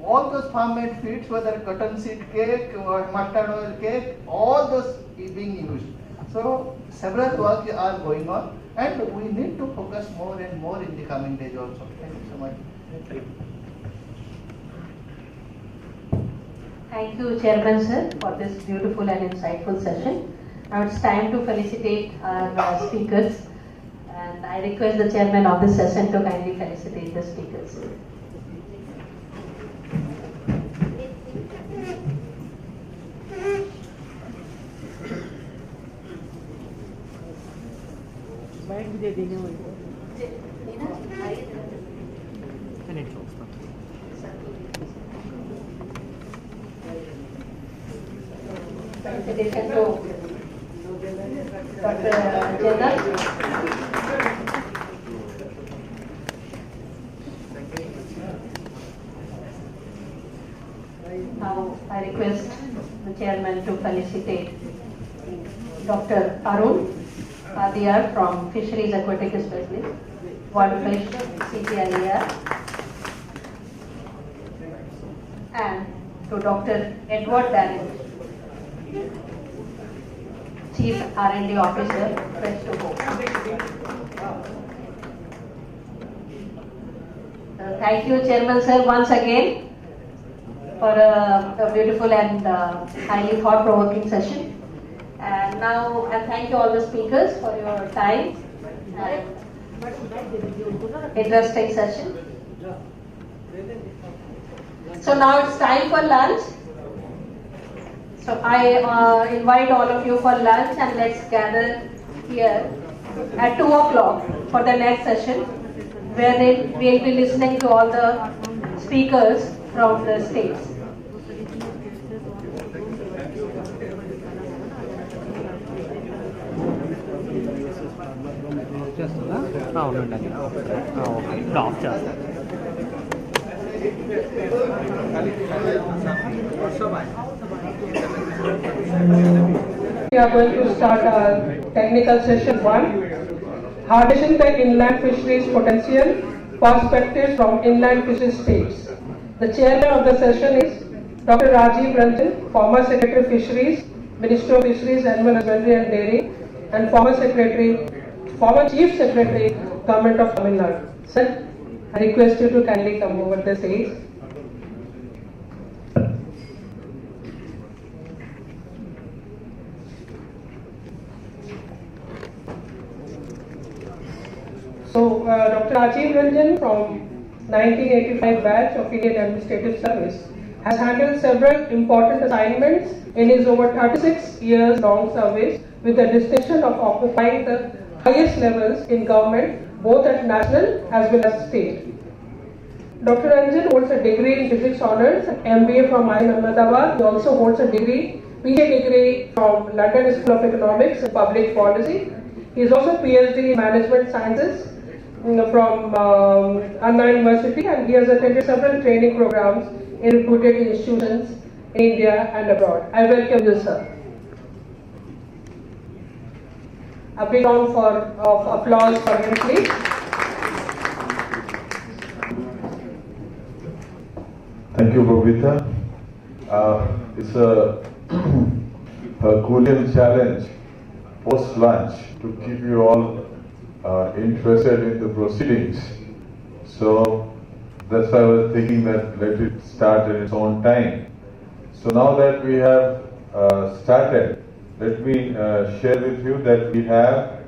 All those farm-made feeds, whether cotton seed cake or mustard oil cake, all those is being used. So several work are going on, and we need to focus more and more in the coming days also. Thank you so much. Thank you, Chairman Sir, for this beautiful and insightful session. Now it's time to felicitate our speakers, and I request the Chairman of this session to kindly felicitate the speakers. Felicitation to Dr. Jena. Now I request the Chairman to felicitate Dr. Arun Adiyar from Fisheries Aquatic Specialist, One Fish, CTIER, and to Dr. Edward Daniel, Chief R&D Officer, Fresh to Go. Thank you, Chairman Sir, once again for a beautiful and highly thought-provoking session. And now I thank you all the speakers for your time and interesting session. So now it's time for lunch. So I invite all of you for lunch, and let's gather here at 2 o'clock for the next session, where we'll be listening to all the speakers from the states. We are going to start our technical session 1, harnessing the inland fisheries potential, perspectives from inland fisheries states. The chairman of the session is Dr. Rajiv Ranjan, former Secretary Fisheries, Minister of Fisheries, Animal Husbandry and Dairy, and former Chief Secretary, Government of Tamil Nadu. Sir, I request you to kindly come over the stage. So, Dr. Rajiv Ranjan from 1985 batch of Indian Administrative Service has handled several important assignments in his over 36 years long service, with the distinction of occupying the highest levels in government, both at national as well as state. Dr. Ranjan holds a degree in Physics Honours, MBA from IIM Ahmedabad. He also holds a PhD degree from London School of Economics and Public Policy. He is also PhD in Management Sciences from Anna University, and he has attended several training programs in reputed institutions in India and abroad. I welcome you, sir. A big round of applause for him, please. Thank you, Babita. It's a Herculean challenge post-lunch to keep you all interested in the proceedings. So that's why I was thinking that let it start in its own time. So now that we have started, let me share with you that we have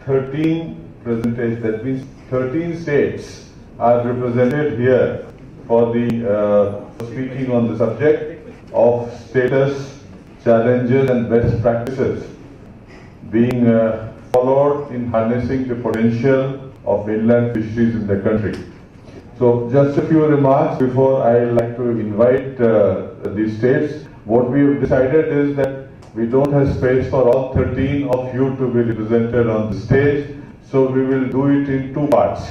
13 presentations. That means 13 states are represented here for the speaking on the subject of status, challenges and best practices being followed in harnessing the potential of inland fisheries in the country. So just a few remarks before I like to invite these states. What we have decided is that we don't have space for all 13 of you to be represented on the stage, so we will do it in 2 parts.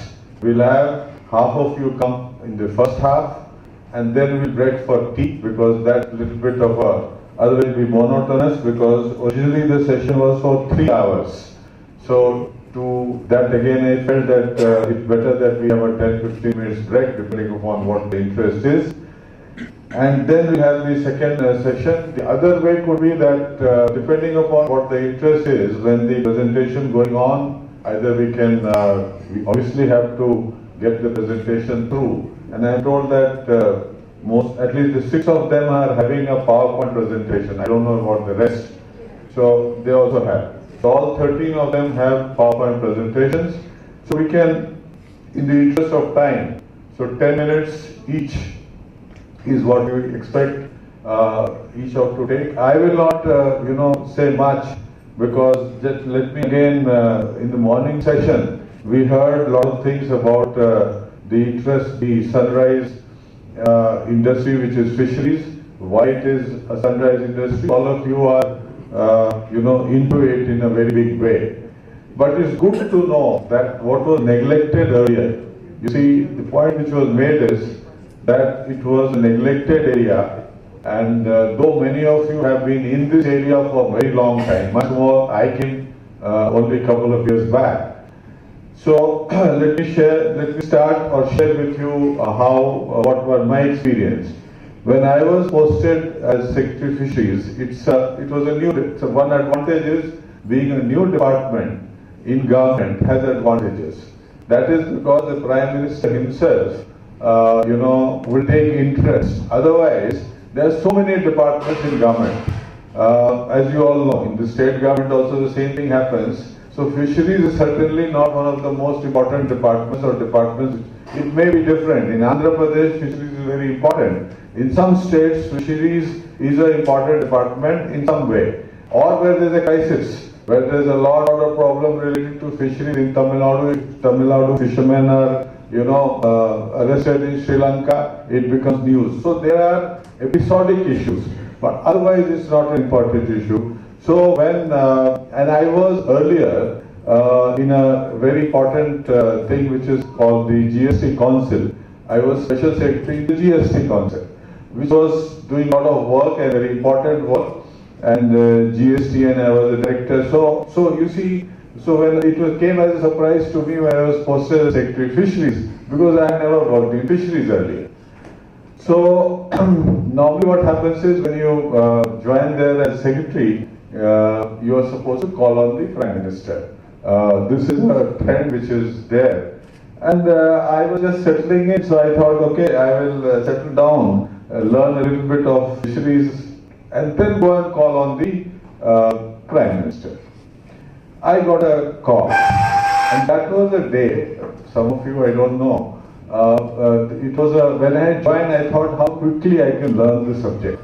We'll have half of you come in the first half, and then we'll break for tea, because that's a little bit of a, otherwise it will be monotonous, because originally the session was for 3 hours. So to that again, I felt that it's better that we have a 10-15 minutes break depending upon what the interest is. And then we have the second session. The other way could be that depending upon what the interest is, when the presentation going on, either we can, we obviously have to get the presentation through. And I'm told that at least the 6 of them are having a PowerPoint presentation. I don't know about the rest. So they also have. So all 13 of them have PowerPoint presentations. So we can, in the interest of time, so 10 minutes each is what we expect each of to take. I will not, say much, because just let me again, in the morning session, we heard a lot of things about the interest, the sunrise industry, which is fisheries, why it is a sunrise industry. All of you are, into it in a very big way. But it's good to know that what was neglected earlier. You see, the point which was made is that it was a neglected area, and though many of you have been in this area for a very long time, much more I came only a couple of years back. So let me share with you what was my experience. When I was posted as Secretary Fisheries, one advantage is being a new department in government has advantages. That is because the Prime Minister himself will take interest. Otherwise, there are so many departments in government. As you all know, in the state government also the same thing happens. So fisheries is certainly not one of the most important departments or departments. It may be different. In Andhra Pradesh, fisheries is very important. In some states, fisheries is an important department in some way. Or where there is a crisis, where there is a lot of problem related to fisheries in Tamil Nadu fishermen are arrested in Sri Lanka, it becomes news. So there are episodic issues, but otherwise it's not an important issue. So when, and I was earlier in a very important thing which is called the GST Council. I was Special Secretary in the GST Council, which was doing a lot of work and very important work, and GST, and I was the director. So you see, so when it came as a surprise to me when I was posted as Secretary Fisheries, because I had never worked in fisheries earlier. So normally what happens is when you join there as Secretary, you are supposed to call on the Prime Minister. This is a trend which is there. And I was just settling in, so I thought, okay, I will settle down, learn a little bit of fisheries, and then go and call on the Prime Minister. I got a call, and that was a day, some of you I don't know, it was when I joined, I thought how quickly I can learn the subject.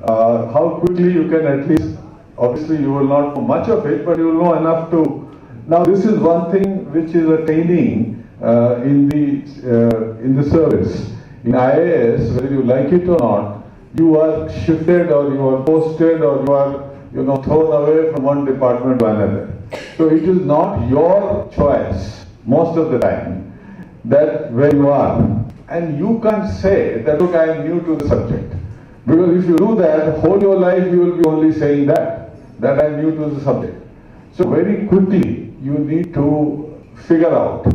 How quickly you can at least, obviously you will not know much of it, but you will know enough to. Now this is one thing which is a training in the service. In IAS, whether you like it or not, you are shifted or you are posted or you are thrown away from one department to another. So it is not your choice most of the time that where you are, and you can't say that look, I am new to the subject, because if you do that, whole your life you will be only saying that I am new to the subject. So very quickly you need to figure out.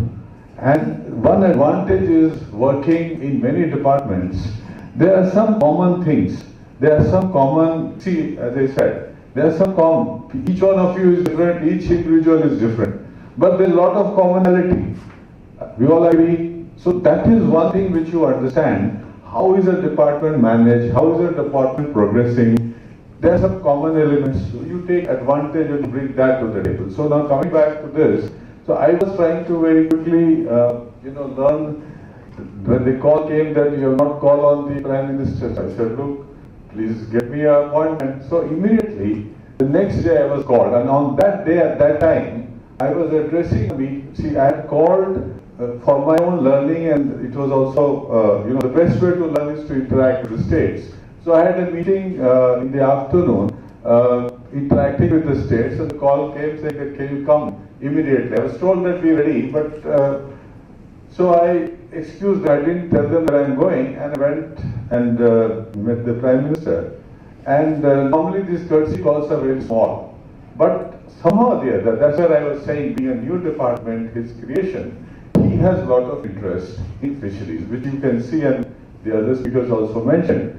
And one advantage is working in many departments. There are some common things. There are some common, see, as I said, there are some common, each one of you is different, each individual is different. But there is a lot of commonality. We all agree. So that is one thing which you understand. How is a department managed? How is a department progressing? There are some common elements. So you take advantage and bring that to the table. So now coming back to this, so I was trying to very quickly, learn. When the call came that you have not called on the Prime Minister, I said, look, please get me an appointment. So immediately, the next day I was called. And on that day, at that time, I was addressing me. See, I had called for my own learning, and it was also, the best way to learn is to interact with the states. So I had a meeting in the afternoon, interacting with the states, and the call came saying that can you come immediately. I was told that be ready, but so I excused, I didn't tell them where I'm going, and I went and met the Prime Minister. And normally these courtesy calls are very small, but somehow or the other, that's what I was saying, being a new department, his creation, he has a lot of interest in fisheries, which you can see and the other speakers also mentioned.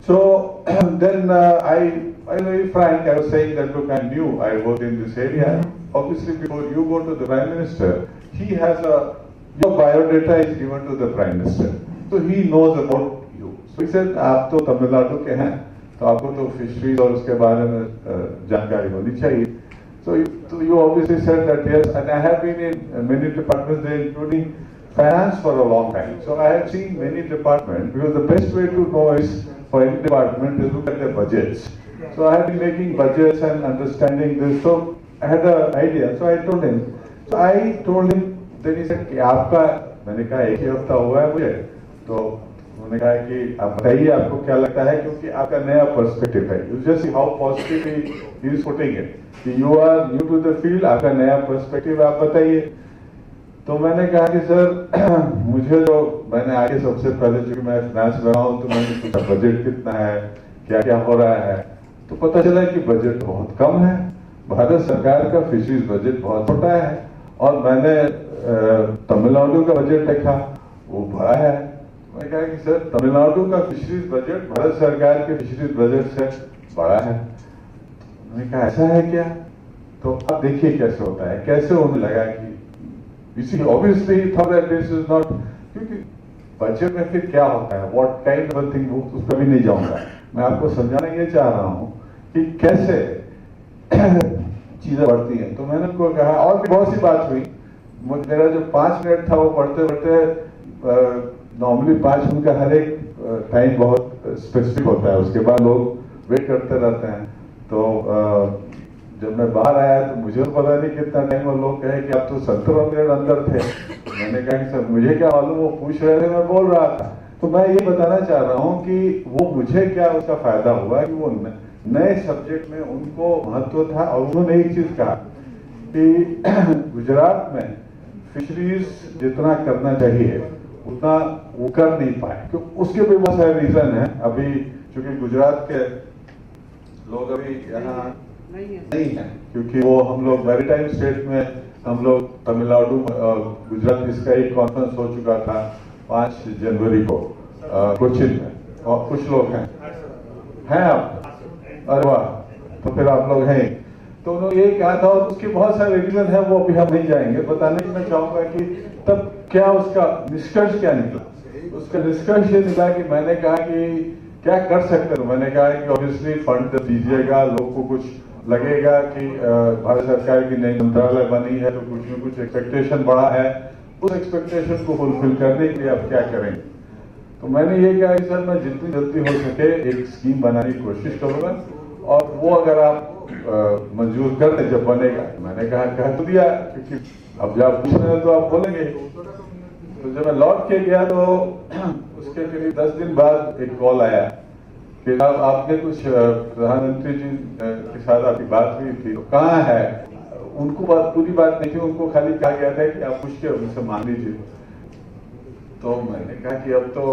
So then I'm very frank, I was saying that look, I'm new, I work in this area. Obviously before you go to the Prime Minister, he has your biodata is given to the Prime Minister. So he knows about you. So he said, आप तो तमिलनाडु के हैं, तो आपको तो fisheries और उसके बारे में जानकारी होनी चाहिए. So you obviously said that yes, and I have been in many departments there, including finance for a long time. So I have seen many departments, because the best way to know is for any department is look at their budgets. So I have been making budgets and understanding this. So I had an idea. So I told him. Then he said कि आपका, मैंने कहा एक ही हफ्ता हुआ है मुझे, तो उन्होंने कहा कि आप बताइए आपको क्या लगता है, क्योंकि आपका नया पर्सपेक्टिव है. You just see how positively he is putting it. कि you are new to the field, आपका नया पर्सपेक्टिव आप बताइए. तो मैंने कहा कि सर मुझे जो मैंने आगे सबसे पहले चूंकि मैं फाइनेंस में रहा हूँ, तो मैंने पूछा बजट कितना है, क्या क्या हो रहा है. तो पता चला कि बजट बहुत कम है. भारत सरकार का फिशरीज बजट बहुत छोटा है, और मैंने तमिलनाडु का बजट देखा, वो बड़ा है. मैंने कहा कि सर तमिलनाडु का फिशरीज बजट भारत सरकार के फिशरीज बजट से बड़ा है. मैंने कहा ऐसा है क्या? तो आप देखिए कैसे होता है, कैसे उन्हें लगा कि obviously he thought that this is not, क्योंकि बजट में फिर क्या होता है, what kind of a thing, उस पर भी नहीं जाऊंगा. मैं आपको समझाना ये चाह रहा हूँ कि कैसे चीजें बढ़ती हैं. तो मैंने उनको कहा, और भी बहुत सी बात हुई. मेरा जो 5 मिनट था वो पढ़ते पढ़ते नॉर्मली 5 मिनट का हर एक टाइम बहुत स्पेसिफिक होता है, उसके बाद लोग वेट करते रहते हैं. तो जब मैं बाहर आया तो मुझे तो पता नहीं कितना टाइम, और लोग कहे कि आप तो 17 मिनट अंदर थे. मैंने कहा कि सर मुझे क्या मालूम, वो पूछ रहे थे, मैं बोल रहा था. तो मैं ये बताना चाह रहा हूँ कि वो मुझे क्या उसका फायदा हुआ कि वो नए सब्जेक्ट में उनको महत्व था. और उन्होंने एक चीज कहा कि गुजरात में फिशरीज जितना करना चाहिए उतना वो कर नहीं पाए. तो उसके भी बहुत सारे रीजन है. अभी चूंकि गुजरात के लोग अभी यहाँ नहीं है, क्योंकि वो हम लोग मैरीटाइम स्टेट में, हम लोग तमिलनाडु गुजरात, इसका एक कॉन्फ्रेंस हो चुका था 5 जनवरी को कोचिन में, और कुछ लोग हैं आप, अरे वाह, तो फिर आप लोग हैं. तो उन्होंने ये कहा था, और उसके बहुत सारे रीजन है, वो अभी हम नहीं जाएंगे. बताने की मैं चाहूंगा कि तब क्या उसका निष्कर्ष क्या निकला. उसका निष्कर्ष ये निकला कि मैंने कहा कि क्या कर सकते हो. मैंने कहा कि ऑब्वियसली फंड दीजिएगा, लोग को कुछ लगेगा कि भारत सरकार की नई मंत्रालय बनी है तो कुछ न कुछ एक्सपेक्टेशन बढ़ा है, उस एक्सपेक्टेशन को फुलफिल करने के लिए आप क्या करेंगे. तो मैंने ये कहा कि सर मैं जितनी जल्दी हो सके एक स्कीम बनाने की कोशिश करूंगा, और वो अगर आप मंजूर कर दे जब बनेगा. मैंने कह तो दिया, क्योंकि अब जब आप पूछ रहे हैं तो आप बोलेंगे. तो जब मैं लौट के गया तो उसके करीब 10 दिन बाद एक कॉल आया कि आपने कुछ प्रधानमंत्री जी के साथ आपकी बात हुई थी, तो कहाँ है. उनको पूरी बात नहीं थी, उनको खाली कहा गया था कि आप पूछ के उनसे मान लीजिए. तो मैंने कहा कि अब तो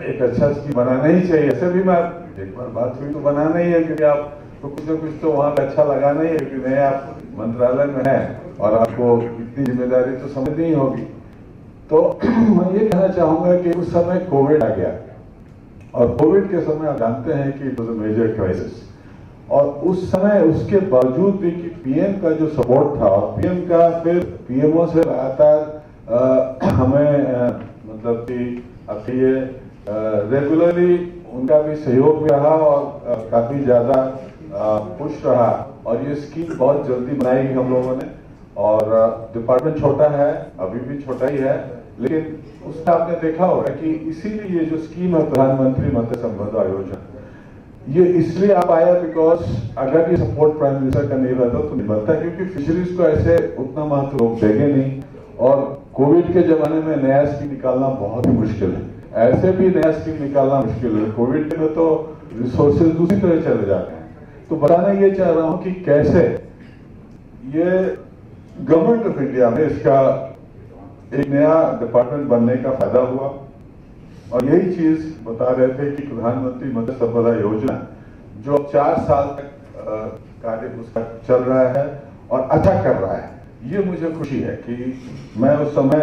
एक अच्छा स्कीम बनाना ही चाहिए. ऐसे भी मैं एक बार बात हुई तो बनाना ही है, क्योंकि आप तो कुछ न कुछ तो वहाँ पे अच्छा लगाना ही है, क्योंकि नए आप मंत्रालय में है और आपको इतनी जिम्मेदारी तो समझनी ही होगी. तो मैं ये कहना चाहूंगा कि उस समय कोविड आ गया, और कोविड के समय आप जानते हैं कि it was a major crisis. और उस समय उसके बावजूद भी कि पीएम का जो सपोर्ट था, पीएम का फिर पीएमओ से लगातार हमें मतलब कि आपकी ये रेगुलरली उनका भी सहयोग रहा, और काफी ज्यादा पुश रहा. और ये स्कीम बहुत जल्दी बनाई हम लोगों ने, और डिपार्टमेंट छोटा है, अभी भी छोटा ही है, लेकिन उसका आपने देखा होगा कि इसीलिए ये जो स्कीम है प्रधानमंत्री मत्स्य संपदा योजना, ये इसलिए आप आया बिकॉज अगर ये सपोर्ट प्राइम मिनिस्टर का नहीं रहता तो नहीं बनता, क्योंकि फिशरीज को ऐसे उतना महत्व लोग देंगे नहीं. और कोविड के जमाने में नया स्कीम निकालना बहुत ही मुश्किल है. ऐसे भी नया स्कीम निकालना मुश्किल है. कोविड में तो रिसोर्सेज दूसरी तरह चले जाते हैं. तो बताना ये चाह रहा हूं कि कैसे ये गवर्नमेंट ऑफ इंडिया में इसका एक नया डिपार्टमेंट बनने का फायदा हुआ. और यही चीज बता रहे थे कि प्रधानमंत्री मत्स्य संपदा योजना जो 4 साल तक कार्य उसका चल रहा है और अच्छा कर रहा है। ये मुझे खुशी है कि मैं उस समय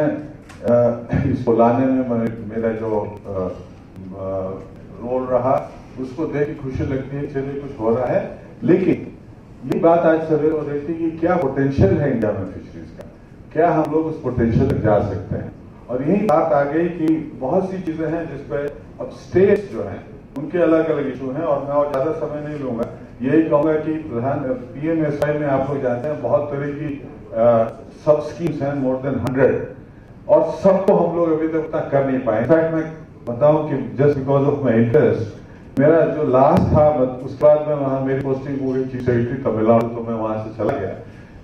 इसको लाने में मेरा जो रोल रहा उसको देख के खुशी लगती है, चलिए कुछ हो रहा है। लेकिन ये बात आज सवेरे हो रही थी कि क्या पोटेंशियल है इंडिया में फिशरीज का, क्या हम लोग उस पोटेंशियल तक जा सकते हैं। और यही बात आ गई कि बहुत सी चीजें हैं जिस पे अब स्टेट्स जो हैं उनके अलग अलग इशू हैं, और मैं और ज्यादा समय नहीं लूंगा। यही कहूंगा कि प्रधान PMSY में आप लोग जानते हैं बहुत तरह की सब स्कीम्स हैं, मोर देन 100, और सबको हम लोग अभी तक उतना कर नहीं पाए। इनफैक्ट मैं बताऊं कि just because of my interest मेरा जो लास्ट था, उसके बाद में वहाँ मेरी पोस्टिंग हो गई चीफ सेक्रेटरी तमिलनाडु, तो मैं वहां से चला गया।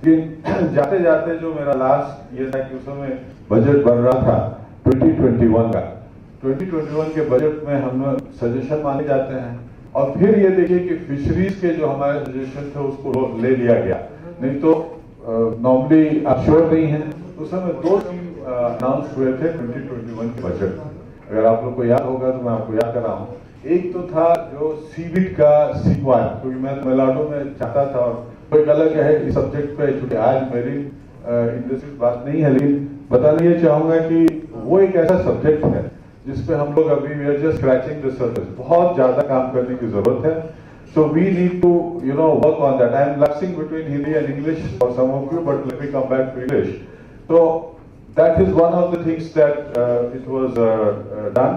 लेकिन जाते जाते जो मेरा लास्ट ये था कि उस समय बजट बन रहा था 2021 का। 2021 के बजट में हम सजेशन मांगे जाते हैं, और फिर ये देखिए कि फिशरीज के जो हमारे सजेशन थे उसको ले लिया गया। नहीं तो नॉर्मली आप श्योर नहीं है, उस समय 2 स्कीम अनाउंस हुए थे 2021 के बजट में। अगर आप लोग को याद होगा तो मैं आपको याद कराऊं। एक तो था जो सीविट का सीक्वाल, क्योंकि मैं तमिलनाडु में चाहता था, और कोई अलग है इस सब्जेक्ट पे, चूंकि आज मेरी इंडस्ट्री बात नहीं है, लेकिन बताना ये चाहूंगा कि वो एक ऐसा सब्जेक्ट है जिसपे हम लोग अभी we are just scratching the surface, बहुत ज्यादा काम करने की जरूरत है। So we need to work on that. I am lapsing between Hindi and English for some of you, but let me come back to English. So that is one of the things that it was done.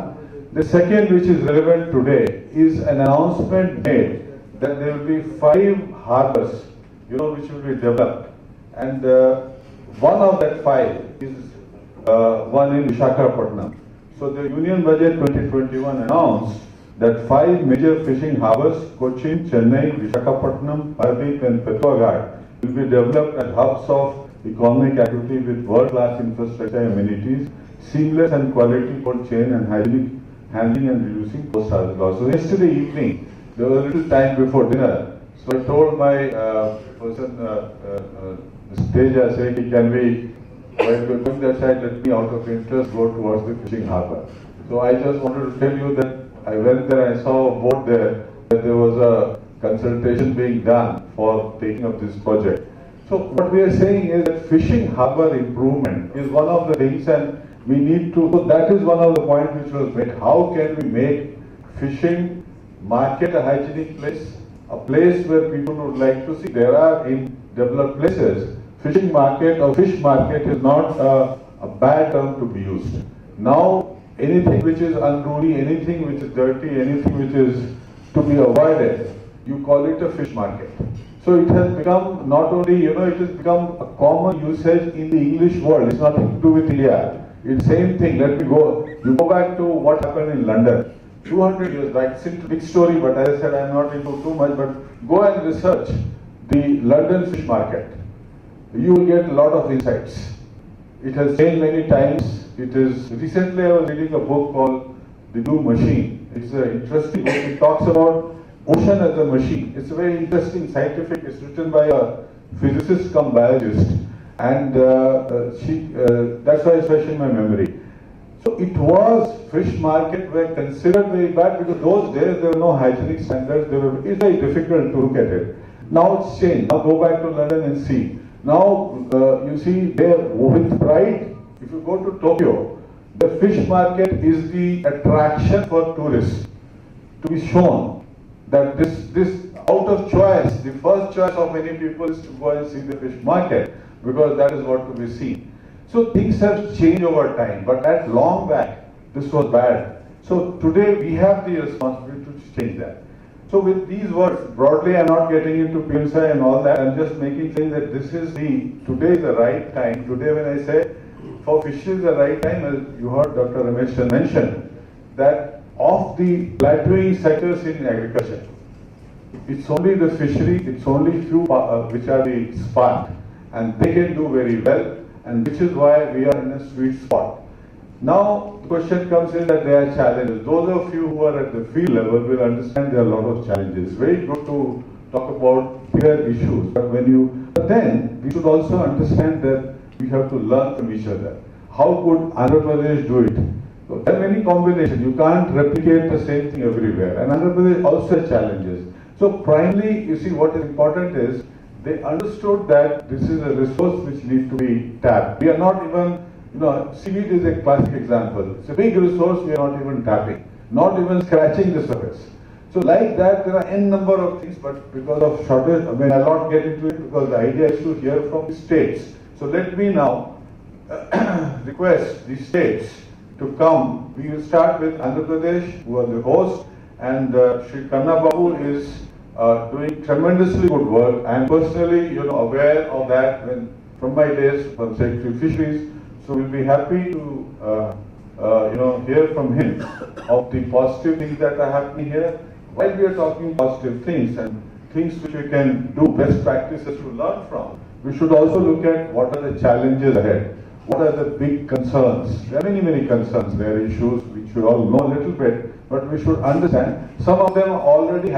The second, which is relevant today, is an announcement made that there will be 5 harbors, which will be developed, and one of that 5 is one in Visakhapatnam. So the Union Budget 2021 announced that 5 major fishing harbors, Cochin, Chennai, Visakhapatnam, Paradip, and Petwagarh, will be developed as hubs of economic activity with world-class infrastructure amenities, seamless and quality cold chain, and hygienic handling and reducing post-harvest loss. So yesterday evening, there was a little time before dinner, so I told my person, stage, I said, can we, while we're going that side, let me out of interest go towards the fishing harbor. So I just wanted to tell you that I went there, I saw a board there, that there was a consultation being done for taking up this project. So what we are saying is that fishing harbor improvement is one of the things, and we need to, so that is one of the points which was made. How can we make fishing market a hygienic place, a place where people would like to see? There are in developed places, fishing market or fish market is not a bad term to be used. Now anything which is unruly, anything which is dirty, anything which is to be avoided, you call it a fish market. So it has become not only, it has become a common usage in the English world. It's nothing to do with India. It's same thing. Let me go. You go back to what happened in London 200 years back. It's a big story, but as I said, I'm not into too much. But go and research the London fish market. You will get a lot of insights. It has changed many times. It is recently I was reading a book called The Blue Machine. It's an interesting book. It talks about ocean as a machine. It's a very interesting scientific. It's written by a physicist cum biologist, and that's why it's fresh in my memory. So it was fish market were considered very bad because those days there were no hygienic standards. It's very difficult to look at it. Now it's changed. Now go back to London and see. Now you see there with pride. If you go to Tokyo, the fish market is the attraction for tourists to be shown. That this out of choice, the first choice of many people is to go and see the fish market, because that is what to be seen. So things have changed over time, but at long back, this was bad. So today we have the responsibility to change that. So with these words, broadly I'm not getting into PMSI and all that, I'm just making saying that today is the right time. Today when I say for fisheries the right time, as you heard Dr. Ramesh mention, that of the plateauing sectors in agriculture, it's only the fishery, it's only few which are the spark, and they can do very well, and which is why we are in a sweet spot. Now the question comes in that there are challenges. Those of you who are at the field level will understand there are a lot of challenges. Very good to talk about bigger issues, but then we should also understand that we have to learn from each other. How could Andhra Pradesh do it? So there are many combinations. You can't replicate the same thing everywhere. And Andhra Pradesh also has challenges. So primarily, you see, what is important is they understood that this is a resource which needs to be tapped. We are not even, seaweed is a classic example. It's a big resource we are not even tapping, not even scratching the surface. So like that, there are n number of things, but because of shortage, I mean, I'll not get into it because the idea is to hear from the states. So let me now request the states to come. We will start with Andhra Pradesh, who are the host, and Shri Kanna Babu is doing tremendously good work. I am personally, aware of that from my days from Secretary of Fisheries. So we'll be happy to, hear from him of the positive things that are happening here. While we are talking positive things and things which we can do, best practices to learn from, we should also look at what are the challenges ahead. What are the big concerns? There are many, many concerns. There are issues which we all know a little bit, but we should understand some of them are already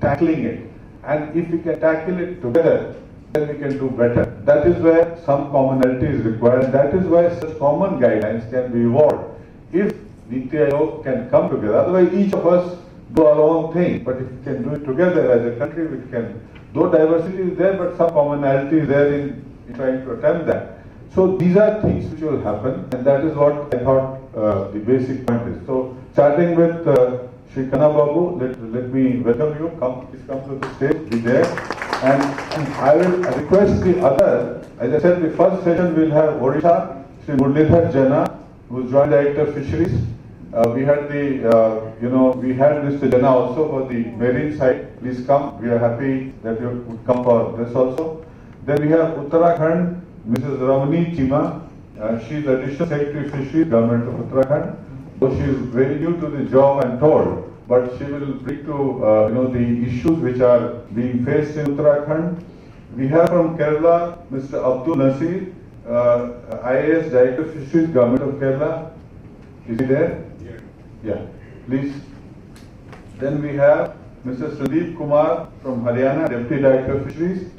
tackling it. And if we can tackle it together, then we can do better. That is where some commonality is required. That is why such common guidelines can be evolved. If NITI-Aayog can come together, otherwise each of us do our own thing. But if we can do it together as a country, we can, though diversity is there, but some commonality is there in trying to attempt that. So these are things which will happen, and that is what I thought the basic point is. So starting with Shri Kanna Babu, let me welcome you. Please come to the stage, be there. And I will request the other, as I said, the first session will have Odisha, Shri Murlidhar Jana, who is Joint Director of Fisheries. We had we had Mr. Jana also for the marine side. Please come. We are happy that you would come for this also. Then we have Uttarakhand, Mrs. Ramani Chima. She is Additional Secretary of Fisheries, Government of Uttarakhand. So she is very new to the job, I'm told, but she will bring to the issues which are being faced in Uttarakhand. We have from Kerala, Mr. Abdul Nasir, IAS Director of Fisheries, Government of Kerala. Is he there? Yeah, please. Then we have Mr. Sudeep Kumar from Haryana, Deputy Director of Fisheries.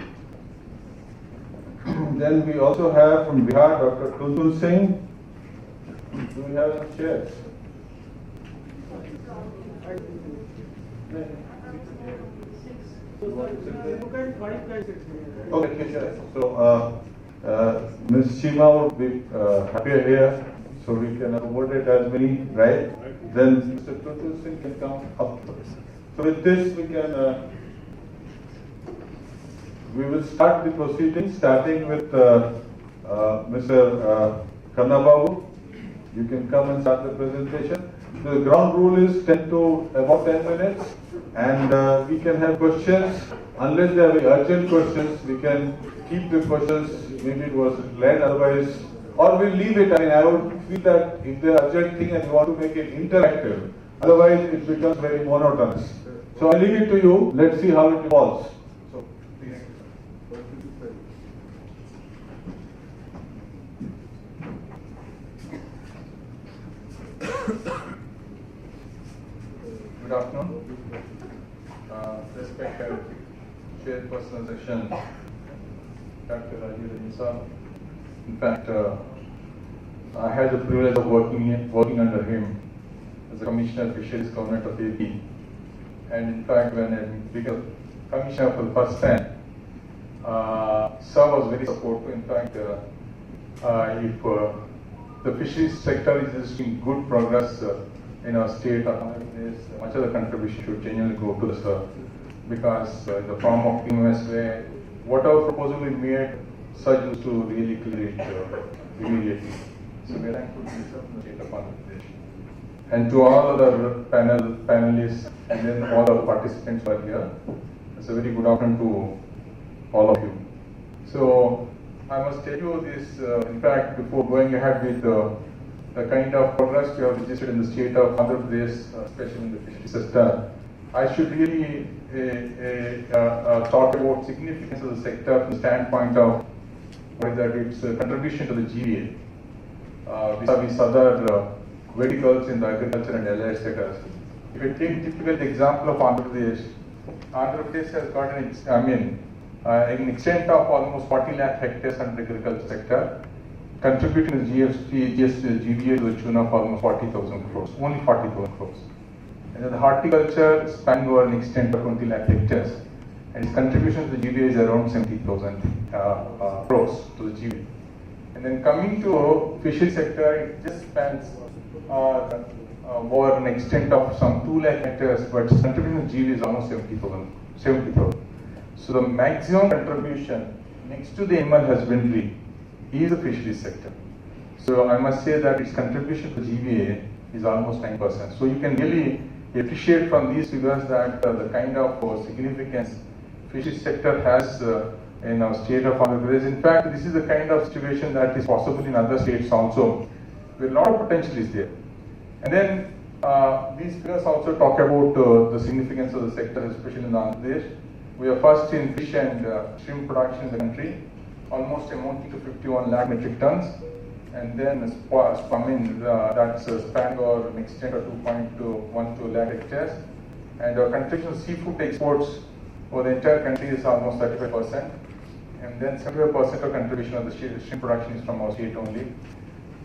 Then we also have from Bihar, Dr. Tuntun Singh. Do we have some chairs? Okay, sure. So, Ms. Chima would be happier here, so we can accommodate as many, right? Then Mr. Tuntun Singh can come up. So with this, we will start the proceedings, starting with Mr. Kanna Babu. You can come and start the presentation. The ground rule is about 10 minutes, and we can have questions. Unless there are very urgent questions, we can keep the questions, maybe it was led, otherwise, or we'll leave it. I mean, I would feel that if there are urgent thing and you want to make it interactive, otherwise it becomes very monotonous. So I leave it to you. Let's see how it evolves. So, please. Good afternoon. Respected Chairperson of the Section, Dr. Rajiv Nisa. In fact, I had the privilege of working under him as a Commissioner of Fisheries, Government of AP. And in fact, when I became Commissioner for the first time, Sir was very supportive. In fact, if the fisheries sector is making good progress in our state, much of the contribution should genuinely go to the Sir, because the form of PMS where whatever proposal we made, Sir used to really clear it immediately. So we are thankful to the Sir from the state of Andhra Pradesh. And to all other panelists and then all the participants who are here, it's a very good afternoon to all of you. So I must tell you this, in fact, before going ahead with the kind of progress we have registered in the state of Andhra Pradesh, especially in the fishery sector, I should really talk about significance of the sector from the standpoint of whether its contribution to the GVA vis-a-vis other verticals in the agriculture and allied sectors. If you take typical example of Andhra Pradesh has got an extent of almost 40 lakh hectares under the agriculture sector, contributing to GVA to the tune of almost 40,000 crores, only 40,000 crores. And then the horticulture spanning over an extent of 20 lakh hectares. And its contribution to the GVA is around 70,000 crores to the GVA. And then coming to fishery sector, it just spans over an extent of some 2 lakh hectares, but its contribution to GVA is almost 70,000. So the maximum contribution next to the animal husbandry is the fishery sector. So I must say that its contribution to GVA is almost 9%. So you can really appreciate from these figures that the kind of significance fishery sector has in our state of Andhra Pradesh. In fact, this is the kind of situation that is possible in other states also, where a lot of potential is there. And then these figures also talk about the significance of the sector, especially in Andhra Pradesh. We are first in fish and shrimp production in the country, almost amounting to 51 lakh metric tons. And then that's span over an extent of 2.12 lakh hectares. And our contribution to seafood exports for the entire country is almost 35%. And then 75% of contribution of the shrimp production is from our state only.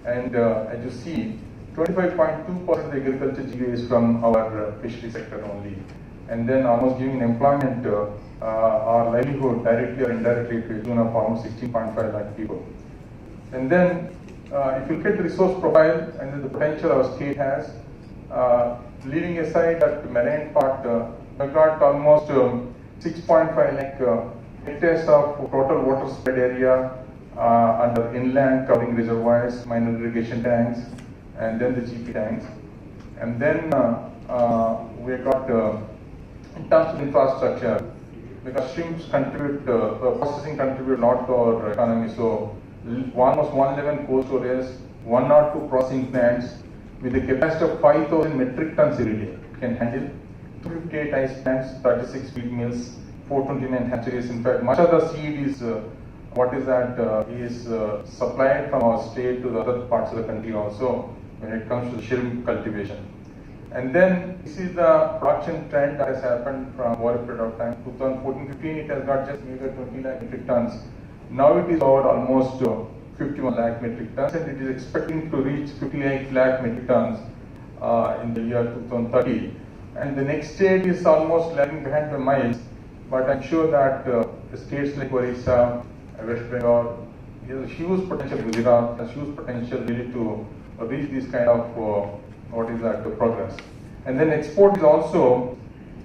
And as you see, 25.2% of the agriculture GVA is from our fishery sector only. And then almost giving employment or livelihood directly or indirectly to a tune of almost 16.5 lakh people. And then if you look at the resource profile and then the potential our state has, leaving aside that marine part, we've got almost 6.5 lakh hectares of total water spread area under inland covering reservoirs, minor irrigation tanks, and then the GP tanks. And then we got in terms of infrastructure, because shrimps contribute, processing contribute a lot to our economy. So almost 111 cold storage, 102 processing plants with a capacity of 5,000 metric tons every day can handle. 258 ice plants, 36 feed mills, 429 hatcheries. In fact, much of the seed is supplied from our state to the other parts of the country also when it comes to shrimp cultivation. And then this is the production trend that has happened from over a period of time. 2014-15, it has got just maybe 20 lakh metric tons. Now it is over almost 51 lakh metric tons, and it is expecting to reach 58 lakh metric tons in the year 2030. And the next state is almost lagging behind by miles, but I'm sure that the states like Orissa, West Bengal, has a huge potential, Gujarat has huge potential really to reach this kind of progress. And then export is also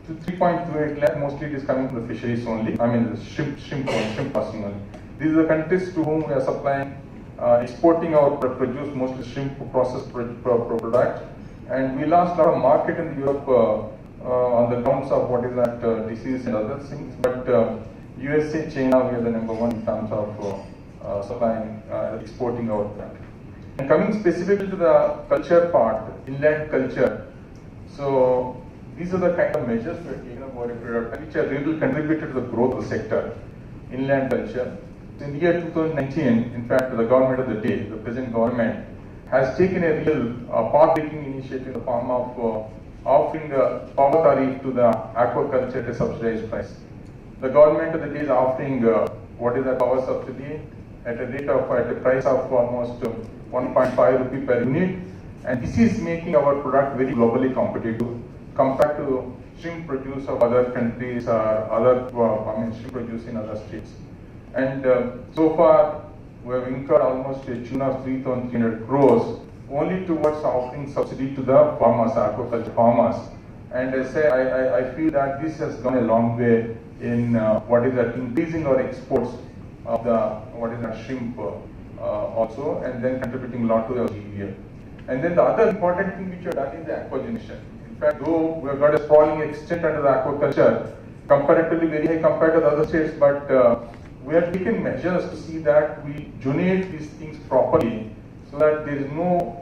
to 3.28 lakh, mostly it is coming from the fisheries only, I mean the shrimp processing only. These are the countries to whom we are supplying, exporting our produce, mostly shrimp processed product. And we lost a lot of market in Europe on the grounds of disease and other things. But USA, China, we are the number one in terms of supplying, exporting our product. And coming specifically to the culture part, inland culture. So these are the kind of measures we have taken over a period of time, which have really contributed to the growth of the sector, inland culture. In the year 2019, in fact, the government of the day, the present government, has taken a real path-breaking initiative in the form of offering a power tariff to the aquaculture at a subsidized price. The government of the day is offering power subsidy at a price of almost 1.5 rupee per unit, and this is making our product very globally competitive compared to shrimp produce of other countries or shrimp produce in other states. And so far, we have incurred almost a tune of 3,300 crores only towards offering subsidy to the farmers, aquaculture farmers. And I feel that this has gone a long way in increasing our exports of the shrimp also, and then contributing a lot to the GVA. And then the other important thing which we have done is the aquagenation. In fact, though we have got a sprawling extent under the aquaculture, comparatively very high compared to the other states, but we have taken measures to see that we zonate these things properly so that there is no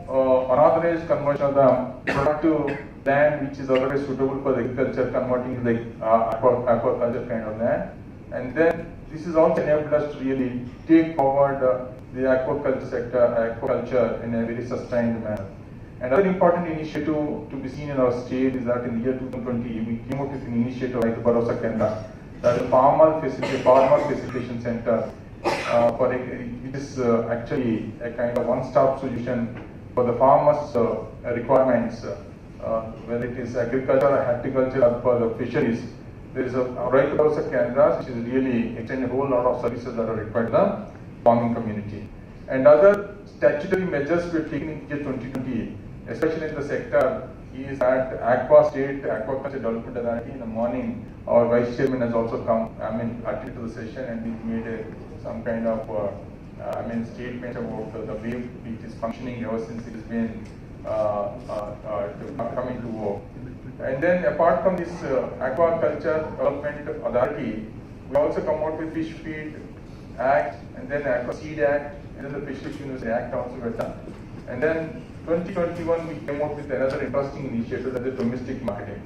unauthorized conversion of the productive land which is otherwise suitable for the agriculture, converting to the aquaculture kind of land. And then this is also enabled us to really take forward the aquaculture in a very sustained manner. Another important initiative to be seen in our state is that in the year 2020, we came up with an initiative like the Bharosa Kendra, that is farmer facilitation center, it is actually a kind of one-stop solution for the farmers' requirements whether it is agriculture or horticulture or for the fisheries, there is a right across the Canada which is really extending a whole lot of services that are required in the farming community. And other statutory measures we are taking in year 2020, especially in the sector, is that State Aquaculture Development Authority in the morning, our Vice Chairman has also come, attended to the session, and he made some kind of, statement about the way it is functioning ever since it has been coming to work. And then apart from this Aquaculture Development Authority, we also come out with Fish Feed Act, and then Aqua Seed Act, and then the Fisheries University Act also were done. And then 2021 we came out with another interesting initiative, that is domestic marketing.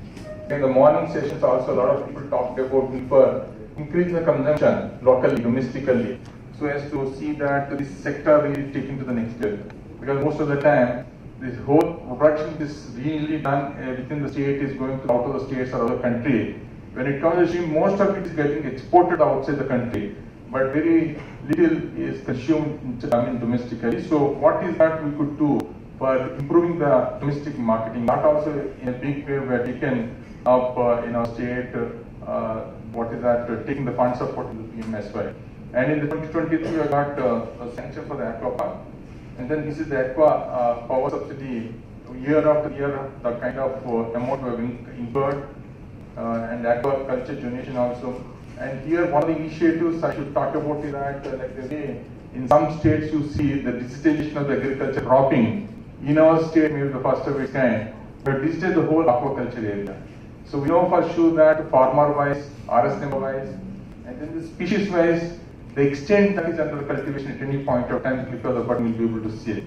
In the morning sessions also a lot of people talked about for increasing the consumption locally, domestically, so as to see that this sector really taken to the next level. Because most of the time, this whole production is really done within the state, is going to out of the states or other country. When it comes to most of it is getting exported outside the country, but very little is consumed domestically. So what is that we could do for improving the domestic marketing? That also in a big way we are taken up in our state, taking the fund support to the PMSY. And in the 2023 we got a sanction for the aqua park. And then this is the aqua power subsidy. Year after year, the kind of amount we have incurred, and aquaculture donation also. And here, one of the initiatives I should talk about is that, like the way in some states you see the digitization of the agriculture dropping. In our state, maybe the first of its kind, but digitize the whole aquaculture area. So we know for sure that farmer-wise, RS number-wise, and then the species-wise, the extent that is under cultivation at any point of time, click of the button will be able to see it.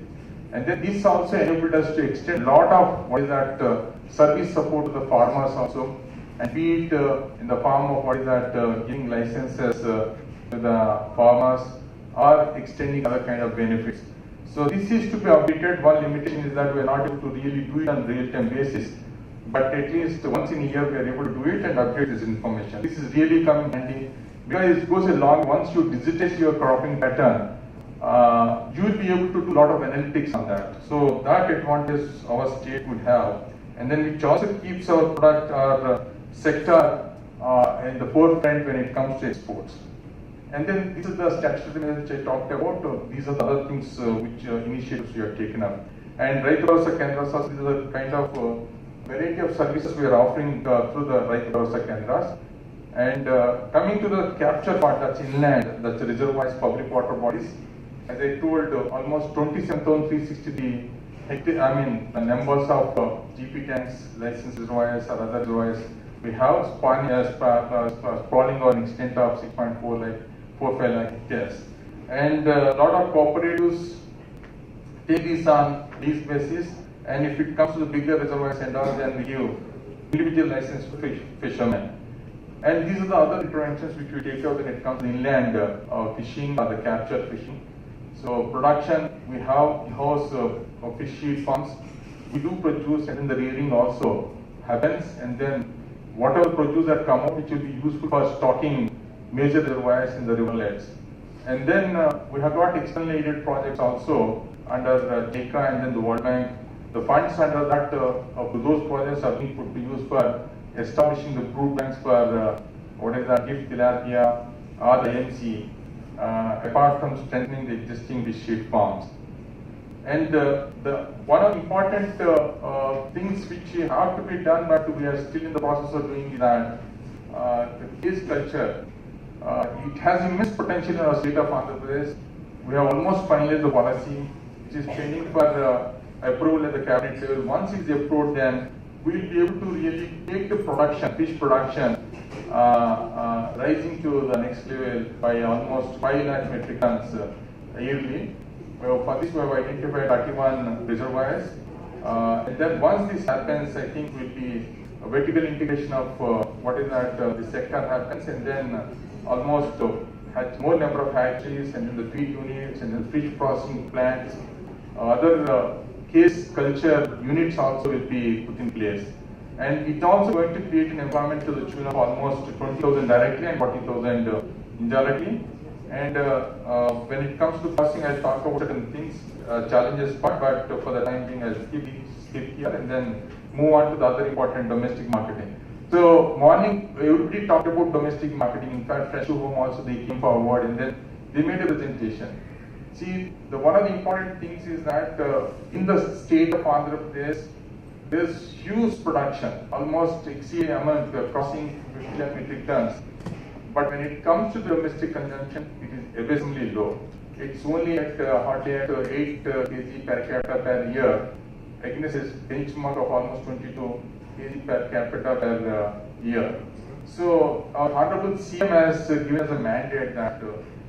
And then this also enabled us to extend a lot of service support to the farmers also, and be it in the form of giving licenses to the farmers or extending other kind of benefits. So this is to be updated. One limitation is that we are not able to really do it on real-time basis, but at least once in a year we are able to do it and update this information. This is really coming handy because it goes along. Once you digitize your cropping pattern, you will be able to do a lot of analytics on that. So that advantage our state would have, and then which also keeps our product, our sector in the forefront when it comes to exports. And then this is the statutory measure which I talked about. These are the other things which initiatives we have taken up. And right across the Canada, these are the kind of variety of services we are offering through the right across the Canada. And coming to the capture part, that's inland, that's the reservoirs, public water bodies. As I told, almost 27,363 numbers of GP tanks, licensed reservoirs or other reservoirs we have, sprawling on an extent of 6.45 lakh hectares. And a lot of cooperatives take this on lease basis, and if it comes to the bigger reservoirs and all, then we give individual license to fishermen. And these are the other interventions which we take out when it comes to inland fishing or the capture fishing. So production, we have in-house fish feed farms. We do produce, and then the rearing also happens, and then whatever produce that come out, which will be useful for stocking major reservoirs in the riverlets. And then we have got externally aided projects also under JICA and then the World Bank. The funds under that of those projects are being put to use for establishing the brood banks for gift tilapia or the MC, apart from strengthening the existing fish feed farms. And one of the important things which have to be done, but we are still in the process of doing, is that the case culture, it has immense potential in our state of Andhra Pradesh. We have almost finalized the policy, which is pending for approval at the cabinet level. Once it is approved, then we will be able to really take the production, fish production, rising to the next level by almost 5 lakh metric tons yearly. For this, we have identified 31 reservoirs. And then once this happens, I think will be a vertical integration of the sector happens, and then almost more number of hatcheries, and then the feed units, and then fish processing plants, other case culture units also will be put in place. And it's also going to create an environment to the tune of almost 20,000 directly and 40,000 indirectly. And when it comes to processing, I'll talk about certain things, challenges part, but for the time being, I'll skip here, and then move on to the other important domestic marketing. So morning, everybody talked about domestic marketing. In fact, Fresh to Home also they came forward and then they made a presentation. See, one of the important things is that in the state of Andhra Pradesh, there's huge production, almost exceeding amount crossing 50 lakh metric tons. But when it comes to the domestic consumption, it is abysmally low. It's only at hardly at 8 kg per capita per year, against its benchmark of almost 22 kg per capita per year. So our Honorable CM has given us a mandate that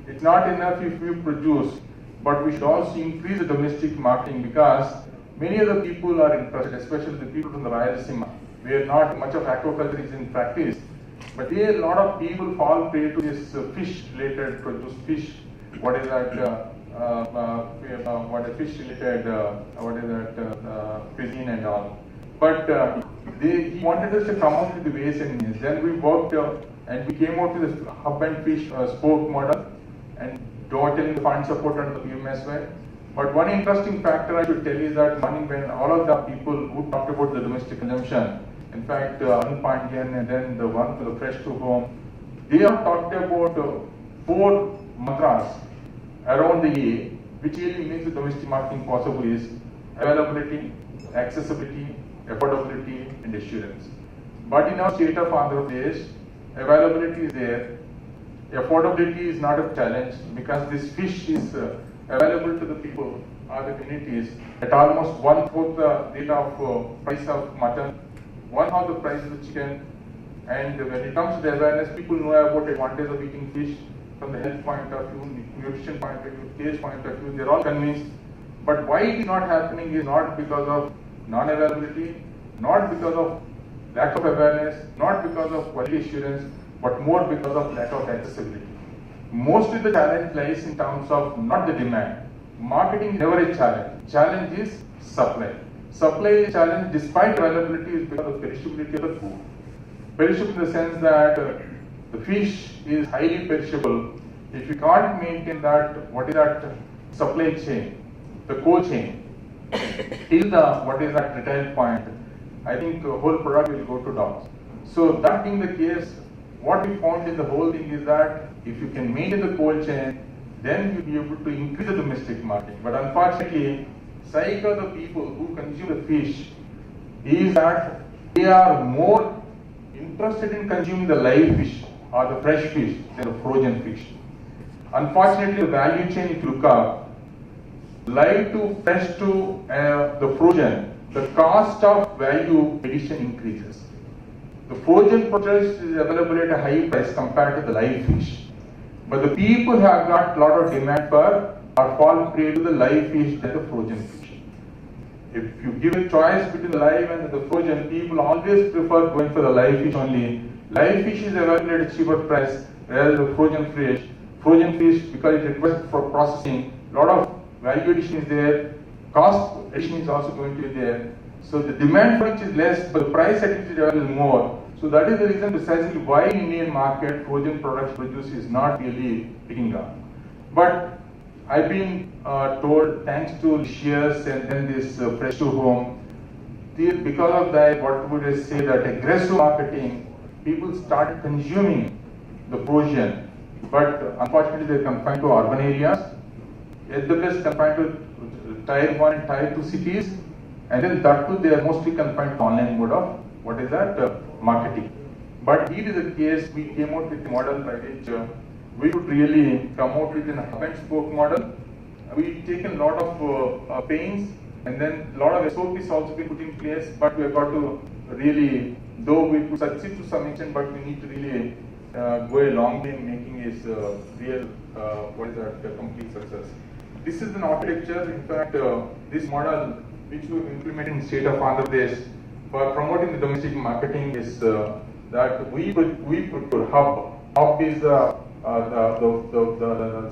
it's not enough if we produce, but we should also increase the domestic marketing, because many of the people are interested, especially the people from the Rayalaseema, where not much of aquaculture is in practice. But here a lot of people fall prey to this fish-related produce, fish. What is that? What is fish-related? What is that? Cuisine and all. But he wanted us to come out with the ways and means. Then we worked and we came out with this hub and fish spoke model, and totaling the fund support under the PMSY. But one interesting factor I should tell you is that morning when all of the people who talked about the domestic consumption, in fact, Arun Pandyan and then the one for the Fresh to Home, they have talked about 4 mantras around the A, which really makes the domestic marketing possible is availability, accessibility, affordability, and assurance. But in our state of Andhra Pradesh, availability is there, affordability is not a challenge, because this fish is available to the people or the communities at almost 1/4 the rate of price of mutton, 1/2 the price of the chicken. And when it comes to the awareness, people know about the advantage of eating fish from the health point of view, nutrition point of view, taste point of view. They're all convinced. But why it is not happening is not because of non-availability, not because of lack of awareness, not because of quality assurance, but more because of lack of accessibility. Mostly the challenge lies in terms of not the demand. Marketing is never a challenge. Challenge is supply. Supply is a challenge despite availability is because of perishability of the food. Perishable in the sense that the fish is highly perishable. If you can't maintain that, what is that supply chain, the cold chain, till the what is that retail point, I think the whole product will go to down. So that being the case, what we found in the whole thing is that if you can maintain the cold chain, then you'll be able to increase the domestic market. But unfortunately, cycle of the people who consume the fish is that they are more interested in consuming the live fish or the fresh fish than the frozen fish. Unfortunately, the value chain, if you look up, live to fresh to the frozen, the cost of value addition increases. The frozen product is available at a high price compared to the live fish. But the people have got a lot of demand for or fall prey to the live fish than the frozen fish. If you give a choice between the live and the frozen, people always prefer going for the live fish only. Live fish is available at a cheaper price, whereas the frozen fish, because it requires for processing, a lot of value addition is there, cost addition is also going to be there. So the demand for which is less, but the price at which it is available is more. So that is the reason precisely why in Indian market frozen products produce is not really picking up. But I've been told, thanks to Shears and then this Fresh to Home, because of that, what would I say, that aggressive marketing, people started consuming the frozen, but unfortunately they're confined to urban areas, at the best confined to tier 1 and tier 2 cities, and then that too they are mostly confined to online mode of what is that marketing. But here is the case, we came out with a model by which we could really come out with a hub and spoke model. We've taken a lot of pains, and then a lot of SOPs also been put in place, but we have got to really, though we could succeed to some extent, but we need to really go a long way in making this real, what is that, complete success. This is an architecture, in fact, this model which we implemented in the state of Andhra Pradesh for promoting the domestic marketing is that we put hub. Hub is the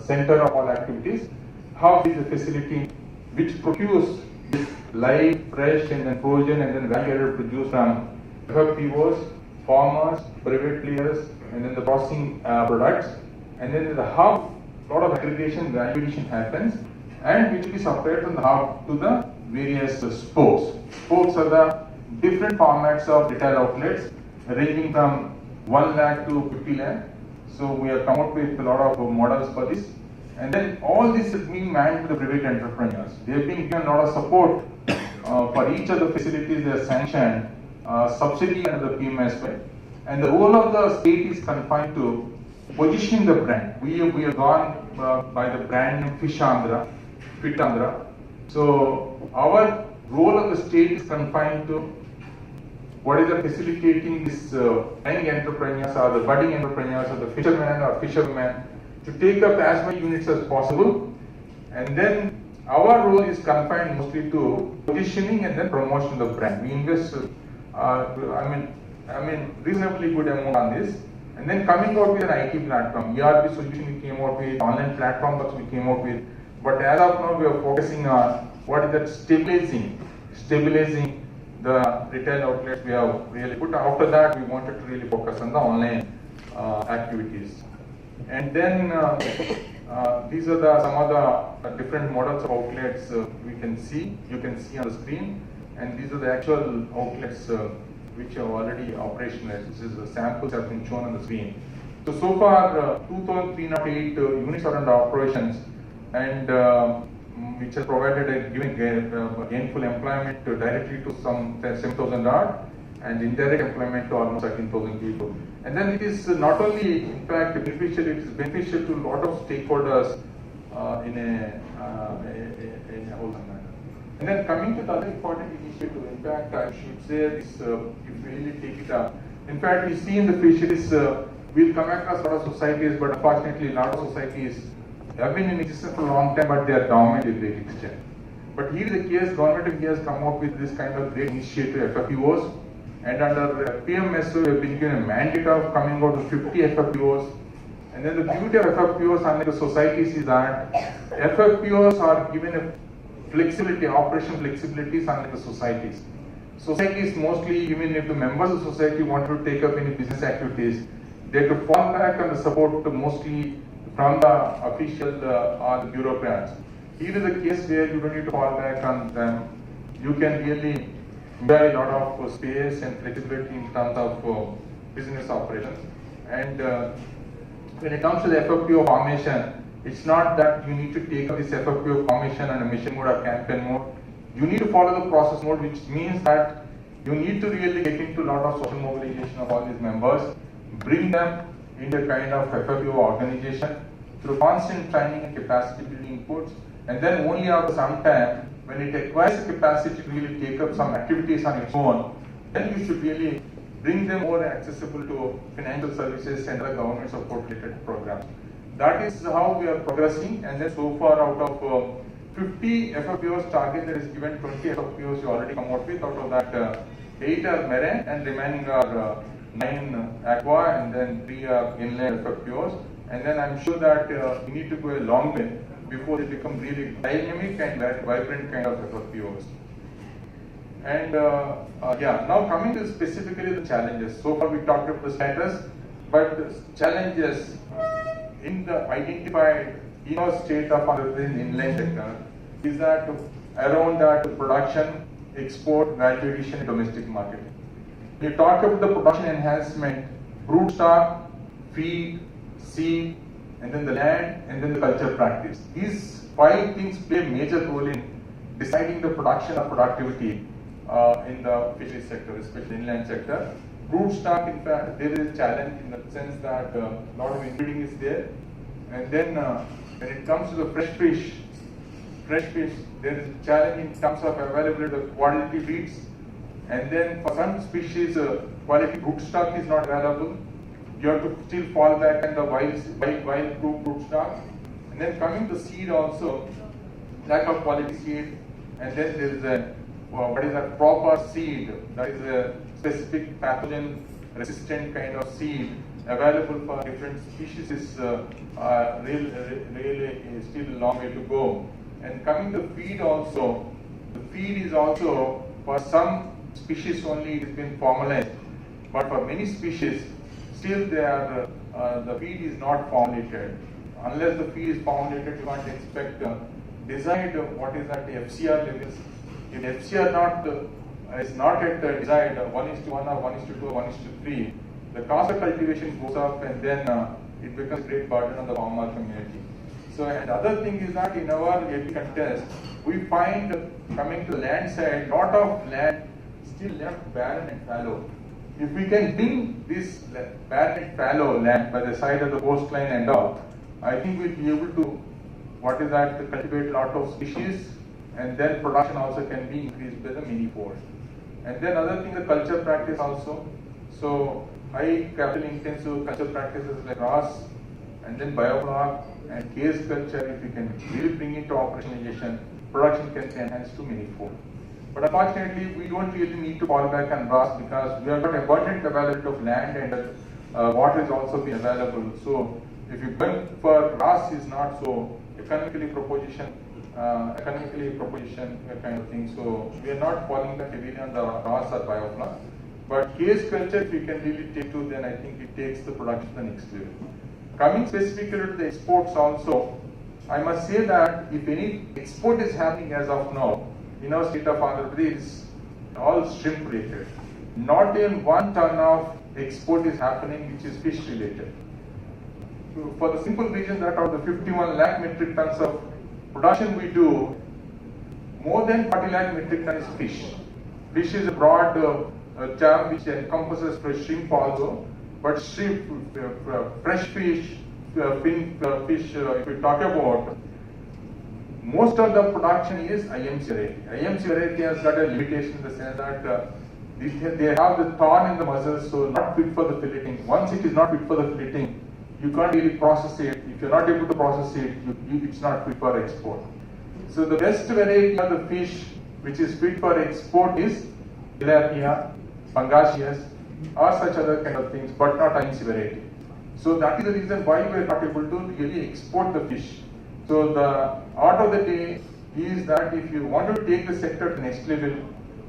center of all activities. Hub is a facility which procures this live, fresh, and then frozen, and then value-added produce from FPOs, farmers, private players, and then the processing products. And then in the hub, a lot of aggregation, value addition happens, and which will be separated from the hub to the various spokes. Spokes are the different formats of retail outlets ranging from 1 lakh to 50 lakh. So we have come up with a lot of models for this. And then all this is being manned by the private entrepreneurs. They have been given a lot of support for each of the facilities they have sanctioned, subsidy under the PMSY. And the role of the state is confined to positioning the brand. We have gone by the brand name Fit Andhra. So our role of the state is confined to what is the facilitating this young entrepreneurs or the budding entrepreneurs or the fishermen or fisherwomen to take up as many units as possible. And then our role is confined mostly to positioning and then promotion of the brand. We invest, reasonably good amount on this. And then coming out with an IT platform, ERP solution we came out with, online platform that we came out with. But as of now, we are focusing on what is that stabilizing the retail outlets we have really put. After that, we wanted to really focus on the online activities. And then these are some of the different models of outlets you can see on the screen. And these are the actual outlets which are already operationalized. This is the samples have been shown on the screen. So far, 2,308 units are under operations, and which has provided a gainful employment directly to some 7,000 odd, and indirect employment to almost 13,000 people. And then it is not only, in fact, beneficial, it is beneficial to a lot of stakeholders in a whole manner. And then coming to the other important initiative, in fact, I should say this, if we really take it up. In fact, we see in the fisheries, we'll come across a lot of societies, but unfortunately, a lot of societies have been in existence for a long time, but they are dormant to a great extent. But here is the case, government of India has come up with this kind of great initiative, FFPOs, and under PMSO, we have been given a mandate of coming out with 50 FFPOs. And then the beauty of FFPOs, unlike the societies, is that FFPOs are given a flexibility, operation flexibilities, unlike the societies. Societies mostly, even if the members of society want to take up any business activities, they have to fall back on the support mostly from the official or the bureaucrats. Here is a case where you don't need to fall back on them. You can really enjoy a lot of space and flexibility in terms of business operations. And when it comes to the FFPO formation, it's not that you need to take up this FFPO formation on a mission mode or campaign mode. You need to follow the process mode, which means that you need to really get into a lot of social mobilization of all these members, bring them into a kind of FFPO organization through constant training and capacity building inputs, and then only after some time, when it acquires the capacity to really take up some activities on its own, then you should really bring them more accessible to financial services and other government support related programs. That is how we are progressing, and then so far out of 50 FFPOs target that is given, 20 FFPOs you already come out with. Out of that, 8 are marine and remaining are 9 aqua, and then 3 are inland FFPOs. And then I'm sure that we need to go a long way before they become really dynamic and vibrant kind of FFPOs. And now coming to specifically the challenges. So far we talked about the status, but the challenges in the identified state of the inland sector is that around that production, export, value addition, and domestic marketing. We talk about the production enhancement, brood stock, feed, seed, and then the land, and then the culture practice. These 5 things play a major role in deciding the production or productivity in the fishery sector, especially inland sector. Brood stock, in fact, there is a challenge in the sense that a lot of inbreeding is there. And then when it comes to the fresh fish, there is a challenge in terms of availability of quality breeds. And then for some species, quality brood stock is not available. You have to still fall back on the wild brood stock. And then coming to seed also, lack of quality seed. And then there is a what is a proper seed, that is a specific pathogen resistant kind of seed available for different species is really still a long way to go. And coming to feed also, the feed is also for some species only it has been formalized, but for many species still they are, the feed is not formulated. Unless the feed is formulated, you can't expect decide what is at the FCR levels. If FCR not is not yet desired 1:1 or 1:2 or 1:3, the cost of cultivation goes up, and then it becomes a great burden on the farmer community. So, and the other thing is that in our AP contest, we find coming to the land side, lot of land still left barren and fallow. If we can bring this barren and fallow land by the side of the coastline and all, I think we'll be able to, cultivate a lot of species, and then production also can be increased by the many-fold. And then other thing, the culture practice also. So high capital intensive culture practices like grass, and then biofloc and case culture, if you can really bring into operationalization, production can be enhanced to many-fold. But unfortunately, we don't really need to fall back on grass because we have got abundant availability of land, and water is also being available. So if you go for grass is not so economically proposition kind of thing. So we are not falling back heavily on the grass or biofloc. But case culture, if you can really take to, then I think it takes the production to the next level. Coming specifically to the exports also, I must say that if any export is happening as of now, in our state of Andhra Pradesh, is all shrimp related. Not even 1 ton of export is happening which is fish related. So for the simple reason that out of the 51 lakh metric tons of production we do, more than 40 lakh metric tons is fish. Fish is a broad term which encompasses fresh shrimp also, but shrimp, fresh fish, fin fish, if we talk about, most of the production is IMC variety. IMC variety has got a limitation in the sense that they have the thorn in the muscles, so not fit for the filleting. Once it is not fit for the filleting, you can't really process it. If you're not able to process it, it's not fit for export. So the best variety of the fish which is fit for export is tilapia, pangasius, or such other kind of things, but not IMC variety. So that is the reason why we are not able to really export the fish. So the art of the day is that if you want to take the sector to the next level,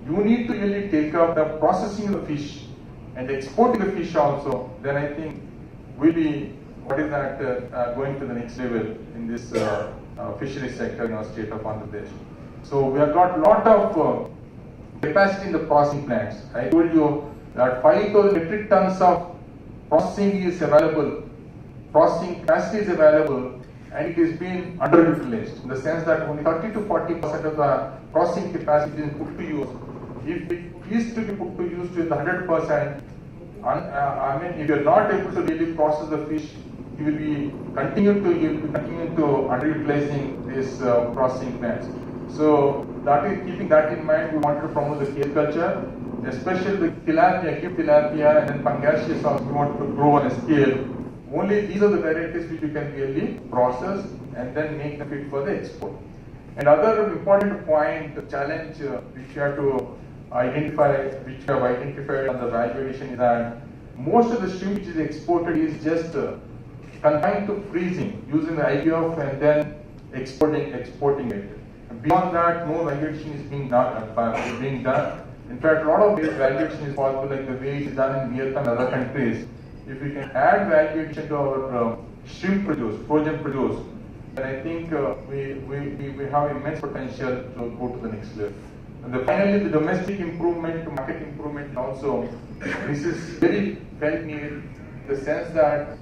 you need to really take up the processing of the fish and exporting the fish also. Then I think we'll be going to the next level in this fishery sector in our state of Andhra Pradesh. So we have got a lot of capacity in the processing plants. I told you that 5,000 metric tons of processing is available, processing capacity is available, and it is being underutilized in the sense that only 30 to 40% of the processing capacity is put to use. If it is to be put to use to the 100%, I mean, if you are not able to really process the fish, you will be continuing to underutilizing this processing plants. So that is, keeping that in mind, we want to promote the case culture, especially the tilapia, cube tilapia, and then pangasius also we want to grow on a scale. Only these are the varieties which you can really process and then make them fit for the export. And other important point, the challenge which you have to identify, which you have identified on the value addition is that most of the shrimp which is exported is just confined to freezing using the IVF and then exporting it. Beyond that, no value addition is being done. In fact, a lot of this value addition is possible, like the way it is done in Vietnam and other countries. If we can add value addition to our shrimp produce, frozen produce, then I think we have immense potential to go to the next level. And finally, the domestic improvement, market improvement also, this is very felt need in the sense that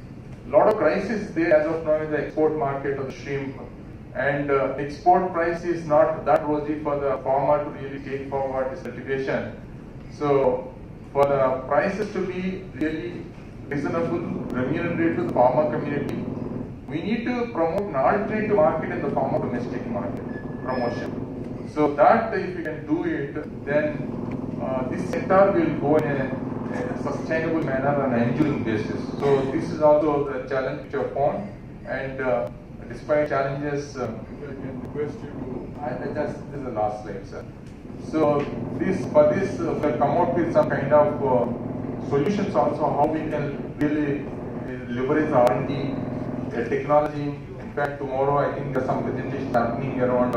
a lot of crisis there as of now in the export market of the shrimp, and export price is not that rosy for the farmer to really take forward this cultivation. So for the prices to be really reasonable, remunerative to the farmer community, we need to promote an alternative market in the farmer domestic market promotion. So that if we can do it, then this sector will go in a sustainable manner on an enduring basis. So this is also the challenge which I found, and despite challenges, I can request you to, this is the last slide, sir. So for this, we'll come out with some kind of solutions also, how we can really leverage R&D, technology. In fact, tomorrow I think there's some presentation happening around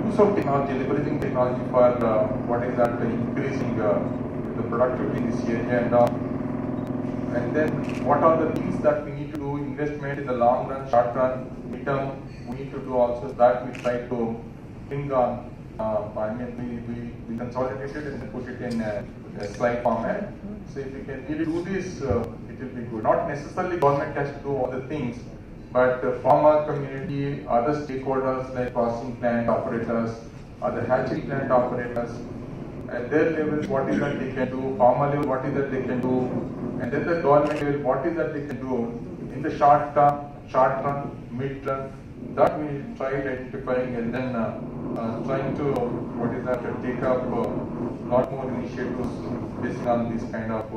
use of technology, leveraging technology for increasing the productivity in this area and all. And then what are the things that we need to do, investment in the long run, short run, midterm, we need to do also that we try to bring on I mean, we consolidated and put it in a slide format. So if we can really do this, it will be good. Not necessarily government has to do all the things, but farmer community, other stakeholders like processing plant operators, other hatchery plant operators, at their level, what is that they can do, farmer level, what is that they can do, and then the government level, what is that they can do in the short term, mid term. That we tried identifying and then trying to, take up a lot more initiatives based on this kind of,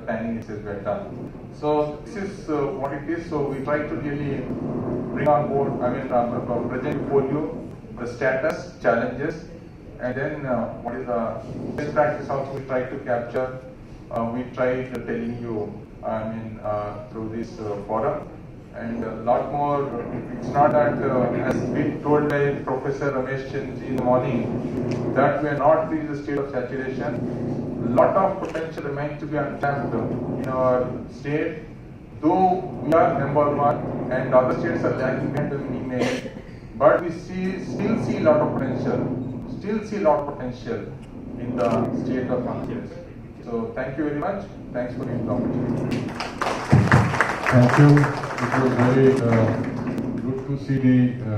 planning is done. So this is what it is. So we try to really bring on board, present before you the status, challenges, and then what is the best practice also we try to capture. We tried telling you, through this forum. And a lot more, it's not that, as been told by Professor Ramesh Chandji in the morning, that we are not reached the state of saturation. A lot of potential remains to be untapped in our state, though we are number one and other states are lagging behind the mini. But we still see a lot of potential in the state of Andhra Pradesh. So thank you very much. Thanks for the opportunity. Thank you. It was very good to see the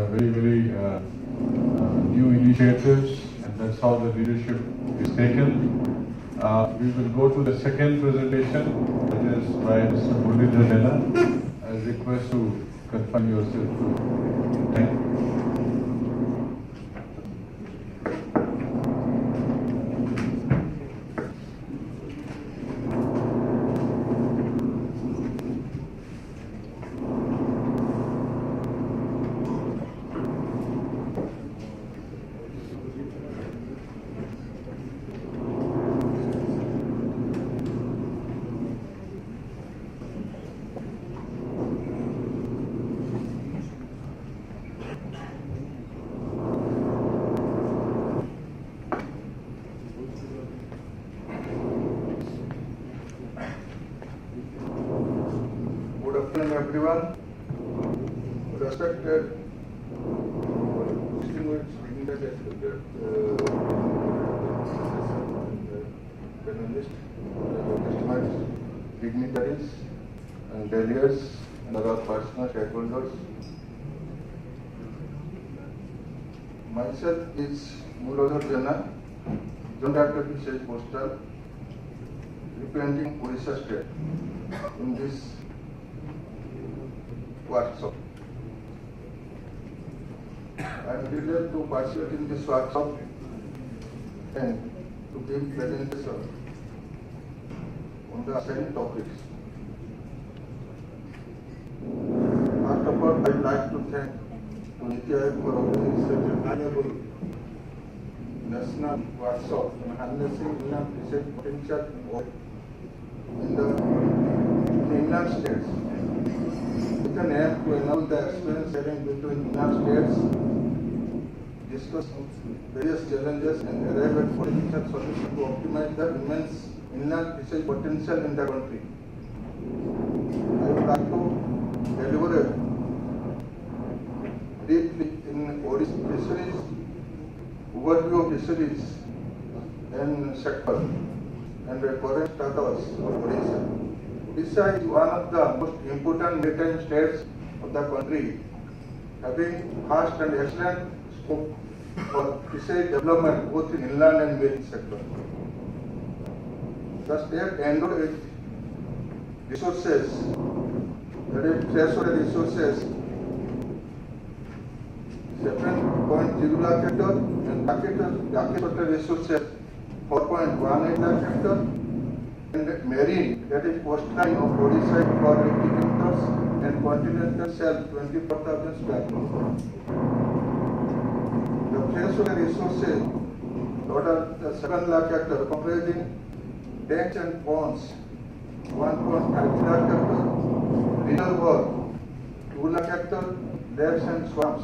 very new initiatives, and that's how the leadership is taken. We will go to the second presentation, which is by Mr. Muralidhar Jena. I request to confine yourself to 10. Everyone, respected distinguished panelists, customers, dignitaries, and delegates, and other personal stakeholders. Myself is Muralidhar Jena, Joint Director Fisheries Postal, representing Odisha State in this workshop. I am delighted to participate in this workshop and to give presentation on the same topics. First of all, I would like to thank NITI-State for organizing such an annual national workshop on harnessing inland fisheries potential in the inland states. With an aim to enable the experience sharing between inland states, discuss various challenges and arrive at potential solutions to optimize the immense inland fisheries potential in the country. I would like to elaborate briefly in Odisha fisheries, overview of fisheries and sector, and the current status of Odisha. Odisha is one of the most important maritime states of the country, having vast and excellent scope for fishery development both in inland and marine sector. The state endowed with resources, that is freshwater resources, 7.0 lakh hectare, and brackish water resources 4.18 lakh hectare, and marine, that is coastline of Odisha for 80 kilometers, and continental shelf 24,000 square kilometers. The freshwater resources total 7 lakh hectare, comprising tanks and ponds 1.5 lakh hectare, reservoir 2 lakh hectare, lakes and swamps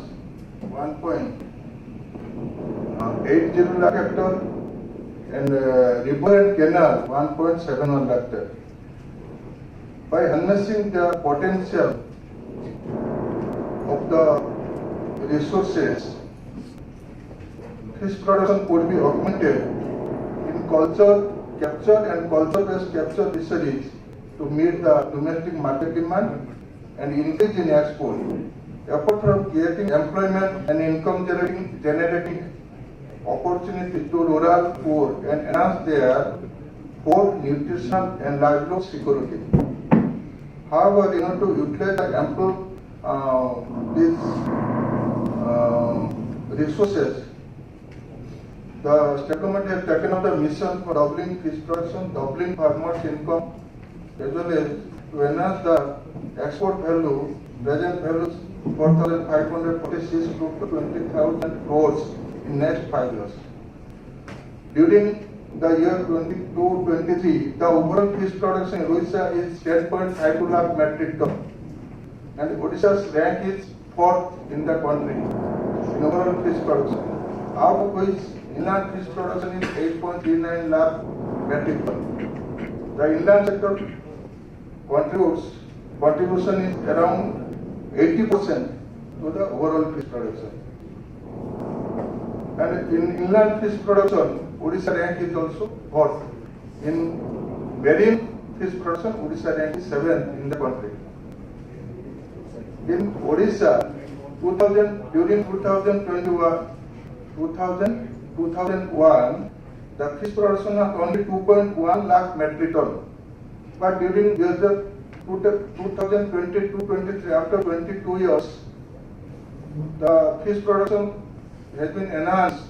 1.80 lakh hectare, and river and canal 1.71 lakh hectare. By harnessing the potential of the resources, fish production could be augmented in culture capture and culture-based capture fisheries to meet the domestic market demand and increase in export. Apart from creating employment and income generating opportunity to rural poor and enhance their food, nutrition and livelihood security. However, to utilize the ample these resources, the state government has taken up the mission for doubling fish production, doubling farmers' income, as well as to enhance the export value, present values 4,546 crores to 20,000 crores in next 5 years. During the year 22-23, the overall fish production in Odisha is 10.52 lakh metric ton, and Odisha's rank is 4th in the country in overall fish production, out of which inland fish production is 8.39 lakh metric ton. The inland sector contribution is around 80% to the overall fish production. And in inland fish production, Odisha rank is also 4th. In marine fish production, Odisha rank is 7th in the country. In Odisha, during 2001, the fish production was only 2.1 lakh metric ton. But during 2022-23, after 22 years, the fish production has been enhanced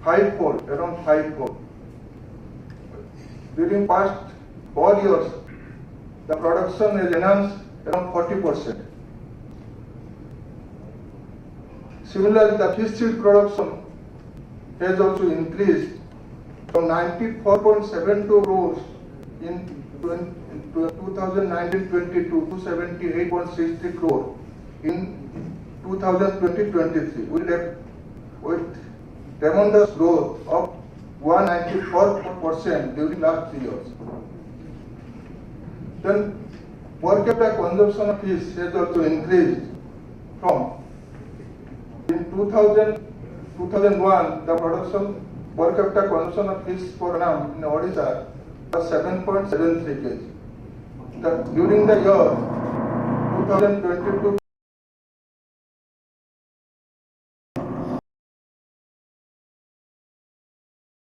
around fivefold. During past 4 years, the production is enhanced around 40%. Similarly, the fish seed production has also increased from 94.72 crores in 2019-22 to 78.63 crore in 2020-23 with tremendous growth of 194% during last 3 years. Then per capita consumption of fish has also increased from in 2001 the production per capita consumption of fish per annum in Odisha was 7.73 kg. During the year 2022 to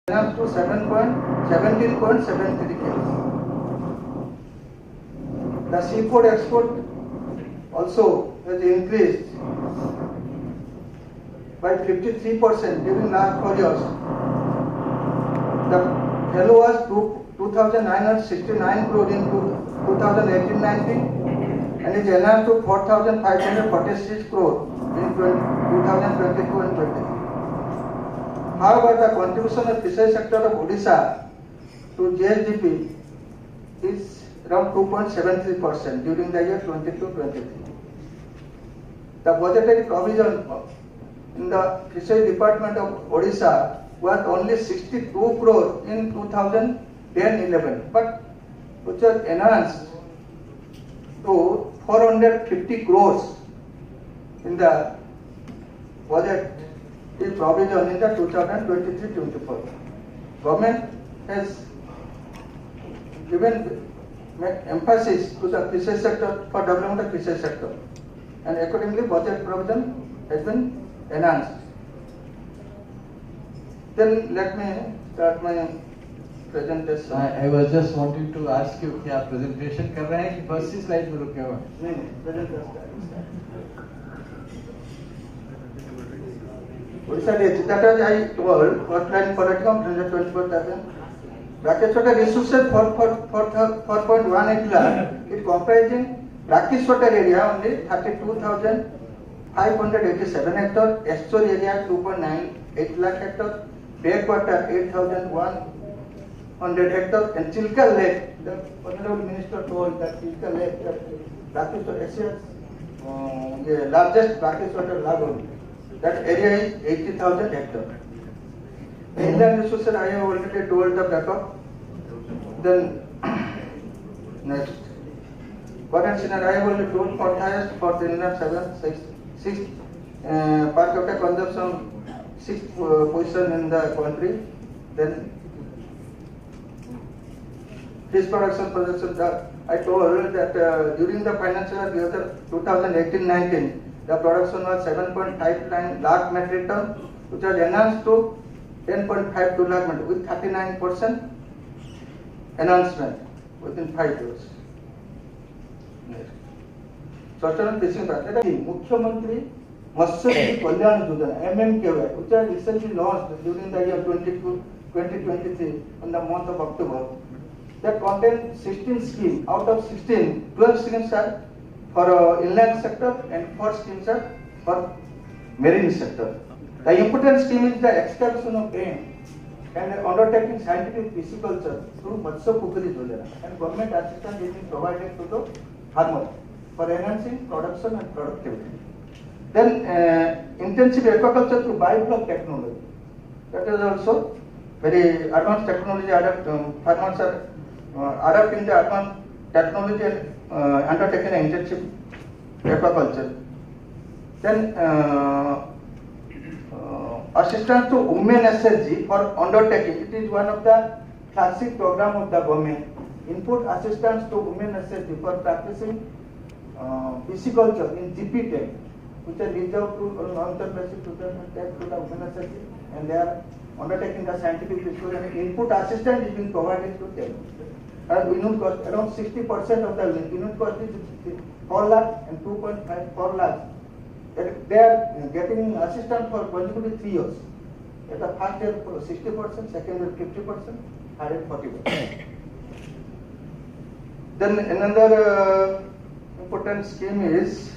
17.73 kg. The seafood export also has increased by 53% during last 4 years. The value was 2,969 crore in 2018-19 and is enhanced to 4,546 crore in 2022 and 23. However, the contribution of fishery sector of Odisha to GSDP is around 2.73% during the year 22-23. The budgetary provision in the fishery department of Odisha was only 62 crore in 2010-11, but which was enhanced to 450 crores in the budget is provision in the 2023-24. Government has given emphasis to the fishery sector for development of fishery sector, and accordingly budget provision has been enhanced. Then let me start my presentation. I was just wanting to ask you कि आप presentation कर रहे हैं कि first ही slide में रुके हुए हैं? नहीं, presentation. Odisha that was I told first line political 24,000. Brackish water resources 4.18 lakh. It comprising brackish water area only 32,587 hectares, estuary area 2.98 lakh hectares, backwater 8,100 hectares, and Chilka Lake. The Honorable Minister told that Chilka Lake, that brackish water Asia's largest brackish water lagoon. That area is 80,000 hectares. The inland resources I have already told the backup. Then next, current scenario I have already told for highest for the inland 6 per capita consumption sixth position in the country. Then fish production projection, I told that during the financial year 2018-19, the production was 7.59 lakh metric ton, which was enhanced to 10.52 lakh metric with 39% enhancement within 5 years. Sustainable fishing practice. Mukhyamantri Matsya Kalyan Yojana (MMKY), which was recently launched during the year 2023 in the month of October, that contains 16 schemes. Out of 16, 12 schemes are for inland sector and 4 schemes are for marine sector. The important scheme is the excavation of dam and undertaking scientific pisciculture through Matsya Pukari Yojana, and government assistance is being provided to the farmer for enhancing production and productivity. Then intensive aquaculture through biofloc technology. That is also very advanced technology. Farmers are adopting the advanced technology and undertaking intensive aquaculture. Then assistance to women SSG for undertaking. It is one of the classic program of the government. Input assistance to women SSG for practicing pisciculture in GP tank, which are reserved to long-term basis to the women SSG, and they are undertaking the scientific research, and input assistance is being provided to them. And unit cost around 60% of the unit cost is 4 lakh and 2.54 lakh. They are getting assistance for consecutive 3 years. At the first year 60%, second year 50%, third year 40%. Then another important scheme is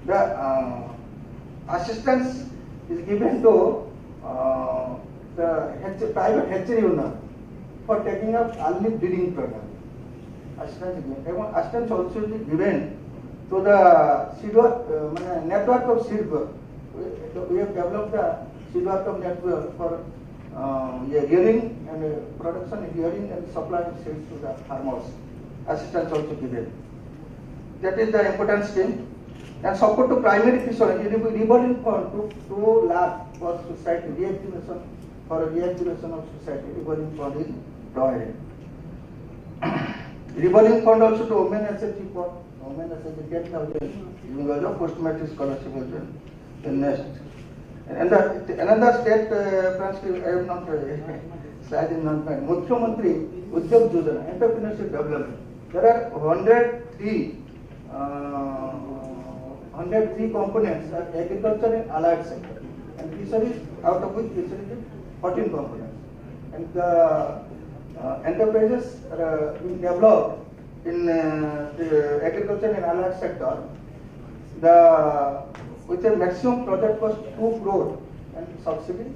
the assistance is given to the private hatchery owner for taking up early breeding program. Assistance is given. Assistance also is given to the seed network of seed work. We have developed the seed work of network for rearing and production, rearing and supply of seeds to the farmers. Assistance also given. That is the important scheme. And support to primary fishery, revolving fund to 2 lakh for society, reactivation for reactivation of society, revolving fund is provided. Revolving fund also to women SHG for women SHG 10,000 using the post-matric scholarship also. The next. And another state transcript, I have not slide in not mine. Mukhyamantri Udyog Yojana, entrepreneurship development. There are 103 components are agriculture and allied sector, and fisheries, out of which fisheries is 14 components. And the enterprises are being developed in the agriculture and allied sector. With a maximum project cost 2 crore and subsidy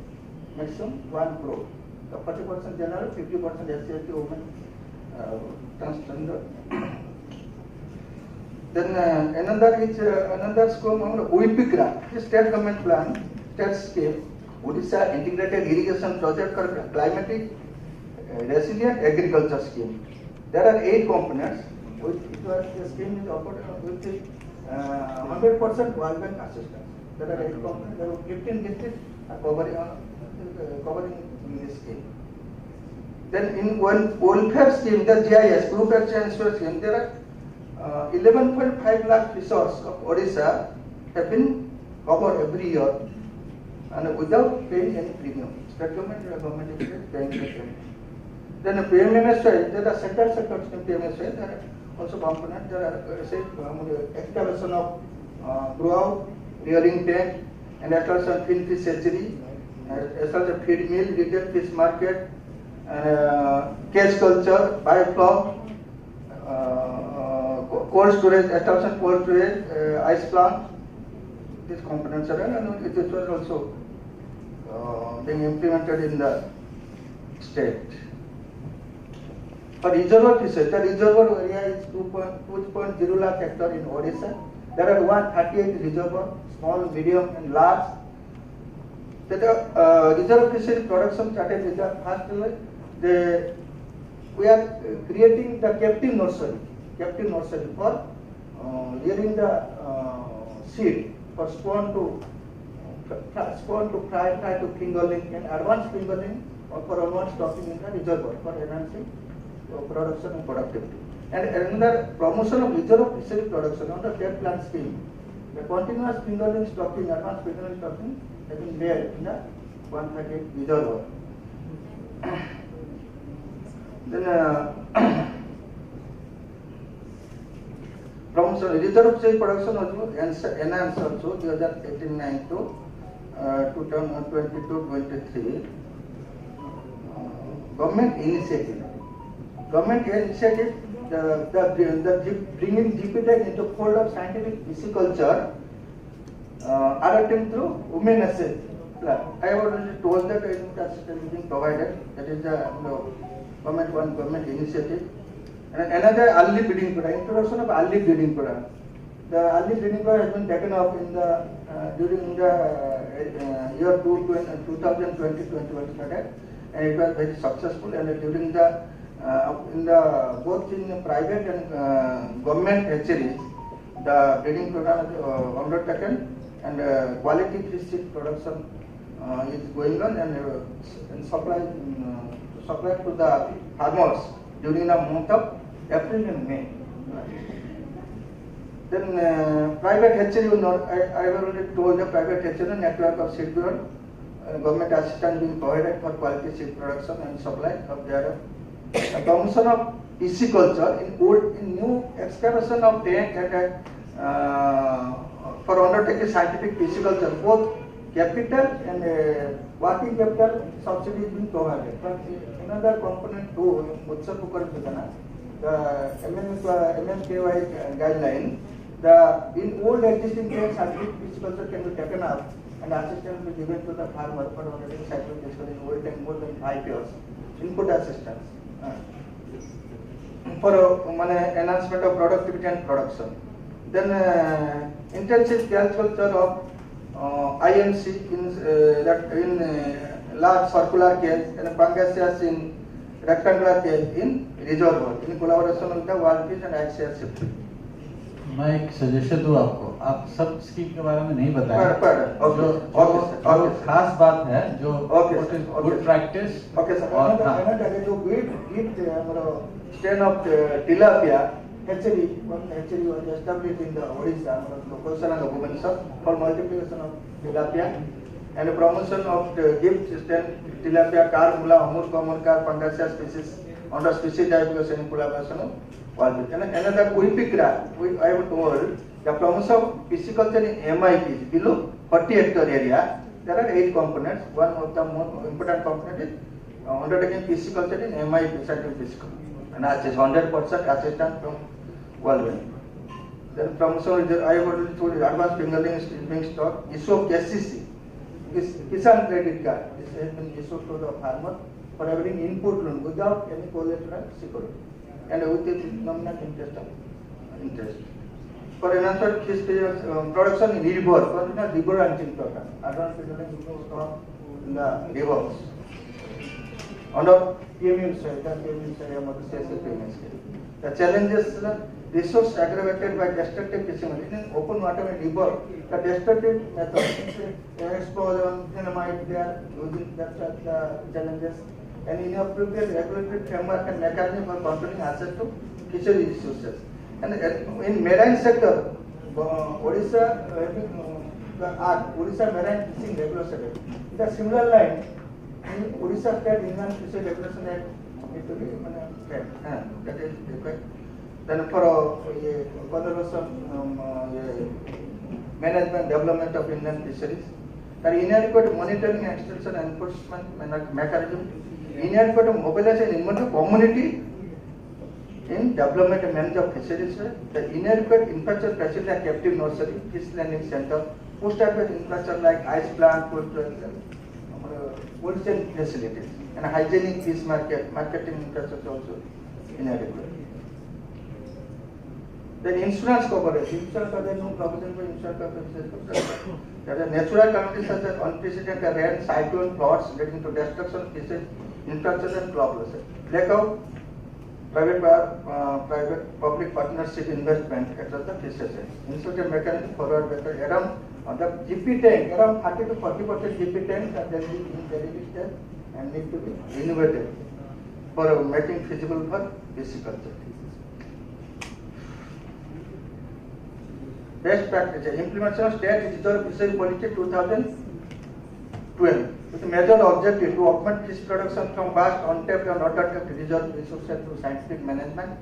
maximum 1 crore. The 40% general, 50% SC/ST women, transgender. Then another scheme on UIPICRA, the state government plan, state scheme, Odisha Integrated Irrigation Project for Climatic Resilient Agriculture Scheme. There are 8 components. The scheme is offered with 100% World Bank assistance. There are 8 components. There are 15 districts covering in this scheme. Then in one welfare scheme, the GIS, Group Action Insurance Scheme, there are 11.5 lakh fishers of Odisha have been covered every year and without paying any premium. State government or government is paying the premium. Then PMSY, there are central sector scheme PMSY, there are also components. There are excavation of grow-out, rearing tank, and establishment fin fish hatchery, establishment feed mill, retail fish market, cage culture, biofloc, cold storage, establishment cold storage, ice plant. These components are and it was also being implemented in the state. For reservoir fisheries, the reservoir area is 2.0 lakh hectare in Odisha. There are 138 reservoirs, small, medium, and large. The reservoir fisheries production started with the first. We are creating the captive nursery for rearing the seed for spawn to try to fingerling and advanced fingerling or for advanced stocking in the reservoir for enhancing production and productivity. And another promotion of reserve fishery production on the state plan scheme. The continuous fingerling stocking, advanced fingerling stocking has been made in the 138 reservoir. Then promotion reserve fishery production also enhanced also 2018-19 to 2022-23. Government initiative. The bringing GPTech into fold of scientific pisciculture are attempted through women assist. I have already told that assistance is being provided. That is the government initiative. And another early breeding program, introduction of early breeding program. The early breeding program has been taken up in the during the year 2020-21 started, and it was very successful. And during the both in private and government hatcheries, the breeding program is undertaken, and quality fish seed production is going on and supply to the farmers during the month of April and May. Then private hatchery, I have already told the private hatchery network of seed bureau, government assistance being provided for quality seed production and supply of their promotion of pisciculture in new excavation of tank for undertaking scientific pisciculture, both capital and working capital subsidy is being provided. But another component too, the MMKY guideline, in old existing tanks, scientific pisciculture can be taken up and assistance will be given to the farmer for undertaking scientific pisciculture in old tank more than 5 years. Input assistance for enhancement of productivity and production. Then intensive culture of IMC in large circular cage and Pangasius in rectangular cage in reservoir in collaboration with the World Fish and ICRC. मैं एक suggestion दूं आपको, आप सब scheme के बारे में नहीं बताएं, जो खास बात है, जो गुड प्रैक्टिस और जो wheat strain of tilapia hatchery was established in the Odisha, location of Bhubaneswar for multiplication of tilapia and promotion of the gift strain tilapia car mula amur common car Pangasius species under species diversification in collaboration of World. And another Uipikra, I have told the promotion of pisciculture in MIPs below 40 hectare area. There are 8 components. One of the most important component is undertaking pisciculture in MIP, scientific pisciculture, and that is 100% assistance from World Bank. Then promotion, I have already told you, advanced fingerling is being stocked. Issue of KCC, Kisan credit card, this has been issued to the farmer for having input loan without any collateral security and with the nominal interest. For enhancement fish production in river, for river ranching program, advanced fingerling is stocked in the rivers. Under PMU the challenges, resource aggravated by destructive fishing. In open water and river, the destructive method, exposure on dynamite, they are using that the challenges, and inappropriate regulatory framework and mechanism for controlling access to fishery resources. And in marine sector, Odisha Odisha Marine Fishing Regulation, the similar line. In Odisha State Inland Fishery Regulation Act, it will be that is required. Then for management development of inland fisheries, there is inadequate monitoring, extension, enforcement mechanism, inadequate mobilization in the community in development and management of fisheries, the inadequate infrastructure facility like captive nursery, fish landing center, post-harvest infrastructure like ice plant, cold chain facilities, and hygienic fish marketing infrastructure also inadequate. Then insurance coverage, no provision for insurance coverage. There are natural calamities such as unprecedented rain, cyclone, floods leading to destruction of fishes, infrastructure and crop losses. Blackout private-public partnership investment across the fisheries. Incentive mechanism forward better around the GP tank, around 30 to 40% GP tanks are there in the state and need to be innovated for making feasible for pisciculture. Best practices, implementation of state digital fishery policy 2012 with a major objective to augment fish production from vast untapped and undertapped reserve resources through scientific management,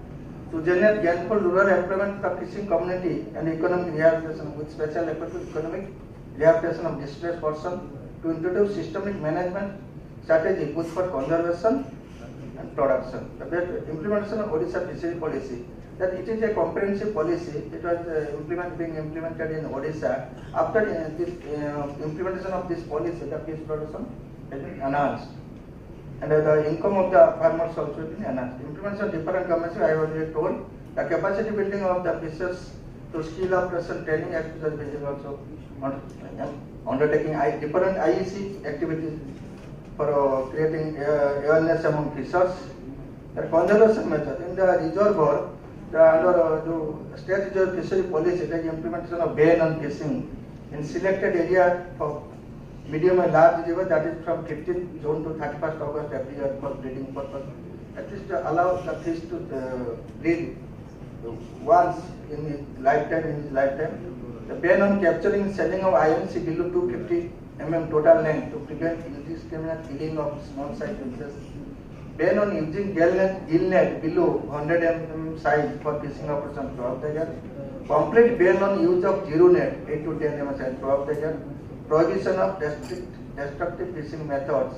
to generate gainful rural employment for fishing community and economic rehabilitation with special effort to economic rehabilitation of displaced persons, to introduce systemic management strategy both for conservation and production. The best implementation of Odisha fishery policy, that it is a comprehensive policy. It was being implemented in Odisha. After this implementation of this policy, the fish production has been enhanced, and the income of the farmers also has been enhanced. Implementation of different governments, I already told. The capacity building of the fishers to skill up person training activities is also undertaking different IEC activities for creating awareness among fishers. The conservation measures in the reservoir. Under the state reserve fishery policy, the implementation of ban on fishing in selected area for medium and large river, that is from 15th June to 31st August every year for breeding purpose. At least allow the fish to breed once in his lifetime. The ban on capturing and selling of IMC below 250 mm total length to prevent indiscriminate killing of small size fishes. Ban on using gill net below 100 mm size for fishing operations throughout the year. Complete ban on use of zero net 8 to 10 mm size throughout the year. Prohibition of destructive fishing methods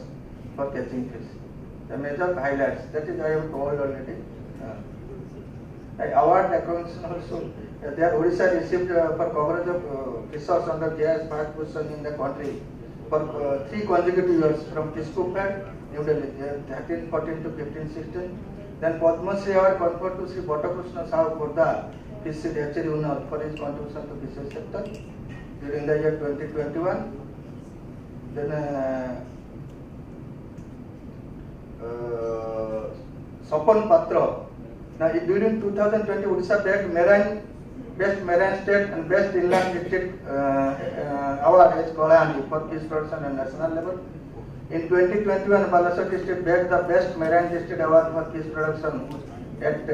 for catching fish. The major highlights, that is I have told already. Award recognition also. There Odisha received for coverage of fishers under JS first position in the country for 3 consecutive years from Tisco Fair, New Delhi, 13, 14 to 15, 16. Then Padma Shri Award conferred to Sri Bhattakrishna Sahu Khurda, fishery hatchery owner, for his contribution to fishery sector during the year 2021. Then Sapan Patra. Now during 2020, Odisha Best Marine State and Best Inland District award as Kalayani for fish production at national level. In 2021, Balasore district bagged the Best Marine District award for fish production at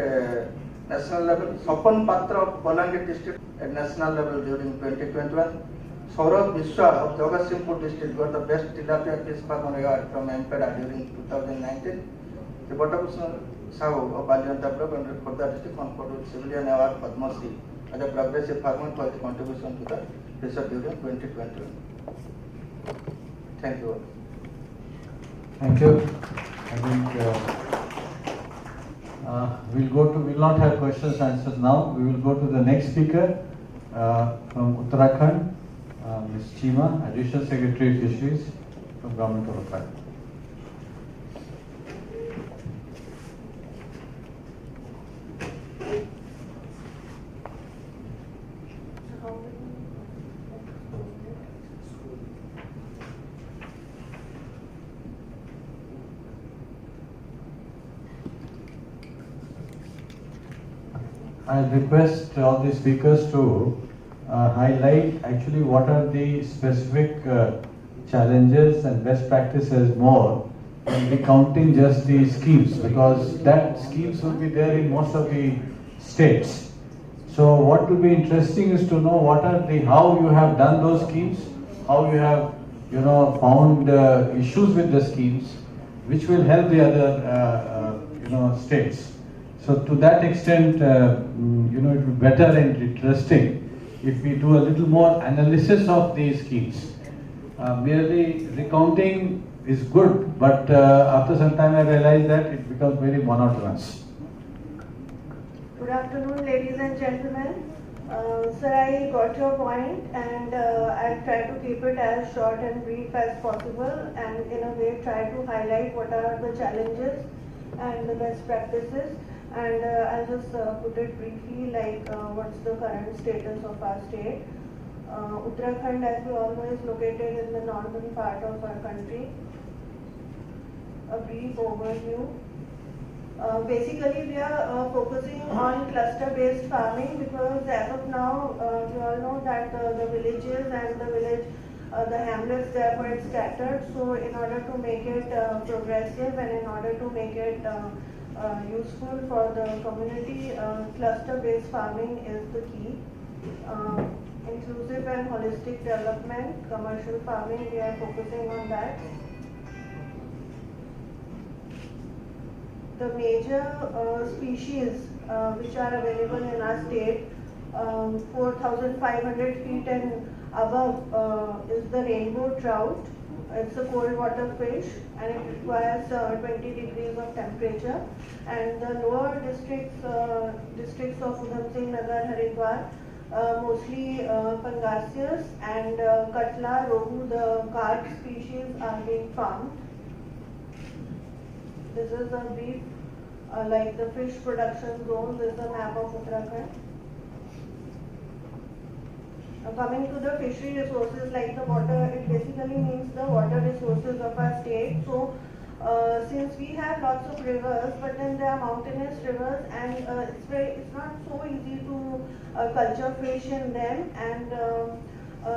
national level. Sapan Patra of Balangir district at national level during 2021. Saurav Vishwa of Jagatsinghpur district got the Best Tilapia Fish Farmer award from MPEDA during 2019. The Bhattakrishna Sahu of Balianta Block and Khurda district conferred with civilian award Padma Shri as a progressive farmer for his contribution to the fishery during 2021. Thank you all. Thank you. I think we'll not have questions answers now. We will go to the next speaker from Uttarakhand, Ms. Chima, Additional Secretary of Fisheries from Government of Uttarakhand. I request all the speakers to highlight actually what are the specific challenges and best practices more than recounting just the schemes, because that schemes will be there in most of the states. So what will be interesting is to know what are the, how you have done those schemes, how you have found issues with the schemes, which will help the other states. So to that extent, it will be better and interesting if we do a little more analysis of these schemes. Merely recounting is good, but after some time I realized that it becomes very monotonous. Good afternoon, ladies and gentlemen. Sir, I got your point, and I'll try to keep it as short and brief as possible, and in a way try to highlight what are the challenges and the best practices. And I'll just put it briefly, like what's the current status of our state. Uttarakhand, as we all know, is located in the northern part of our country. A brief overview. Basically, we are focusing on cluster-based farming because as of now, we all know that the villages and the hamlets, they are quite scattered. So in order to make it progressive and in order to make it useful for the community, cluster-based farming is the key. Inclusive and holistic development, commercial farming, we are focusing on that. The major species which are available in our state, 4,500 feet and above is the rainbow trout. It's a cold water fish and it requires 20 degrees of temperature. And the lower districts of Udham Singh Nagar, Haridwar, mostly pangasius and katla, rohu, the carp species are being farmed. This is a brief, like the fish production zone. This is a map of Uttarakhand. Coming to the fishery resources, like the water, it basically means the water resources of our state. So, since we have lots of rivers, but then there are mountainous rivers, and it's not so easy to culture fish in them, and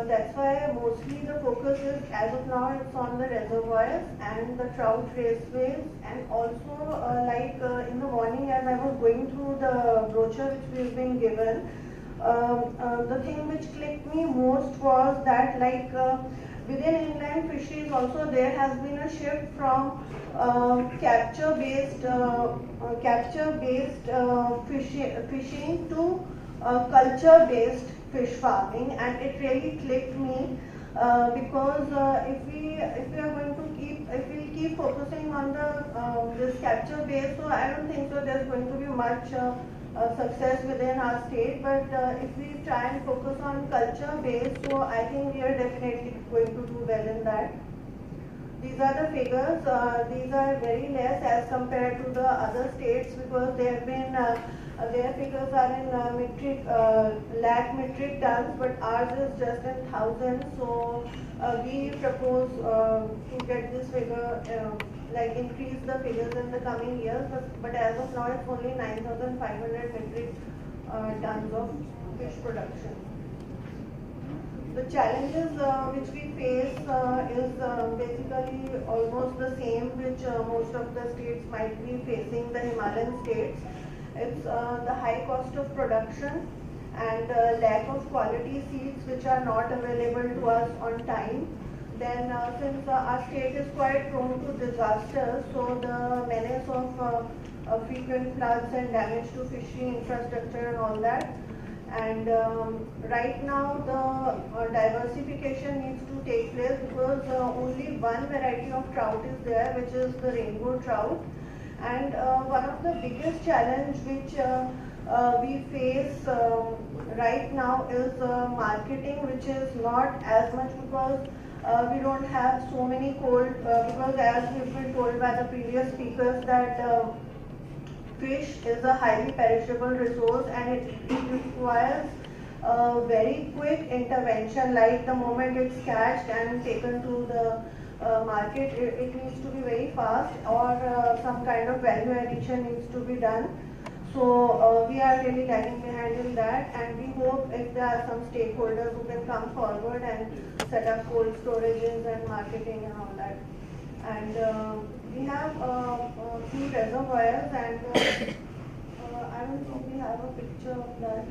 that's why mostly the focus is, as of now, it's on the reservoirs and the trout raceways, and also in the morning as I was going through the brochure which we've been given, the thing which clicked me most was that within inland fisheries also there has been a shift from capture-based fishing to culture-based fish farming, and it really clicked me because if we keep focusing on this capture base, so I don't think so there's going to be much success within our state. But if we try and focus on culture base, so I think we are definitely going to do well in that. These are the figures. These are very less as compared to the other states because they have been. Their figures are in lakh metric tons, but ours is just in thousands. So we propose to get this figure, increase the figures in the coming years. But as of now, it's only 9,500 metric tons of fish production. The challenges which we face is basically almost the same which most of the states might be facing, the Himalayan states. It's the high cost of production and lack of quality seeds which are not available to us on time. Then since our state is quite prone to disasters, so the menace of frequent floods and damage to fishery infrastructure and all that. And right now the diversification needs to take place because only one variety of trout is there, which is the rainbow trout. And one of the biggest challenge which we face right now is marketing, which is not as much because we don't have so many cold, because as we've been told by the previous speakers that fish is a highly perishable resource and it requires very quick intervention, like the moment it's catched and taken to the market, it needs to be very fast, or some kind of value addition needs to be done. So we are really lagging behind in that, and we hope if there are some stakeholders who can come forward and set up cold storages and marketing and all that. And we have a few reservoirs, and I don't think we have a picture of that.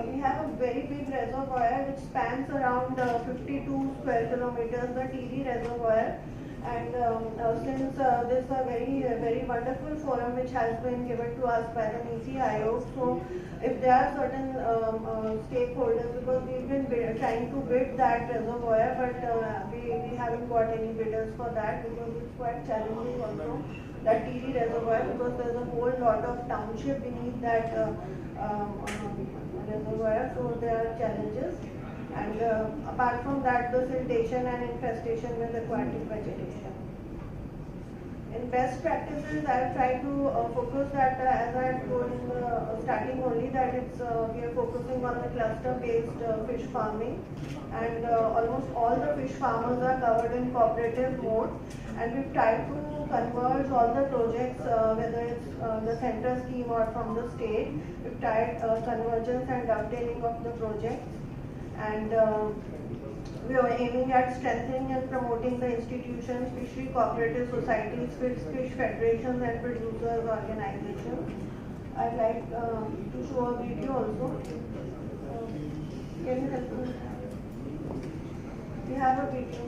We have a very big reservoir which spans around 52 square kilometers, the TD reservoir. And since this is a very wonderful forum which has been given to us by the NITI-Aayog, so if there are certain stakeholders, because we've been trying to bid that reservoir, but we haven't got any bidders for that because it's quite challenging also, that TD reservoir, because there's a whole lot of township beneath that reservoir, so there are challenges. And apart from that, the siltation and infestation with aquatic vegetation. In best practices, I've tried to focus that, as I told in the starting only, that it's we are focusing on the cluster-based fish farming, and almost all the fish farmers are covered in cooperative mode, and we've tried to converge all the projects, whether it's the center scheme or from the state. We've tried convergence and dovetailing of the projects, and we are aiming at strengthening and promoting the institutions, fishery cooperative societies, fish federations and producers organizations. I'd like to show a video also. Can you help me? We have a video.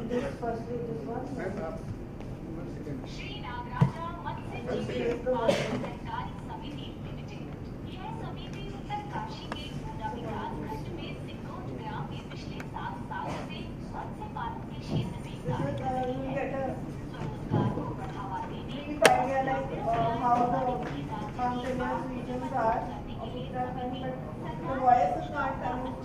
This firstly, this one. Shri Nagaraja मत्स्य जीवी उत्पादन सहकारी समिति limited. यह समिति उत्तरकाशी के पूना विकास खंड में सिंगोट ग्राम में पिछले 7 सालों से मत्स्य पालन के क्षेत्र में कार्य कर रही है। स्वरोजगार को बढ़ावा देने How the mountainous regions are of Uttarakhand, but the voice is not coming.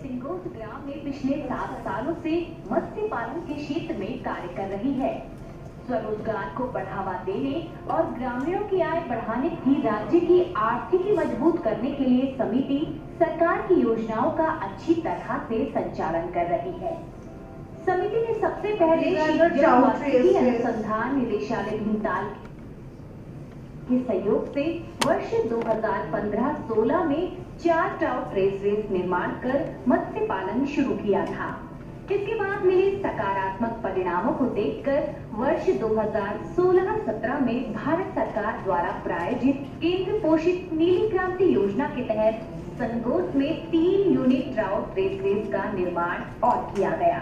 सिंगोट ग्राम में पिछले 7 सालों से मत्स्य पालन के क्षेत्र में कार्य कर रही है। स्वरोजगार को बढ़ावा देने और ग्रामीणों की आय बढ़ाने की राज्य की आर्थिकी मजबूत करने के लिए समिति सरकार की योजनाओं का अच्छी तरह से संचालन कर रही है। समिति ने सबसे पहले मात्स्यिकी अनुसंधान निदेशालय भीमताल के सहयोग से वर्ष 2015-16 में 4 ट्राउट रेसवेज निर्माण कर मत्स्य पालन शुरू किया था। इसके बाद मिले सकारात्मक परिणामों को देखकर वर्ष 2016-17 में भारत सरकार द्वारा प्रायोजित केंद्र पोषित नीली क्रांति योजना के तहत संगोट में 3 यूनिट ट्राउट रेसवेज का निर्माण और किया गया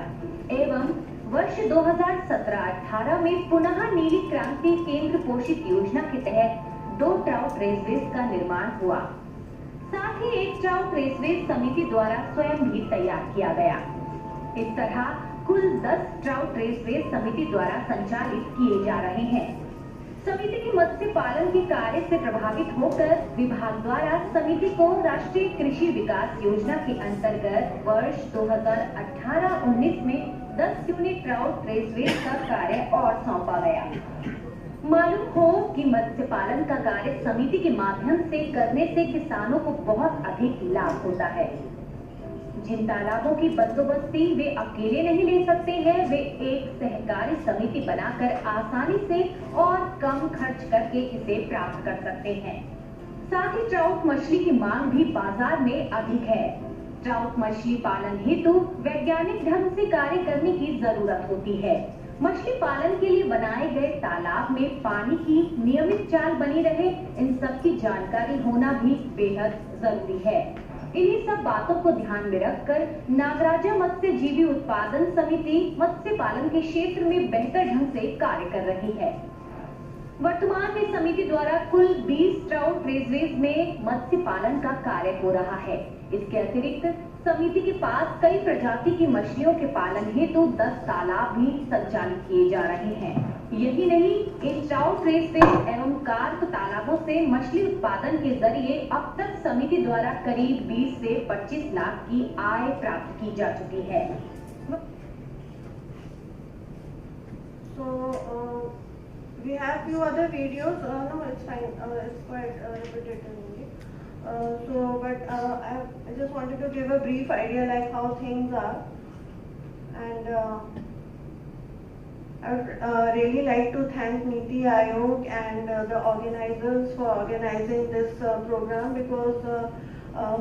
एवं वर्ष 2017-18 में पुनः नीली क्रांति केंद्र पोषित योजना के तहत 2 ट्राउट रेसवेज का निर्माण हुआ। साथ ही एक ट्राउट रेसवेज समिति द्वारा स्वयं भी तैयार किया गया। इस तरह कुल 10 ट्राउट रेसवेज समिति द्वारा संचालित किए जा रहे हैं। समिति की मत्स्य पालन के कार्य से प्रभावित होकर विभाग द्वारा समिति को राष्ट्रीय कृषि विकास योजना के अंतर्गत वर्ष 2018-19 में 10 यूनिट ट्राउट रेसवेज का कार्य और सौंपा गया। मालूम हो कि मत्स्य पालन का कार्य समिति के माध्यम से करने से किसानों को बहुत अधिक लाभ होता है। जिन तालाबों की बंदोबस्ती वे अकेले नहीं ले सकते हैं, वे एक सहकारी समिति बनाकर आसानी से और कम खर्च करके इसे प्राप्त कर सकते हैं। साथ ही ट्राउट मछली की मांग भी बाजार में अधिक है। ट्राउट मछली पालन हेतु वैज्ञानिक ढंग से कार्य करने की जरूरत होती है। मछली पालन के लिए बनाए गए तालाब में पानी की नियमित चाल बनी रहे, इन सब की जानकारी होना भी बेहद जरूरी है। इन्हीं सब बातों को ध्यान में रखकर नागराजा मत्स्य जीवी उत्पादन समिति मत्स्य पालन के क्षेत्र में बेहतर ढंग से कार्य कर रही है। वर्तमान में समिति द्वारा कुल 20 ट्राउट रेसवेज में मत्स्य पालन का कार्य हो रहा है। इसके अतिरिक्त समिति के पास कई प्रजाति की मछलियों के पालन हेतु 10 तालाब भी संचालित किए जा रहे हैं। यही नहीं, इन ट्राउट रेसवेज एवं कार्प तालाबों से मछली उत्पादन के जरिए अब तक समिति द्वारा करीब 20 से 25 लाख की आय प्राप्त की जा चुकी है। We have few other videos. No, it's fine. It's quite repetitive only. But I just wanted to give a brief idea like how things are, and I would really like to thank NITI Aayog and the organizers for organizing this program, because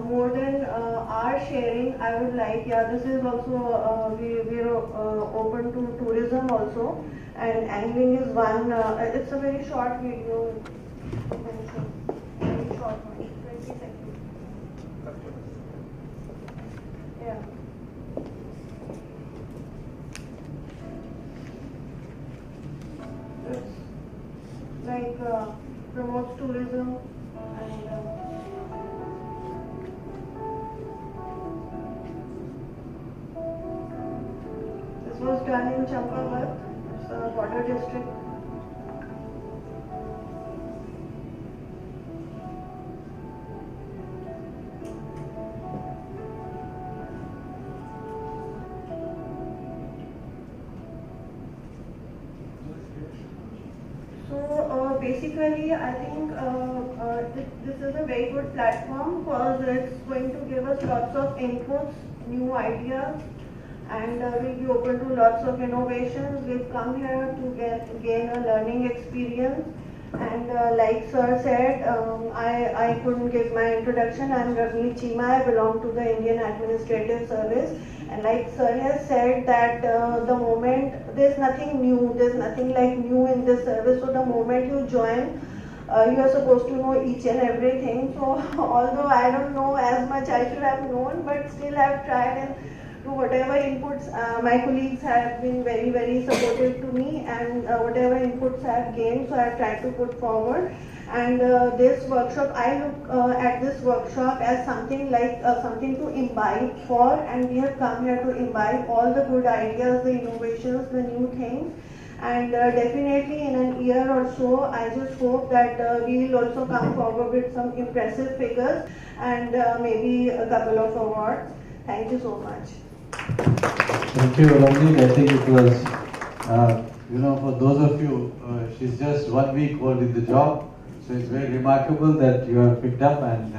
more than our sharing, I would like, this is also, we are open to tourism also, and angling is one, it's a very short video, very short one, 20 seconds. Yeah. run in Champavat, it's a border district. So basically, I think this is a very good platform because it's going to give us lots of inputs, new ideas, and we'll be open to lots of innovations. We've come here to gain a learning experience. And like Sir said, I couldn't give my introduction. I'm Ravneet Chima. I belong to the Indian Administrative Service. And like Sir has said that the moment, there's nothing new, there's nothing like new in this service. So the moment you join, you are supposed to know each and everything. So although I don't know as much I should have known, but still I've tried and to whatever inputs my colleagues have been very, very supportive to me, and whatever inputs I have gained, so I have tried to put forward. And this workshop, I look at this workshop as something like something to imbibe for, and we have come here to imbibe all the good ideas, the innovations, the new things. And definitely in an year or so, I just hope that we will also come forward with some impressive figures and maybe a couple of awards. Thank you so much. Thank you, Ravneet. I think it was, for those of you, she's just 1 week old in the job. So it's very remarkable that you have picked up, and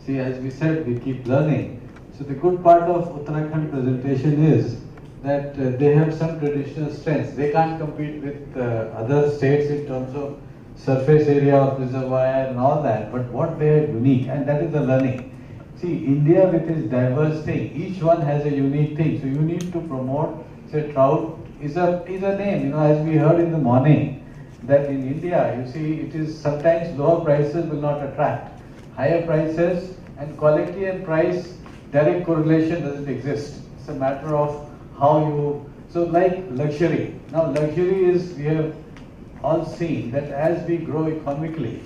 see, as we said, we keep learning. So the good part of Uttarakhand presentation is that they have some traditional strengths. They can't compete with other states in terms of surface area of reservoir and all that, but what they are unique, and that is the learning. See, India with its diverse thing, each one has a unique thing. So you need to promote, say, trout is a name, as we heard in the morning, that in India, you see, it is sometimes lower prices will not attract. Higher prices and quality and price, direct correlation doesn't exist. It's a matter of how you, so like luxury. Now luxury is, we have all seen that as we grow economically,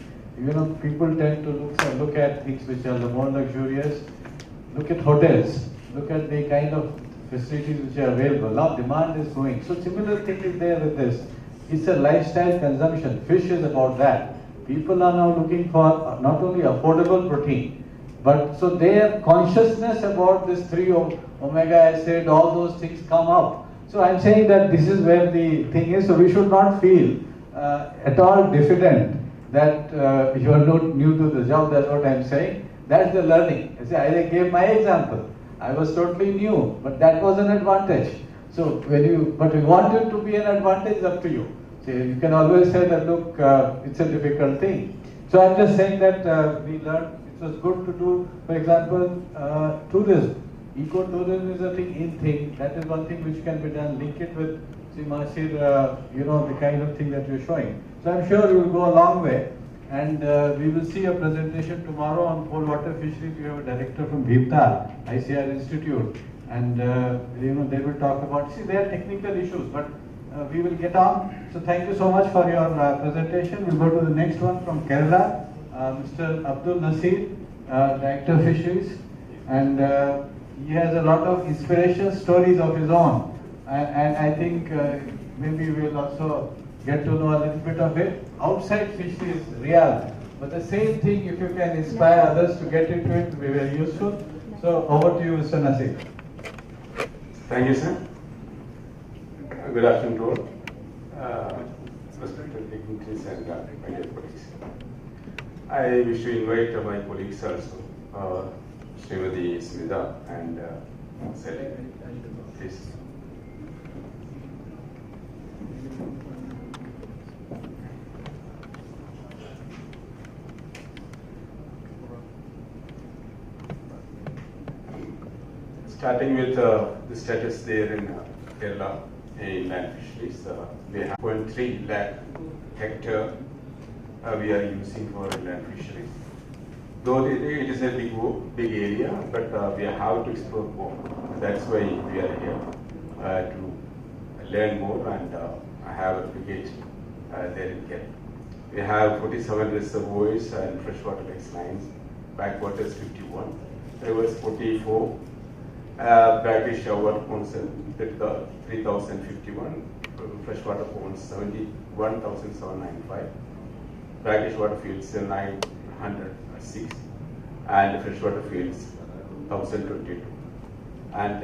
people tend to look at things which are the more luxurious. Look at hotels, look at the kind of facilities which are available. Now demand is growing. So similar thing is there with this. It's a lifestyle consumption. Fish is about that. People are now looking for not only affordable protein, but so their consciousness about this 3 omega acid, all those things come up. So I'm saying that this is where the thing is. So we should not feel at all diffident that you are not new to the job. That's what I'm saying. That's the learning. I gave my example. I was totally new, but that was an advantage. So but we want it to be an advantage, up to you. So you can always say that, look, it's a difficult thing. So I'm just saying that we learned, it was good to do, for example, tourism. Eco-tourism is a thing. That is one thing which can be done. Link it with, see, Masir, the kind of thing that you're showing. So I'm sure you will go a long way. And we will see a presentation tomorrow on cold water fisheries. We have a director from Bhimtal, ICR Institute. And they will talk about, see, there are technical issues, but we will get on. So thank you so much for your presentation. We'll go to the next one from Kerala, Mr. Abdul Nasir, Director of Fisheries. And he has a lot of inspiration stories of his own. And I think maybe we'll also get to know a little bit of it. Outside fisheries, real. But the same thing, if you can inspire others to get into it, will be very useful. So over to you, Mr. Nasir. Thank you, sir. Good afternoon to all. Respected dignitaries and my dear colleagues. I wish to invite my colleagues also, Srimati Smita and Sally. Please. Starting with the status there in Kerala in land fisheries, we have 0.3 lakh hectare we are using for land fisheries. Though it is a big area, but we have to explore more. That's why we are here to learn more and have a brigade there in Kerala. We have 47 reservoirs and freshwater lakes lines, backwaters 51, rivers 44. brackish shower ponds with 3,051, freshwater ponds 71,795, brackish water fields 906, and freshwater fields 1,022. And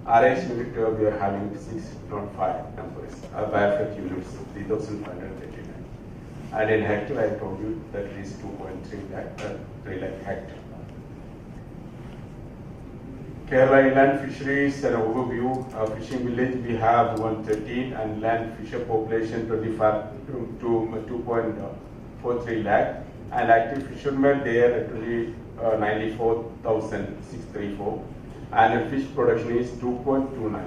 RIS unit we are having 605 numbers, biofed units 3,539. And in hectare I told you that it is 2.3 lakh, 3 lakh hectare. Kerala inland fisheries, an overview. Fishing village we have 113 and land fisher population 25 to 2.43 lakh, and active fishermen there actually 94,634, and fish production is 2.29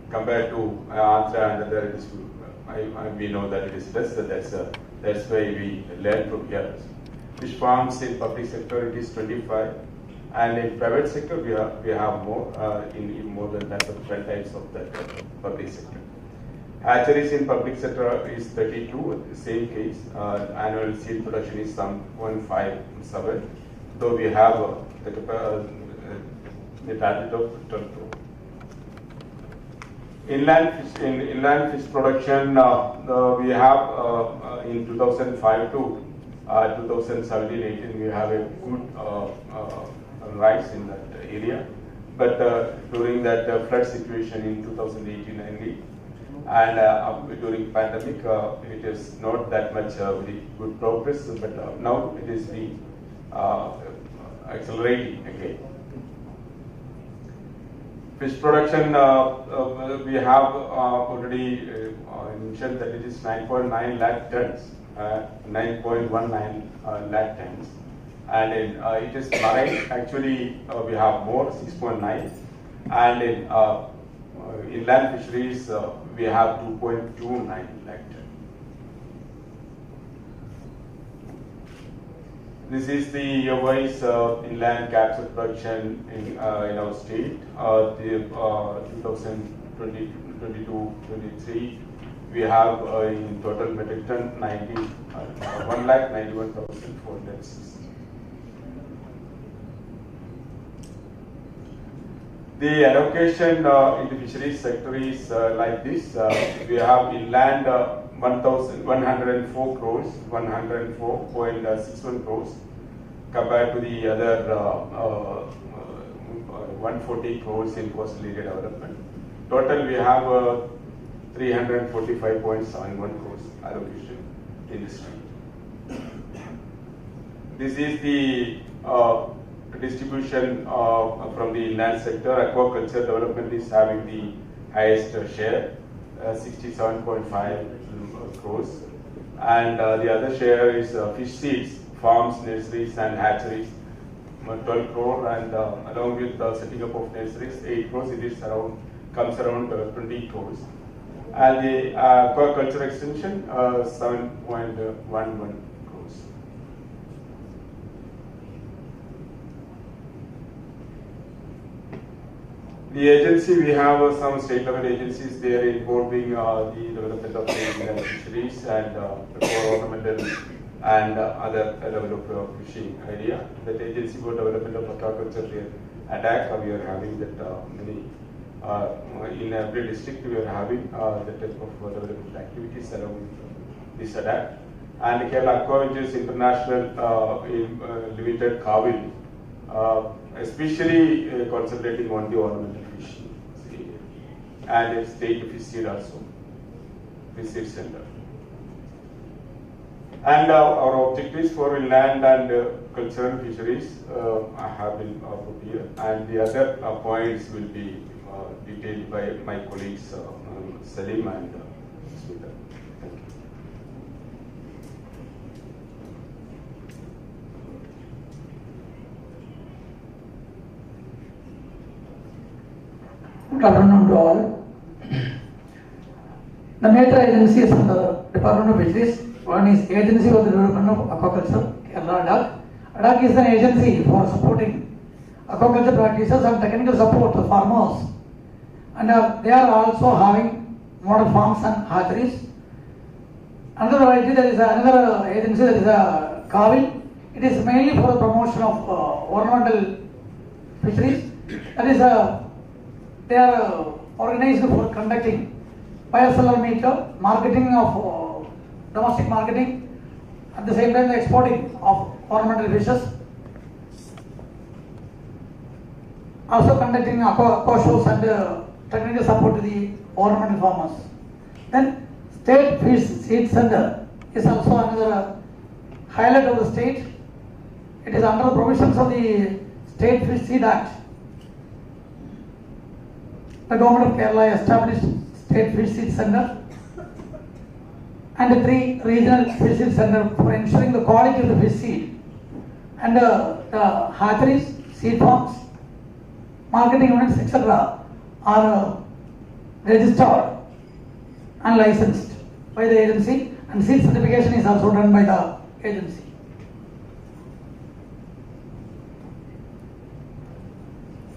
compared to Andhra and other. We know that it is less, so that's why we learn from here. Fish farms in public sector it is 25. And in private sector, we have more, in more than that, 12 types of that public sector. Hatcheries in public sector is 32, the same case. Annual seed production is some 157, though we have the target of 12 crore. Inland fish production, we have in 2005 to 2017-18, we have a good rise in that area, but during that flood situation in 2018-19 and during pandemic, it is not that much very good progress, but now it is being accelerating again. Fish production, we have already mentioned that it is 9.9 lakh tons, 9.19 lakh tons. And it is marine, actually we have more, 6.9, and in inland fisheries we have 2.29 lakh tons. This is the year-wise inland capture production in our state. The 2022-23 we have in total metric ton 1,91,406. The allocation in the fisheries sector is like this. We have inland 1,104 crores, 104.61 crores, compared to the other 140 crores in coastal area development. Total we have 345.71 crores allocation in this stream. This is the distribution from the inland sector. Aquaculture development is having the highest share, 67.5 crores, and the other share is fish seeds, farms, nurseries and hatcheries, 12 crore, and along with setting up of nurseries, 8 crores, it is comes around 20 crores. And the aquaculture extension, 7.11 crores. The agency, we have some state level agencies there involving the development of the fisheries and the core ornamental and other level of fishing area. That agency for development of aquaculture there, ADAC, we are having that many, in every district we are having that type of development activities around this ADAC. And Kerala Aquaventures International Limited, Kavil, especially concentrating on the ornamental fish and a state fish seed also, fish seed center. And our objectives for inland and cultural fisheries have been put here, and the other points will be detailed by my colleagues Salim and Smita. Thank you. Good afternoon to all. The major agencies in the Department of Fisheries, one is Agency for the Development of Aquaculture, Kerala ADAC. ADAC is an agency for supporting aquaculture practices and technical support to farmers. And they are also having model farms and hatcheries. Another agency, there is another agency, that is Kavil. It is mainly for the promotion of ornamental fisheries. That is, they are organized for conducting biosolar marketing of domestic marketing, at the same time the exporting of ornamental fishes, also conducting aqua shows and technical support to the ornamental farmers. Then State Fish Seed Center is also another highlight of the state. It is under the provisions of the State Fish Seed Act. The government of Kerala established State Fish Seed Center and 3 regional fish seed centers for ensuring the quality of the fish seed. And the hatcheries, seed farms, marketing units, etc. are registered and licensed by the agency, and seed certification is also done by the agency.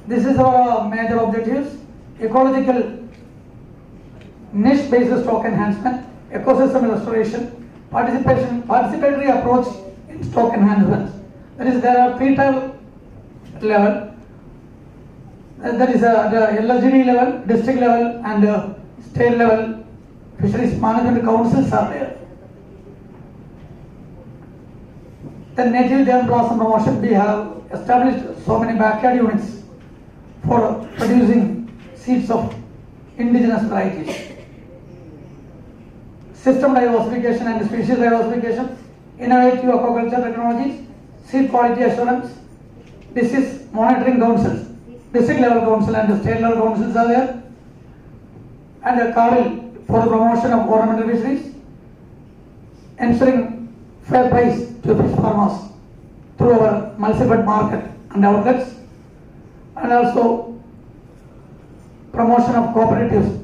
This is our major objectives: ecological niche-based stock enhancement, ecosystem restoration, participatory approach in stock enhancement. That is, there are 3 level. That is the LSGD level, district level, and state level fisheries management councils are there. The native gem blossom promotion, we have established so many backyard units for producing seeds of indigenous varieties. System diversification and species diversification, innovative aquaculture technologies, seed quality assurance, disease monitoring councils, district level council and the state level councils are there, and a cardinal for the promotion of ornamental fisheries, ensuring fair price to fish farmers through our multi-fed market and outlets, and also promotion of cooperatives.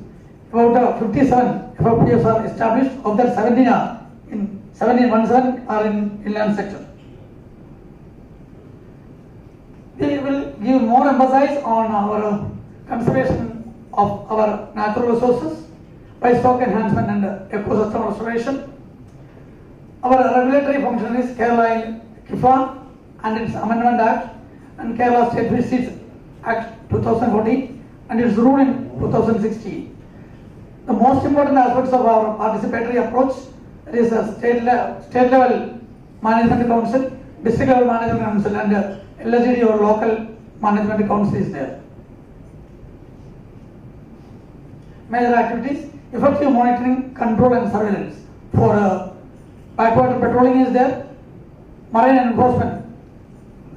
About 57 FFPs are established, of that 17 are in inland sector. We will give more emphasis on our conservation of our natural resources by stock enhancement and ecosystem restoration. Our regulatory function is Kerala KIFA and its Amendment Act and Kerala State Fish Seeds Act 2014 and its rule in 2016. The most important aspects of our participatory approach is a state level management council, district level management council, and LSGD or local management council is there. Major activities: effective monitoring, control and surveillance. For backwater patrolling is there. Marine enforcement.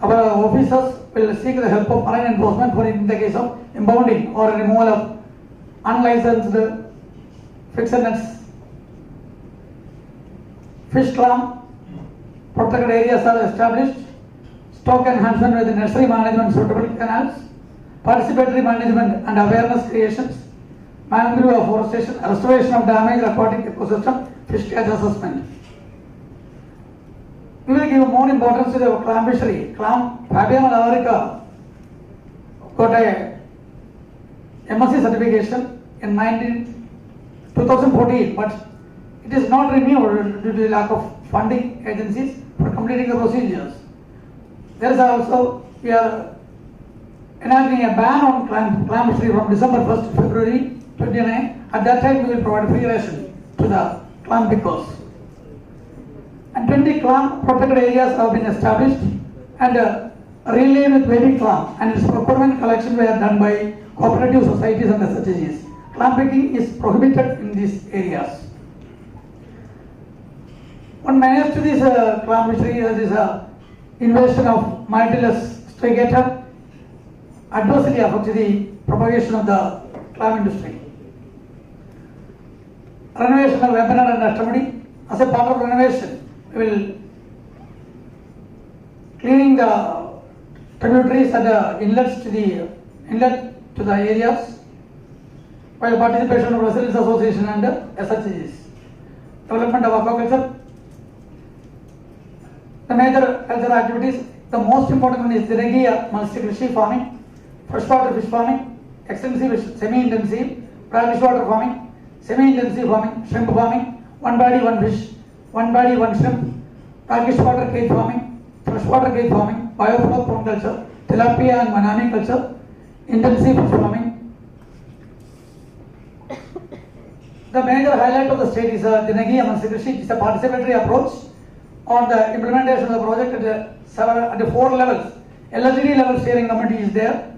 Our officers will seek the help of marine enforcement for in the case of impounding or removal of unlicensed fixed nets. Fish clam protected areas are established. Stock enhancement with nursery management suitable canals. Participatory management and awareness creations. Mangrove afforestation, restoration of damaged aquatic ecosystem, fish catch assessment. We will give more importance to the clam fishery. Clam Fabian Malarica got a MSc certification in 2014, but it is not renewed due to the lack of funding agencies for completing the procedures. There is also, we are enacting a ban on clam fishery from December 1st to February 29. At that time, we will provide free ration to the clam pickers. And 20 clam protected areas have been established and relaid with baby clam, and its procurement collection were done by cooperative societies and SHGs. Clam picking is prohibited in these areas. One menace to this clam fishery is invasion of Mytilus strigata adversely affects the propagation of the clam industry. Renovation of webinar and extremity. As a part of renovation, we will cleaning the tributaries and the inlet to the areas, while participation of residents association and SHGs. Development of aquaculture. The major cultural activities, the most important one is the Regia multi-fishery farming, freshwater fish farming, extensive semi-intensive, brackish water farming, semi-intensive farming, shrimp farming, one body, one fish, one body, one shrimp, brackish water cage farming, freshwater cage farming, bioflow prawn culture, tilapia and manami culture, intensive fish farming. The major highlight of the state is the Nagi Amansi Krishi. It's a participatory approach on the implementation of the project at the 4 levels. LSD level steering committee is there,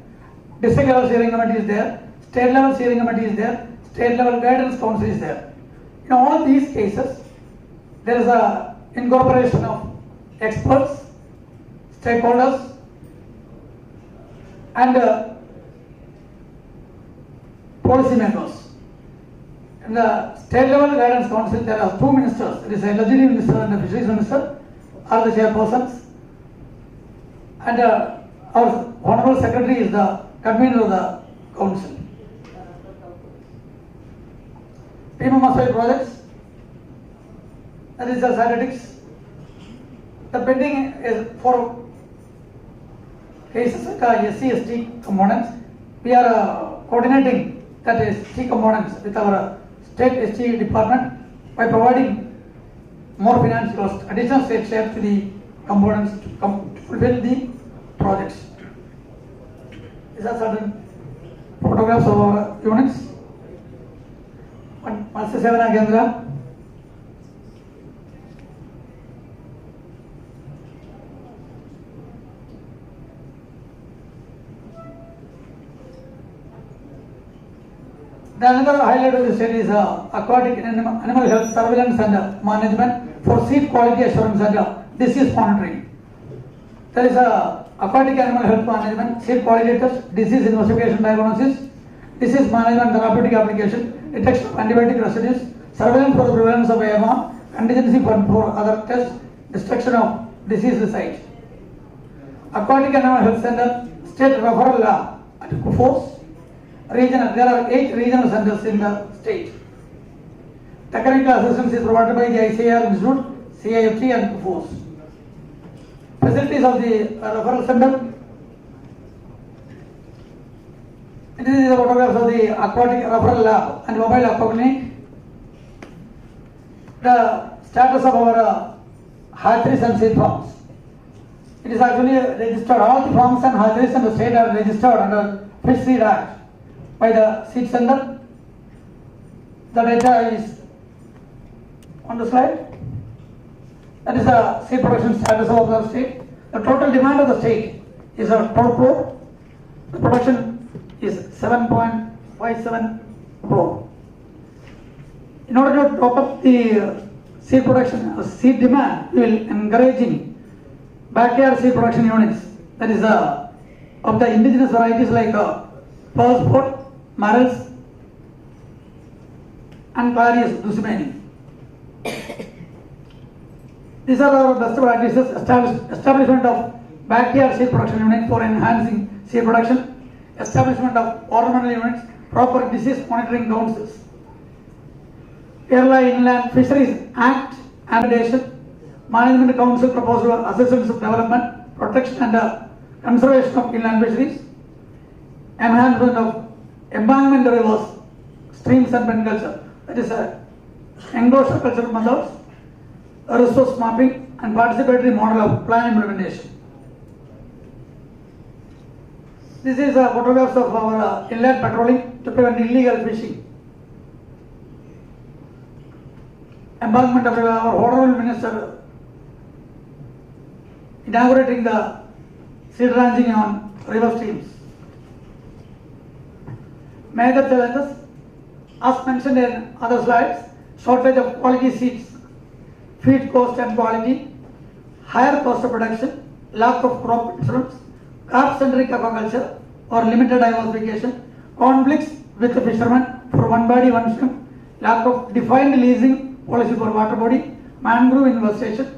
district level steering committee is there, state level steering committee is there, state level guidance council is there. In all these cases, there is a incorporation of experts, stakeholders, and policy makers. In the state level guidance council, there are 2 ministers. It is a legislative minister and a fisheries minister are the chairpersons, and our honorable secretary is the convener of the council. PMMSY projects, that is the statistics. The pending is for cases like SC/ST components. We are coordinating that ST components with our state ST department by providing more financial additional state share to the components to fulfill the projects. These are certain photographs of our units. Matsya Sevana Kendra. The another highlight of the study is aquatic animal health surveillance and management for seed quality assurance and disease monitoring. There is aquatic animal health management, seed quality test, disease investigation diagnosis, disease management therapeutic application, detection of antibiotic residues, surveillance for the prevalence of AMR, contingency fund for other tests, destruction of disease site. Aquatic animal health center, state referral lab at Kufos. Regional, there are 8 regional centers in the state. Technical assistance is provided by the ICAR Institute, CIFT and Kufos. Facilities of the referral center. This is the photographs of the aquatic referral lab and mobile aquaclinic. The status of our hatcheries and seed farms. It is actually registered. All the farms and hatcheries in the state are registered under Fish Seed Act by the seed center. The data is on the slide. That is the seed production status of the state. The total demand of the state is 12 crore. The production is 7.57 crore. In order to top up the seed production, seed demand, we will encouraging backyard seed production units. That is of the indigenous varieties like pearl sport, Marels and Clarius dusimeni. These are our best practices. Establishment of backyard seed production unit for enhancing seed production, establishment of ornamental units, proper disease monitoring councils, Kerala Inland Fisheries Act amendation, management council proposal, assistance of development, protection and conservation of inland fisheries, enhancement of embankment rivers, streams and pen culture, that is enclosure culture methods, resource mapping and participatory model of plan implementation. This is photographs of our inland patrolling to prevent illegal fishing. Embankment of our Honorable Minister inaugurating the seed ranching on river streams. Major challenges, as mentioned in other slides, shortage of quality seeds, feed cost and quality, higher cost of production, lack of crop insurance, carp-centric aquaculture or limited diversification, conflicts with the fishermen for one body, one stream, lack of defined leasing policy for water body, mangrove infestation,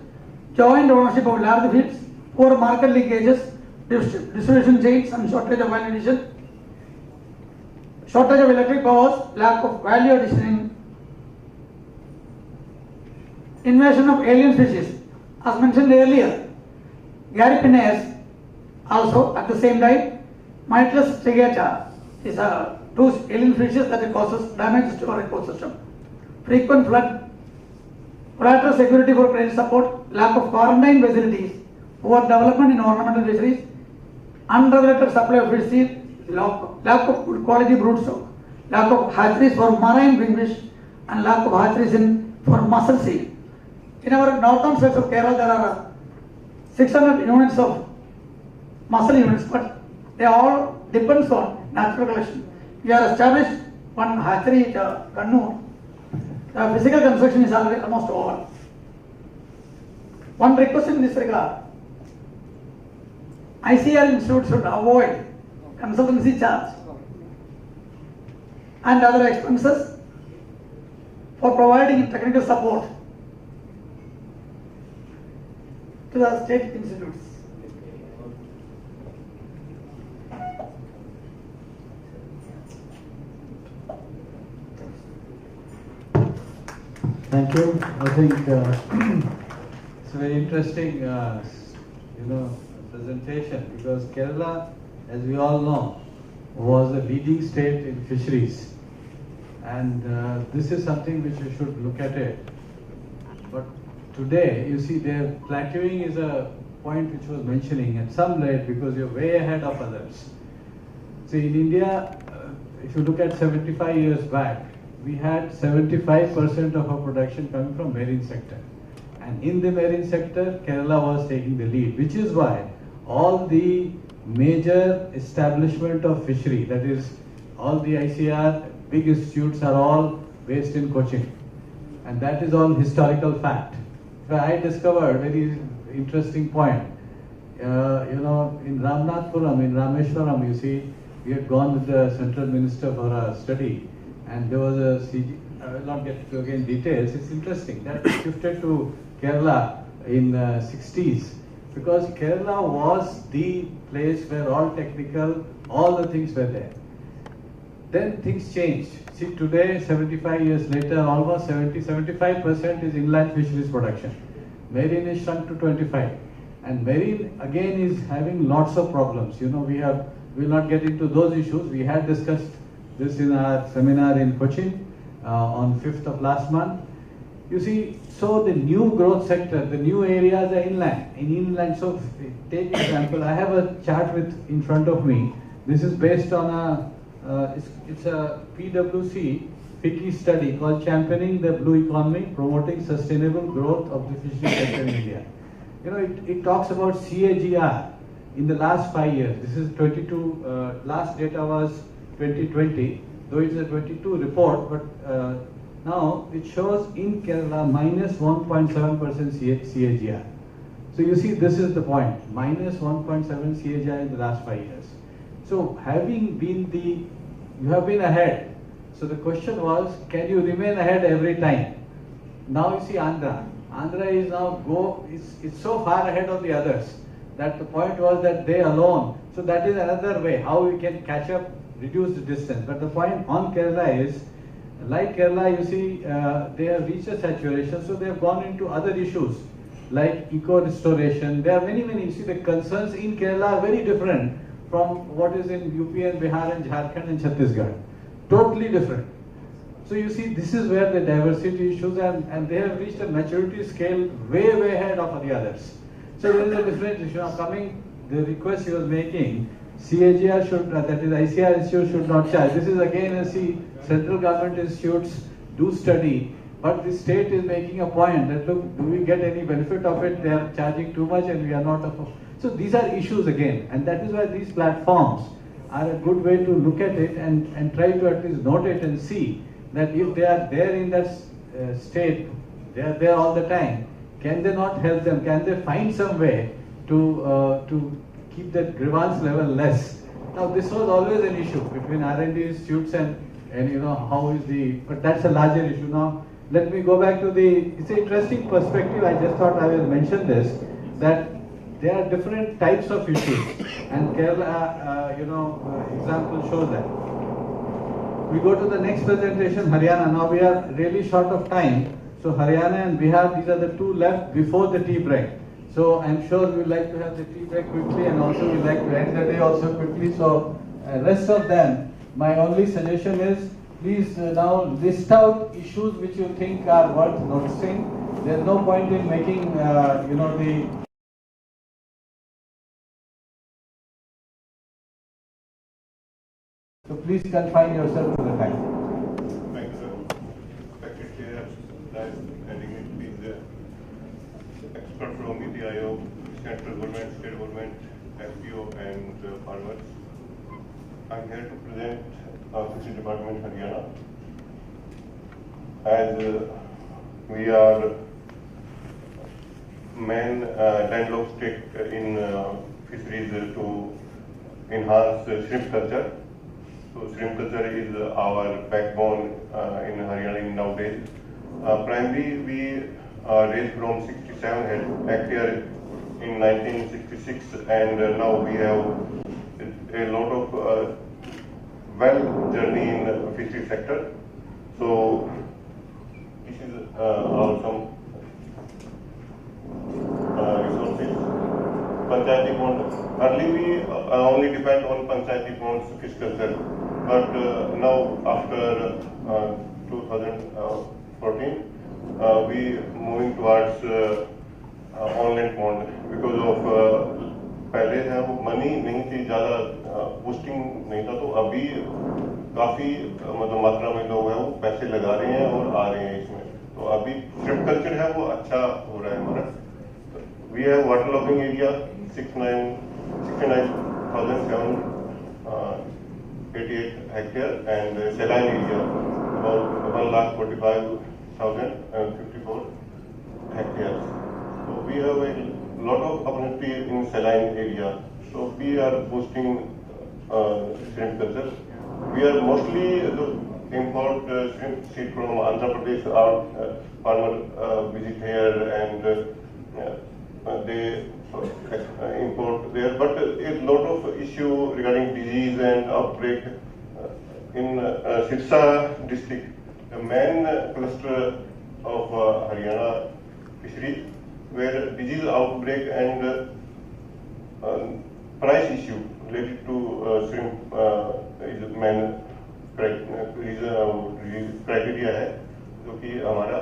joint ownership of large fields, poor market linkages, distribution chains and shortage of value addition, shortage of electric powers, lack of value addition, invasion of alien species. As mentioned earlier, Garipinaeus also at the same time, Mitlus strigata is two alien species that causes damage to our ecosystem. Frequent flood, collateral security for credit support, lack of quarantine facilities, poor development in ornamental fisheries, unregulated supply of fish seed, lack of good quality broodstock, lack of hatcheries for marine wingfish, and lack of hatcheries for mussel seal. In our northern states of Kerala, there are 600 units of mussel units, but they all depends on natural collection. We have established one hatchery at Kannur. The physical construction is almost over. One request in this regard, ICR Institute should avoid consultancy charge and other expenses for providing technical support to the state institutes. Thank you. I think it's a very interesting, presentation, because Kerala, as we all know, was a leading state in fisheries, and this is something which you should look at it. But today, you see, their plateauing is a point which was mentioning, and some late because you're way ahead of others. See, in India, if you look at 75 years back, we had 75% of our production coming from marine sector. And in the marine sector, Kerala was taking the lead, which is why all the major establishment of fishery, that is all the ICR big institutes are all based in Cochin. And that is all historical fact. I discovered a very interesting point. In Ramnathpuram, in Rameshwaram, you see, we had gone with the central minister for a study. And there was a CG, I will not get into again details, it's interesting. That shifted to Kerala in 60s, because Kerala was the place where all technical, all the things were there. Then things changed. See, today, 75 years later, almost 75% is inland fisheries production. Marine is shrunk to 25. And marine, again, is having lots of problems. We will not get into those issues. We had discussed this in our seminar in Cochin on 5th of last month. You see, so the new growth sector, the new areas are inland. In inland, so take example, I have a chart in front of me. This is based on it's a PwC FICCI study called Championing the Blue Economy, Promoting Sustainable Growth of the Fisheries Sector in India. It talks about CAGR in the last 5 years. This is 22, last data was 2020, though it's a 22 report, but now it shows in Kerala minus 1.7% CAGR. So you see, this is the point, minus 1.7 CAGR in the last 5 years. So having been you have been ahead. So the question was, can you remain ahead every time? Now you see Andhra. Andhra is now it's so far ahead of the others that the point was that they alone. So that is another way how we can catch up, reduce the distance. But the point on Kerala is, like Kerala, you see, they have reached a saturation, so they have gone into other issues like eco-restoration. There are many, you see, the concerns in Kerala are very different from what is in UP and Bihar and Jharkhand and Chhattisgarh. Totally different. So you see, this is where the diversity issues, and they have reached a maturity scale way ahead of the others. So there is a different issue. Now coming, the request he was making, CAGR should, that is ICR institute should not charge. This is again, central government institutes do study, but the state is making a point that, look, do we get any benefit of it? They are charging too much and we are not. So these are issues again, and that is why these platforms are a good way to look at it and try to at least note it and see that if they are there in that state, they are there all the time, can they not help them? Can they find some way to keep that grievance level less? Now this was always an issue between R&D institutes and how is but that's a larger issue. Now let me go back to it's an interesting perspective. I just thought I will mention this, that there are different types of issues, and Kerala, example shows that. We go to the next presentation, Haryana. Now we are really short of time, so Haryana and Bihar, these are the two left before the tea break. So I'm sure we would like to have the tea break quickly, and also we would like to end the day also quickly. So rest of them, my only suggestion is, please now list out issues which you think are worth noticing. There's no point in making, the So please confine yourself to the time. Thank you, sir. Respected Chair, and dignitaries, expert from NITI-Aayog, central government, state government, FPO, and farmers. I'm here to present our Fisheries Department, Haryana. As we are main landlocked state in fisheries to enhance shrimp culture. So shrimp culture is our backbone in Haryana nowadays. Primarily, we raised from 67 hectares in 1966, and now we have a lot of well journey in the fishery sector. So this is our some resources. Panchayati bond. Earlier we only depend on Panchayati bonds fish culture, but now after 2014 we moving towards online bond because of पहले है वो money नहीं थी, ज़्यादा boosting नहीं था, तो अभी काफ़ी मतलब मात्रा में लोग हैं वो पैसे लगा रहे हैं और आ रहे हैं इसमें, तो अभी श्रिम्प कल्चर है वो अच्छा हो रहा है हमारा. We have water logging area 69,788 hectares and saline area about 1,45,054 hectares. So we have a lot of opportunity in saline area. So we are boosting shrimp culture. We are mostly import shrimp seed from Andhra Pradesh. Our farmer visit here and they import there, but a lot of issue regarding disease and outbreak in Sirsa district, the main cluster of Haryana fishery, where disease outbreak and price issue related to shrimp is main criteria है, जो कि हमारा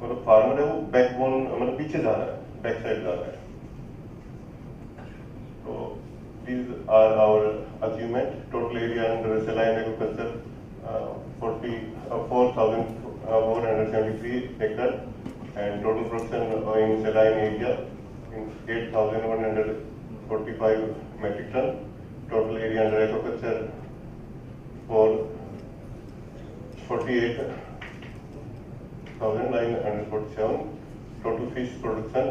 मतलब farmer है वो backbone मतलब पीछे जा रहा है, बैक साइड जा रहा है. So these are our achievement. Total area under saline agriculture 4,473 hectares, and total production in saline area in 8,145 metric ton. Total area under agriculture for 48,947. Total fish production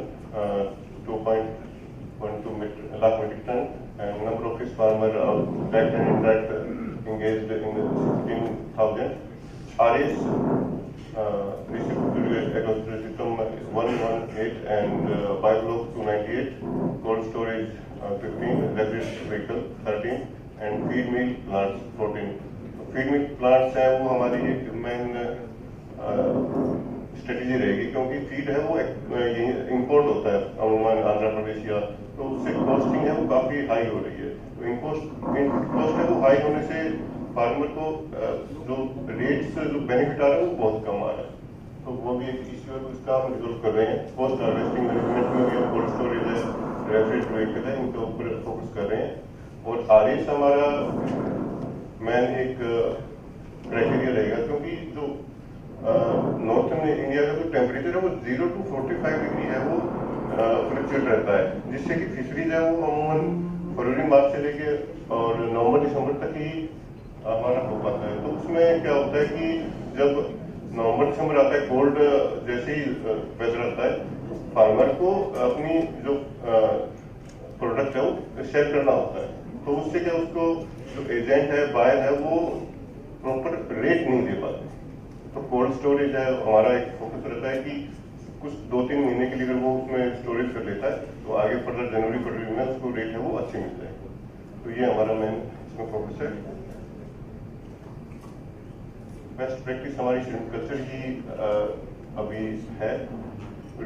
2.12 lakh metric ton, and number of fish farmers are direct and indirect engaged in 16,000. RS agricultural system 118 and bioblock 298, cold storage 15, leverage vehicle 13, and feed mill plants 14. Feed mill plants हैं वो हमारी एक main strategy रहेगी, क्योंकि feed है वो import होता है अमूमन आंध्र प्रदेश या, तो उससे कॉस्टिंग है वो काफ़ी हाई हो रही है. तो इनपुट कॉस्ट है वो हाई होने से फार्मर को जो रेट्स जो बेनिफिट आ रहा है वो बहुत कम आ रहा है. तो वो भी एक इश्यू है, उसका हम रिजोल्व कर रहे हैं. पोस्ट हार्वेस्टिंग मैनेजमेंट में भी कोल्ड स्टोरेज है, रेफ्रिजरेटर व्हीकल है, इनके ऊपर फोकस कर रहे हैं. और आरएस हमारा मेन एक क्राइटेरिया रहेगा, क्योंकि जो नॉर्थन इंडिया का जो टेम्परेचर है वो 0 to 45 डिग्री है वो फ्लक्चुएट रहता है, जिससे कि फिशरीज है वो अमूमन फरवरी मार्च से लेके और नवंबर दिसंबर तक ही हमारा हो पाता है. तो उसमें क्या होता है कि जब नवंबर दिसंबर आता है, कोल्ड जैसे ही वेदर आता है, फार्मर को अपनी जो प्रोडक्ट है वो सेल करना होता है. तो उससे क्या उसको जो एजेंट है, बायर है, वो प्रॉपर रेट नहीं दे पाते. तो कोल्ड स्टोरेज है हमारा एक फोकस रहता है कि कुछ 2-3 महीने के लिए अगर वो उसमें स्टोरेज कर लेता है तो आगे फर्दर जनवरी फरवरी में उसको रेट है वो अच्छी मिल जाएगी. तो ये हमारा मेन इसमें फोकस है. बेस्ट प्रैक्टिस हमारी श्रिम्प कल्चर की अभी है.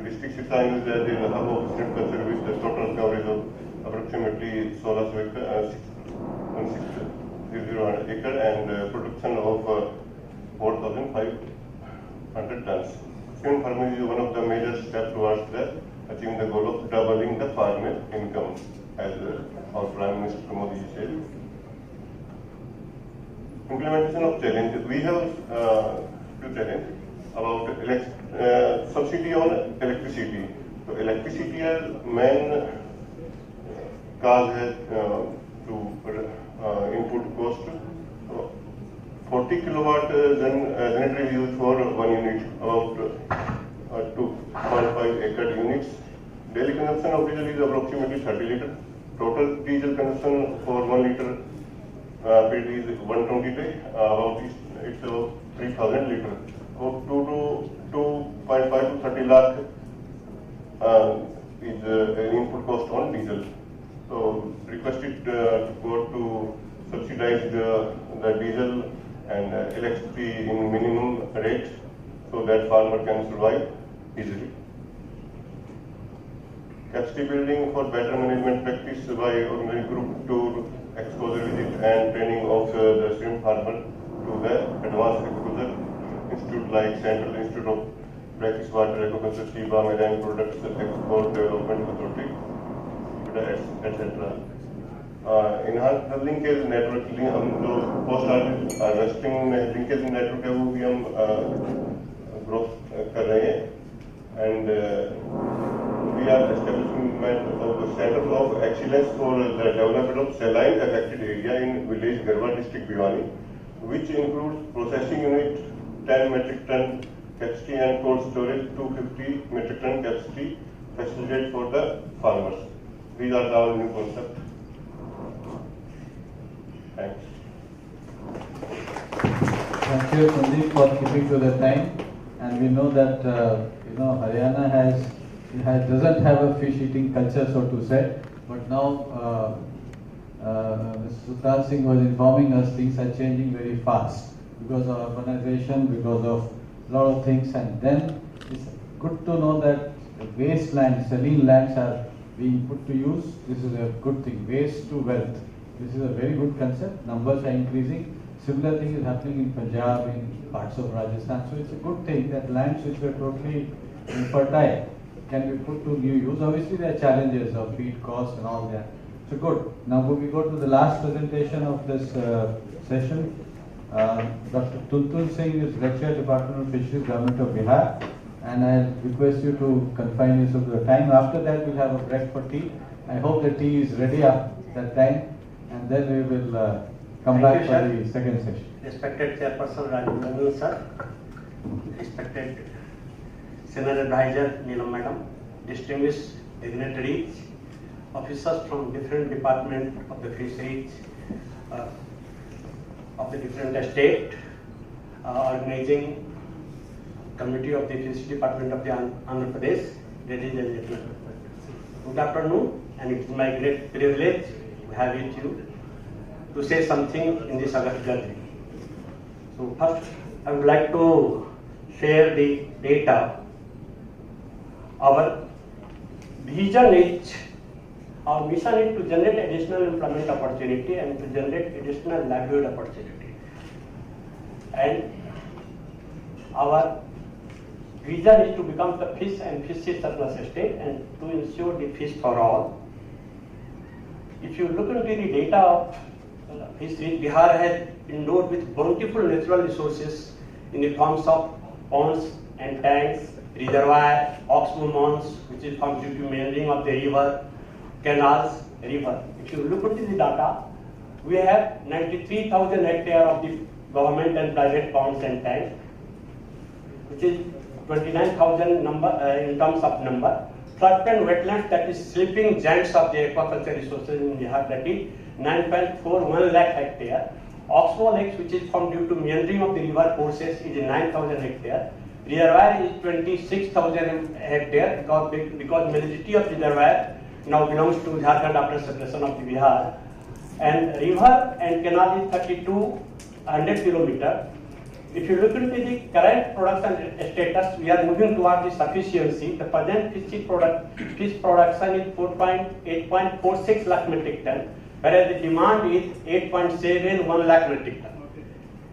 डिस्ट्रिक्ट शिक्षा hub of shrimp culture with total coverage of approximately 16,000 acre and production of 4,500 tons. Shrimp farming is one of the major steps towards achieving the goal of doubling the farmer income, as our Prime Minister Modi said. implementation of challenges. We have few challenges about subsidy on electricity. So electricity as main cause has to input cost. 40 kilowatt generator is used for 1 unit, about 2.5 acre units. Daily consumption of diesel is approximately 30 liter. Total diesel consumption for 1 liter bid is 120 day. It's about 3,000 liter. About 2.5 to 30 lakh is an input cost on diesel. So requested board to subsidize the diesel and electricity in minimum rate so that farmer can survive easily. Capacity building for better management practice by organizing group tour, exposure visit and training of the shrimp farmer to the advanced agriculture institute like Central Institute of Brackish Water Aquaculture, Shiba, Marine Products Export Development Authority, etc. Enhance the linkage network, हम जो post harvesting linkage network है वो भी हम growth कर रहे हैं, and we are establishment of the Center of Excellence for the Development of Saline Affected Area in Village Garhwa District Bhiwani, which includes processing unit 10 metric ton capacity and cold storage 250 metric ton capacity facilitated for the farmers. These are our new concepts. Thanks. Thank you, Sandeep, for keeping to the time. And we know that Haryana doesn't have a fish eating culture, so to say. But now, Mr. Sultan Singh was informing us things are changing very fast because of urbanization, because of a lot of things. And then it's good to know that waste land, saline lands are being put to use. This is a good thing. Waste to wealth. This is a very good concept. Numbers are increasing. Similar thing is happening in Punjab, in parts of Rajasthan. So it's a good thing that lands which were totally infertile can be put to new use. Obviously there are challenges of feed costs and all that. So good. Now we go to the last presentation of this session. Dr. Tuntun Singh is Lecturer, Department of Fisheries, Government of Bihar. And I request you to confine yourself to the time. After that we'll have a break for tea. I hope the tea is ready at that time. And then we will come back for the second session. Respected Chairperson Rajendran sir, respected Senior Advisor Neelam Madam, distinguished dignitaries, officers from different departments of the fisheries, of the different state, organizing committee of the Fisheries Department of the Andhra Pradesh, ladies and gentlemen. Good afternoon, and it is my great privilege to have with you to say something in this August gathering. So first, I would like to share the data. Our vision is, our mission is to generate additional employment opportunity and to generate additional livelihood opportunity. And our vision is to become the fish and fisheries surplus state and to ensure the fish for all. If you look into the data of fisheries, Bihar has endowed with bountiful natural resources in the forms of ponds and tanks, reservoir, oxbow ponds, which is formed due to meandering of the river, canals, river. If you look into the data, we have 93,000 hectares of the government and private ponds and tanks, which is 29,000 number in terms of number. Floodplain wetlands, that is sleeping giants of the aquaculture resources in Bihar, that is 9.41 lakh hectares. Oxbow lakes, which is formed due to meandering of the river courses, is 9,000 hectares. Reservoir is 26,000 hectares because majority of reservoir now belongs to Jharkhand after separation of the Bihar. And river and canal is 3,200 kilometers. If you look into the current production status, we are moving towards the sufficiency. The present fish production is 8.46 lakh metric ton, whereas the demand is 8.71 lakh metric ton.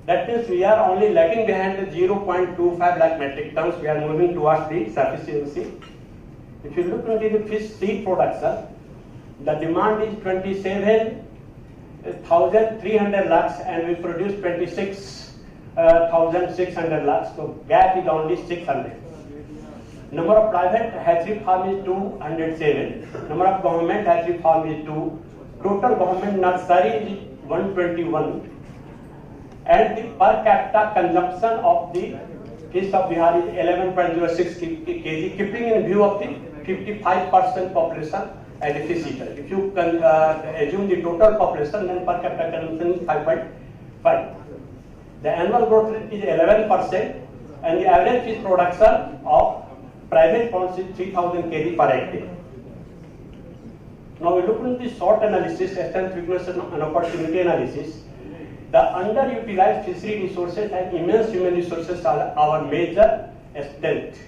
That means we are only lagging behind the 0.25 lakh metric tons. We are moving towards the sufficiency. If you look into the fish seed production, the demand is 27 1,300 lakhs and we produce 26,600 lakhs. So gap is only 600. Number of private hatchery farm is 207. Number of government hatchery farm is 2. Total government nursery is 121. And the per capita consumption of the fish of Bihar is 11.06 kg, keeping in view of the 55% population as a fish eater. If you assume the total population, then per capita consumption is 5.5. The annual growth rate is 11%, and the average fish production of private ponds is 3,000 kg per hectare. Now we look into the SWOT analysis, strength, weakness and opportunity analysis. The underutilized fishery resources and immense human resources are our major strength.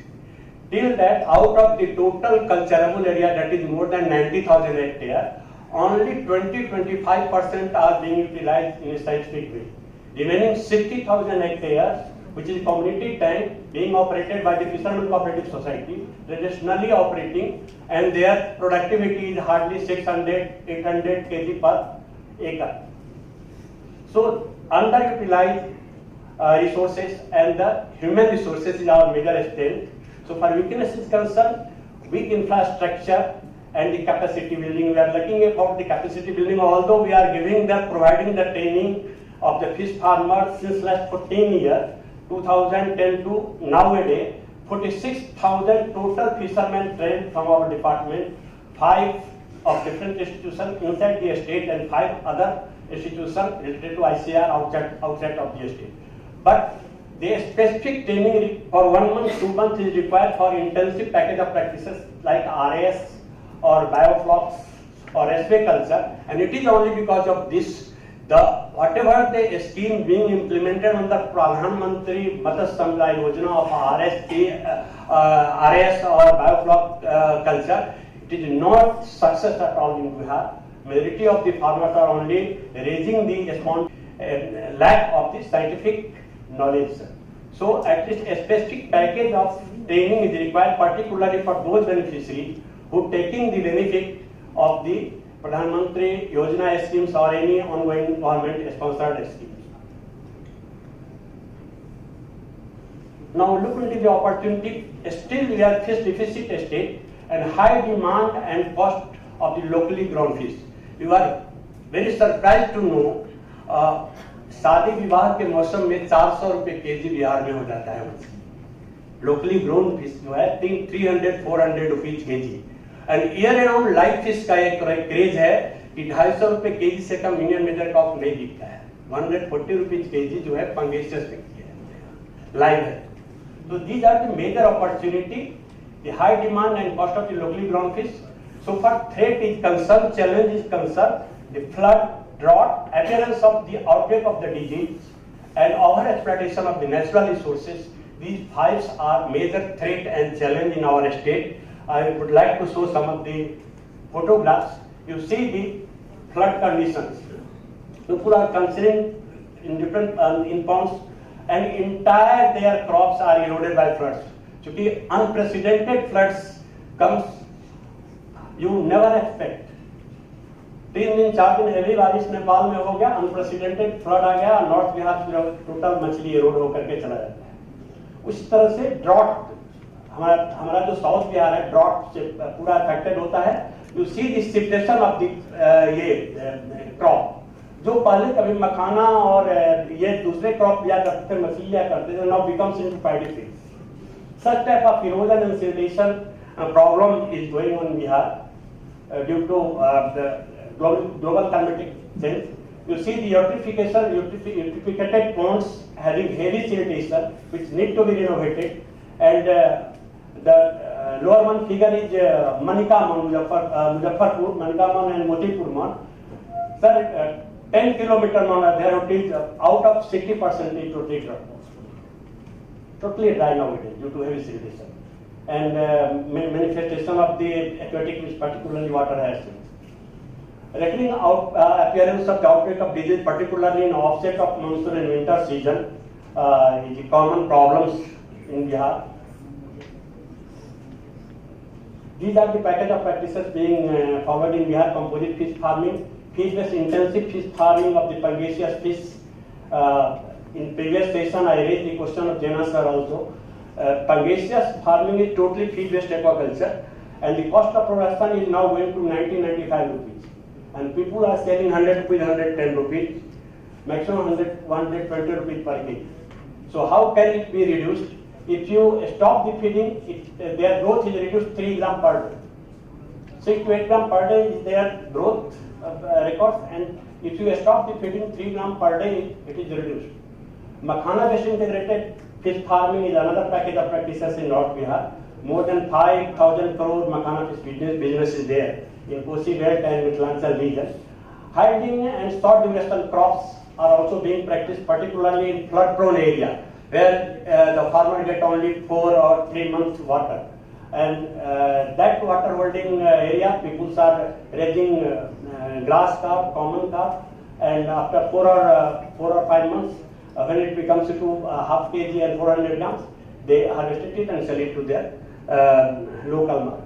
Till that, out of the total culturable area, that is more than 90,000 hectares, only 20-25% are being utilized in a scientific way. Remaining 60,000 hectares, which is community tank being operated by the Fishermen Cooperative Society, traditionally operating, and their productivity is hardly 600-800 kg per acre. So underutilized resources and the human resources is our major strength. So for weakness is concerned, weak infrastructure and the capacity building. We are looking about the capacity building, although we are providing the training of the fish farmers since last 14 years, 2010 to nowadays, 46,000 total fishermen trained from our department, 5 of different institutions inside the state and 5 other institutions related to ICR outside of the state. But the specific training for 1 month, 2 months is required for intensive package of practices like RAS or bioflocs or culture, and it is only because of this whatever the scheme being implemented on the Pradhan Mantri Matsya Samdaya Yojana of RAS or biofloc culture, it is not success at all in Bihar. Majority of the farmers are only raising the lack of the scientific knowledge. So at least a specific package of training is required, particularly for those beneficiaries who taking the benefit of the Pradhan Mantri Yojana schemes or any ongoing government sponsored schemes. Now look into the opportunity. Still we are fish deficit state and high demand and cost of the locally grown fish. You are very surprised to know शादी विवाह के मौसम में 400 रुपए KG Bihar में हो जाता है लोकली ग्रोन फिश जो है 300-400 rupees KG and year around live fish का एक क्रेज है कि 250 रुपए केजी से कम इंडियन मेजर कॉप नहीं बिकता है 140 रुपीज केजी जो है पंगेशियस बिकती है लाइव है तो these are the major opportunity the high demand and cost of the locally grown fish so for threat is concern challenge is concern the flood drought, appearance of the outbreak of the disease, and over-exploitation of the natural resources. These 5 are major threat and challenge in our state. I would like to show some of the photographs. You see the flood conditions. People are considering in different in ponds, and entire their crops are eroded by floods. Because unprecedented floods comes, you never expect. 3 दिन 4 दिन heavy बारिश नेपाल में हो गया, unprecedented flood आ गया, north Bihar total मछली arrowed होकर के चला जाता है। उस तरह से ड्रॉट हमारा जो साउथ बिहार है ड्रॉट से पूरा अफेक्टेड होता है। You see the situation of the ये क्रॉप जो पहले कभी मखाना और ये दूसरे क्रॉप लिया करते थे, मछली लिया करते थे, now becomes into paddy. Such type of erosion and situation problem is going on Bihar due to the global climatic change. You see the eutrophicated ponds having heavy siltation which need to be renovated, and the lower one figure is Manikaman, Muzaffarpur, Manikaman and Motipur. Sir, 10 kilometer there it is out of 60% is totally dry nowadays due to heavy siltation and manifestation of the aquatic fish, particularly water hyacinth. Reckoning out appearance of the outbreak of disease, particularly in offset of monsoon and winter season, is common problems in Bihar. These are the package of practices being followed in Bihar: composite fish farming, fish-based intensive fish farming of the pangasius fish. In previous session, I raised the question of Jena sir also. Pangasius farming is totally feed-based aquaculture, and the cost of production is now going to 90-95 rupees. And people are selling 100 rupees, 110 rupees, maximum 120 rupees per kg. So how can it be reduced? If you stop the feeding, their growth is reduced 3 grams per day. 6 to 8 grams per day is their growth record, and if you stop the feeding 3 grams per day, it is reduced. Makhana based integrated fish farming is another package of practices in North Bihar. More than 5,000 crore Makhana fish business is there in Kosi belt and Mithilanchal region. High-yielding and short-duration crops are also being practiced, particularly in flood-prone area, where the farmer get only 4 or 3 months water. And that water holding area, people are raising grass carp, common carp, and after 4 or 5 months, when it becomes to half kg and 400 grams, they harvest it and sell it to their local market.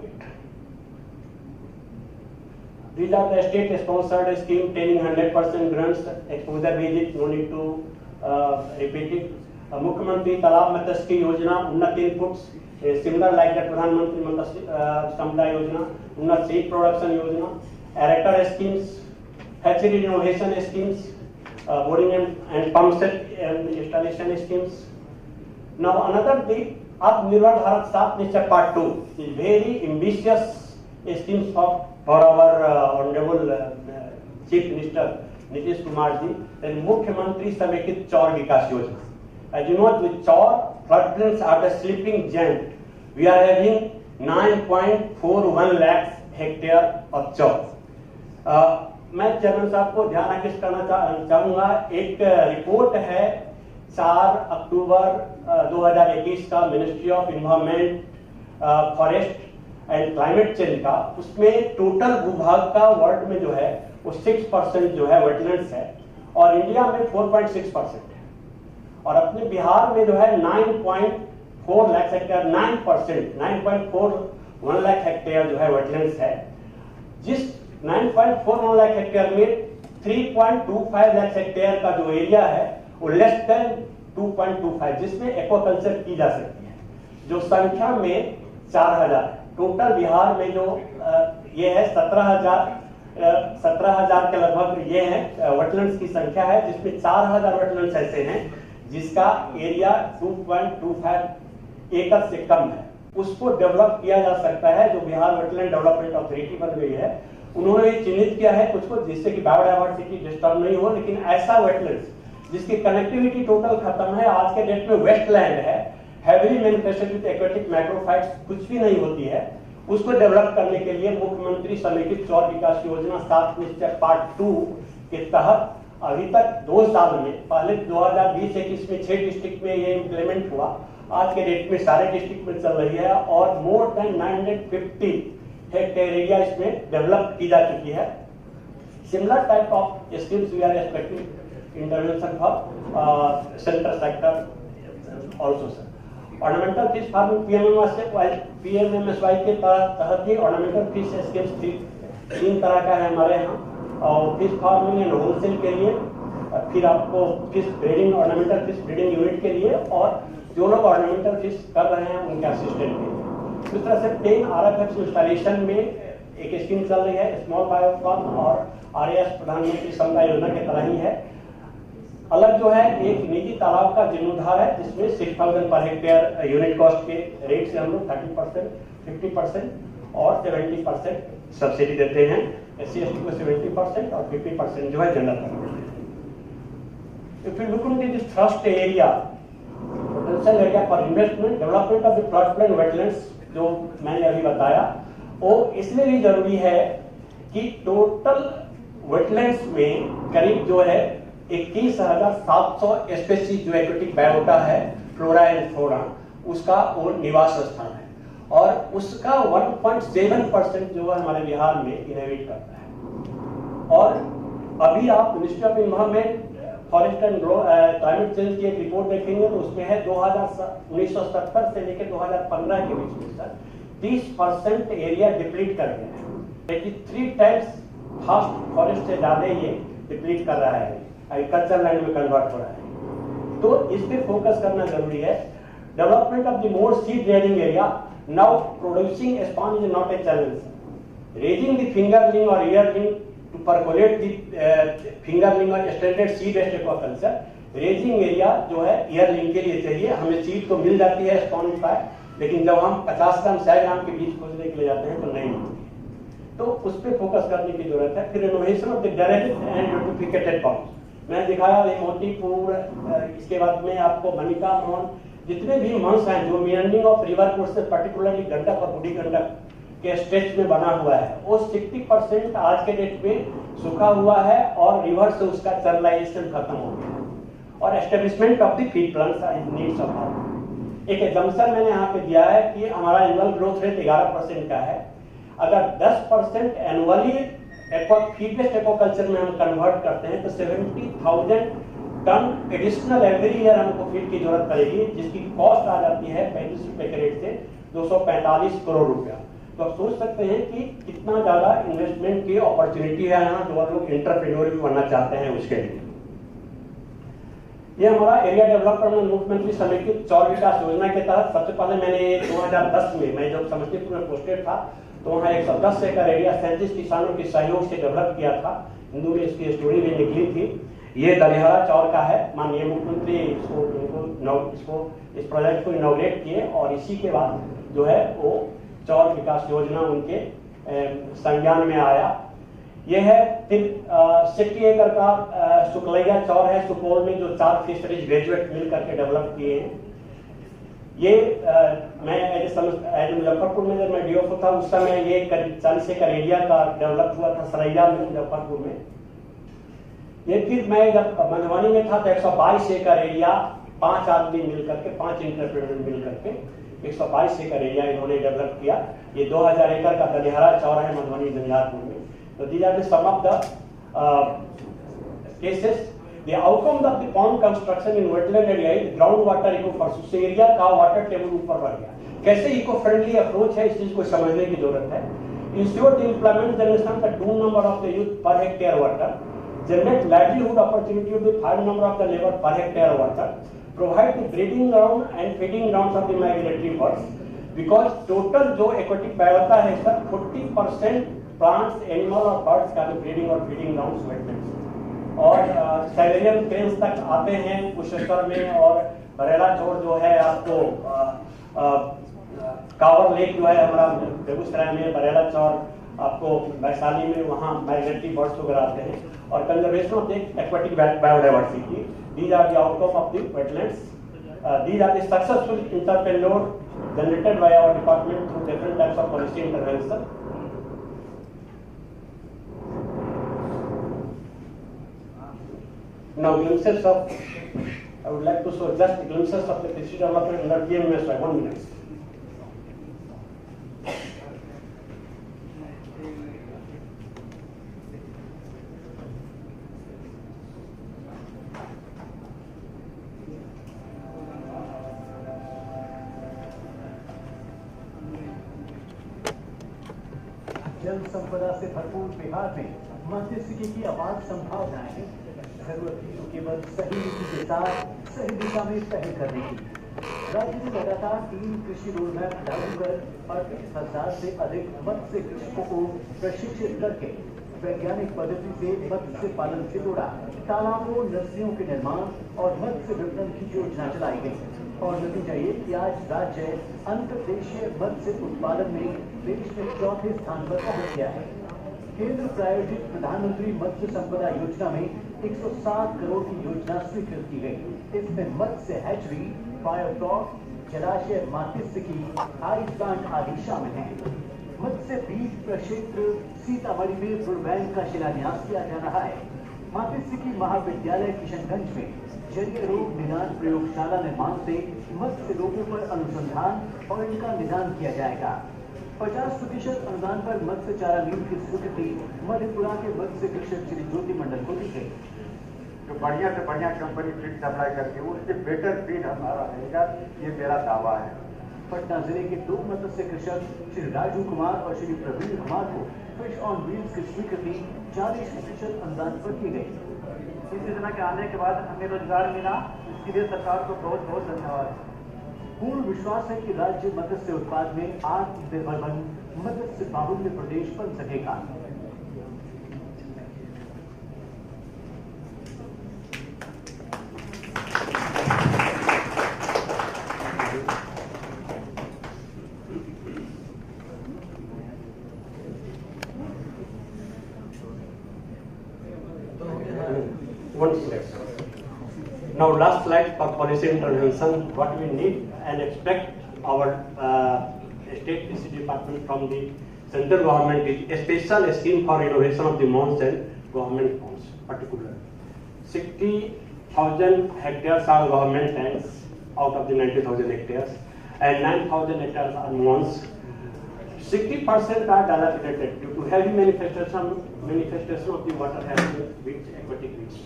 These are the state-sponsored scheme, telling 100% grants, exposure visit, no need to repeat it. Mukhyamantri Talab Matsya Yojana, Unnat inputs, similar like the Pradhan Mantri Matsya Sampada Yojana, Unnat seed production Yojana, erector schemes, hatchery renovation schemes, boarding and pump set installation schemes. Now another thing, Atmanirbhar Bharat 7 Nishchay Part 2 is very ambitious schemes for our Honorable Chief Minister Nitish Kumar ji, and Mukhyamantri Samekit Chaur Vikas Yojana. As you know, with Chaur, floodplains are the sleeping giant. We are having 9.41 lakhs hectare of Chaur. मैं chairman साहब को ध्यान आकृष्ट करना चाहूँगा, एक report है 4 अक्टूबर 2021 का ministry of environment, forest and climate change का, उसमें टोटल भूभाग का वर्ल्ड में जो है वो 6% जो है वेटलैंड्स है, और इंडिया में 4.6% है, और अपने बिहार में जो है 9.4 लाख हेक्टेयर, 9.41 लाख हेक्टेयर जो है वेटलैंड्स है, जिस 9.41 लाख हेक्टेयर में 3.25 लाख हेक्टेयर का जो एरिया है वो लेस देन 2.25, जिसमें एक्वाकल्चर की जा सकती है, जो संख्या में 4000 टोटल बिहार में जो ये है 17,000 के लगभग ये है वेटलैंड्स की संख्या है, जिसमें 4000 वेटलैंड्स ऐसे हैं जिसका एरिया 2.25 एकड़ से कम है। उसको डेवलप किया जा सकता है, जो बिहार वेटलैंड डेवलपमेंट अथॉरिटी बन गई है, उन्होंने ये चिन्हित किया है कुछ को, जिससे कि बायोडायवर्सिटी डिस्टर्ब नहीं हो, लेकिन ऐसा वेटलैंड्स जिसकी कनेक्टिविटी टोटल खत्म है, आज के डेट में वेस्टलैंड है, heavily manifested with aquatic macrophytes कुछ भी नहीं होती है, उसको डेवलप करने के लिए मुख्यमंत्री समेकित चौर विकास योजना 7 निश्चय पार्ट 2 के तहत अभी तक 2 साल में, पहले 2020-21 में 6 डिस्ट्रिक्ट में ये इम्प्लीमेंट हुआ, आज के डेट में सारे डिस्ट्रिक्ट में चल रही है, और मोर देन 950 हेक्टेयर एरिया इसमें डेवलप की जा चुकी है। Similar type of schemes we are expecting intervention for central sector also sir. Ornamental fish farming PMMSY के तहत ही ऑर्नामेंटल फिश स्कीम्स 3 तरह का है हमारे यहाँ, और फिश फार्मिंग एंड होलसेल के लिए, फिर आपको fish breeding, ornamental fish breeding unit के लिए, और जो लोग ऑर्नामेंटल फिश कर रहे हैं उनके असिस्टेंट के लिए। इस तरह से 10 RFX इंस्टॉलेशन में एक स्कीम चल रही है, स्मॉल बायोफॉर्म और RAS प्रधानमंत्री समता योजना के तरह ही है। अलग जो है एक निजी तालाब का जीर्णोद्धार है, जिसमें 6000 पर हेक्टेयर यूनिट कॉस्ट के रेट से हम लोग 30%, 50% और 70% सब्सिडी देते हैं, SC/ST को 70% और 50% जो है जनरल कर देते हैं। If you look into this first area, potential area for investment, development of the floodplain wetlands, जो मैंने अभी बताया, वो इसलिए भी जरूरी है कि टोटल वेटलैंड्स में करीब जो है 21,700 स्पीशीज जो एक्वेटिक बायोटा है, फ्लोरा एंड फौना, उसका वो निवास स्थान है, और उसका 1.7% जो है हमारे बिहार में इनहेबिट करता है। और अभी आप ministry of environment, forest and climate change की एक रिपोर्ट देखेंगे तो उसमें है 1970 से लेकर 2015 के बीच में सर 30% एरिया डिप्लीट कर गया है। 83 टाइम्स फास्ट फॉरेस्ट से ज़्यादा ये डिप्लीट कर रहा है, एग्रीकल्चर लैंड में कन्वर्ट हो रहा है। तो इस पे फोकस करना जरूरी है। Development of the more seed rearing area, now producing sponge is not a challenge. Raising the fingerling और ईयरलिंग टू परकोलेट द फिंगरलिंग और standard seed aquaculture. Raising area जो है ईयरलिंग के लिए चाहिए, हमें सीड तो मिल जाती है स्पॉन्ज का, लेकिन जब हम 50 ग्राम 100 ग्राम के बीज खोजने के लिए जाते हैं तो नहीं मिलती, तो उस पर फोकस करने की जरूरत है। फिर innovation of the direct and notificated forms मैंने दिखाया, मोतीपुर, इसके बाद में आपको मनिका मोहन, जितने भी मंच हैं जो मींडरिंग ऑफ रिवर कोर्स से पर्टिकुलरली गंडक और बूढ़ी गंडक के स्ट्रेच में बना हुआ है, वो 60% आज के डेट में सूखा हुआ है और रिवर से उसका चैनलाइजेशन खत्म हो गया और establishment of the feed plants is needs of hour. एक एग्जाम्पल मैंने यहाँ पे दिया है कि हमारा एनुअल ग्रोथ रेट 11% का है, अगर 10% एनुअली फीड बेस्ड एक्वाकल्चर में हम कन्वर्ट करते हैं तो 70,000 टन एडिशनल एवरी ईयर हमको फीड की जरूरत पड़ेगी, जिसकी कॉस्ट आ जाती है 35 रुपए के रेट से 245 करोड़ रुपया। तो आप सोच सकते हैं कि कितना ज्यादा इन्वेस्टमेंट की अपॉर्चुनिटी है यहाँ, जो लोग एंटरप्रेन्योर भी बनना चाहते हैं उसके लिए। ये हमारा एरिया डेवलपमेंट मुख्यमंत्री समेकित चौर विकास योजना के तहत सबसे पहले मैंने 2010 में, मैं जब समस्तीपुर में पोस्टेड था तो वहाँ 110 एकड़ एरिया 37 किसानों के सहयोग से डेवलप किया था। हिंदू में इसकी स्टोरी भी निकली थी। ये दलिहरा चौर का है, माननीय मुख्यमंत्री इसको इस प्रोजेक्ट को इनॉग्रेट किए और इसी के बाद जो है वो चौर विकास योजना उनके संज्ञान में आया। ये है फिर 60 एकड़ का सुकलैया चौर है सुपौल में, जो 4 फिशरीज ग्रेजुएट मिल करके डेवलप किए हैं। ये मैं मुजफ्फरपुर में जब मैं डीओफओ था उस समय ये करीब 40 एकड़ एरिया का डेवलप हुआ था सरैया में, मुजफ्फरपुर में। ये फिर मैं जब मधुबनी में था तो 122 एकड़ एरिया 5 आदमी मिल करके, 5 एंटरप्रेन्योर मिल करके 122 एकड़ एरिया इन्होंने डेवलप किया। ये 2000 एकड़ का दलिहरा चौर है मधुबनी झंझारपुर में। तो these are the some of the cases. The outcome of the pond construction in wetland area is groundwater eco-forest, उस एरिया का वाटर टेबल ऊपर बढ़ गया। कैसे इको फ्रेंडली अप्रोच है, इस चीज को समझने की जरूरत है। Ensure the implement generation the due number of the youth per hectare water, generate livelihood opportunity of the 5 number of the labor per hectare water, provide the breeding ground and feeding grounds of the migratory birds, because total जो aquatic biota है sir 40% plants, animal और birds का breeding और feeding grounds wetlands और Siberian cranes तक आते हैं कुशेश्वर में। और बरेला चोर जो है आपको कावर लेक जो है हमारा बेगूसराय में, बरेला चौर आपको वैशाली में, वहाँ माइग्रेटरी बर्ड्स वगैरह आते हैं। और conservation of the aquatic biodiversity, these are the outcome of the wetlands, these are the successful entrepreneur generated by our department through different types of policy intervention. Now glimpses of, I would like to show just glimpses of the fishery development under PMSY, 1 minute. जल संपदा से भरपूर बिहार में मध्यस्थी की अपार संभावनाएं हैं। जरूरत है तो केवल सही नीति के साथ सही दिशा में पहल करने की। राज्य में लगातार 3 कृषि रोडमैप लागू कर 38,000 से अधिक मत्स्य कृषकों को प्रशिक्षित करके वैज्ञानिक पद्धति से मत्स्य पालन से जोड़ा, तालाबों, नर्सरियों के निर्माण और मत्स्य विपणन की योजना चलाई गई। और नतीजा ये कि आज राज्य अंतर्देशीय मत्स्य उत्पादन में देश में 4थे स्थान पर पहुंच गया है। केंद्र प्रायोजित प्रधानमंत्री मत्स्य संपदा योजना में 107 करोड़ की योजना स्वीकृत की गई। इसमें मत्स्य हैचरी, बायोटॉक, जलाशय मात्स्यिकी, आइस प्लांट आदि शामिल हैं। मत्स्य बीज प्रक्षेत्र सीतामढ़ी में फूड बैंक का शिलान्यास किया जा रहा है। मात्स्यिकी महाविद्यालय किशनगंज में जलीय रोग निदान प्रयोगशाला निर्माण से मत्स्य रोगों पर अनुसंधान और इनका निदान किया जाएगा। 50% अनुदान पर मत्स्य चारा नीति की स्वीकृति मधेपुरा के मत्स्य कृषक श्री ज्योति मंडल को दी गई। जो बढ़िया से बढ़िया कंपनी फीड सप्लाई करती है उससे बेटर फीड हमारा रहेगा, ये मेरा दावा है। पटना जिले के 2 मत्स्य कृषक श्री राजू कुमार और श्री प्रवीण कुमार को फिश ऑन व्हील्स की स्वीकृति 40% अनुदान पर की गई। इस योजना के आने के बाद हमें रोजगार मिला, इसके लिए सरकार को बहुत बहुत धन्यवाद। पूर्ण विश्वास है कि राज्य मत्स्य उत्पाद में आत्मनिर्भर बन मत्स्य बाहुल्य प्रदेश बन सकेगा। Now last slide for policy intervention, what we need and expect our state policy department from the central government is a special scheme for innovation of the mines and government funds, particularly 60,000 hectares are government lands out of the 90,000 hectares and 9,000 hectares are mines. 60% are dilapidated due to heavy manifestation of the water having reached aquatic reach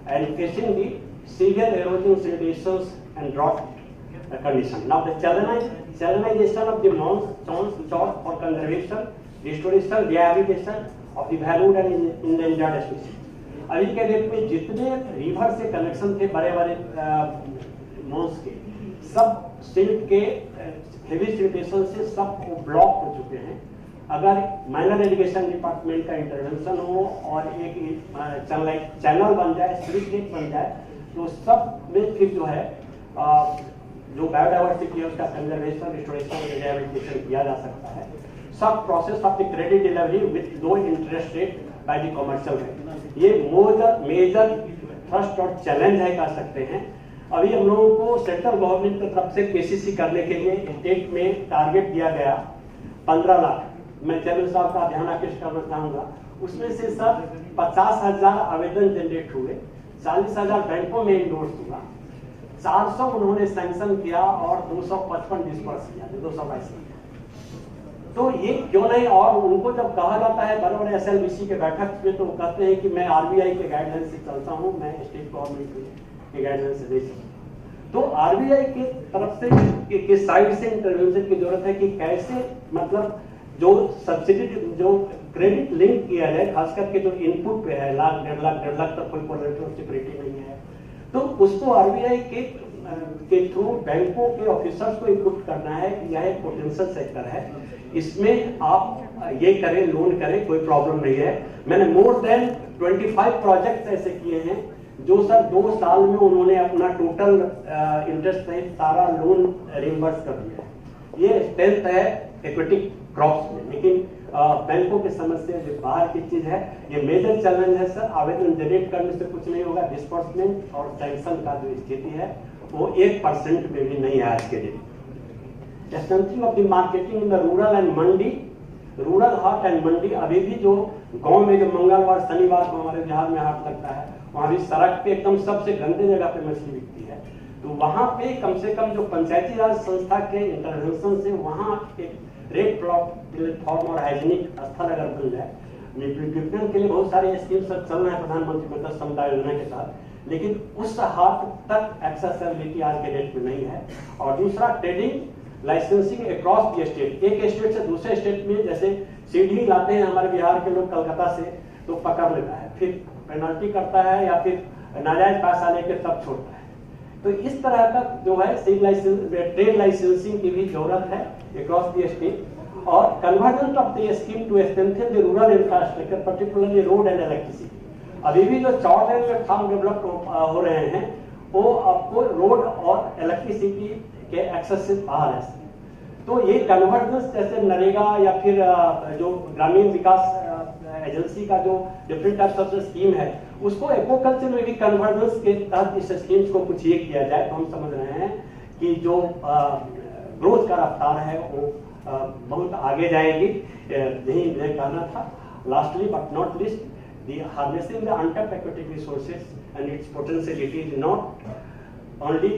and facing the severe erosion, seditions and drought condition. Now the channelization of the mounds sought for conservation, restoration, rehabilitation of the valued and endangered species. अभी के date में जितने river से connection थे बड़े बड़े mouse के, सब सिल्ट के हेवी सिल्टेशन से सब ब्लॉक हो चुके हैं। अगर माइनर इरिगेशन डिपार्टमेंट का इंटरवेंशन हो और एक चैनल बन जाए, स्प्रिट गेट बन जाए, तो सब में फिर जो है जो बायोडाइवर्सिटी है उसका कंजर्वेशन, रिस्टोरेशन, रिहेबिलिटेशन किया जा सकता है। सब process of the credit delivery with low interest rate by the commercial bank, ये मेजर थ्रस्ट और चैलेंज है कह सकते हैं। अभी हम लोगों को सेंट्रल गवर्नमेंट की तरफ से केसीसी करने के लिए स्टेट में टारगेट दिया गया 15 लाख। मैं चैनल साहब का ध्यान आकृष्ट करना चाहूंगा, उसमें से सर 50,000 आवेदन जनरेट हुए, 40,000 बैंकों में इंडोर्स हुआ, 400 उन्होंने सैंक्शन किया और 255 डिस्पर्स किया, 222। तो ये क्यों नहीं, और उनको जब कहा जाता है बड़े बड़े SLBC के बैठक में तो कहते हैं कि मैं RBI के गाइडलाइन से चलता हूँ, मैं स्टेट गवर्नमेंट के गाइडलाइन से नहीं चलता। तो RBI की तरफ से के साइड से इंटरवेंशन की जरूरत है कि कैसे मतलब जो सब्सिडी जो क्रेडिट लिंक किया जाए, खास करके जो इनपुट पे है लाख 1.5 लाख तक कोई कोलैटरल सिक्योरिटी नहीं है, तो उसको RBI के थ्रू बैंकों के ऑफिसर्स को इक्विप करना है कि यह एक पोटेंशियल सेक्टर है, इसमें आप ये करें, लोन करें, कोई प्रॉब्लम नहीं है। मैंने मोर देन 25 प्रोजेक्ट ऐसे किए हैं जो सर 2 साल में उन्होंने अपना टोटल इंटरेस्ट सहित सारा लोन रिइंबर्स कर दिया है। ये स्ट्रेंथ है एक्विटिक क्रॉप्स में, लेकिन बैंकों की समस्या जो बाहर की चीज है, ये मेजर चैलेंज है सर। आवेदन जनरेट करने से कुछ नहीं होगा, डिस्बर्समेंट और सैंक्शन का जो स्थिति है वो 1% में भी नहीं है आज के दिन। Strengthening of the marketing in the rural and mandi, rural haat and mandi, अभी भी जो गांव में जो मंगलवार शनिवार को हमारे बिहार में हाट लगता है, वहां भी सड़क पे एकदम सबसे गंदे जगह पे मछली बिकती है, तो वहां पे कम से कम जो पंचायती राज संस्था के इंटरवेंशन से वहां एक रेड प्लेटफॉर्म और हाइजीनिक स्थल अगर बन जाए। विपणन के लिए बहुत सारे स्कीम सब चल रहे हैं प्रधानमंत्री मत्स्य समुदाय योजना के साथ, लेकिन उस हाट तक एक्सेसिबिलिटी आज के डेट में नहीं है। और दूसरा trading licensing across the state, एक स्टेट से दूसरे स्टेट में जैसे सीढ़ी लाते हैं हमारे बिहार के लोग कलकत्ता से, तो पकड़ लेता है, फिर पेनल्टी करता है या फिर नाजायज पैसा लेकर तब छोड़ता है। तो इस तरह का जो है ट्रेड लाइसेंसिंग की भी जरूरत है अक्रॉस द स्टेट, और convergence of the scheme to strengthen the rural infrastructure particularly road and electricity. अभी भी जो चौड़ एंड प्लेटफॉर्म डेवलप हो रहे हैं वो आपको रोड और इलेक्ट्रिसिटी के एक्सेस से बाहर है। तो ये कन्वर्जेंस जैसे नरेगा या फिर जो ग्रामीण विकास एजेंसी का जो डिफरेंट टाइप्स ऑफ स्कीम है, उसको एक्वाकल्चर में भी कन्वर्जेंस के तहत इस स्कीम्स को कुछ ये किया जाए, तो हम समझ रहे हैं कि जो ग्रोथ का रफ्तार है वो बहुत आगे जाएगी। यही मुझे कहना था। Lastly but not list, the harnessing the untapped aquatic resources and its potentiality is not only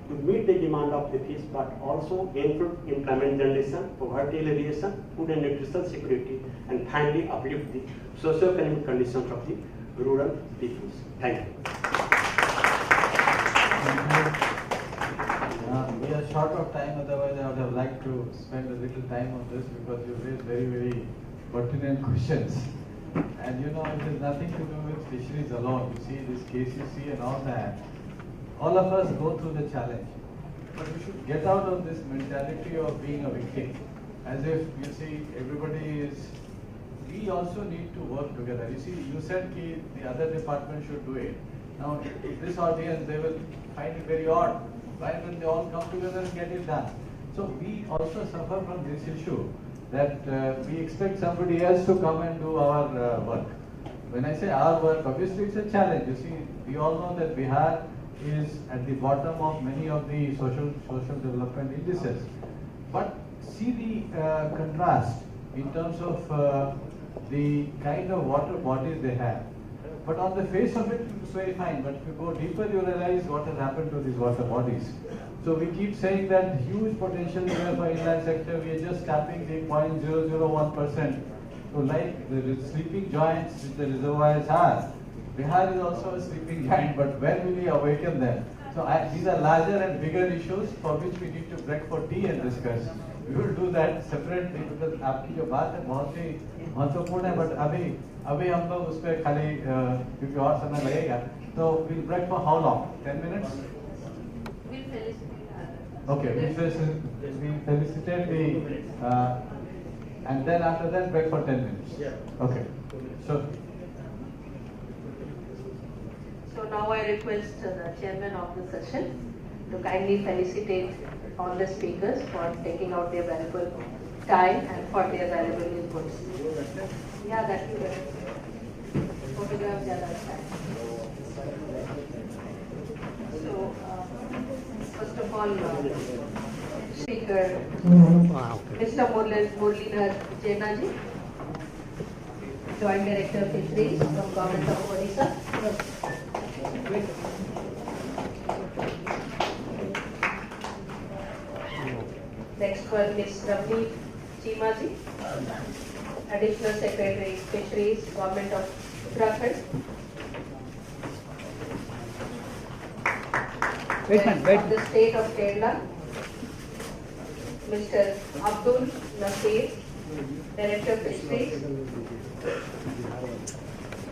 to meet the demand of the fish but also gainful employment generation, poverty alleviation, food and nutrition security, and finally uplift the socio-economic conditions of the rural peoples. Thank you. We are short of time, otherwise I would have liked to spend a little time on this because you raised very, very pertinent questions. And you know, it has nothing to do with fisheries alone. You see, this KCC and all that, all of us go through the challenge. But we should get out of this mentality of being a victim. As if, you see, everybody is, we also need to work together. You see, you said the other department should do it. Now, this audience, they will find it very odd. Why don't they all come together and get it done? So we also suffer from this issue that we expect somebody else to come and do our work. When I say our work, obviously it's a challenge. You see, we all know that Bihar is at the bottom of many of the social development indices. But see the contrast in terms of the kind of water bodies they have. But on the face of it, it's very fine. But if you go deeper, you realize what has happened to these water bodies. So we keep saying that huge potential here for inland sector. We are just tapping the 0.001%. So like the sleeping giants which the reservoirs are, Bihar is also a sleeping giant. But when will we awaken them? So these are larger and bigger issues for which we need to break for tea and discuss. We will do that separately because आपकी जो बात है बहुत ही महत्वपूर्ण है. But अभी हम लोग उस पर खाली क्योंकि और समय लगेगा. So we'll break for how long? 10 minutes? We'll felicitate. Okay, we'll felicitate the and then after that break for 10 minutes. Yeah. Okay. So now I request the chairman of the session to kindly felicitate all the speakers for taking out their valuable time and for their valuable inputs. Yeah, that will be photograph zyada अच्छा है. So first of all, speaker Mr. Muralidhar Jaina ji, Joint Director of Fisheries from Government of Odisha. Next one, Ms. Ravneet Cheema ji, Additional Secretary Fisheries, Government of Uttarakhand. From the State of Kerala, Mr. Abdul Nasir, Director of Fisheries,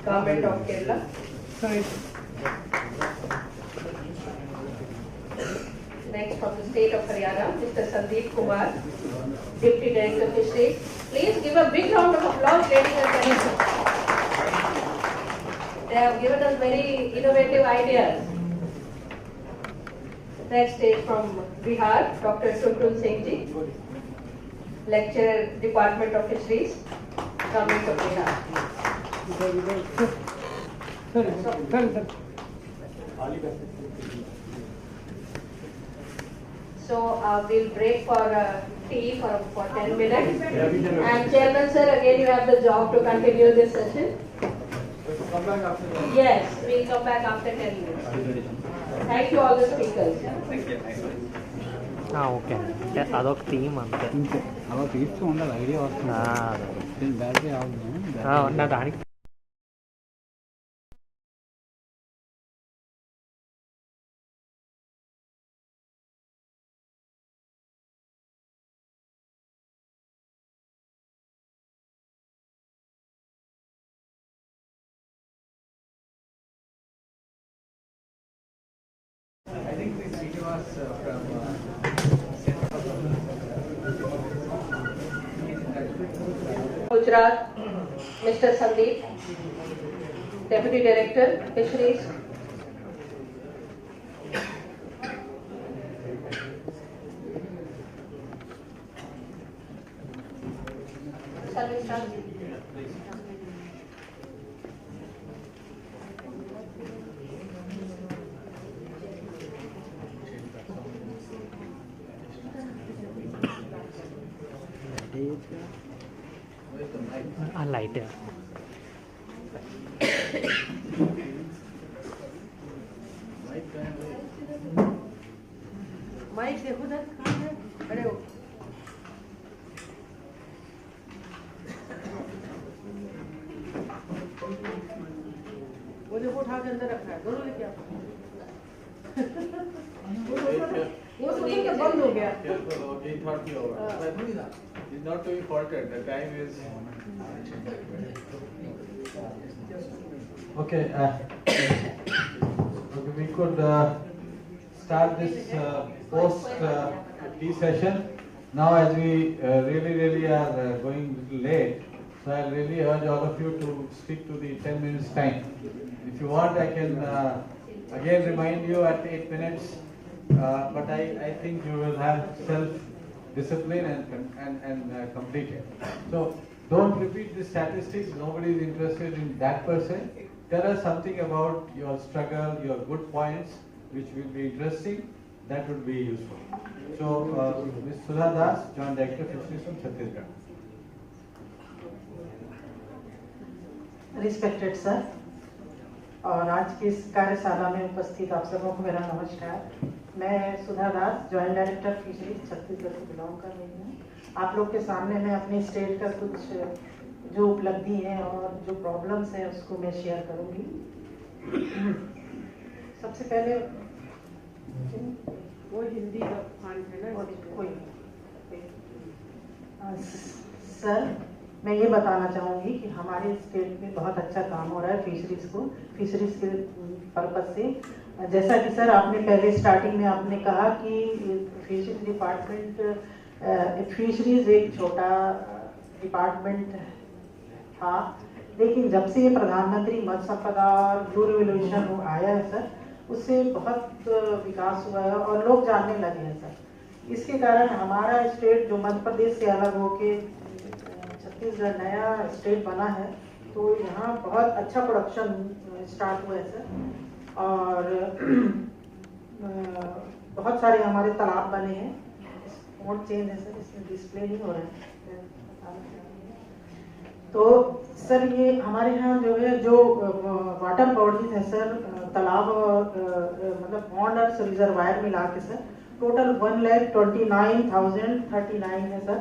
Government of Kerala. Next from the State of Haryana, Mr. Sandeep Kumar, Deputy Director of Fisheries. Please give a big round of applause, ladies and gentlemen. They have given us very innovative ideas. Next is from Bihar, Dr. Tuntun Singh ji, Lecturer, Department of Fisheries, Government of Bihar. So we'll break for tea for 10 minutes. And Chairman sir, again you have the job to continue this session. Come back after that. Yes, we'll come back after 10 minutes. Thank you all the speakers. Thank you. Okay అంటే అదొక theme అంతే అలా తీస్తూ ఉండాలి idea వస్తుంది battery అవుతుంది నా దానికి I think the Srinivas from Gujarat, Mr. Sandeep, Deputy Director, Fisheries. Shall we start? ఆ లైట్ माइक देखो ना कहाँ है खड़े हो वो देखो उठा के अंदर रखा है दोनों लेके आओ वो सोचो तो बंद हो गया। It's not to be faulted. The time is. Okay. We could start this post tea session. Now, as we really are going a little late, so I really urge all of you to stick to the 10 minutes time. If you want, I can again remind you at 8 minutes, but I think you will have self-discipline and complete it. So don't repeat the statistics. Nobody is interested in that per se. Tell us something about your struggle, your good points, which will be interesting. That would be useful. So, Ms. Sudha Das, Joint Director Fisheries from Chhattisgarh. Respected sir, और आज की इस कार्यशाला में उपस्थित आप सबों को मेरा नमस्कार। मैं सुधा दास, जॉइंट डायरेक्टर फिशरीज छत्तीसगढ़ से बिलोंग कर रही हूँ। आप लोग के सामने मैं अपनी स्टेट का कुछ जो उपलब्धि है और जो प्रॉब्लम्स हैं उसको मैं शेयर करूँगी। सबसे पहले वो हिंदी का फंड है ना, कोई सर, मैं ये बताना चाहूँगी कि हमारे स्टेट में बहुत अच्छा काम हो रहा है फिशरीज के पर्पज से। जैसा कि सर आपने पहले स्टार्टिंग में आपने कहा कि फिशरीज डिपार्टमेंट, फिशरीज एक छोटा डिपार्टमेंट था, लेकिन जब से ये प्रधानमंत्री मत्स्य संपदा और ब्लू रिवोल्यूशन आया है सर, उससे बहुत विकास हुआ है और लोग जानने लगे हैं सर। इसके कारण हमारा स्टेट जो मध्य प्रदेश से अलग होके छत्तीसगढ़ नया स्टेट बना है, तो यहाँ बहुत अच्छा प्रोडक्शन स्टार्ट हुआ है सर। और बहुत सारे हमारे तालाब बने हैं। मोड चेंज है सर, इसमें डिस्प्ले नहीं हो रहा है। तो सर ये हमारे यहाँ जो है जो वाटर बॉडीज है सर, तालाब मतलब पॉन्ड और रिजर्वायर मिला के सर टोटल 1,29,039 है सर,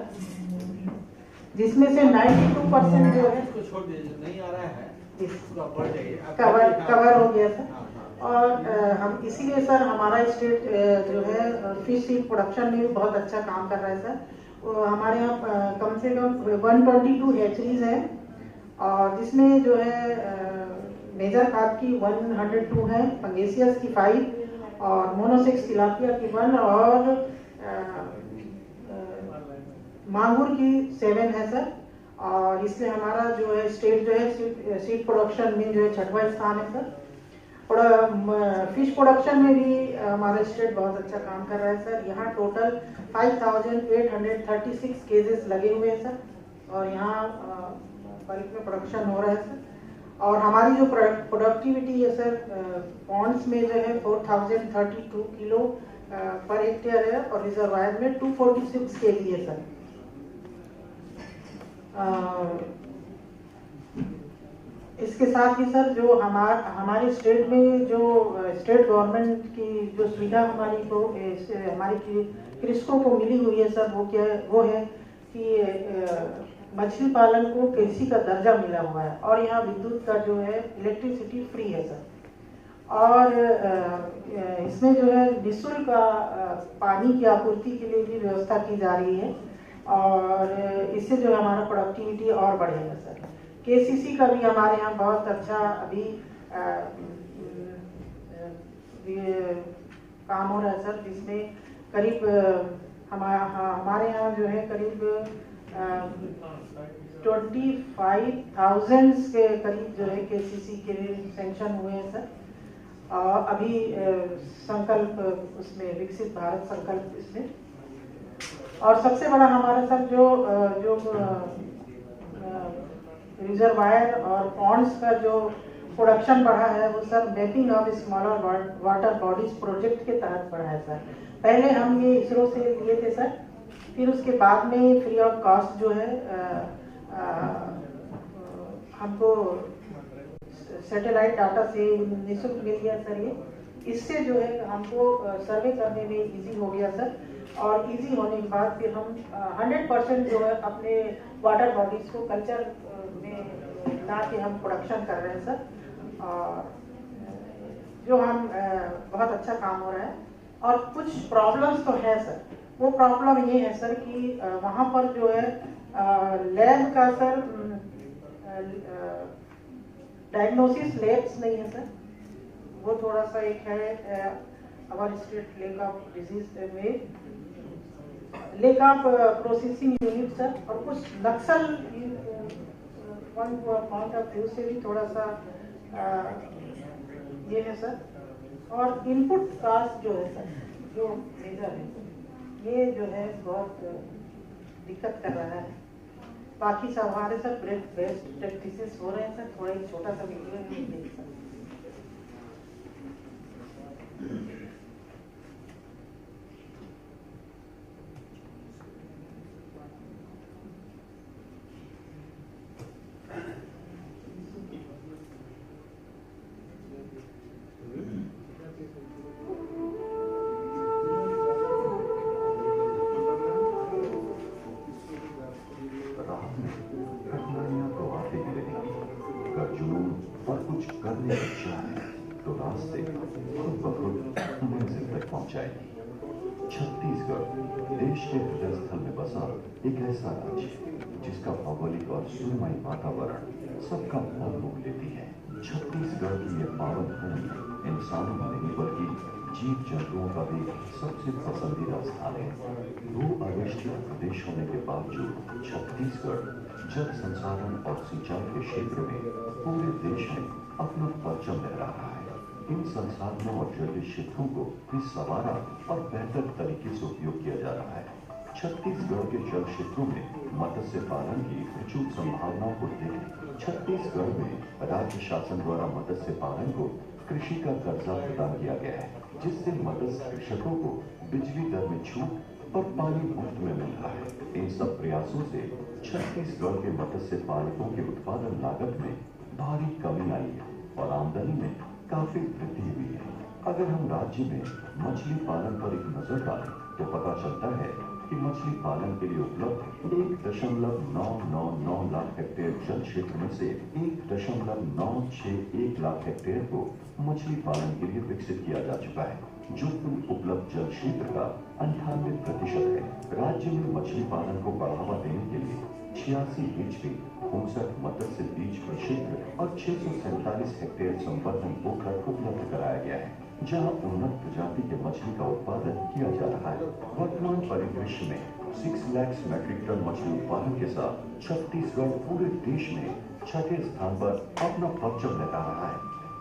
जिसमें से 92% जो है छोड़ दीजिए, नहीं आ रहा है, कवर हो गया सर। और हम इसीलिए सर हमारा स्टेट जो है फिश सीड प्रोडक्शन में भी बहुत अच्छा काम कर रहा है सर। हमारे यहाँ कम से कम 122 हैचरीज हैं, और जिसमें जो है मेजर खाद की 102 है, पंगेसियस की 5 और मोनोसेक्स तिलापिया की 1 और मांगुर की 7 है सर। और इसलिए हमारा जो है स्टेट जो है सीड प्रोडक्शन में जो है 6वां स्थान है सर। फिश प्रोडक्शन में भी हमारा स्टेट बहुत अच्छा काम कर रहा है सर। यहाँ टोटल 5,836 केसेस लगे हुए हैं सर, और यहाँ बल्क में प्रोडक्शन हो रहा है सर। और हमारी जो प्रोडक्टिविटी है सर पॉन्ड्स में जो है 4,032 किलो पर हेक्टेयर है, और रिजर्वायर में 246 केजी है सर। इसके साथ ही सर जो हमारे स्टेट में जो स्टेट गवर्नमेंट की जो सुविधा हमारी कृषकों को मिली हुई है सर, वो है कि मछली पालन को कृषि का दर्जा मिला हुआ है, और यहाँ विद्युत का जो है इलेक्ट्रिसिटी फ्री है सर। और इसमें जो है निःशुल्क पानी की आपूर्ति के लिए भी व्यवस्था की जा रही है, और इससे जो हमारा प्रोडक्टिविटी और बढ़ेगा सर। केसीसी का भी हमारे यहाँ बहुत अच्छा अभी काम हो रहा है सर, जिसमें करीब हमारे यहाँ जो है करीब 25,000 के करीब जो है केसीसी के सैंक्शन हुए हैं सर। अभी संकल्प उसमें विकसित भारत संकल्प इसमें। और सबसे बड़ा हमारा सर जो रिजर्वायर और पॉन्ड्स का जो प्रोडक्शन बढ़ा है, वो sir mapping of smaller water bodies project के तहत बढ़ा है सर। पहले हम ये इसरो से लिए थे सर, फिर उसके बाद में फ्री ऑफ कॉस्ट जो है हमको सैटेलाइट डाटा से निःशुल्क मिल गया सर। ये इससे जो है हमको सर्वे करने में इजी हो गया सर, और इजी होने के बाद फिर हम 100% जो है अपने वाटर बॉडीज को कल्चर में ला के हम प्रोडक्शन कर रहे हैं सर। और जो हम बहुत अच्छा काम हो रहा है। और कुछ प्रॉब्लम्स तो है सर। वो प्रॉब्लम ये है सर कि वहाँ पर जो है लैब का सर डायग्नोसिस लैब्स नहीं है सर। वो थोड़ा सा एक है हमारे स्टेट लेक ऑफ डिजीज में lake of processing unit sir. और कुछ नक्सल वन पॉइंट ऑफ व्यू से भी थोड़ा सा ये है सर। और इनपुट कास्ट जो है सर, जो मेजर है सर, ये जो है बहुत दिक्कत कर रहा है। बाकी सब हमारे सर बेस्ट प्रैक्टिसेस हो रहे हैं सर। थोड़ा ही छोटा सा वीडियो भी देख सकते हैं। करने की इच्छा है तो रास्ते खुद ब खुद मंजिल तक पहुंचाएगी। छत्तीसगढ़ देश के हृदय स्थल में बसा एक ऐसा राज्य जिसका भौगोलिक और सुरमई वातावरण सबका मन मोह लेती है। छत्तीसगढ़ की यह पावन भूमि इंसानों में नहीं बल्कि जीव जंतुओं का भी सबसे पसंदीदा स्थान है। भू अधिष्ठित प्रदेश होने के बावजूद छत्तीसगढ़ जल संसाधन और सिंचाई के क्षेत्र में पूरे देश में अपना परचम लहरा रहा है। इन संसाधनों और जलीय क्षेत्रों को भी सवारा और बेहतर तरीके से उपयोग किया जा रहा है। छत्तीसगढ़ के जल क्षेत्रों में मत्स्य पालन की प्रचुर संभावनाओं को देखकर छत्तीसगढ़ में राज्य शासन द्वारा मत्स्य पालन को कृषि का दर्जा प्रदान किया गया है, जिससे मत्स्य कृषकों को बिजली दर में छूट और पानी मुफ्त में मिल रहा है। इन सब प्रयासों से छत्तीसगढ़ के मत्स्य पालकों के उत्पादन लागत में भारी कमी आई है और आमदनी में काफी वृद्धि हुई है। अगर हम राज्य में मछली पालन पर एक नजर डालें तो पता चलता है कि मछली पालन के लिए उपलब्ध 1.999 लाख हेक्टेयर जल क्षेत्र में से 1.961 लाख हेक्टेयर को मछली पालन के लिए विकसित किया जा चुका है, जो कुल उपलब्ध जल क्षेत्र का 98% है। राज्य में मछली पालन को बढ़ावा देने के लिए 86 HP 59 मत्स्य बीज प्रक्षेत्र और 647 हेक्टेयर संवर्धन पोखर उपलब्ध कराया गया है, जहां उन्नत प्रजाति के मछली का उत्पादन किया जा रहा है। वर्तमान परिदृश्य में 6 लाख मीट्रिक टन मछली उत्पादन के साथ छत्तीसगढ़ पूरे देश में 6ठे स्थान पर अपना परचम लहरा रहा है,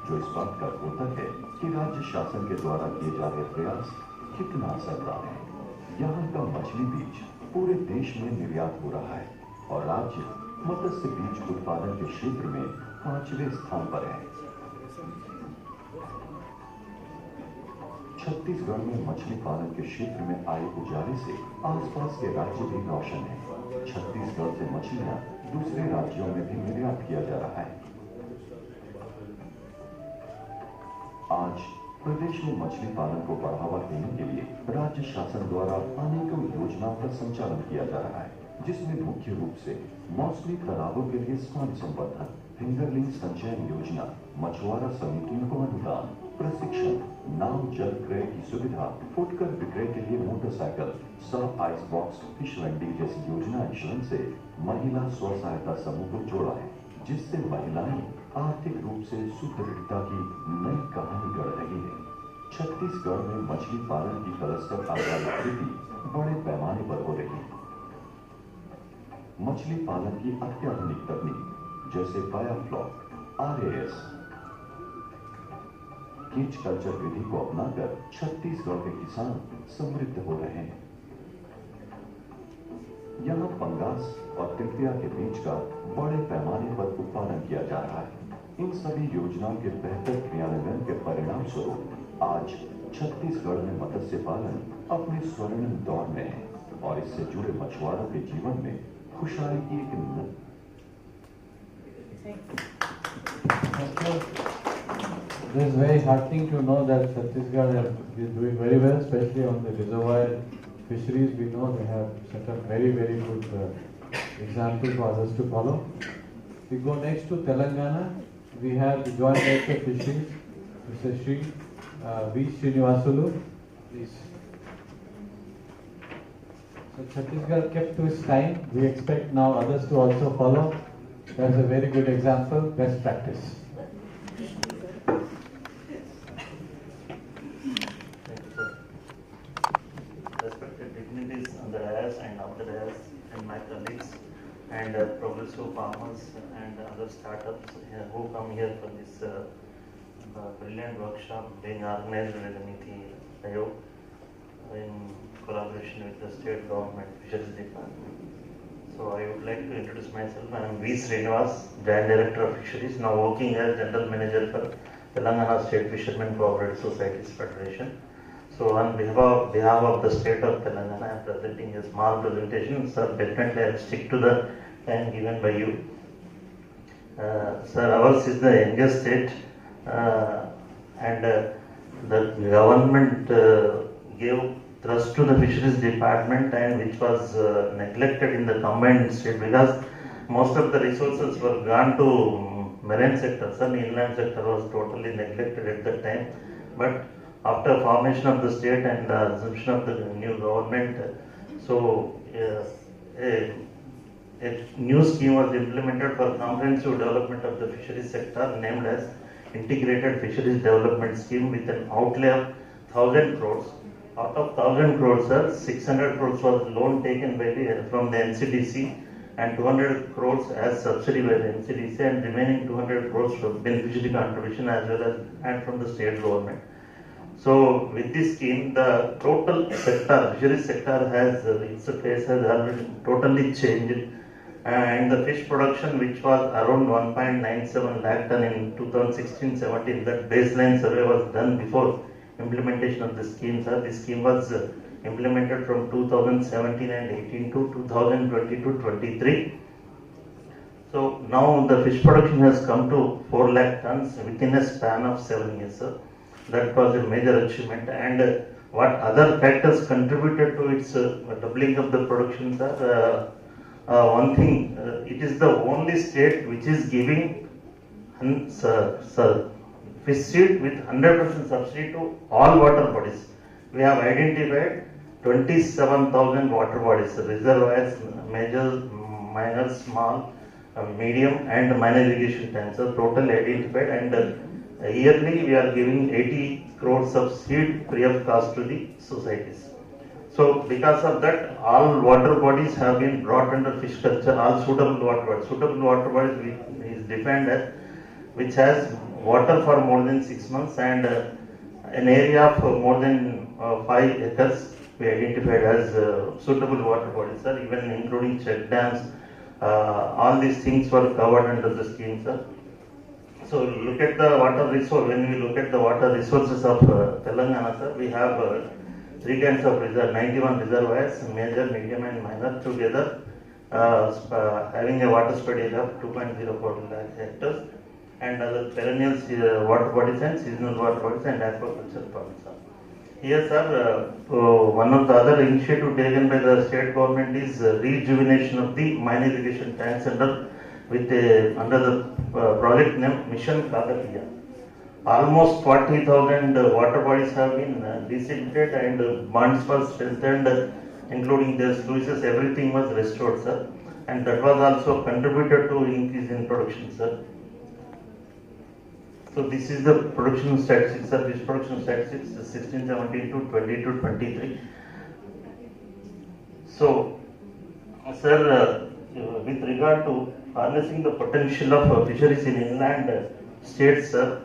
जो इस बात का द्योतक है कि राज्य शासन के द्वारा किए जा रहे प्रयास कितना असरदार है। यहाँ का मछली बीज पूरे देश में निर्यात हो रहा है और राज्य मत्स्य बीज उत्पादन के क्षेत्र में 5वें स्थान पर है। छत्तीसगढ़ में मछली पालन के क्षेत्र में आए उजाले से आसपास के राज्य भी रोशन है। छत्तीसगढ़ से मछलियां दूसरे राज्यों में भी निर्यात किया जा रहा है। आज प्रदेश में मछली पालन को बढ़ावा देने के लिए राज्य शासन द्वारा अनेकों योजनाओं का संचालन किया जा रहा है, जिसमें मुख्य रूप से मौसमी तालाबों के लिए स्वास्थ्य संवर्धन, फिंगरलिंग संचयन योजना, मछुआरा समितियों को अनुदान, प्रशिक्षण, नाव जल क्रय की सुविधा, फुटकर विक्रय के लिए motorcycle, Surf ice box, fish vending जैसी योजना इंश्योरेंस से महिला स्व सहायता समूह को जोड़ा है, जिससे महिलाएं आर्थिक रूप से सुदृढ़ता की नई कहानी गढ़ रही है। छत्तीसगढ़ में मछली पालन की क्लस्टर आधारित खेती बड़े पैमाने पर हो रही है। मछली पालन की अत्याधुनिक तकनीक जैसे बायोफ्लॉक, RAS, कीच कल्चर विधि को अपनाकर छत्तीसगढ़ के किसान समृद्ध हो रहे हैं। यहाँ पंगास और तिलपिया के बीज का बड़े पैमाने पर उत्पादन किया जा रहा है। इन सभी योजनाओं के बेहतर क्रियान्वयन के परिणाम स्वरूप आज छत्तीसगढ़ में मत्स्य पालन अपने स्वर्णिम दौर में है और इससे जुड़े मछुआरों के जीवन में खुशहाली की एक It is very heartening to know that Chhattisgarh is doing very well, especially on the reservoir fisheries. We know they have set up very good example for others to follow. We go next to Telangana. We have the Joint Director of Fisheries, Mr. Sri V. Srinivasulu, please. So Chhattisgarh kept to its time. We expect now others to also follow. That's a very good example, best practice. Respected dignitaries on the dais and off the dais, and my colleagues and progressive farmers and other startups who come here for this brilliant workshop being organized with the NITI-State in collaboration with the state government fisheries department. So I would like to introduce myself. I am V. Srinivas, Joint Director of Fisheries, now working as General Manager for Telangana State Fishermen Cooperative Societies Federation. So on behalf of the state of Telangana, I am presenting a small presentation. Sir, definitely I will stick to the time given by you. Sir, ours is the youngest state and the government gave thrust to the fisheries department, and which was neglected in the combined state because most of the resources were gone to marine sector. Some inland sector was totally neglected at that time. But after formation of the state and the assumption of the new government, so a new scheme was implemented for comprehensive development of the fisheries sector named as Integrated Fisheries Development Scheme with an outlay of 1,000 crores. Out of 1,000 crores, sir, 600 crores was loan taken by from the NCDC and 200 crores as subsidy by the NCDC, and remaining 200 crores from beneficiary contribution as well as and from the state government. So with this scheme, the total sector, fisheries sector has its face has already totally changed, and the fish production, which was around 1.97 lakh ton in 2016-17, that baseline survey was done before implementation of the scheme. Sir, this scheme was implemented from 2017 and 18 to 2020 to 23. So now the fish production has come to 4 lakh tons within a span of 7 years. Sir. That was a major achievement. And what other factors contributed to its doubling of the production, sir? One thing, it is the only state which is giving fish seed with 100% subsidy to all water bodies. We have identified 27,000 water bodies, reservoirs, major, minor, small, medium and minor irrigation tanks are totally identified, and yearly we are giving 80 crores of seed free of cost to the societies. So because of that, all water bodies have been brought under fish culture, all suitable water bodies. Suitable water bodies is defined as which has water for more than 6 months and an area of more than 5 acres we identified as suitable water bodies, sir, even including check dams. All these things were covered under the scheme, sir. So look at the water resource. When we look at the water resources of Telangana, sir, we have 3 kinds of reserve, 91 reservoirs, major, medium and minor together, having a water spread area of 2.04 lakh hectares, and other perennial water bodies and seasonal water bodies and aquaculture bodies. Here, sir, one of the other initiatives taken by the state government is rejuvenation of the minor irrigation tanks under the project name Mission Kakatiya. Almost 40,000 water bodies have been designated and bonds were strengthened, including the sluices, everything was restored, sir. And that was also contributed to increase in production, sir. So this is the production statistics, sir. This production statistics 16-17 to 20 to 23. So, sir, with regard to harnessing the potential of fisheries in inland states, sir,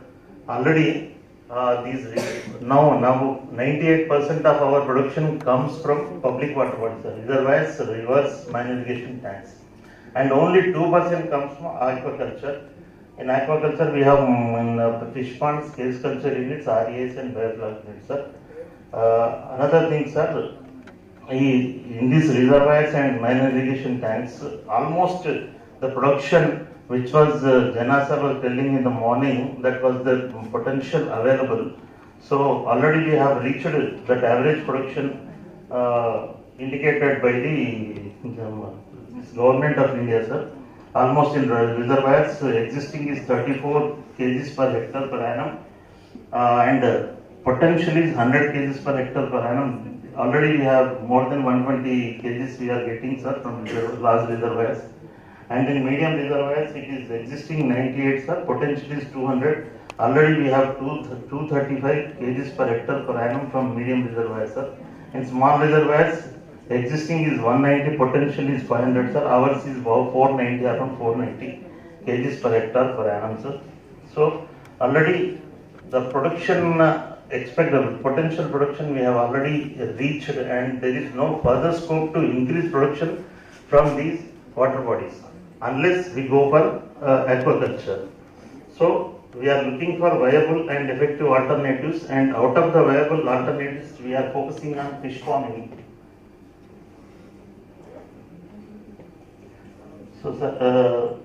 already now 98% of our production comes from public water bodies, reservoirs, rivers, minor irrigation tanks, and only 2% comes from aquaculture. In aquaculture, we have fish ponds, case culture units, REAs and biofloc units, sir. Another thing, sir, in these reservoirs and minor irrigation tanks, almost the production which was Jana sir was telling in the morning, that was the potential available. So already we have reached that average production indicated by the government of India, sir. Almost in reservoirs existing is 34 kgs per hectare per annum, and potential is 100 kgs per hectare per annum. Already we have more than 120 kgs we are getting, sir, from large reservoirs. And in medium reservoirs, it is existing 98, sir. Potential is 200. Already we have 235 kgs per hectare per annum from medium reservoirs, sir. In small reservoirs, existing is 190, potential is 500, sir. Ours is about 490, around 490 kgs per hectare per annum, sir. So already the production expected potential production we have already reached, and there is no further scope to increase production from these water bodies unless we go for aquaculture. So we are looking for viable and effective alternatives, and out of the viable alternatives we are focusing on fish farming. So sir,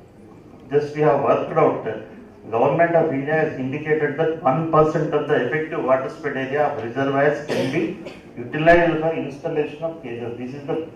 just we have worked out, Government of India has indicated that 1% of the effective water spread area of reservoirs can be utilized for installation of cages. This is the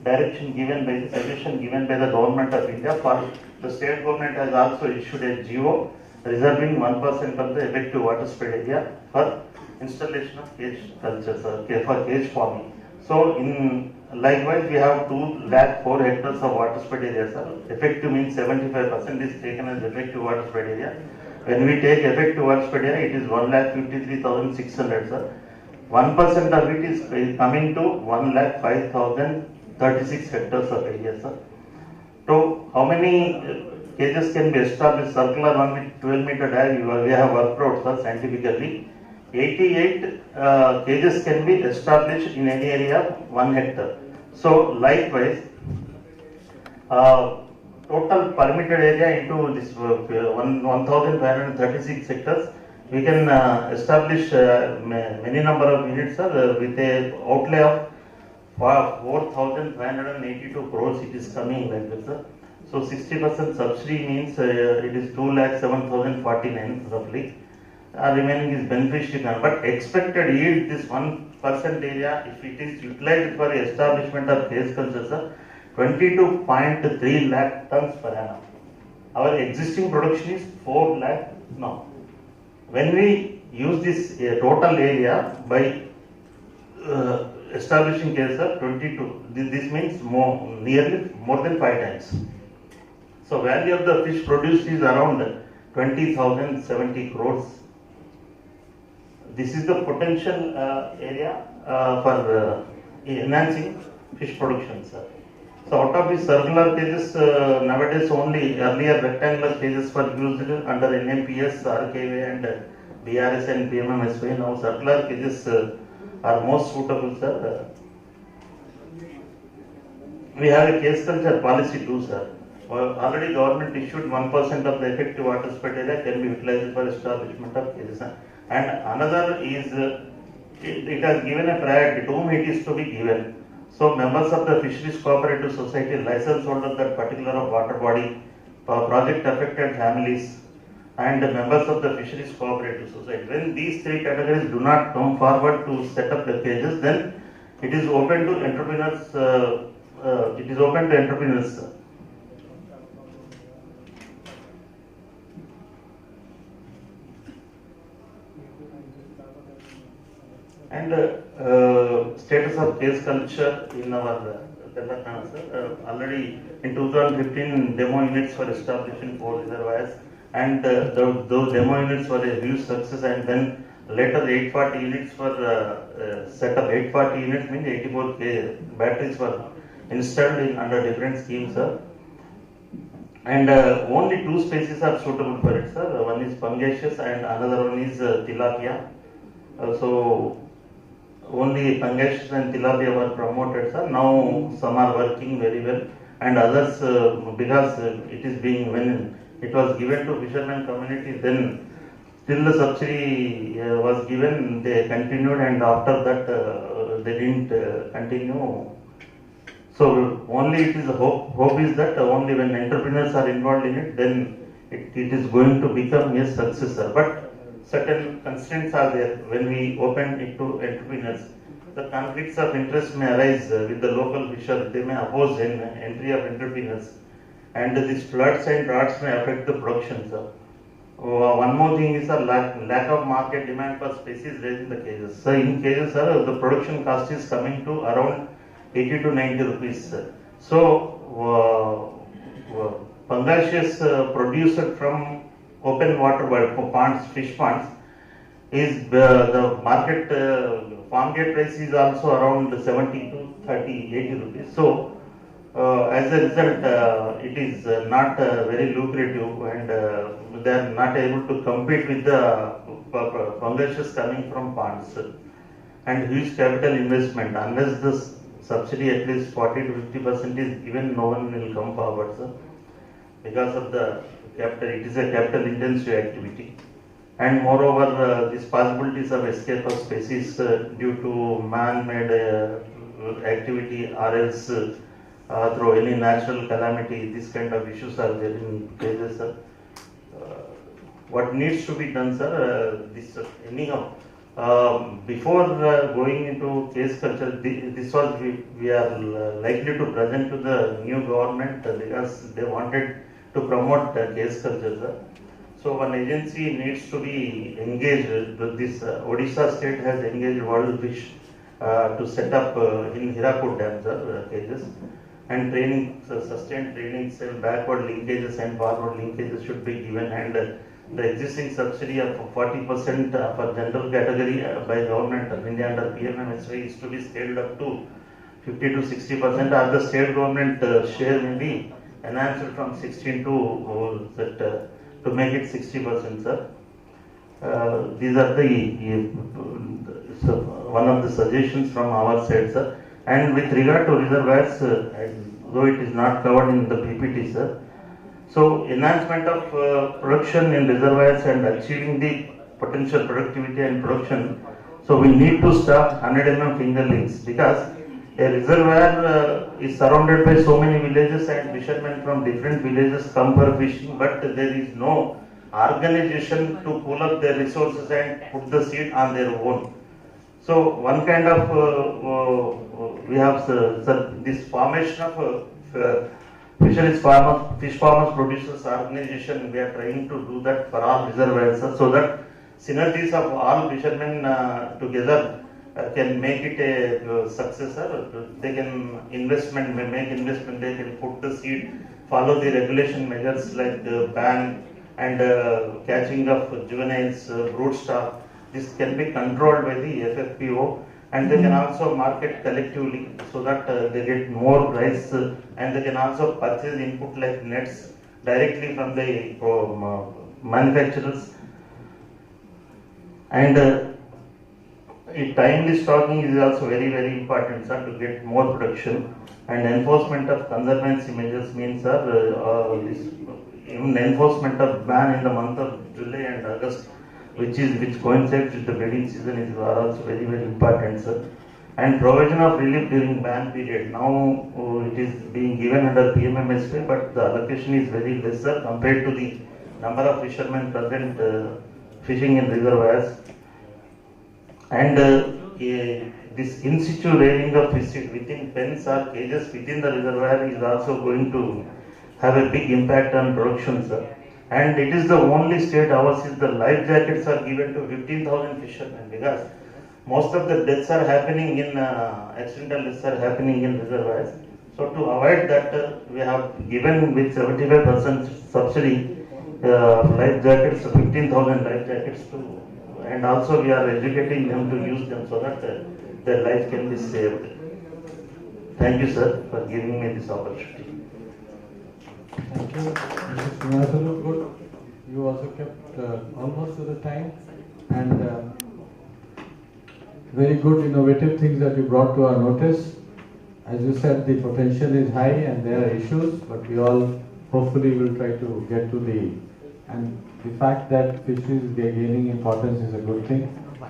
direction given by the suggestion given by the Government of India. For the state government has also issued a GO reserving 1% of the effective water spread area for installation of cage culture, for cage farming. So in likewise we have 204 hectares of water spread area, sir. Effective means 75% is taken as effective water spread area. When we take effective water spread area, it is 1,53,600, sir. 1% of it is coming to 1,05,036 hectares of area, sir. So how many cages can be established? Circular one with 12-meter dive we have worked out, sir, scientifically. 88 cages can be established in any area of 1 hectare. So likewise, total permitted area into this 1,536 hectares, we can establish many number of units, sir, with a outlay of 4,582 crores. It is coming like this, sir. So 60% subsidy means it is 2,07,049 roughly. Remaining is beneficiary, but expected yield, this 1% area, if it is utilized for the establishment of cage culture, sir, 22.3 lakh tons per annum. Our existing production is 4 lakh now. When we use this total area by establishing cage, sir, 22, this means nearly more than 5 times. So value of the fish produced is around 20,070 crores. This is the potential area for enhancing fish production, sir. So out of these circular cages, nowadays only earlier rectangular cages were used under NMPS, RKV and BRS and PMMSY. Now circular cages are most suitable, sir. We have a cage culture policy too, sir. Already government issued 1% of the effective water spread area can be utilized for establishment of cages. And another is, it has given a priority to whom it is to be given. So members of the Fisheries Cooperative Society, license holder that particular water body, project affected families, and members of the Fisheries Cooperative Society. When these three categories do not come forward to set up the cages, then it is open to entrepreneurs. And status of cage culture in our Telangana, sir. Already in 2015, demo units were established in 4 reservoirs, and those demo units were a huge success. And then later, 840 units were set up. 840 units means 84 batteries were installed under different schemes, sir. And only 2 species are suitable for it, sir. One is Pangaceous and another one is Tilapia. So only Pangaceous and Tilapia were promoted, sir. Now some are working very well, and others because it is being, when it was given to fishermen community, then till the subsidy was given, they continued, and after that they didn't continue. So only it is hope is that only when entrepreneurs are involved in it, then it is going to become a successor. But certain constraints are there when we open it to entrepreneurs. The conflicts of interest may arise with the local fisher. They may oppose an entry of entrepreneurs, and these floods and droughts may affect the production, sir. one more thing is a lack of market demand for species raised in the cages. So in cages, sir, the production cost is coming to around 80 to 90 rupees. Sir. So pangasius produced from open water ponds, fish ponds, is the market farm gate price is also around 70 to 30, 80 rupees. So as a result, it is not very lucrative, and they are not able to compete with the pangasius coming from ponds, and huge capital investment. Unless this subsidy at least 40 to 50% is given, no one will come forward, sir, because of the capital. It is a capital intensive activity, and moreover, these possibilities of escape of species due to man-made activity or else through any natural calamity, this kind of issues are there in cases, sir. What needs to be done, sir? Anyhow, before going into case culture, this was we are likely to present to the new government because they wanted to promote case culture, sir. So one agency needs to be engaged. This Odisha state has engaged World Fish to set up in Hirakud Dam, sir, cages, and training, sustained training, cell backward linkages and forward linkages should be given, and the existing subsidy of 40% for general category by government of India under PMMSY is to be scaled up to 50 to 60%, or the state government share may be enhanced from 16 to make it 60%, sir. These are the one of the suggestions from our side, sir. And with regard to reservoirs, though it is not covered in the PPT, sir, so enhancement of production in reservoirs and achieving the potential productivity and production, so we need to stop 100 mm fingerlings, because a reservoir is surrounded by so many villages and fishermen from different villages come for fishing, but there is no organization to pull up their resources and put the seed on their own. So one kind of we have this formation of fisheries farmers, fish farmers producers organization. We are trying to do that for all reservoirs, so that synergies of all fishermen together can make it a success. They can make investment, they can put the seed, follow the regulation measures like ban and catching of juveniles, brood stock. This can be controlled by the FFPO, and they can also market collectively so that they get more price, and they can also purchase input like nets directly from the manufacturers. And timely stocking is also very, very important, sir, to get more production. And enforcement of conservancy measures means, sir, even enforcement of ban in the month of July and August, which coincides with the wedding season, is also very, very important, sir. And provision of relief during ban period. Now it is being given under PMMSY, but the allocation is very lesser compared to the number of fishermen present fishing in reservoirs. And this in situ rearing of fish within pens or cages within the reservoir is also going to have a big impact on production, sir. And it is the only state, ours is the life jackets are given to 15,000 fishermen, because most of the deaths are happening in accidental deaths are happening in reservoirs. So to avoid that, we have given with 75% subsidy life jackets, 15,000 life jackets to, and also we are educating them to use them so that their life can be saved. Thank you, sir, for giving me this opportunity. Thank you, Mr. Srinivasan. Good. You also kept almost to the time, and very good innovative things that you brought to our notice. As you said, the potential is high and there are issues, but we all hopefully will try to get to and the fact that fisheries is gaining importance is a good thing.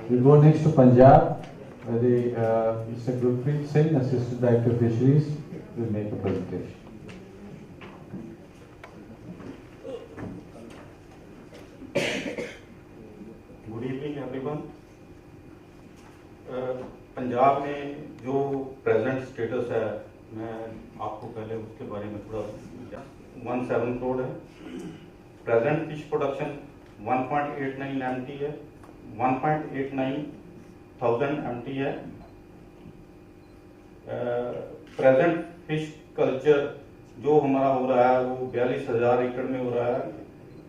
We go next to Punjab, where Mr. Gurpreet Singh, Assistant Director of Fisheries, will make a presentation. Good evening everyone. Punjab में जो present status है, मैं आपको पहले उसके बारे में थोड़ा 17 करोड़ है प्रेजेंट फिश प्रोडक्शन 1.89 MT है, 1.89 थाउजेंड MT है। प्रेजेंट फिश कल्चर जो हमारा हो रहा है वो 42,000 एकड़ में हो रहा है।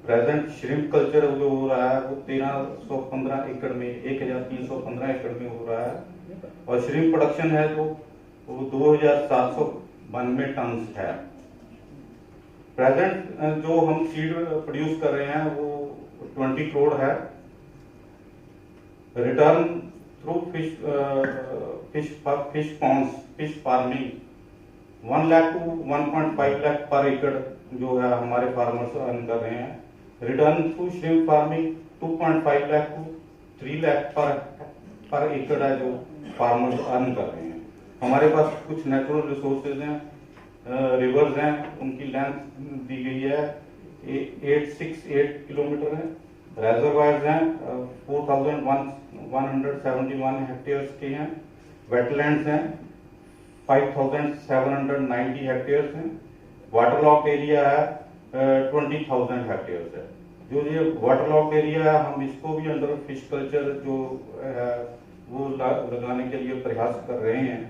प्रेजेंट श्रिम्प कल्चर जो हो रहा है वो 1315 एकड़ में 1315 एकड़ में हो रहा है। और श्रिम्प प्रोडक्शन है तो वो 2792 टन है। प्रेजेंट जो हम सीड प्रोड्यूस कर रहे हैं वो 20 करोड़ है। Return through fish ponds fish farming 1 lakh to 1.5 lakh per एकड़ जो है हमारे फार्मर्स अर्न कर रहे हैं। Return through shrimp farming 2.5 lakh to 3 lakh per एकड़ है जो फार्मर्स अर्न कर रहे हैं। हमारे पास कुछ नेचुरल रिसोर्सेज हैं, रिवर्स हैं, उनकी लेंथ दी गई है 868 किलोमीटर है। रेजर्वायर्स हैं 4171 हेक्टेयर्स के हैं। वेटलैंड्स हैं 5790 हेक्टेयर्स हैं। वाटर लॉक्ड एरिया है 20,000 हेक्टेयर्स है। जो ये वाटर लॉक्ड एरिया है हम इसको भी अंडर फिश कल्चर जो है वो लगाने के लिए प्रयास कर रहे हैं।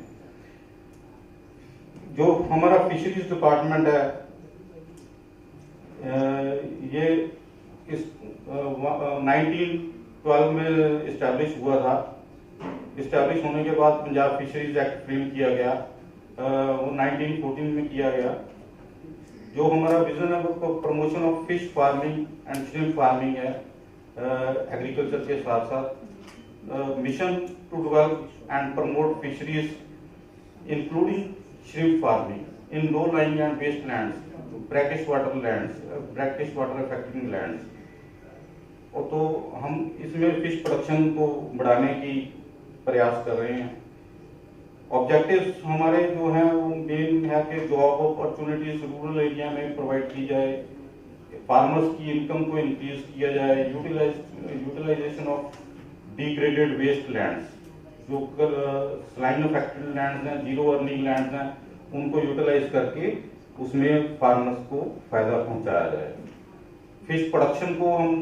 जो हमारा फिशरीज डिपार्टमेंट है ये इस 1912 में इस्टेब्लिश हुआ था। इस्टेब्लिश होने के बाद पंजाब फिशरीज एक्ट फ्रेम किया गया, वो 1914 में किया गया। जो हमारा विजन है वो promotion of fish farming and shrimp farming है एग्रीकल्चर के साथ साथ। Mission to develop and promote fisheries including shrimp farming in low lying and waste lands, brackish water affecting lands. और तो हम इसमें फिश प्रोडक्शन को बढ़ाने की प्रयास कर रहे हैं। ऑब्जेक्टिव्स हमारे जो हैं वो मेन है कि जॉब अपॉर्चुनिटीज रूरल एरिया में प्रोवाइड की जाए, फार्मर्स की इनकम को इंक्रीज किया जाए, utilization of degraded waste lands जो स्लाइन अफेक्टेड लैंड्स हैं, जीरो अर्निंग लैंड्स हैं, उनको यूटिलाइज करके उसमें फार्मर्स को फायदा पहुंचाया जाए। फिश प्रोडक्शन को हम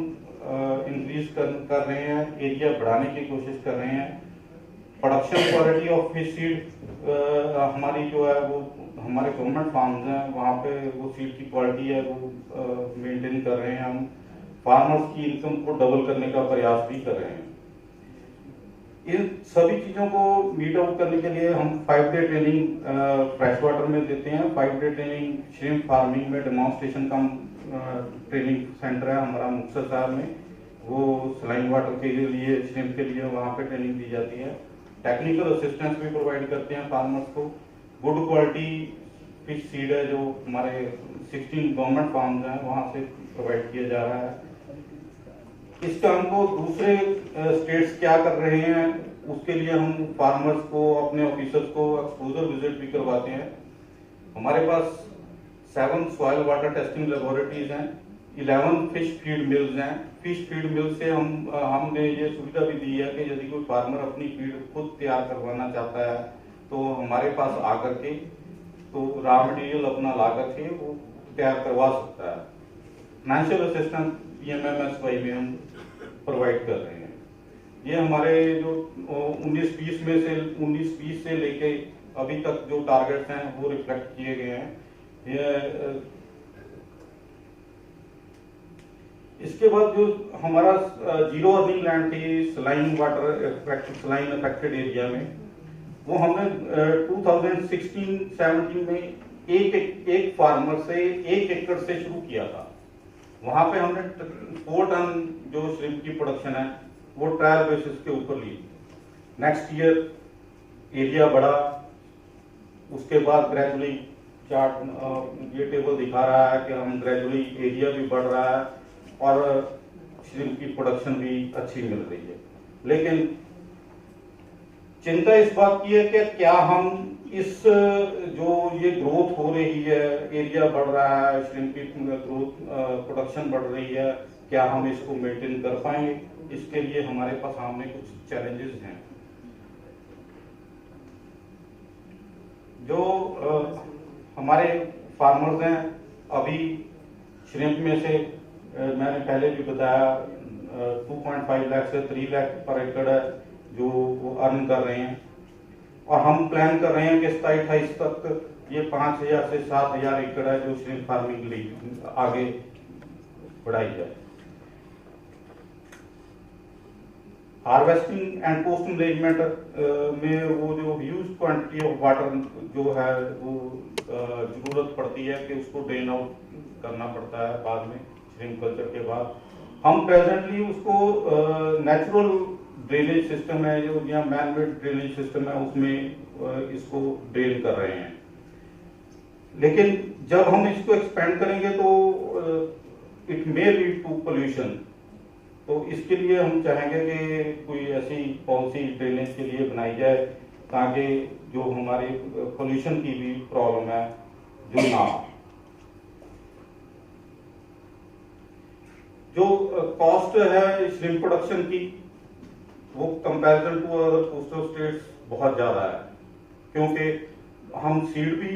इंक्रीज कर रहे हैं, एरिया बढ़ाने की कोशिश कर रहे हैं। Production quality of fish seed हमारी जो है वो हमारे गवर्नमेंट फार्म्स हैं वहाँ पे वो सीड की क्वालिटी है वो मेंटेन कर रहे हैं। हम फार्मर्स की इनकम को डबल करने का प्रयास भी कर रहे हैं। इन सभी चीजों को मीट आउट करने के लिए हम 5 डे ट्रेनिंग फ्रेश वाटर में देते हैं। 5 डे ट्रेनिंग श्रिम्प फार्मिंग में डेमोन्स्ट्रेशन का ट्रेनिंग सेंटर है हमारा मुक्तसर साहब में, वो सलाइन वाटर के लिए श्रिम्प के लिए वहाँ पे ट्रेनिंग दी जाती है। टेक्निकल असिस्टेंस भी प्रोवाइड करते हैं फार्मर्स को। गुड क्वालिटी फिश सीड है जो हमारे 16 गवर्नमेंट फार्म्स हैं वहाँ से प्रोवाइड किया जा रहा है। इस काम को दूसरे स्टेट्स क्या कर रहे हैं उसके लिए हम फार्मर्स को अपने ऑफिसर्स को एक्सपोजर विजिट भी करवाते हैं। हमारे पास 7 सॉइल वाटर टेस्टिंग लेबोरेटरीज हैं, 11 फिश फीड मिल्स हैं। फिश फीड मिल से हमने ये सुविधा भी दी है कि यदि कोई फार्मर अपनी फीड खुद तैयार करवाना चाहता है तो हमारे पास आकर के तो रॉ मटेरियल अपना ला करके वो तैयार करवा सकता है। फाइनेंशियल असिस्टेंस PMMSY में हम प्रोवाइड कर रहे हैं। ये हमारे जो 19-20 से लेके अभी तक जो टारगेट्स हैं वो रिफ्लेक्ट किए गए हैं। ये इसके बाद जो हमारा जीरो अर्निंग लैंड थी सलाइन अफेक्टेड एरिया में, वो हमने 2016-17 में एक फार्मर से 1 एकड़ से शुरू किया था। वहां पे हमने 4 टन जो श्रिम्प की प्रोडक्शन है वो ट्रायल बेसिस के ऊपर ली। नेक्स्ट ईयर एरिया बढ़ा, उसके बाद ग्रेजुअली चार्ट ये टेबल दिखा रहा है कि हम ग्रेजुअली एरिया भी बढ़ रहा है और श्रिम्प की प्रोडक्शन भी अच्छी मिल रही है। लेकिन चिंता इस बात की है कि क्या हम इस जो ये ग्रोथ हो रही है, एरिया बढ़ रहा है, श्रिम्प की ग्रोथ प्रोडक्शन बढ़ रही है, क्या हम इसको मेंटेन कर पाएंगे? इसके लिए हमारे पास सामने कुछ चैलेंजेस हैं। जो हमारे फार्मर्स हैं अभी श्रिम्प में से मैंने पहले भी बताया 2.5 लाख से 3 लाख पर एकड़ है जो वो अर्न कर रहे हैं, और हम प्लान कर रहे हैं कि 27-28 तक ये 5,000 से 7,000 एकड़ है जो श्रिम्प फार्मिंग के लिए आगे बढ़ाई जाए। हार्वेस्टिंग एंड पोस्ट मैनेजमेंट में वो जो ह्यूज क्वांटिटी ऑफ वाटर जो है वो जरूरत पड़ती है कि उसको ड्रेन आउट करना पड़ता है बाद में श्रिम्प कल्चर के बाद। हम प्रेजेंटली उसको नेचुरल ड्रेनेज सिस्टम है जो या मैन मेड ड्रेनेज सिस्टम है उसमें इसको ड्रेन कर रहे हैं, लेकिन जब हम इसको एक्सपेंड करेंगे तो it may lead to pollution. तो इसके लिए हम चाहेंगे कि कोई ऐसी पॉलिसी ड्रेनेज के लिए बनाई जाए ताकि जो हमारी पोल्यूशन की भी प्रॉब्लम है जो ना हो। जो कॉस्ट है श्रिम्प प्रोडक्शन की वो comparison to other coastal states बहुत ज्यादा है, क्योंकि हम सीड भी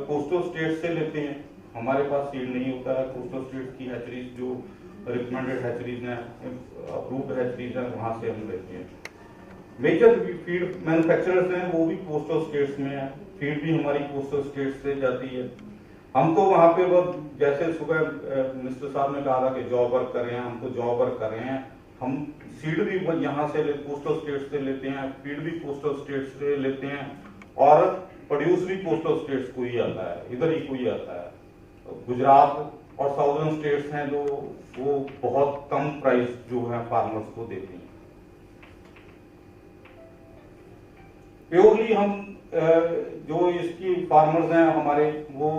कोस्टल स्टेट से लेते हैं, हमारे पास सीड नहीं होता है। कोस्टल स्टेट की हैचरीज जो रिकमेंडेड हैचरीज हैं, अप्रूव्ड हैचरीज हैं, वहां से हम लेते हैं। मेजर फीड मैन्युफैक्चरर्स हैं वो भी कोस्टल स्टेट्स में है, फीड भी हमारी कोस्टल स्टेट्स से जाती है। हम तो वहां पे वो जैसे सुबह मिनिस्टर साहब ने कहा था कि जॉब वर्क कर रहे हैं, हम तो जॉब वर्क कर रहे हैं। हम सीड भी यहाँ से कोस्टल स्टेट्स से लेते हैं, फीड भी कोस्टल स्टेट्स से लेते हैं, और प्रोड्यूस भी कोस्टल स्टेट्स को ही आता है, इधर ही को ही आता है। गुजरात और साउदर्न स्टेट्स हैं जो वो बहुत कम प्राइस जो है फार्मर्स को देते हैं। प्योरली हम जो इसकी फार्मर्स हैं हमारे वो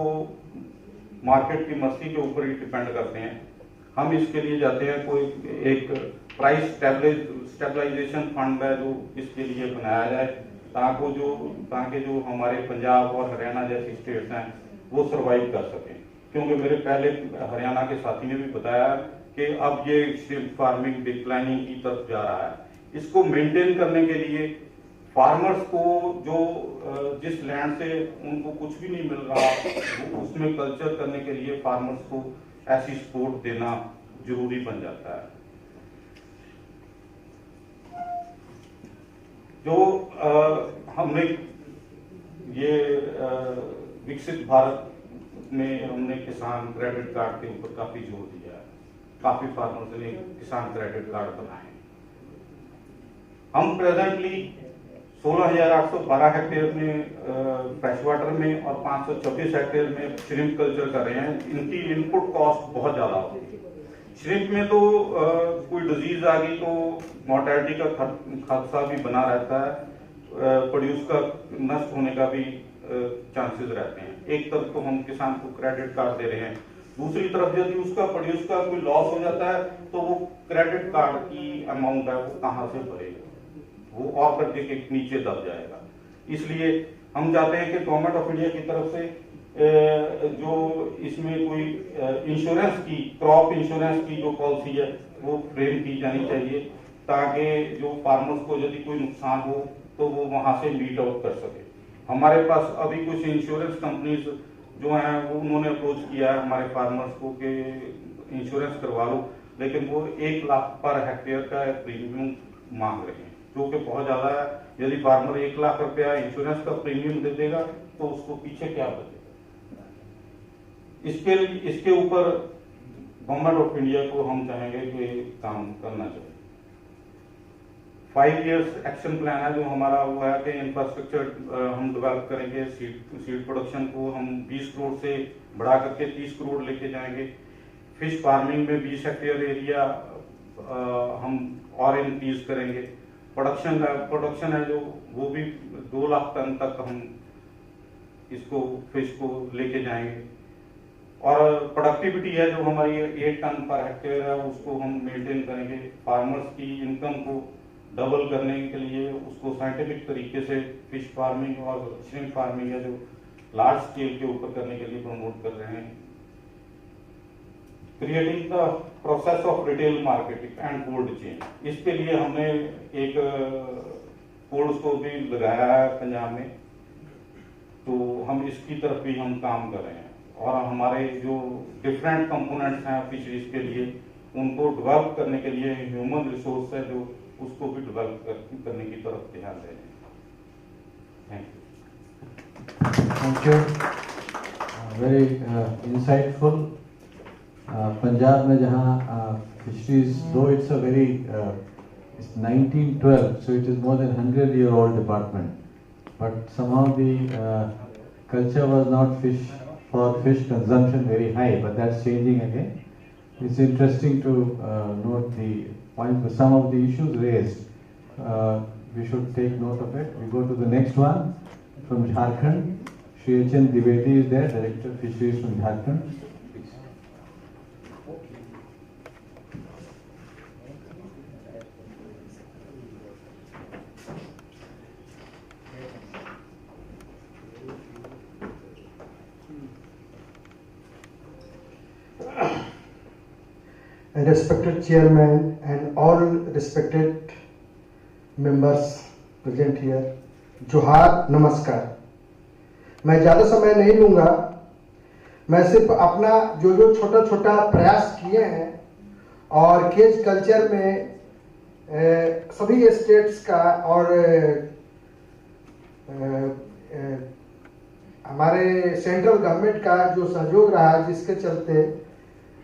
मार्केट की मर्जी के ऊपर ही डिपेंड करते हैं। हम इसके लिए जाते हैं, कोई एक प्राइस स्टेबलाइजेशन फंड है जो इसके लिए बनाया जाए ताकि जो हमारे पंजाब और हरियाणा जैसी स्टेट्स हैं वो सरवाइव कर सकें। क्योंकि मेरे पहले हरियाणा के साथी ने भी बताया कि अब ये श्रिम्प फार्मिंग डिक्लाइनिंग की तरफ जा रहा है। इसको मेंटेन करने के लिए फार्मर्स को जो जिस लैंड से उनको कुछ भी नहीं मिल रहा वो उसमें कल्चर करने के लिए फार्मर्स को ऐसी सपोर्ट देना जरूरी बन जाता है। जो हमने ये विकसित भारत में हमने किसान क्रेडिट कार्ड के ऊपर काफी जोर दिया है, काफी फार्मर्स ने किसान क्रेडिट कार्ड बनाए। हम प्रेजेंटली 16,812 हेक्टेयर में फ्रेश वाटर में और 526 हेक्टेयर में श्रिम्प कल्चर कर रहे हैं। इनकी इनपुट कॉस्ट बहुत ज्यादा होती है। श्रिम्प में तो कोई डिजीज आ गई तो मोर्टेलिटी का खदशा भी बना रहता है, प्रोड्यूस का नष्ट होने का भी चांसेस रहते हैं। एक तरफ तो हम किसान को क्रेडिट कार्ड दे रहे हैं, दूसरी तरफ यदि उसका प्रोड्यूस का कोई लॉस हो जाता है तो वो क्रेडिट कार्ड की अमाउंट है वो कहां से भरेगा, वो और कर्जे के नीचे दब जाएगा। इसलिए हम चाहते हैं कि गवर्नमेंट ऑफ इंडिया की तरफ से जो इसमें कोई इंश्योरेंस की, क्रॉप इंश्योरेंस की जो पॉलिसी है वो फ्रेम की जानी चाहिए ताकि जो फार्मर्स को यदि कोई नुकसान हो तो वो वहां से मीट आउट कर सके। हमारे पास अभी कुछ इंश्योरेंस कंपनीज जो हैं वो उन्होंने अप्रोच किया है हमारे फार्मर्स को कि इंश्योरेंस करवा लो, लेकिन वो 1 लाख पर हेक्टेयर का प्रीमियम मांग रहे हैं जो कि बहुत ज्यादा है। यदि फार्मर 1 लाख रुपया इंश्योरेंस का प्रीमियम दे देगा तो उसको पीछे क्या बचेगा। इसके ऊपर गवर्नमेंट ऑफ इंडिया को हम चाहेंगे कि काम करना चाहिए। 5 इयर्स एक्शन प्लान है जो हमारा वो है कि इंफ्रास्ट्रक्चर हम डेवलप करेंगे। सीड प्रोडक्शन को हम 20 करोड़ से बढ़ा करके 30 करोड़ लेके जाएंगे। फिश फार्मिंग में 20 हेक्टेयर एरिया हम और इंक्रीज करेंगे। प्रोडक्शन है जो वो भी 2 लाख टन तक हम इसको फिश को लेके जाएंगे। और प्रोडक्टिविटी है जो हमारी 8 टन पर हेक्टेयर है उसको हम मेंटेन करेंगे। फार्मर्स की इनकम को डबल करने के लिए उसको साइंटिफिक तरीके से फिश फार्मिंग और श्रिम्प फार्मिंग है जो लार्ज स्केल के ऊपर करने के लिए प्रमोट कर रहे हैं। Creating the process of retail marketing and cold chain, इसके लिए हमने एक कोल्ड स्टोर भी लगाया है पंजाब में, तो हम इसकी तरफ भी हम काम कर रहे हैं। और हमारे जो डिफरेंट कंपोनेंट्स हैं फिशरीज के लिए उनको डेवलप करने के लिए ह्यूमन रिसोर्स है जो उसको भी डेवलप करने की तरफ ध्यान दें। Thank you, very insightful. Punjab में जहाँ फिशरीज, दो it's a very it's 1912, so it is more than 100-year-old department, but somehow the culture was not for fish consumption very high, but that's changing again. It's interesting to note the point with some of the issues raised. We should take note of it. We go to the next one from Jharkhand. Shri H.N. Dwivedi is there, Director of Fisheries from Jharkhand. Respected Chairman and all respected members present here, जोहार, नमस्कार। मैं ज़्यादा समय नहीं लूँगा, मैं सिर्फ अपना जो छोटा छोटा प्रयास किए हैं और केज कल्चर में सभी स्टेट्स का और हमारे सेंट्रल गवर्नमेंट का जो सहयोग रहा, जिसके चलते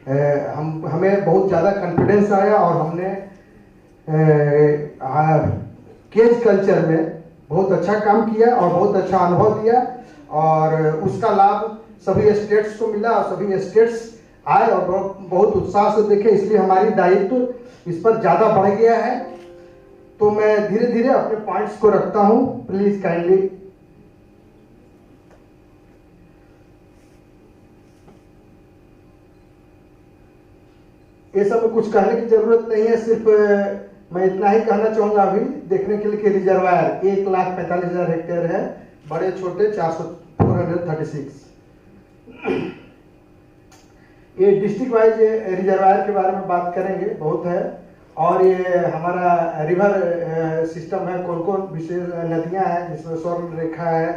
हमें बहुत ज़्यादा कॉन्फिडेंस आया और हमने केज कल्चर में बहुत अच्छा काम किया और बहुत अच्छा अनुभव दिया और उसका लाभ सभी स्टेट्स को मिला और सभी स्टेट्स आए और बहुत उत्साह से देखे, इसलिए हमारी दायित्व इस पर ज़्यादा बढ़ गया है। तो मैं धीरे धीरे अपने पॉइंट्स को रखता हूँ, प्लीज काइंडली। ये सब कुछ कहने की जरूरत नहीं है, सिर्फ मैं इतना ही कहना चाहूंगा अभी देखने के लिए कि रिजर्वायर 1,45,000 हेक्टेयर है, बड़े छोटे 436। ये डिस्ट्रिक्ट वाइज रिजर्वायर के बारे में बात करेंगे, बहुत है। और ये हमारा रिवर सिस्टम है, कौन कौन विशेष नदियां हैं जिसमें स्वर्ण रेखा है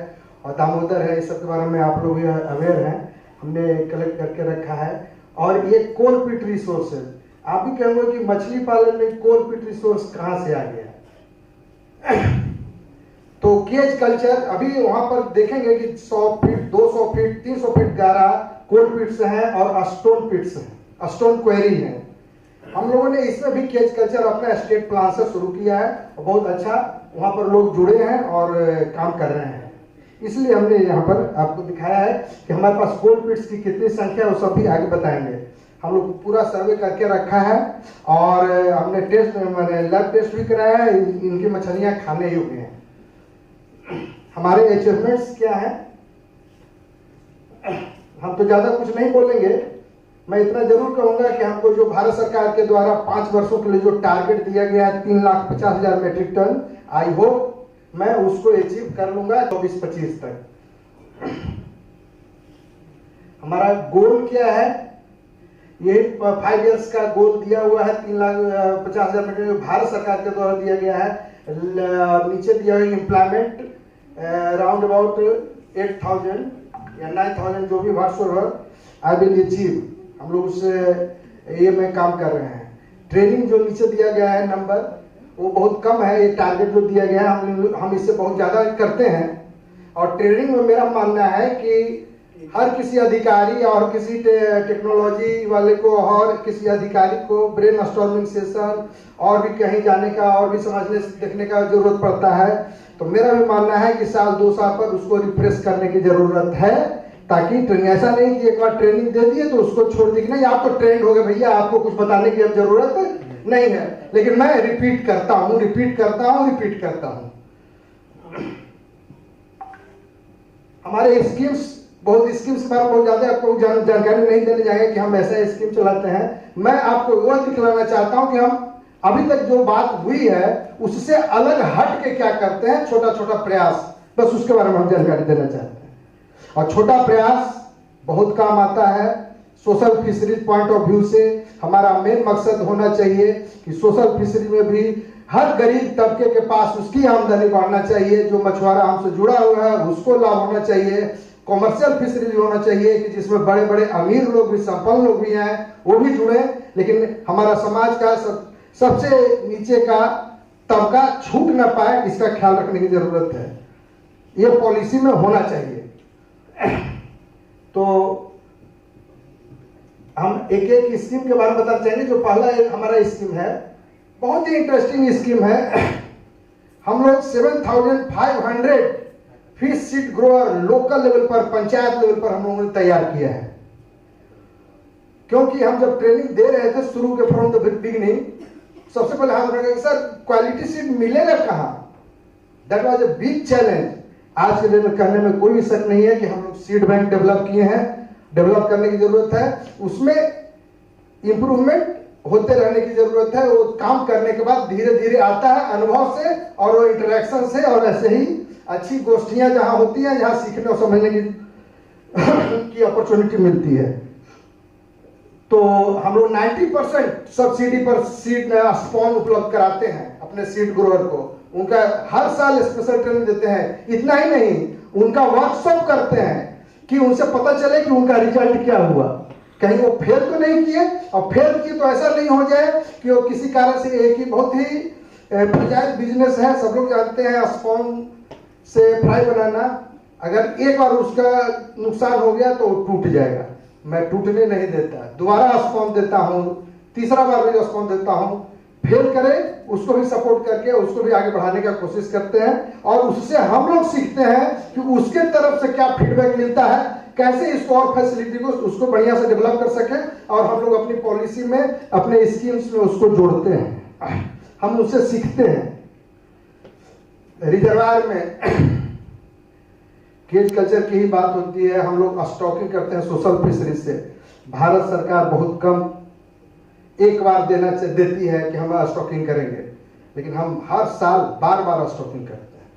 और दामोदर है, इस सब के बारे में आप लोग अवेयर हैं, हमने कलेक्ट करके रखा है। और ये कोल पिट रिसोर्स है। आप भी कहेंगे कि मछली पालन में कोल पिट रिसोर्स कहां से आ गया? तो केज कल्चर अभी वहां पर देखेंगे कि 100 फीट 200 फीट 300 फीट गहरा कोल पिट्स हैं और स्टोन पिट्स हैं, स्टोन क्वेरी हैं। हम लोगों ने इसमें भी केज कल्चर अपना स्टेट प्लान से शुरू किया है और बहुत अच्छा वहां पर लोग जुड़े हैं और काम कर रहे हैं। इसलिए हमने यहाँ पर आपको दिखाया है कि हमारे पास कोल पिट्स की कितनी संख्या है, वो सब भी आगे बताएंगे। हम लोग पूरा सर्वे करके रखा है और हमने टेस्ट मैंने लैब टेस्ट भी कराया है, इनकी मछलियां खाने योग्य हैं। हमारे अचीवमेंट्स क्या है, हम तो ज्यादा कुछ नहीं बोलेंगे, मैं इतना जरूर कहूंगा कि हमको जो भारत सरकार के द्वारा 5 वर्षों के लिए जो टारगेट दिया गया है 3,50,000 मेट्रिक टन, आई होप मैं उसको अचीव कर लूंगा 24-25 तक। हमारा गोल क्या है, ये 5 इयर्स का गोल दिया हुआ है 3,50,000 मेट्रिक भारत सरकार के द्वारा दिया गया है। नीचे दिया हुआ एम्प्लॉयमेंट राउंड अबाउट 8,000 या 9,000 जो भी व्हाट्सएवर आई विल अचीव। हम लोग उससे ये में काम कर रहे हैं। ट्रेनिंग जो नीचे दिया गया है नंबर वो बहुत कम है, ये टारगेट जो दिया गया है हम इससे बहुत ज्यादा करते हैं। और ट्रेनिंग में मेरा मानना है कि हर किसी अधिकारी और किसी टेक्नोलॉजी वाले को और किसी अधिकारी को ब्रेन स्टॉर्मिंग सेशन और भी कहीं जाने का और भी समझने देखने का जरूरत पड़ता है। तो मेरा भी मानना है कि साल 2 साल पर उसको रिफ्रेश करने की जरूरत है, ताकि ट्रेनिंग ऐसा नहीं कि एक बार ट्रेनिंग दे दिए तो उसको छोड़ दी कि नहीं आप तो ट्रेंड हो गए भैया, आपको कुछ बताने की अब जरूरत नहीं है। लेकिन मैं रिपीट करता हूं हमारे स्कीम्स बहुत स्कीम्स के बारे में बहुत ज्यादा आपको जानकारी नहीं देने जाएंगे कि हम ऐसा स्कीम चलाते हैं। मैं आपको वह दिखलाना चाहता हूं कि हम अभी तक जो बात हुई है उससे अलग हट के क्या करते हैं, छोटा छोटा प्रयास, बस उसके बारे में हम जानकारी देना चाहते हैं। और छोटा प्रयास बहुत काम आता है। Social fisheries point of view से हमारा मेन मकसद होना चाहिए कि सोशल फिशरी में भी हर गरीब तबके के पास उसकी आमदनी बढ़ना चाहिए, जो मछुआरा हमसे जुड़ा हुआ है उसको लाभ होना चाहिए। कॉमर्शियल फिशरीज होना चाहिए कि जिसमें बड़े बड़े अमीर लोग भी, संपन्न लोग भी हैं, वो भी जुड़े, लेकिन हमारा समाज का सबसे नीचे का तबका छूट ना पाए, इसका ख्याल रखने की जरूरत है। ये पॉलिसी में होना चाहिए। तो हम एक एक स्कीम के बारे में बताना चाहेंगे। जो पहला हमारा स्कीम है, बहुत ही इंटरेस्टिंग स्कीम है। हम लोग 7,500 fish seed grower local level पर, पंचायत लेवल पर हम लोगों ने तैयार किया है। क्योंकि हम जब ट्रेनिंग दे रहे थे शुरू के फ्रॉम द बिगिनिंग, सबसे पहले हम कहेंगे सर क्वालिटी सीड मिलेगा कहाँ, that was a big challenge. आज के दिन में कहने में कोई शक नहीं है कि हम लोग सीड बैंक डेवलप किए हैं, डेवलप करने की जरूरत है, उसमें इंप्रूवमेंट होते रहने की जरूरत है। वो काम करने के बाद धीरे धीरे आता है अनुभव से और वो इंटरेक्शन से, और ऐसे ही अच्छी गोष्ठियां जहां होती हैं, जहां सीखने और समझने की अपॉर्चुनिटी मिलती है। तो हम लोग 90% सब्सिडी पर सीड स्पॉन उपलब्ध कराते हैं अपने सीड ग्रोअर को। उनका हर साल स्पेशल ट्रेनिंग देते हैं। इतना ही नहीं, उनका वर्कशॉप करते हैं कि उनसे पता चले कि उनका रिजल्ट क्या हुआ, कहीं वो फेल तो नहीं किए, और फेल किए तो ऐसा नहीं हो जाए कि वो किसी कारण से, एक ही बहुत ही पंचायत बिजनेस है, सब लोग जानते हैं स्पॉन से फ्राई बनाना, अगर एक बार उसका नुकसान हो गया तो वो टूट जाएगा। मैं टूटने नहीं देता, दोबारा स्पॉन देता हूँ, तीसरा बार भी स्पॉन देता हूँ। फेल करे उसको भी सपोर्ट करके उसको भी आगे बढ़ाने का कोशिश करते हैं, और उससे हम लोग सीखते हैं कि उसके तरफ से क्या फीडबैक मिलता है, कैसे इसको और फैसिलिटी को उसको बढ़िया से डेवलप कर सके, और हम लोग अपनी पॉलिसी में, अपने स्कीम्स में उसको जोड़ते हैं, हम उससे सीखते हैं। रिजर्वायर में केज कल्चर की ही बात होती है, हम लोग स्टॉकिंग करते हैं सोशल फिशरीज से। भारत सरकार बहुत कम एक बार देती है कि हम स्टॉकिंग करेंगे, लेकिन हम हर साल बार बार स्टॉकिंग करते हैं,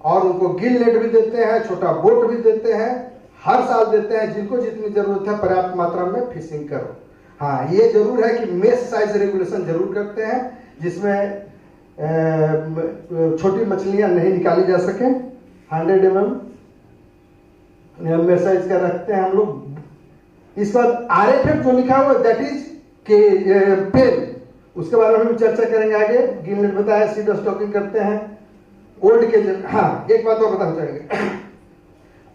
और उनको गिल नेट भी देते हैं, छोटा बोट भी देते हैं, हर साल देते हैं। जिनको जितनी जरूरत है पर्याप्त मात्रा में फिशिंग करो। हाँ, ये जरूर है कि मेश साइज रेगुलेशन जरूर करते हैं, जिसमें छोटी मछलियां नहीं निकाली जा सके। 100 mm मेश साइज का रखते हैं हम लोग। इस बाद RFF जो लिखा हुआ दैट इज के पेन, उसके बारे में हम चर्चा करेंगे आगे। गिल नेट बताया, सीड स्टॉकिंग करते हैं, ओल्ड केज। हाँ, एक बात और बताना चाहेंगे।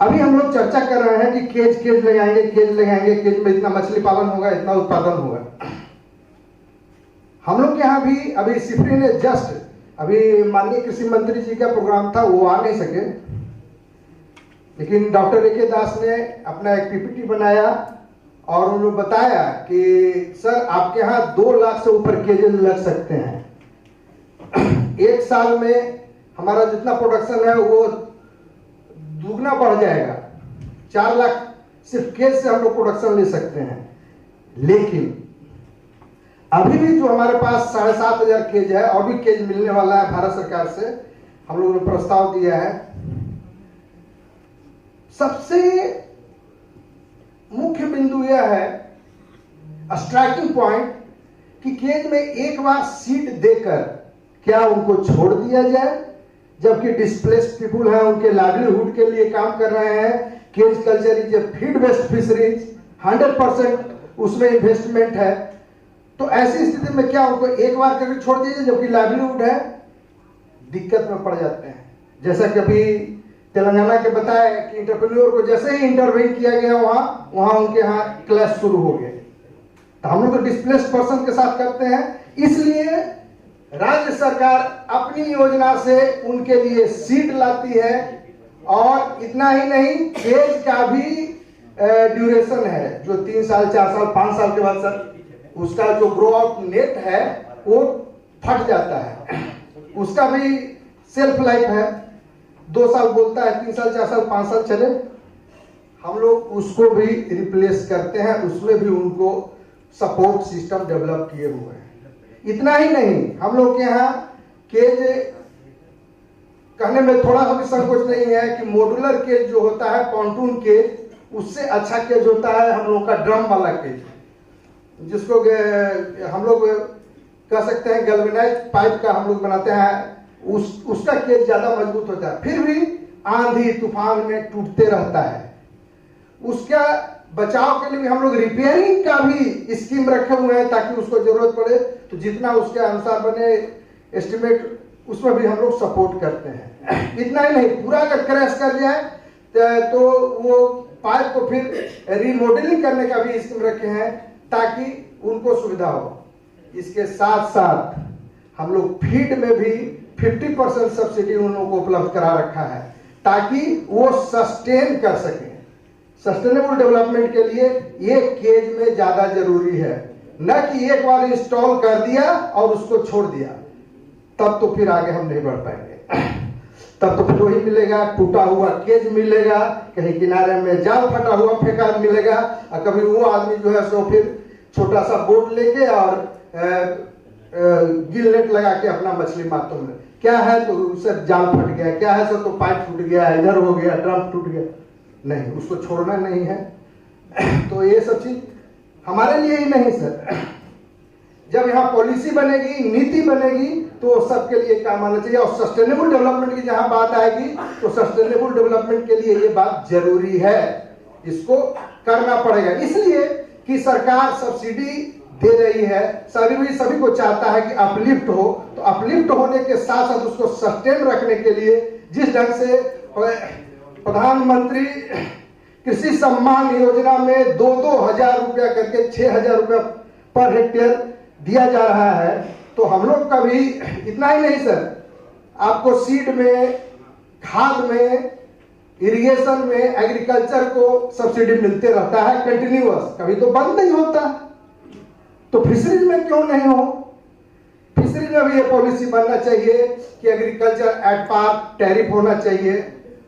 अभी हम लोग चर्चा कर रहे हैं कि केज लगाएंगे, केज में इतना मछली पालन होगा, इतना उत्पादन होगा। हम लोग के यहाँ भी अभी सिफरी ने जस्ट, अभी माननीय कृषि मंत्री जी का प्रोग्राम था, वो आ नहीं सके, लेकिन डॉक्टर AK दास ने अपना एक PPT बनाया और उन्होंने बताया कि सर आपके यहाँ 2 लाख से ऊपर केजेस लग सकते हैं। एक साल में हमारा जितना प्रोडक्शन है वो दुगना बढ़ जाएगा। 4 लाख सिर्फ केज से हम लोग प्रोडक्शन ले सकते हैं। लेकिन अभी भी जो हमारे पास 7,500 केज है, और भी केज मिलने वाला है भारत सरकार से, हम लोगों ने प्रस्ताव दिया है। सबसे मुख्य बिंदु यह है, स्ट्राइकिंग पॉइंट, कि केज में एक बार सीट देकर क्या उनको छोड़ दिया जाए, जबकि डिस्प्लेस्ड पीपुल हैं, उनके लाइवलीहुड के लिए काम कर रहे हैं। Cage culture is a feed based fisheries, 100% उसमें इन्वेस्टमेंट है। तो ऐसी स्थिति में क्या उनको एक बार करके छोड़ दीजिए, जबकि लाइवलीहुड है, दिक्कत में पड़ जाते हैं। जैसा कि अभी तेलंगाना के बताया कि इंटरप्रेन्योर को जैसे ही इंटरवेन किया गया वहां उनके यहाँ क्लैश शुरू हो गए। तो हम लोग तो डिस्प्लेस्ड पर्सन के साथ करते हैं, इसलिए राज्य सरकार अपनी योजना से उनके लिए सीट लाती है। और इतना ही नहीं, केज का भी ड्यूरेशन है, जो 3 साल 4 साल 5 साल के बाद सर उसका जो ग्रो आउट नेट है वो फट जाता है, उसका भी सेल्फ लाइफ है। 2 साल बोलता है, 3 साल 4 साल 5 साल चले, हम लोग उसको भी रिप्लेस करते हैं। उसमें भी उनको सपोर्ट सिस्टम डेवलप किए हुए हैं। इतना ही नहीं, हम लोग के यहाँ केज कहने में थोड़ा सा भी संकोच नहीं है कि मॉड्यूलर केज जो होता है, पॉन्टून केज, उससे अच्छा केज होता है हम लोग का ड्रम वाला केज, जिसको हम लोग कह सकते हैं गैल्वेनाइज्ड पाइप का हम लोग बनाते हैं। उसका केज ज्यादा मजबूत होता है। फिर भी आंधी तूफान में टूटते रहता है। उसका बचाव के लिए भी हम लोग रिपेयरिंग का भी स्कीम रखे हुए हैं, ताकि उसको जरूरत पड़े तो जितना उसके अनुसार बने एस्टिमेट उसमें भी हम लोग सपोर्ट करते हैं। इतना ही नहीं, पूरा अगर क्रैश कर जाए तो वो पाइप को फिर रिमॉडलिंग करने का भी स्कीम रखे हैं, ताकि उनको सुविधा हो। इसके साथ साथ हम लोग फीड में भी 50% सब्सिडी उन लोगों को उपलब्ध करा रखा है, ताकि वो सस्टेन कर सके। सस्टेनेबल डेवलपमेंट के लिए एक केज में ज्यादा जरूरी है, न कि एक बार इंस्टॉल कर दिया और उसको छोड़ दिया, तब तो फिर आगे हम नहीं बढ़ पाएंगे। तब तो फिर वही मिलेगा, टूटा हुआ केज मिलेगा, कहीं किनारे में जाल फटा हुआ फेंका मिलेगा, और कभी वो आदमी जो है सो फिर छोटा सा बोट लेके और गिल नेट लगा के अपना मछली मारते हैं। क्या है तो उससे जाल फट गया, क्या है तो पाइप टूट गया, इधर हो गया, ड्रम टूट गया, नहीं, उसको छोड़ना नहीं है। तो ये सब चीज हमारे लिए ही नहीं सर, जब यहाँ पॉलिसी बनेगी, नीति बनेगी, तो सबके लिए काम आना चाहिए। और सस्टेनेबल डेवलपमेंट की जहां बात आएगी तो सस्टेनेबल डेवलपमेंट के लिए ये बात जरूरी है, इसको करना पड़ेगा। इसलिए कि सरकार सब्सिडी दे रही है, सभी को चाहता है कि अपलिफ्ट हो, तो अपलिफ्ट होने के साथ साथ उसको सस्टेन रखने के लिए जिस ढंग से प्रधानमंत्री कृषि सम्मान योजना में 2-2 हजार रुपया करके 6,000 रुपया पर हेक्टेयर दिया जा रहा है, तो हम लोग का भी इतना ही नहीं सर, आपको सीड में, खाद में, इरिगेशन में, एग्रीकल्चर को सब्सिडी मिलते रहता है कंटिन्यूअस, कभी तो बंद नहीं होता। तो फिशरीज में क्यों नहीं हो? फिशरीज में भी ये पॉलिसी बनना चाहिए कि एग्रीकल्चर एट पार टैरिफ होना चाहिए।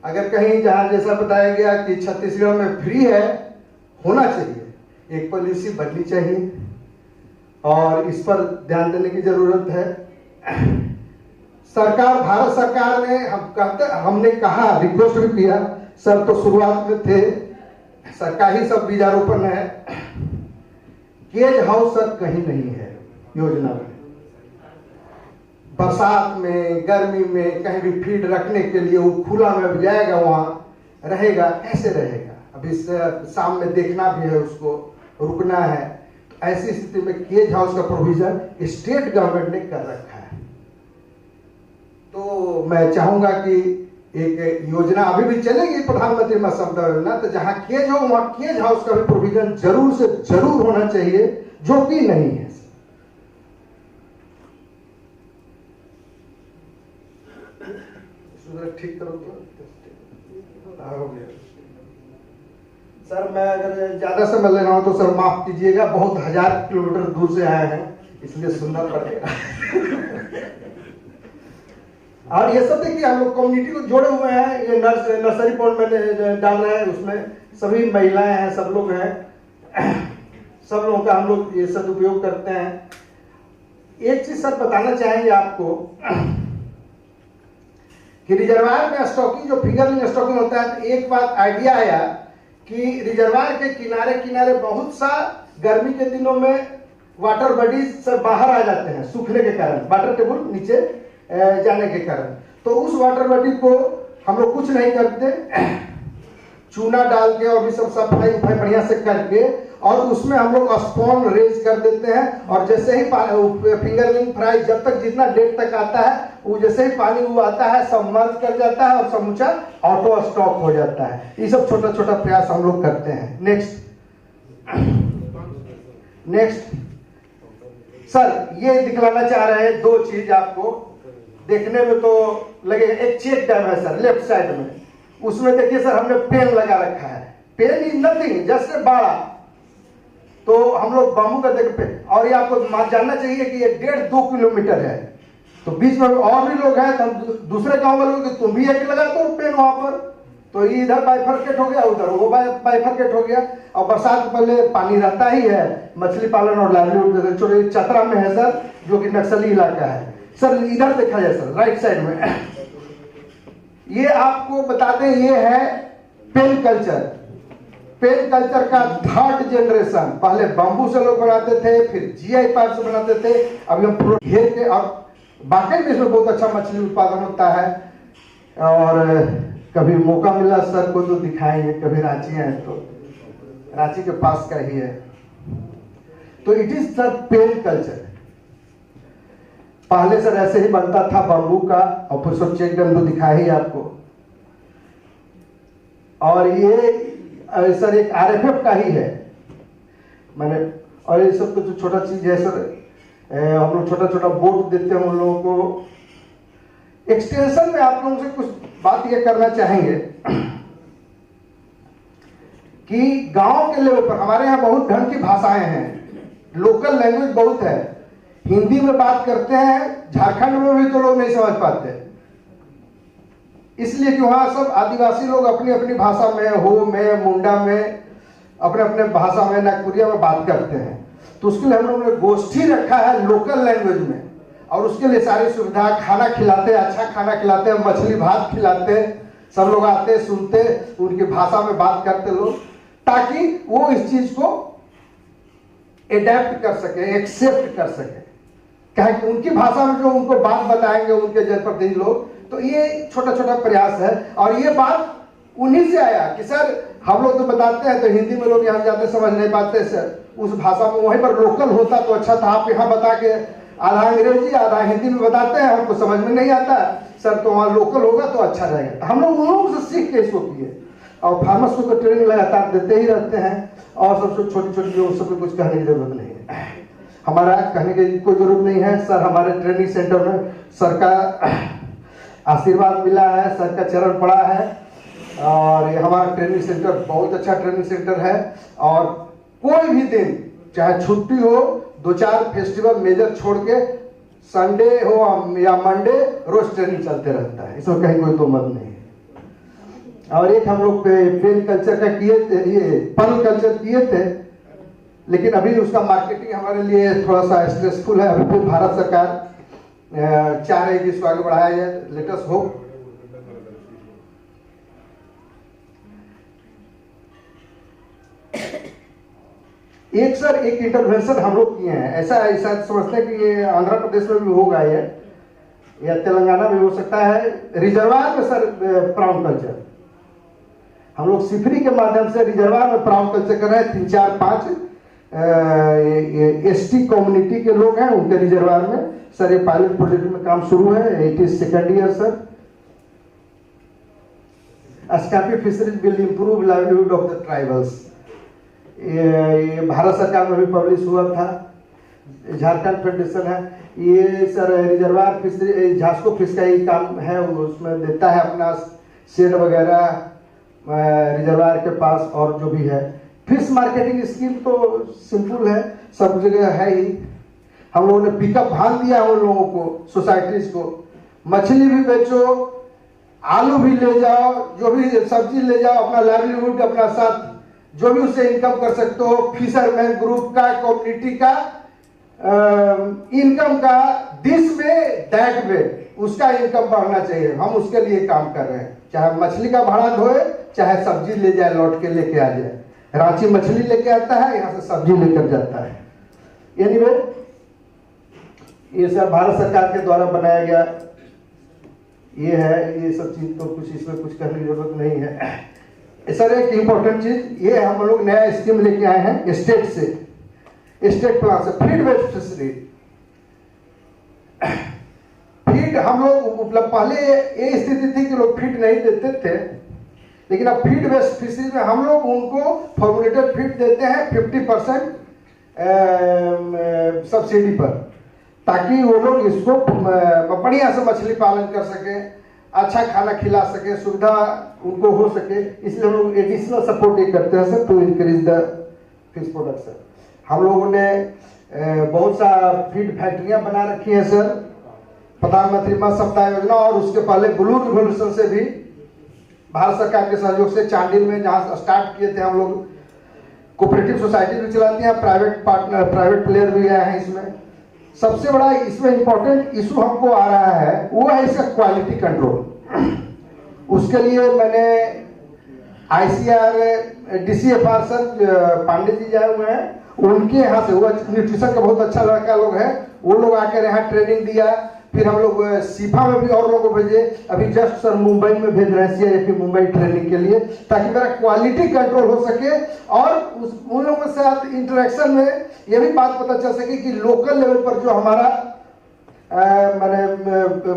अगर कहीं जहां जैसा बताया गया कि छत्तीसगढ़ में फ्री है, होना चाहिए, एक पॉलिसी बननी चाहिए और इस पर ध्यान देने की जरूरत है। सरकार, भारत सरकार ने हमने कहा, रिक्वेस्ट भी किया सर, तो शुरुआत में थे सरकारी सब बीजारोपण है, केज हाउस सर कहीं नहीं है योजना में। बरसात में, गर्मी में कहीं भी फीड रखने के लिए वो खुला में जाएगा, वहां रहेगा, कैसे रहेगा? अभी शाम में देखना भी है, उसको रुकना है। तो ऐसी स्थिति में केज हाउस का प्रोविजन स्टेट गवर्नमेंट ने कर रखा है। तो मैं चाहूंगा कि एक योजना अभी भी चलेगी, प्रधानमंत्री मत्स्य योजना, तो जहां केज हो वहां केज हाउस का भी प्रोविजन जरूर से जरूर होना चाहिए, जो कि नहीं है। ठीक करो तो हो गया सर। मैं अगर ज्यादा समय ले रहा हूं तो सर माफ कीजिएगा, बहुत 1000 किलोमीटर दूर से आए हैं, इसलिए सुनना पड़ेगा। और ये सब देखिए, हम लोग कम्युनिटी को जोड़े हुए हैं, ये नर्सरी पॉइंट में डाल रहे हैं, उसमें सभी महिलाएं हैं, सब लोग हैं, सब लोगों का हम लोग ये सदुपयोग करते हैं। एक चीज सर बताना चाहेंगे आपको कि रिजर्वायर में स्टॉकिंग, जो फिंगरलिंग स्टॉकिंग होता है, तो एक बात आइडिया आया कि रिजर्वायर के किनारे किनारे बहुत सा गर्मी के दिनों में वाटर बॉडीज सब बाहर आ जाते हैं सूखने के कारण, वाटर टेबल नीचे जाने के कारण। तो उस वाटर बॉडी को हम लोग कुछ नहीं करते, चूना डाल के और भी सब सफाई बढ़िया से करके, और उसमें हम लोग स्पॉन रेज कर देते हैं। और जैसे ही फिंगरलिंग फ्राई जब तक जितना डेट तक आता है, वो जैसे ही पानी वो आता है सब मर्ज कर जाता है और समूचा ऑटो स्टॉक हो जाता है। ये सब छोटा छोटा प्रयास हम लोग करते हैं। नेक्स्ट सर, ये दिखलाना चाह रहे हैं 2 चीज आपको, देखने में तो लगेगा। एक चेक डैम है सर लेफ्ट साइड में, उसमें देखिए सर हमने पेन लगा रखा है। पेन इज नथिंग, जैसे बाड़ा, तो हम लोग बाम्बू का देखते हैं। और ये आपको जानना चाहिए कि ये 1.5-2 किलोमीटर है, तो बीच में और भी लोग हैं, तो हम दूसरे गांव वालों को तुम भी एक लगा दो पेन वहां पर, तो ये इधर बाइफरकेट हो गया, उधर वो बाइफरकेट हो गया। और बरसात से पहले पानी रहता ही है, मछली पालन और लाइवलीहुड छोटे चतरा में है सर, जो कि नक्सली इलाका है सर। इधर देखा जाए सर राइट साइड में, ये आपको बता दें, ये है पेन कल्चर। पेन कल्चर का 3rd जनरेशन, पहले बाम्बू से लोग बनाते थे, फिर जीआई पाइप से बनाते थे, अभी हम पूरा घेर के, और बाकी में इसमें बहुत अच्छा मछली उत्पादन होता है। और कभी मौका मिला सर को तो दिखाएंगे, कभी रांची आए तो रांची के पास का ही है। तो it is the pen culture. पहले सर ऐसे ही बनता था बम्बू का, और फिर सब चेक डैम तो दिखाया ही आपको। और ये सर एक आरएफएफ का ही है मैंने। और ये सब तो जो छोटा चीज है सर, हम लोग छोटा छोटा बोट देते हैं उन लोगों को। एक्सटेंशन में आप लोगों से कुछ बात ये करना चाहेंगे कि गांव के लेवल पर हमारे यहाँ बहुत ढंग की भाषाएं हैं, लोकल लैंग्वेज बहुत है। हिंदी में बात करते हैं, झारखंड में भी तो लोग नहीं समझ पाते, इसलिए कि वहां सब आदिवासी लोग अपनी अपनी भाषा में, हो में, मुंडा में, अपने अपने भाषा में, नागपुरिया में बात करते हैं। तो उसके लिए हम लोगों ने गोष्ठी रखा है लोकल लैंग्वेज में, और उसके लिए सारी सुविधा, खाना खिलाते, अच्छा खाना खिलाते, मछली भात खिलाते, सब लोग आते, सुनते, उनकी भाषा में बात करते लोग, ताकि वो इस चीज को एडेप्ट कर सके, एक्सेप्ट कर सके। क्या कि उनकी भाषा में जो उनको बात बताएंगे उनके जनप्रतिनिधि लोग, तो ये छोटा छोटा प्रयास है। और ये बात उन्हीं से आया कि सर हम लोग तो बताते हैं तो हिंदी में लोग यहाँ जाते समझ नहीं पाते सर, उस भाषा में वहीं पर लोकल होता तो अच्छा था। आप यहाँ बता के आधा अंग्रेजी आधा हिंदी में बताते हैं, हमको समझ में नहीं आता सर, तो वहाँ लोकल होगा तो अच्छा रहेगा। हम लोग उन लोगों से सीख के इसको किए, और फार्मर्स को तो ट्रेनिंग लगातार देते ही रहते हैं। और सबसे छोटी छोटी जो सब कुछ कहने की जरूरत नहीं है, हमारा कहने की कोई जरूरत नहीं है सर। हमारे ट्रेनिंग सेंटर में सर का आशीर्वाद मिला है, सर का चरण पड़ा है, और ये हमारा ट्रेनिंग सेंटर बहुत अच्छा ट्रेनिंग सेंटर है। और कोई भी दिन चाहे छुट्टी हो, 2-4 फेस्टिवल मेजर छोड़ के संडे हो या मंडे, रोज ट्रेनिंग चलते रहता है, इसमें कहीं कोई दो मत नहीं है। और एक हम लोग पेन कल्चर का किए थे, ये पल कल्चर किए थे, लेकिन अभी उसका मार्केटिंग हमारे लिए थोड़ा सा स्ट्रेसफुल है। अभी फिर भारत सरकार चाह रही है कि इसको आगे बढ़ाया जाए, लेट अस होप। एक सर एक इंटरवेंशन हम लोग किए हैं, ऐसा शायद समझते हैं कि ये आंध्र प्रदेश में भी होगा ये, या तेलंगाना में हो सकता है। रिजर्वायर में सर प्राउन कल्चर हम लोग सिफरी के माध्यम से रिजर्वायर में प्राउन कल्चर कर रहे हैं। 3-4-5 एसटी कम्युनिटी के लोग हैं, उनके रिजर्वायर में सर ये पायलट प्रोजेक्ट में काम शुरू है। It is 2nd year sir. Scampi fisheries will improve livelihood of the tribals. ये भारत सरकार में भी पब्लिश हुआ था, झारखंड फेडरेशन है ये सर। रिजर्वायर फिशरी झास्को फिश का ही काम है, उसमें देता है अपना शेड वगैरह रिजर्वायर के पास, और जो भी है फिश मार्केटिंग स्कीम तो सिंपल है, सब जगह है ही। हम लोगों ने पिकअप भान दिया उन लोगों को, सोसाइटीज को, मछली भी बेचो, आलू भी ले जाओ, जो भी सब्जी ले जाओ, अपना लाइवलीहुड अपना साथ जो भी उससे इनकम कर सकते हो। फिशरमैन ग्रुप का, कम्युनिटी का इनकम का दिस वे दैट वे, उसका इनकम बढ़ना चाहिए। हम उसके लिए काम कर रहे हैं, चाहे मछली का भाड़ा धोए, चाहे सब्जी ले जाए, लौट के लेके आ जाए। रांची मछली लेके आता है, यहाँ से सब्जी लेकर जाता है। एनीवे ये सर भारत सरकार के द्वारा बनाया गया ये है, ये सब चीज तो कुछ इसमें कुछ करने की जरूरत नहीं है सर। एक इम्पोर्टेंट चीज ये हम लोग नया स्कीम लेके आए हैं स्टेट से, स्टेट प्लान से, फीड बेस्ड फिशरी। फीड हम लोग मतलब पहले ये स्थिति थी कि लोग फीड नहीं देते थे, लेकिन अब फीड बेस्ड फिशरी में हम लोग उनको फॉर्मुलेटेड फीड देते हैं 50% सब्सिडी पर, ताकि वो लोग इसको बढ़िया से मछली पालन कर सके, अच्छा खाना खिला सके, सुविधा उनको हो सके। इसलिए हम लोग एडिशनल सपोर्ट ये करते हैं sir, to increase the fish production. हम लोगों ने बहुत सा फीड फैक्ट्रियां बना रखी हैं सर, प्रधानमंत्री मत्स्य सप्ताह योजना, और उसके पहले ब्लू रिवोल्यूशन से भी भारत सरकार के सहयोग से चांडिल में जहाँ स्टार्ट किए थे हम लोग, कोऑपरेटिव सोसाइटी भी चलाती हैं, प्राइवेट पार्टनर, प्राइवेट प्लेयर भी आए हैं इसमें। सबसे बड़ा इसमें इंपॉर्टेंट इशू हमको आ रहा है वो है इसका क्वालिटी कंट्रोल। उसके लिए मैंने ICR DCFR sir Pandey ji जाए हुए हैं, उनके यहाँ से, वो न्यूट्रिशन का बहुत अच्छा लड़का लोग है, वो लोग आकर यहाँ ट्रेनिंग दिया, फिर हम लोग सीफा में भी और लोगों को भेजे, अभी जस्ट सर मुंबई में भेज रहे हैं CIF मुंबई ट्रेनिंग के लिए, ताकि मेरा क्वालिटी कंट्रोल हो सके और उन लोगों के साथ इंटरेक्शन में ये भी बात पता चल सके कि लोकल लेवल पर जो हमारा मैंने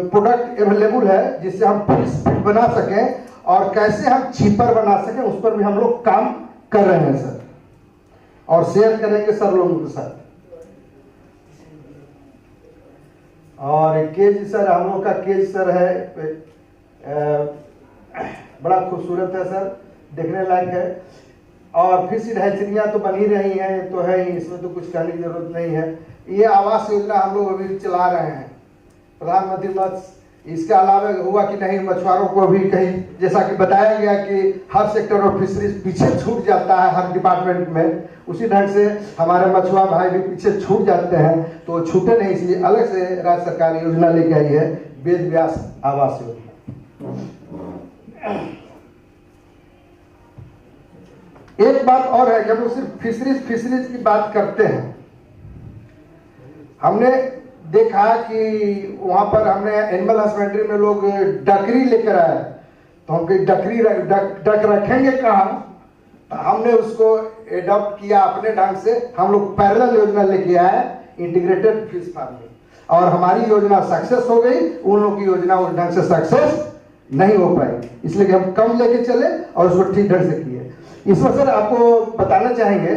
प्रोडक्ट अवेलेबल है जिससे हम फिश बना सकें और कैसे हम चीपर बना सकें, उस पर भी हम लोग काम कर रहे हैं सर, और शेयर करेंगे सर लोगों के साथ। और केज सर, हम लोग का केज सर है बड़ा खूबसूरत है सर, देखने लायक है, और फिश हैचरियाँ तो बन ही रही हैं, तो है ही, इसमें तो कुछ कहने की जरूरत नहीं है। ये आवास योजना हम लोग अभी चला रहे हैं, प्रधानमंत्री मत्स्य, इसके अलावा हुआ कि नहीं मछुआरों को भी कहीं, जैसा कि बताया गया कि हर सेक्टर ऑफ फिशरीज पीछे छूट जाता है हर डिपार्टमेंट में, उसी ढंग से हमारे मछुआ भाई भी पीछे छूट जाते हैं, तो छूटे नहीं, इसलिए अलग से राज्य सरकार योजना लेके आई है, वेद व्यास आवास योजना। एक बात और है कि हम लोग सिर्फ फिशरीज की बात करते हैं। हमने देखा कि वहां पर हमने एनिमल हस्बेंड्री में लोग डकरी लेकर आए, तो हम कहीं डक रखेंगे कहाँ, हमने उसको एडॉप्ट किया अपने ढंग से, हम लोग पैरेलल योजना लेके आए इंटीग्रेटेड फिश फार्मिंग, और हमारी योजना सक्सेस हो गई, उन लोगों की योजना उस ढंग से सक्सेस नहीं हो पाई, इसलिए कि हम कम लेके चले और उसको ठीक ढंग से किए। इसमें सर आपको बताना चाहेंगे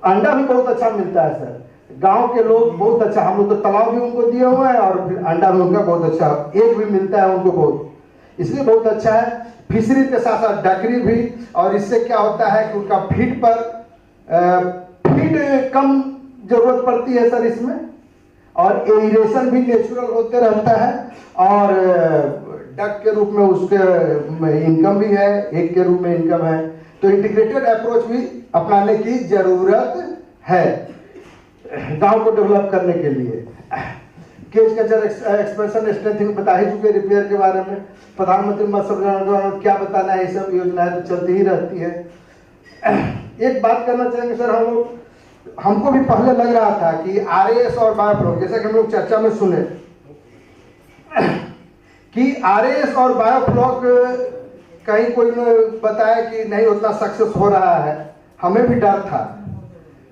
अंडा भी बहुत अच्छा मिलता है सर, गांव के लोग बहुत अच्छा, हम लोग तो तालाब भी उनको दिए हुए हैं और फिर अंडा भी उनका बहुत अच्छा, एक भी मिलता है उनको बहुत, इसलिए बहुत अच्छा है। फिशरी के साथ साथ डकरी भी, और इससे क्या होता है कि उनका फीड पर फीड कम जरूरत पड़ती है सर इसमें, और एरिएशन भी नेचुरल होते रहता है, और डक के रूप में उसके इनकम भी है, एक के रूप में इनकम है, तो इंटीग्रेटेड अप्रोच भी अपनाने की जरूरत है गांव को डेवलप करने के लिए। केज कल्चर एक्सपेंशन स्ट्रेंथिंग बता ही चुके, रिपेयर के बारे में प्रधानमंत्री मत्स्य योजना क्या बताना है, ये सब योजनाएं तो चलती ही रहती है। एक बात करना चाहेंगे सर, हम लोग, हमको भी पहले लग रहा था कि RAS और बायोफ्लॉक, जैसा कि हम लोग चर्चा में सुने कि RAS और बायोफ्लॉक कहीं कोई ने बताया कि नहीं उतना सक्सेस हो रहा है, हमें भी डर था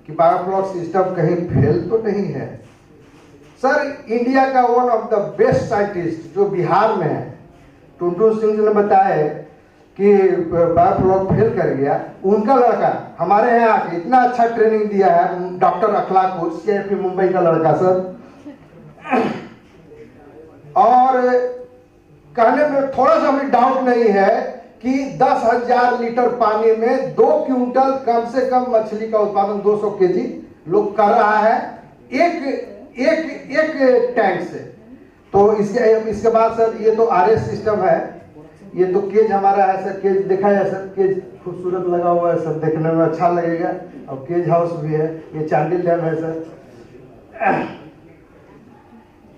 कि बायोफ्लॉक सिस्टम कहीं फेल तो नहीं है। सर इंडिया का one of the best scientist जो बिहार में है, टुनटुन सिंह जी ने बताया कि बायोफ्लॉक फेल कर गया, उनका लड़का हमारे यहाँ आके इतना अच्छा ट्रेनिंग दिया है, डॉक्टर अखलाकुर, CIF मुंबई का लड़का सर, और कहने में थोड़ा सा भी डाउट नहीं है कि 10,000 लीटर पानी में 2 क्विंटल कम से कम मछली का उत्पादन 200 केजी लोग कर रहा है एक टैंक से। तो इसके बाद सर ये तो RS सिस्टम है, ये तो केज हमारा है सर, केज देखा है सर, केज खूबसूरत लगा हुआ है सर, देखने में अच्छा लगेगा, और केज हाउस भी है, ये चांडिल डैम है सर।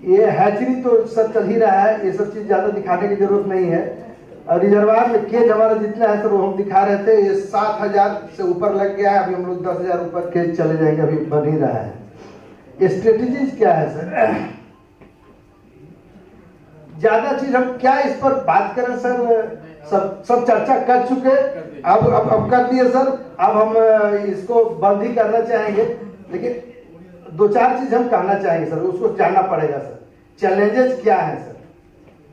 ये हैचरी तो सर चल ही रहा है, ये सब चीज ज्यादा दिखाने की जरूरत नहीं है। रिजर्वायर में केज हमारा जितना है सर वो हम दिखा रहे थे, ये 7,000 से ऊपर लग गया है, अभी हम लोग 10,000 ऊपर केज चले जाएंगे, अभी बन ही रहा है। ये स्ट्रेटेजीज क्या है सर, ज्यादा चीज हम क्या इस पर बात करें सर, सब चर्चा कर चुके, अब कर दिए सर, अब हम इसको बंद ही करना चाहेंगे, लेकिन 2-4 चीज हम कहना चाहेंगे सर, उसको जानना पड़ेगा सर, चैलेंजेस क्या है सर,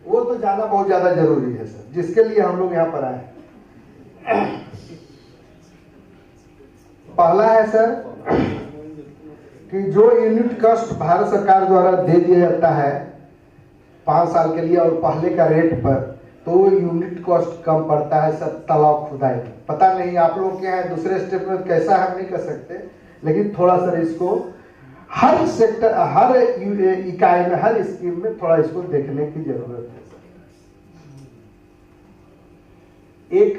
वो तो जानना बहुत ज्यादा जरूरी है सर, जिसके लिए हम लोग यहाँ पर आए हैं। पहला है सर कि जो यूनिट कॉस्ट भारत सरकार द्वारा दे दिया जाता है 5 साल के लिए और पहले का रेट पर, तो वो यूनिट कॉस्ट कम पड़ता है सर तालाब खुदाई। पता नहीं आप लोग के यहाँ दूसरे स्टेप में कैसा हम नहीं कर सकते, लेकिन थोड़ा सर इसको हर सेक्टर, हर इकाई में, हर स्कीम में थोड़ा इसको देखने की जरूरत है। एक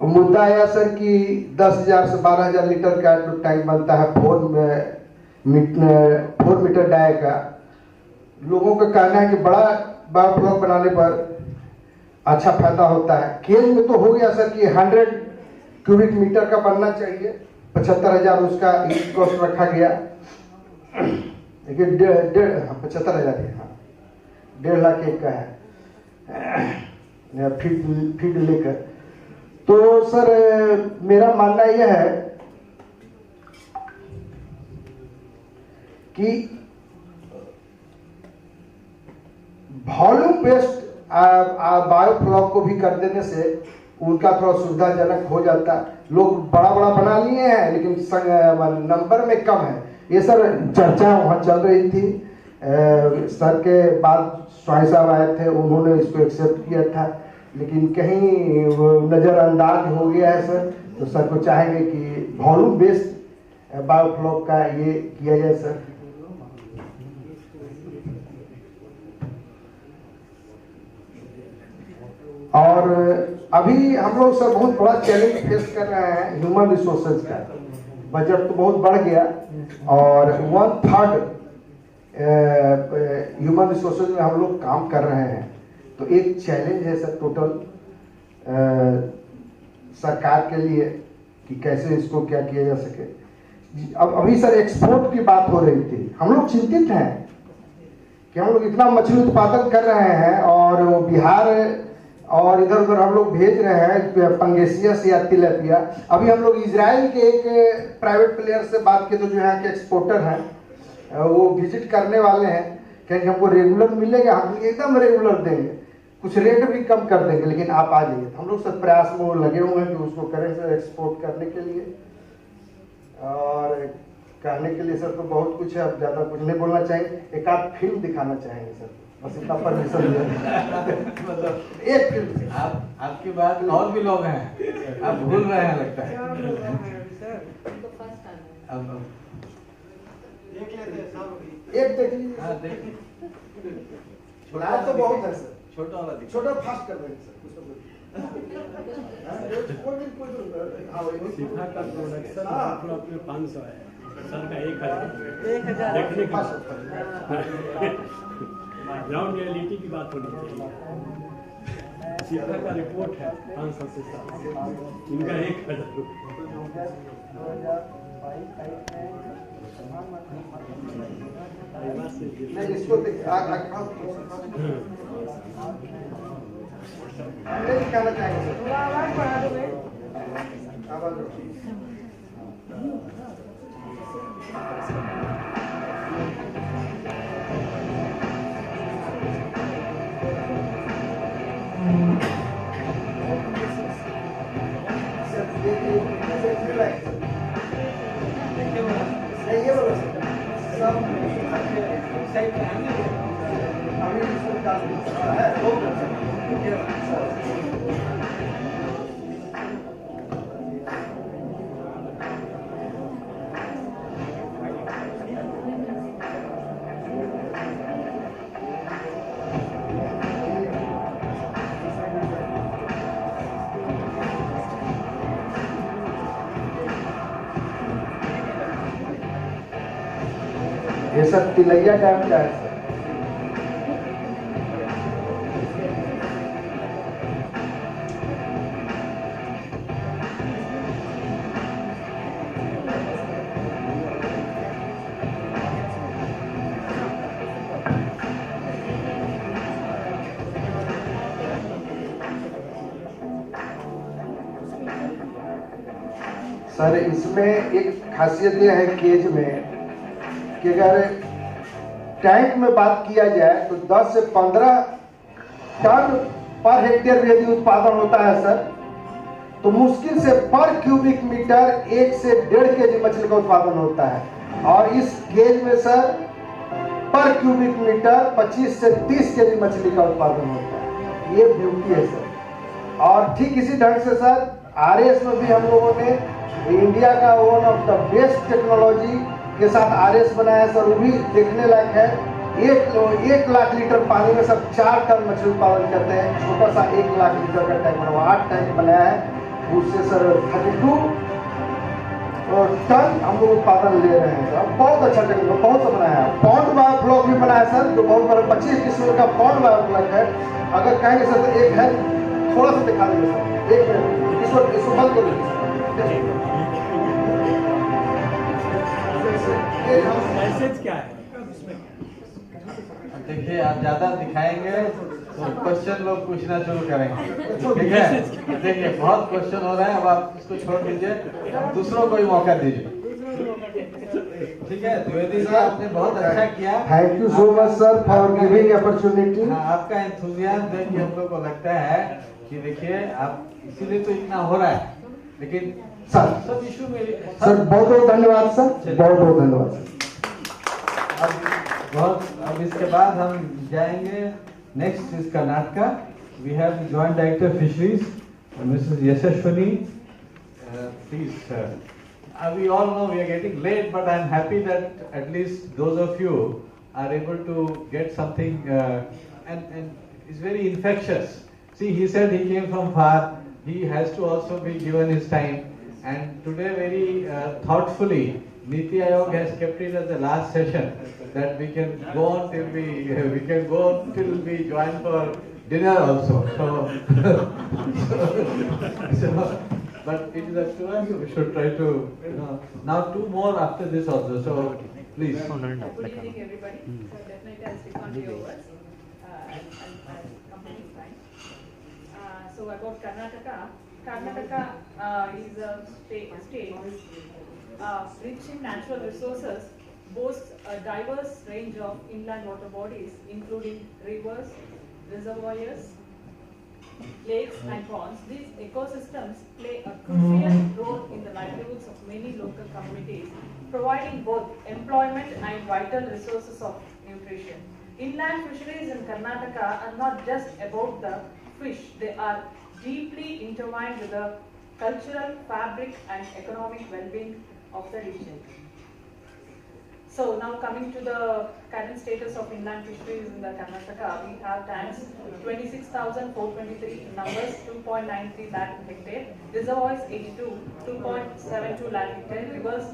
मुद्दा आया सर कि 10,000 से 12,000 लीटर का जो टैंक बनता है 4 मीटर डाय का, लोगों का कहना है कि बड़ा बायोफ्लॉक बनाने पर अच्छा फायदा होता है। केज में तो हो गया सर कि 100 क्यूबिक मीटर का बनना चाहिए, 75,000 उसका कॉस्ट रखा गया। देखिए 75,000 है, हाँ 1.5 लाख एक का है फीड लेकर। तो सर मेरा मानना यह है कि वॉल्यूम बेस्ड बायोफ्लॉक को भी कर देने से उनका थोड़ा सुविधाजनक हो जाता। लोग बड़ा बड़ा बना लिए हैं लेकिन नंबर में कम है। ये सर चर्चा वहाँ चल रही थी, सर के बाद स्वामी साहब आए थे, उन्होंने इसको एक्सेप्ट किया था, लेकिन कहीं नज़रअंदाज हो गया है सर। तो सर को चाहेंगे कि वॉल्यूम बेस्ड बायोफ्लॉक का ये किया जाए सर। और अभी हम लोग सर बहुत बड़ा चैलेंज फेस कर रहे हैं ह्यूमन रिसोर्सेज का। बजट तो बहुत बढ़ गया और 1/3 ह्यूमन रिसोर्सेज में हम लोग काम कर रहे हैं। तो एक चैलेंज है सर टोटल सरकार के लिए कि कैसे इसको क्या किया जा सके। अब अभी सर एक्सपोर्ट की बात हो रही थी, हम लोग चिंतित हैं कि हम लोग इतना मछली उत्पादन कर रहे हैं और बिहार और इधर उधर हम लोग भेज रहे हैं पंगेसियस या तिलपिया। अभी हम लोग इजराइल के एक प्राइवेट प्लेयर से बात किए तो जो यहाँ के एक्सपोर्टर हैं वो विजिट करने वाले हैं, कहेंगे हमको रेगुलर मिलेगा, हम एकदम रेगुलर देंगे, कुछ रेट भी कम कर देंगे, लेकिन आप आ जाइए। हम लोग सब प्रयास में लगे हुए हैं कि उसको करें सर एक्सपोर्ट करने के लिए। और कहने के लिए सर तो बहुत कुछ है, अब ज़्यादा कुछ नहीं बोलना चाहेंगे। एक आध फिल्म दिखाना चाहेंगे सर, बस इतना परमिशन मतलब एक फिल्म। आपकी बात और भी लोग हैं, आप भूल रहे हैं लगता है। एक देखिए, हाँ देखिए, छोटा तो बहुत है सर, छोटा वाला छोटा फास्ट कर देंगे सर। शिफा का प्रोडक्शन अपने 500 है, सर का 1,000 देखने का ग्राउंड रियलिटी की बात होनी चाहिए। शिफा का रिपोर्ट है 500 से 700, इनका 1,000। इसको कहना चाहेंगे सर, आवाज बढ़ा दोगे। ये सब तिलैया डैम का है सर। इसमें एक खासियत यह है केज में कि अगर टैंक में बात किया जाए तो 10 से 15 टन पर हेक्टेयर यदि उत्पादन होता है सर, तो मुश्किल से पर क्यूबिक मीटर 1 से 1.5 केजी मछली का उत्पादन होता है। और इस गेज में सर पर क्यूबिक मीटर 25 से 30 केजी मछली का उत्पादन होता है। ये ब्यूटी है सर। और ठीक इसी ढंग से सर आरएस में भी हम लोगों ने इंडिया का one of the best technology के साथ आरएस बनाया सर, वो भी देखने लायक है। 1 लाख लीटर पानी में सब 4 टन मछली उत्पादन करते हैं। छोटा सा 1 लाख लीटर का टैंक बना हुआ, 8 टैंक बनाया है, उससे सर 32 टन हम लोग उत्पादन ले रहे हैं सर। बहुत अच्छा टेक्नोलॉजी, बहुत सा बनाया है। पॉन्ड बायोफ्लॉक भी बनाया सर, जो बहुत बड़ा 25 किस्म का पॉन्ड बायोफ्लॉक है। अगर कहेंगे सर तो एक है, थोड़ा सा दिखा देंगे सर, 1 मिनट इसको बंद कर दीजिए। मैसेज क्या है? देखिए आप ज्यादा दिखाएंगे तो क्वेश्चन लोग पूछना शुरू करेंगे, ठीक है। देखिए बहुत क्वेश्चन हो रहा है, अब आप इसको छोड़ दीजिए, दूसरों को ही मौका दीजिए, ठीक है। द्विवेदी जी आपने बहुत अच्छा किया, thank you so much sir for giving opportunity. आपका एंथुजियाज्म देख के हम लोग को लगता है कि देखिए आप इसीलिए तो इतना हो रहा है, लेकिन सब इशू में सर बहुत बहुत धन्यवाद सर, बहुत बहुत धन्यवाद। अब इसके बाद हम जाएंगे next is Karnataka. We have joint director fisheries Mrs Yashaswini, please. We all know we are getting late, but I am happy that at least those of you are able to get something, and it's very infectious. See, he said he came from far. He has to also be given his time, and today very thoughtfully, Niti Aayog has kept it as the last session that we can go on till we can go on till we join for dinner also. So but it is up to us. We should try to, now two more after this also. So please. Good evening, everybody. So definitely I'll stick on to your words. I'll completely fine. So about Karnataka. Karnataka is a state rich in natural resources, boasts a diverse range of inland water bodies, including rivers, reservoirs, lakes and ponds. These ecosystems play a crucial role in the livelihoods of many local communities, providing both employment and vital resources of nutrition. Inland fisheries in Karnataka are not just about the fish, they are deeply intertwined with the cultural fabric and economic well-being of the region. So now coming to the current status of inland fisheries in the Karnataka, we have tanks 26,423 numbers, 2.93 lakh hectare, reservoirs 82, 2.72 lakh hectare, rivers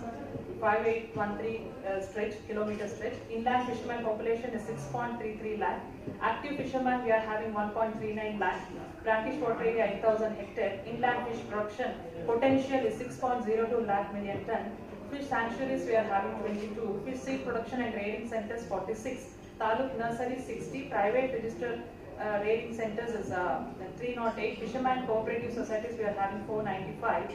5813 kilometer stretch. Inland fisherman population is 6.33 lakh. Active fishermen we are having 1.39 lakh. Brackish water area 8,000 hectare. Inland fish production potential is 6.02 lakh million ton. Fish sanctuaries we are having 22. Fish seed production and rearing centers 46. Taluk nursery 60. Private registered rearing centers is 308. Fisherman cooperative societies we are having 495.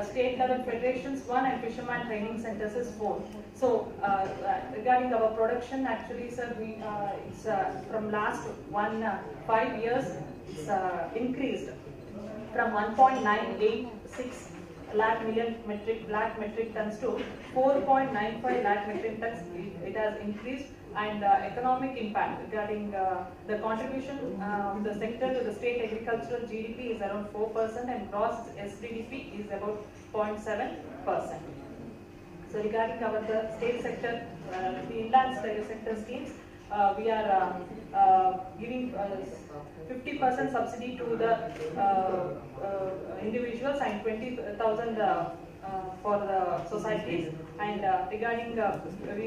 State level federations 1 and fisherman training centers is 4. So regarding our production, actually sir, we it's from last 5 years it's increased from 1.986 lakh metric tons to 4.95 lakh metric tons. It has increased, and economic impact regarding the contribution of the sector to the state agricultural GDP is around 4%, and gross SDDP is about 0.7%. So regarding our the state sector, the inland sector schemes, we are giving 50% subsidy to the individuals and 20,000 for the societies. And regarding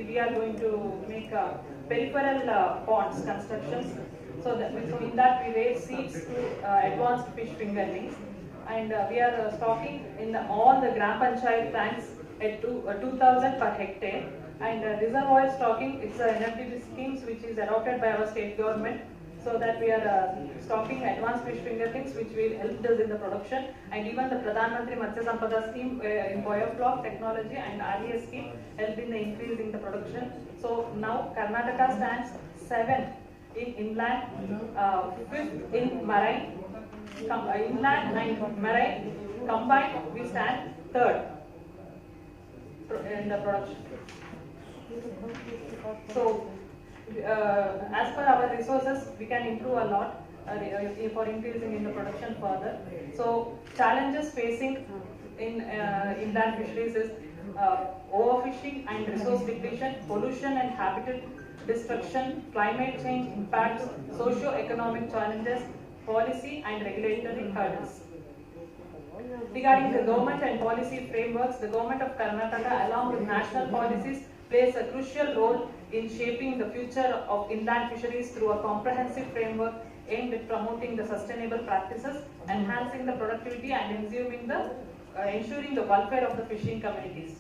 we are going to make peripheral ponds constructions. So in that we raise seeds to advanced fish fingerlings, and we are stocking in all the Gram Panchayat tanks at 2,000 per hectare. And reservoir stocking, it's an NFDP schemes which is adopted by our state government, so that we are stocking advanced fish fingerlings which will help us in the production. And even the Pradhan Mantri Matsya Sampada scheme in biofloc technology and RES scheme help in the increasing the production. So now Karnataka stands 7th in inland, 5th in marine, inland and marine combined we stand 3rd in the production. So as per our resources, we can improve a lot for increasing in the production further. So challenges facing in inland fisheries is overfishing and resource depletion, pollution and habitat destruction, climate change impacts, socio-economic challenges, policy and regulatory hurdles. Regarding the government and policy frameworks, the government of Karnataka along with national policies plays a crucial role in shaping the future of inland fisheries through a comprehensive framework aimed at promoting the sustainable practices, enhancing the productivity and ensuring the welfare of the fishing communities.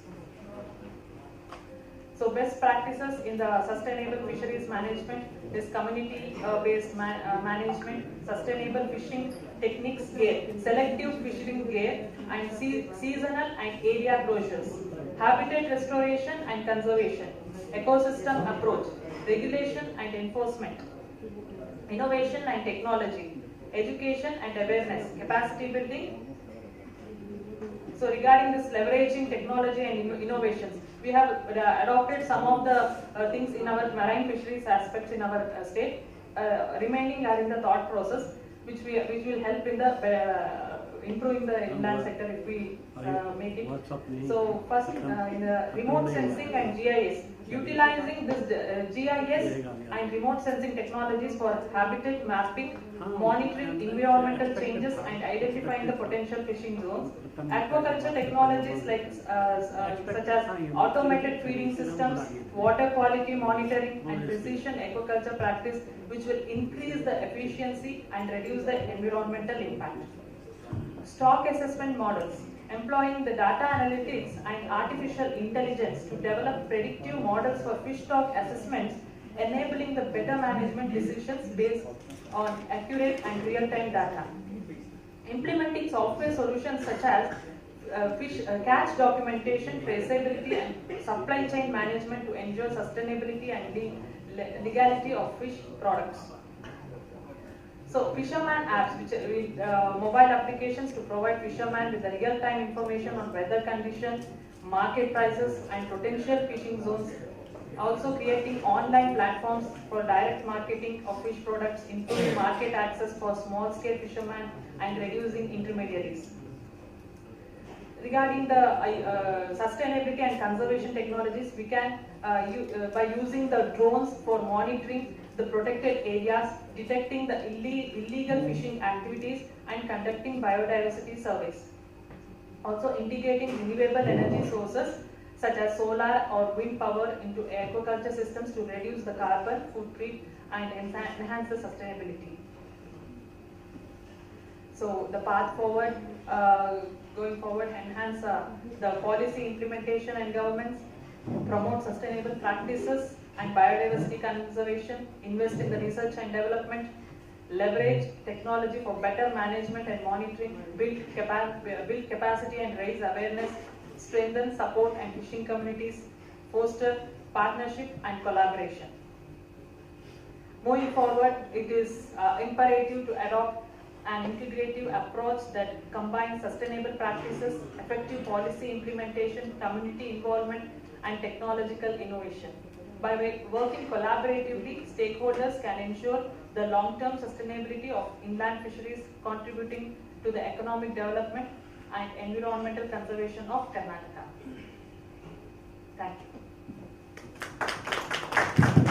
So best practices in the sustainable fisheries management is community-based management, sustainable fishing techniques gear, selective fishing gear, and seasonal and area closures, habitat restoration and conservation, ecosystem approach, regulation and enforcement, innovation and technology, education and awareness, capacity building. So regarding this leveraging technology and innovations, we have adopted some of the things in our marine fisheries aspects in our state. Remaining are in the thought process, which will help in the improving the inland sector if we make it. So first, in the remote sensing and GIS, utilizing this GIS and remote sensing technologies for habitat mapping, monitoring environmental changes and identifying the potential fishing zones. Aquaculture technologies like such as automated feeding systems, water quality monitoring and precision aquaculture practice, which will increase the efficiency and reduce the environmental impact. Stock assessment models, employing the data analytics and artificial intelligence to develop predictive models for fish stock assessments, enabling the better management decisions based on accurate and real-time data. Implementing software solutions such as fish catch documentation, traceability and supply chain management to ensure sustainability and legality of fish products. So fisherman apps, which are mobile applications to provide fishermen with the real-time information on weather conditions, market prices and potential fishing zones. Also creating online platforms for direct marketing of fish products, improving market access for small-scale fishermen and reducing intermediaries. Regarding the sustainability and conservation technologies, we can, by using the drones for monitoring the protected areas, detecting the illegal fishing activities and conducting biodiversity surveys. Also integrating renewable energy sources such as solar or wind power into aquaculture systems to reduce the carbon footprint and enhance the sustainability. So the path forward, going forward, enhance the policy implementation and governments, promote sustainable practices and biodiversity conservation, invest in the research and development, leverage technology for better management and monitoring, build capacity and raise awareness, strengthen support and fishing communities, foster partnership and collaboration. Moving forward, it is imperative to adopt an integrative approach that combines sustainable practices, effective policy implementation, community involvement, and technological innovation. By working collaboratively, stakeholders can ensure the long-term sustainability of inland fisheries, contributing to the economic development and environmental conservation of Karnataka. Thank you.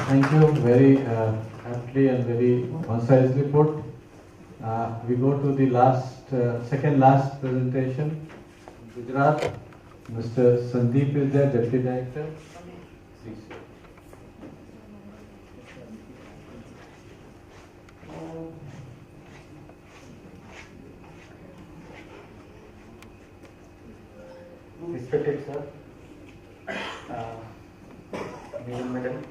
Thank you. Very aptly and very concisely put. We go to the last, second last presentation. Gujarat, Mr. Sandeep is there, Deputy Director. Please. Respected sir, madam,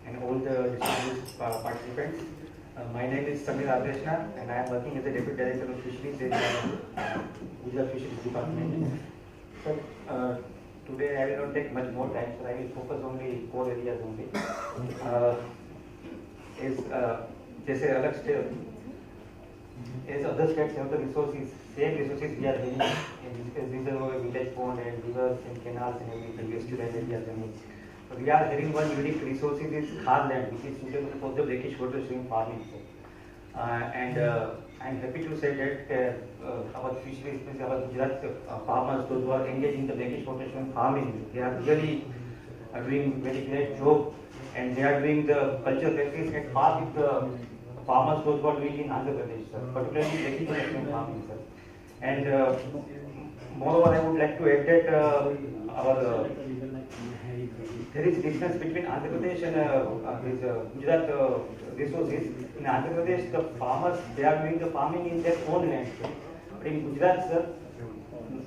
and all the distinguished participants. My name is Samir Adeshna and I am working as a Deputy Director of Fisheries in Gujarat Fisheries Department. Sir, today I will not take much more time, so I will focus only 4 areas only. जैसे अलग state as other states have the resources, same resources we are having in reservoir, village pond and rivers and canals and everything, estuarine areas and so we are having one unique resources is hard land, which is suitable for the brackish water shrimp farming. And I am happy to say that our fisheries, our Gujarat farmers, those who are engaged in the brackish water shrimp farming, they are really doing very great job, and they are doing the culture practice at par with the farmers those who are doing in Andhra Pradesh, sir, particularly brackish water shrimp farming, sir. And moreover, I would like to add that there is difference between Andhra Pradesh and Gujarat resources. In Andhra Pradesh, the farmers, they are doing the farming in their own land. But in Gujarat, sir,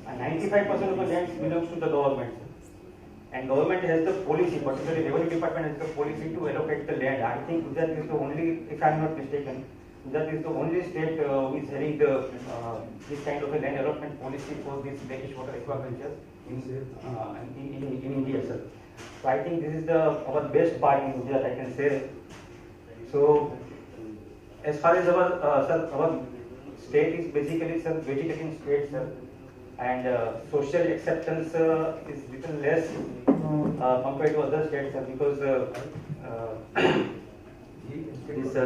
95% of the land belongs to the government. And government has the policy, particularly revenue department has the policy to allocate the land. I think Gujarat is the only, if I am not mistaken, Gujarat is the only state who is having the this kind of a land allotment policy for this brackish water aquaculture in India, sir. So I think this is our best part in Gujarat, I can say. So as far as our state is basically, sir, vegetarian state, sir, and social acceptance is little less compared to other states, sir, because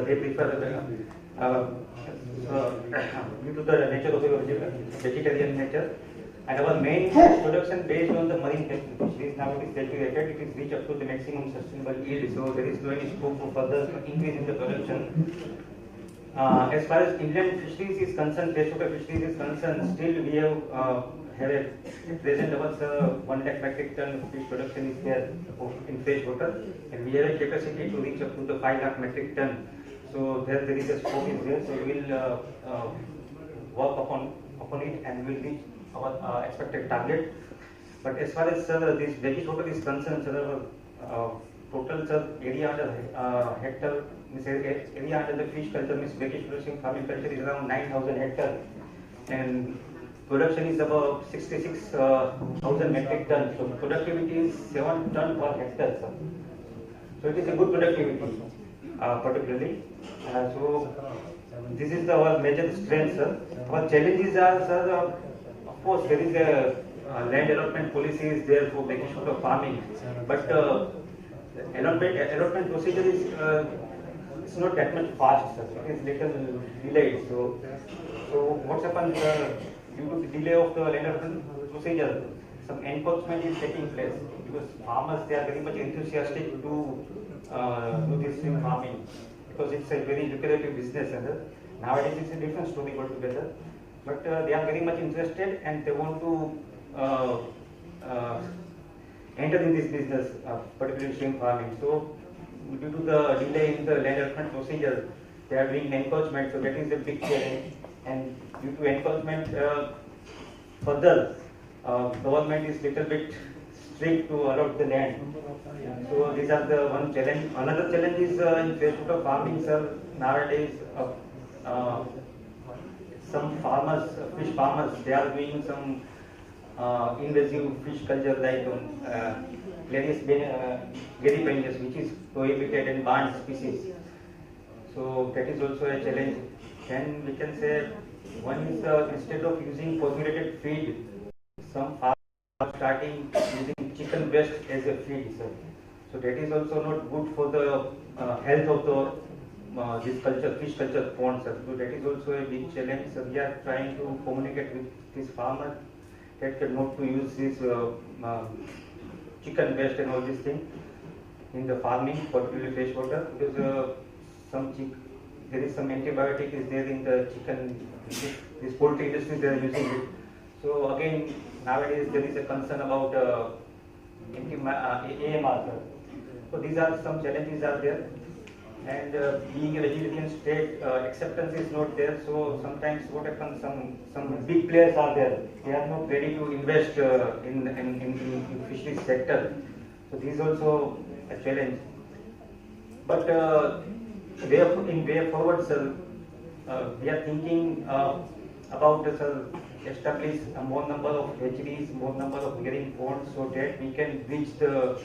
they prefer due to the nature of the vegetarian nature. And our main production based on the marine fisheries now it is saturated, it is reached up to the maximum sustainable yield, so there is no any scope for further increase in the production. As far as inland fisheries is concerned, freshwater fisheries is concerned, still we have a present our 1 lakh metric ton fish production is there in freshwater, and we have a capacity to reach up to the 5 lakh metric ton. So there is a scope is there, so we will work upon it and we will reach our expected target. But as far as this brackish water is concerned, sir, total area under hectare, area under the fish culture means brackish fishing farming culture is around 9,000 hectares, and production is about 66,000 metric tons. So productivity is 7 ton per hectare, sir. So it is a good productivity, particularly. So this is our major strength, sir. Our challenges are, sir, of course, there is a land allotment policy is there for brackish water farming, but allotment procedure is it's not that much fast, sir. It is little delayed. So what's happened due to the delay of the land allotment procedure, some enforcement is taking place because farmers, they are very much enthusiastic to do this in farming because it's a very lucrative business, and nowadays it's a different story altogether. But they are very much interested and they want to enter in this business, particularly shrimp farming. So due to the delay in the land allotment procedure, they are doing encouragement. So that is a big challenge. And due to encouragement, further government is little bit strict to allot the land. So these are the one challenge. Another challenge is in freshwater farming, sir. Nowadays, some farmers, fish farmers, they are doing some invasive fish culture like Garipenis, which is prohibited and banned species. So that is also a challenge. Then we can say one is instead of using formulated feed, some farmers are starting using chicken breast as a feed, sir. So that is also not good for the health of the this culture, fish culture ponds, sir. So that is also a big challenge. So we are trying to communicate with this farmer that not to use this chicken breast and all these things in the farming, particularly freshwater, because there is some antibiotic is there in the chicken, this poultry industry they are using it. So again, nowadays there is a concern about AMR. So these are some challenges are there. And being a vegetarian state, acceptance is not there. So sometimes what happens, some big players are there. They are not ready to invest in fisheries sector. So this is also a challenge. But in way forward, sir, we are thinking about establish a more number of hatcheries, more number of rearing ponds, so that we can bridge the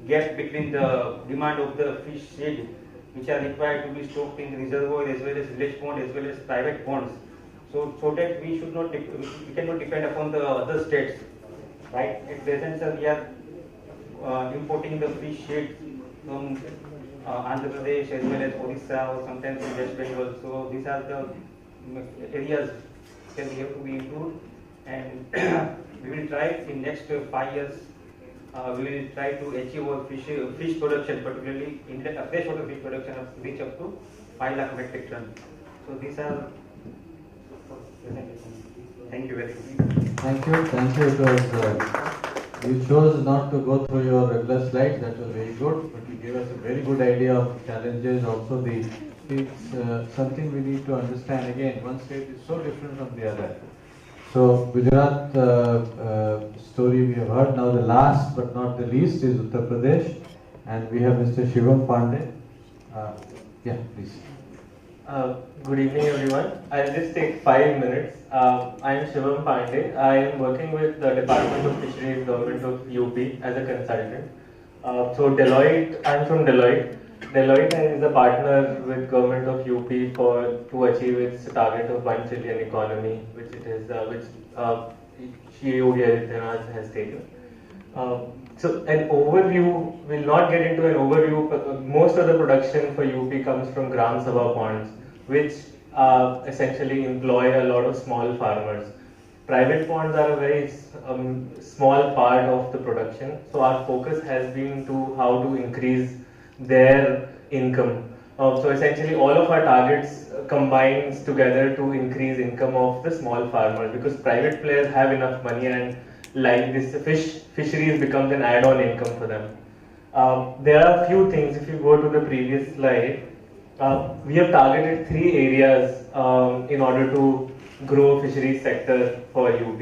gap between the demand of the fish seed, which are required to be stocked in reservoir as well as village pond as well as private ponds. So that we should not, we cannot depend upon the other states, right? At present, sir, we are importing the fish seed from Andhra Pradesh as well as Odisha or sometimes in West Bengal. So these are the areas that we have to be improved, and we will try in next 5 years. We will try to achieve our fish production, particularly in the freshwater fish production, reach up to 5 lakh metric ton. So these are. Thank you very much. Thank you. Thank you. It was, you chose not to go through your regular slides. That was very good. But you gave us a very good idea of challenges. Also, it's something we need to understand. Again, one state is so different from the other. So Gujarat story we have heard. Now the last but not the least is Uttar Pradesh, and we have Mr. Shivam Pandey. Yeah, please. Good evening, everyone. I'll just take 5 minutes. I am Shivam Pandey. I am working with the Department of Fisheries, Government of UP as a consultant. So Deloitte, I'm from Deloitte. Deloitte is a partner with Government of UP to achieve its target of 1 trillion economy, which it is, Shri Yogi Adityanath has taken. So an overview, we'll not get into an overview, but most of the production for UP comes from Gram Sabha ponds, which essentially employ a lot of small farmers. Private ponds are a very small part of the production, so our focus has been to how to increase their income. So essentially all of our targets combines together to increase income of the small farmers, because private players have enough money, and like this fisheries becomes an add-on income for them. There are a few things. If you go to the previous slide, we have targeted 3 areas in order to grow fisheries sector for UP,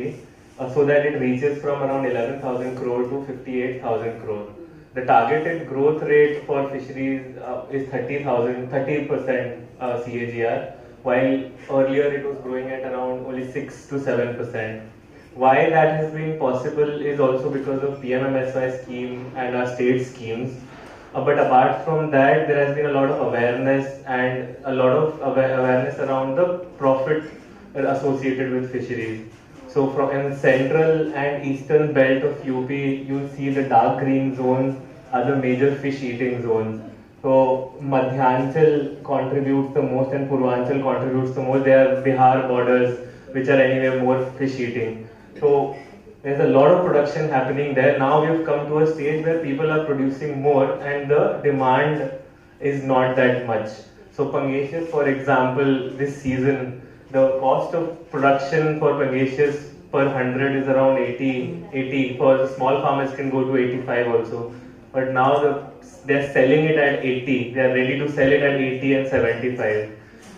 so that it reaches from around 11,000 crore to 58,000 crore. The targeted growth rate for fisheries is 30% CAGR, while earlier it was growing at around only 6 to 7%. Why that has been possible is also because of PMMSY scheme and our state schemes. But apart from that, there has been a lot of awareness and a lot of awareness around the profit associated with fisheries. So from in central and eastern belt of UP, you'll see the dark green zones are the major fish eating zones. So Madhyanchal contributes the most and Purvanchal contributes the most. They are Bihar borders, which are anyway more fish eating. So there's a lot of production happening there. Now we've come to a stage where people are producing more and the demand is not that much. So Pangasius, for example, this season, the cost of production for Pangasius per 100 is around 80. For the small farmers can go to 85 also. But now they're selling it at 80. They are ready to sell it at 80 and 75.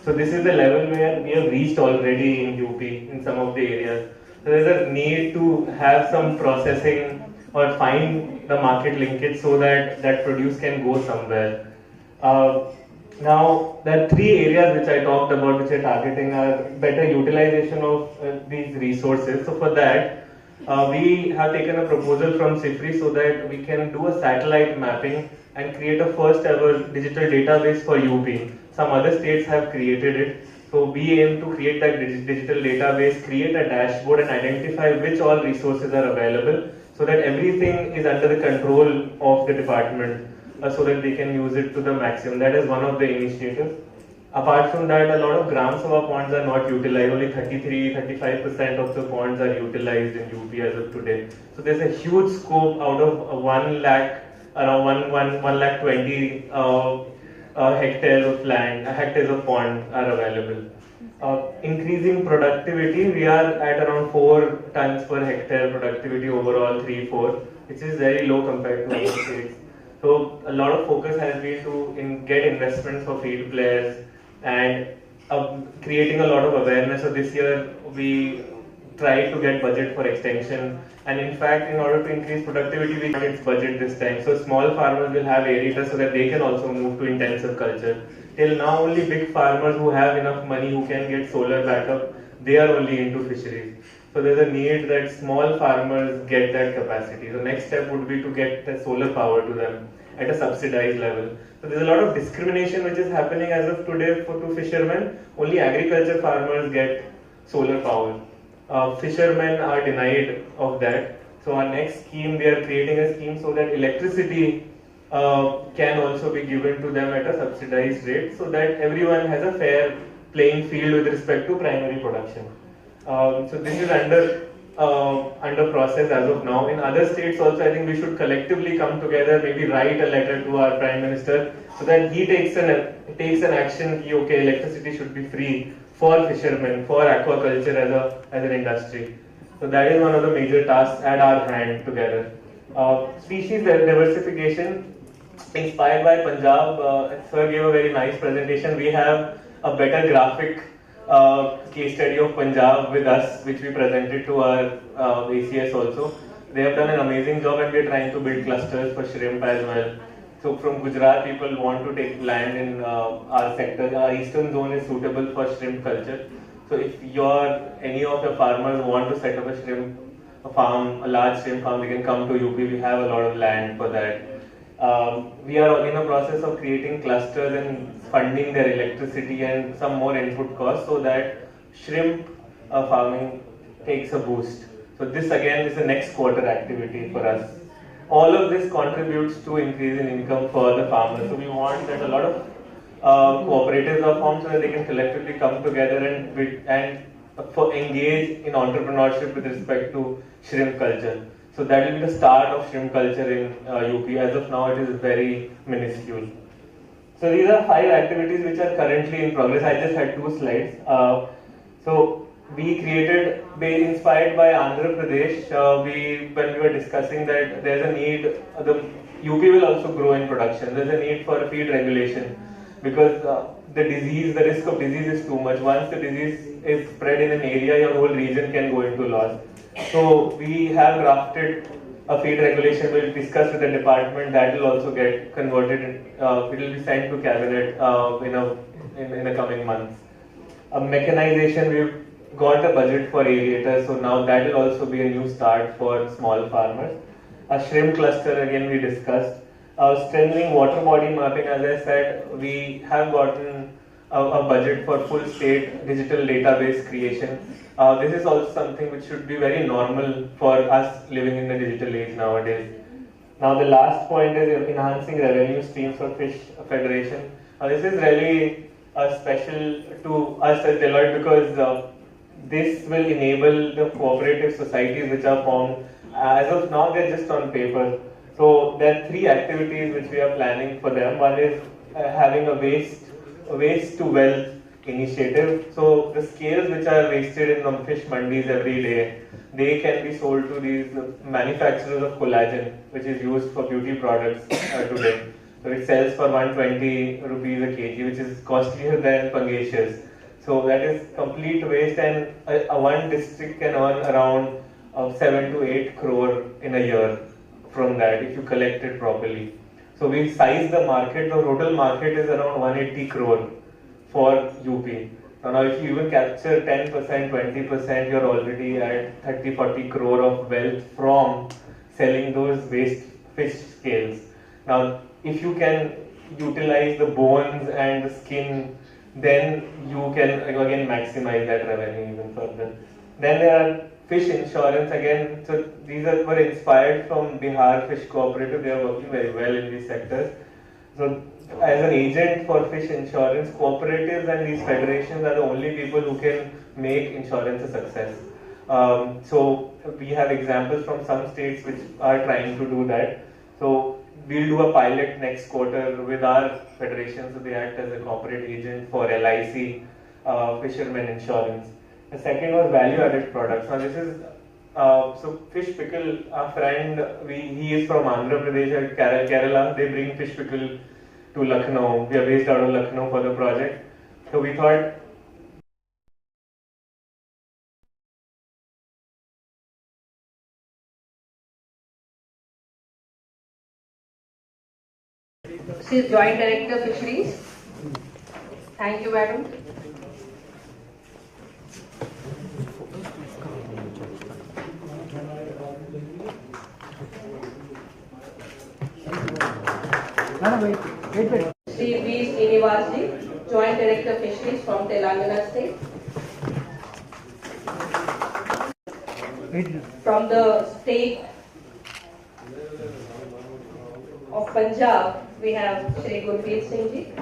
So this is the level where we have reached already in UP in some of the areas. So there's a need to have some processing or find the market linkage so that that produce can go somewhere. Now, there are 3 areas which I talked about which are targeting are better utilization of these resources. So for that, we have taken a proposal from CIFRI so that we can do a satellite mapping and create a first ever digital database for UP. Some other states have created it. So we aim to create that digital database, create a dashboard and identify which all resources are available so that everything is under the control of the department so that they can use it to the maximum. That is one of the initiatives. Apart from that, a lot of Gram Sabha ponds are not utilized. Only 33-35% of the ponds are utilized in UP as of today. So there's a huge scope out of 1 lakh, around 1 lakh 20 hectares of land, hectares of pond are available. Increasing productivity, we are at around 4 tons per hectare productivity overall, 3-4, which is very low compared to other states. So a lot of focus has been to get investments for feed players and creating a lot of awareness. So this year we tried to get budget for extension, and in fact in order to increase productivity we got its budget this time. So small farmers will have aerators so that they can also move to intensive culture. Till now only big farmers who have enough money who can get solar backup, they are only into fisheries. So there's a need that small farmers get that capacity. So next step would be to get the solar power to them at a subsidized level. So there's a lot of discrimination which is happening as of today to fishermen. Only agriculture farmers get solar power. Fishermen are denied of that. So our next scheme, we are creating a scheme so that electricity can also be given to them at a subsidized rate so that everyone has a fair playing field with respect to primary production. So this is under process as of now. In other states also, I think we should collectively come together, maybe write a letter to our Prime Minister so that he takes an action. Okay, electricity should be free for fishermen, for aquaculture as an industry. So that is one of the major tasks at our hand together. Species diversification, inspired by Punjab. Sir gave a very nice presentation. We have a better graphic case study of Punjab with us, which we presented to our ACS also. They have done an amazing job, and we are trying to build clusters for shrimp as well. So from Gujarat, people want to take land in our sector. Our eastern zone is suitable for shrimp culture. So if any of your farmers want to set up a farm, a large shrimp farm, they can come to UP. We have a lot of land for that. We are in a process of creating clusters and funding their electricity and some more input costs so that shrimp farming takes a boost. So this again is the next quarter activity for us. All of this contributes to increase in income for the farmers. So we want that a lot of cooperatives are formed so that they can collectively come together and engage in entrepreneurship with respect to shrimp culture. So that will be the start of shrimp culture in UP. As of now, it is very minuscule. So these are 5 activities which are currently in progress. I just had 2 slides. So we created, inspired by Andhra Pradesh, when we were discussing that there's a need, the UP will also grow in production. There's a need for a feed regulation because the risk of disease is too much. Once the disease is spread in an area, your whole region can go into loss. So we have drafted a feed regulation. We'll discuss with the department. That will also get converted. It will be sent to cabinet in the coming months. Mechanization, we've got a budget for aerators, so now that will also be a new start for small farmers. A shrimp cluster, again we discussed. Strengthening water body mapping, as I said, we have gotten a budget for full state digital database creation. This is also something which should be very normal for us living in the digital age nowadays. Now the last point is enhancing revenue streams for Fish Federation. This is really special to us as Deloitte because this will enable the cooperative societies which are formed. As of now, they're just on paper. So there are 3 activities which we are planning for them. One is having a waste to wealth initiative. So the scales which are wasted in the fish mandis every day, they can be sold to these manufacturers of collagen, which is used for beauty products today. So it sells for 120 rupees a kg, which is costlier than pangasius. So that is complete waste, and one district can earn around 7 to 8 crore in a year from that if you collect it properly. So we size the market. The total market is around 180 crore for UP. Now if you even capture 10%, 20%, you're already at 30-40 crore of wealth from selling those waste fish scales. Now if you can utilize the bones and the skin, then you can again maximize that revenue even further. Then there are fish insurance again. So these were inspired from Bihar Fish Cooperative. They are working very well in these sectors. So as an agent for fish insurance, cooperatives and these federations are the only people who can make insurance a success. So we have examples from some states which are trying to do that. So we'll do a pilot next quarter with our federation, so they act as a corporate agent for LIC, fishermen insurance. The second was value-added products. Now this is, so fish pickle, our friend, he is from Andhra Pradesh, Kerala. They bring fish pickle to Lucknow. We are based out of Lucknow for the project. So we thought, She is Joint Director Fisheries. Thank you, madam. Shri V. Srinivasji, Joint Director Fisheries from Telangana State. From the state of Punjab, we have Shri Gurpreet Singh Ji,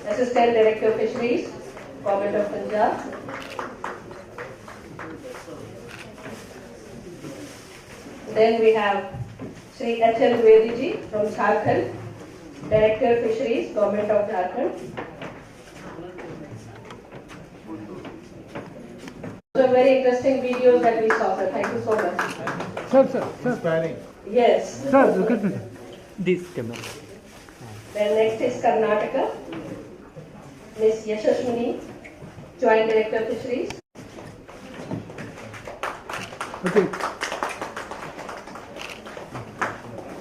Assistant Director Fisheries, Government of Punjab. Then we have Shri H.L. Dwivedi Ji from Jharkhand, Director Fisheries, Government of Jharkhand. Those are very interesting videos that we saw, sir. Thank you so much. Sir. Yes. Sir, look at me. This camera. Then next is Karnataka. Ms. Yashaswini, Joint Director Fisheries. Okay.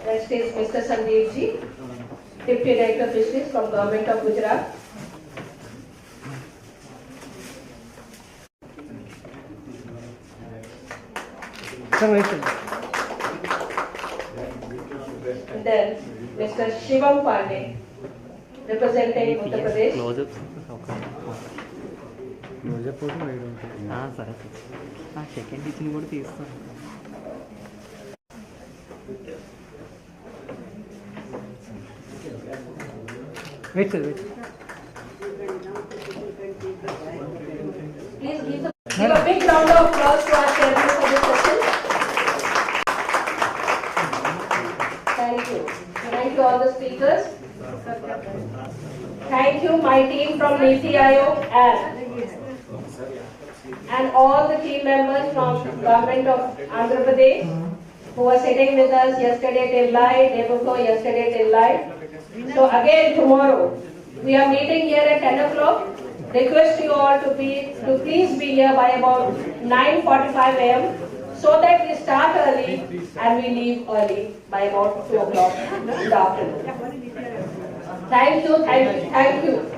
Next is Mr. Sandeep Ji, Deputy Director Fisheries from Government of Gujarat. And then Mr. Shivam Pandey, representing Uttar Pradesh. Close up photo wide ఉంటుంది సరే second ఇచ్చిన కూడా తీస్తాను. Wait sir wait. Please give a big round of applause to our chairman for this session. Thank you. Thank you all the speakers. Thank you my team from NITI-Aayog and all the team members from Government of Andhra Pradesh who were sitting with us yesterday till night, day before yesterday till night. So again tomorrow we are meeting here at 10 o'clock. Request you all to please be here by about 9:45 a.m. so that we start early and we leave early by about 2 o'clock in the afternoon. Thank you, thank you, thank you.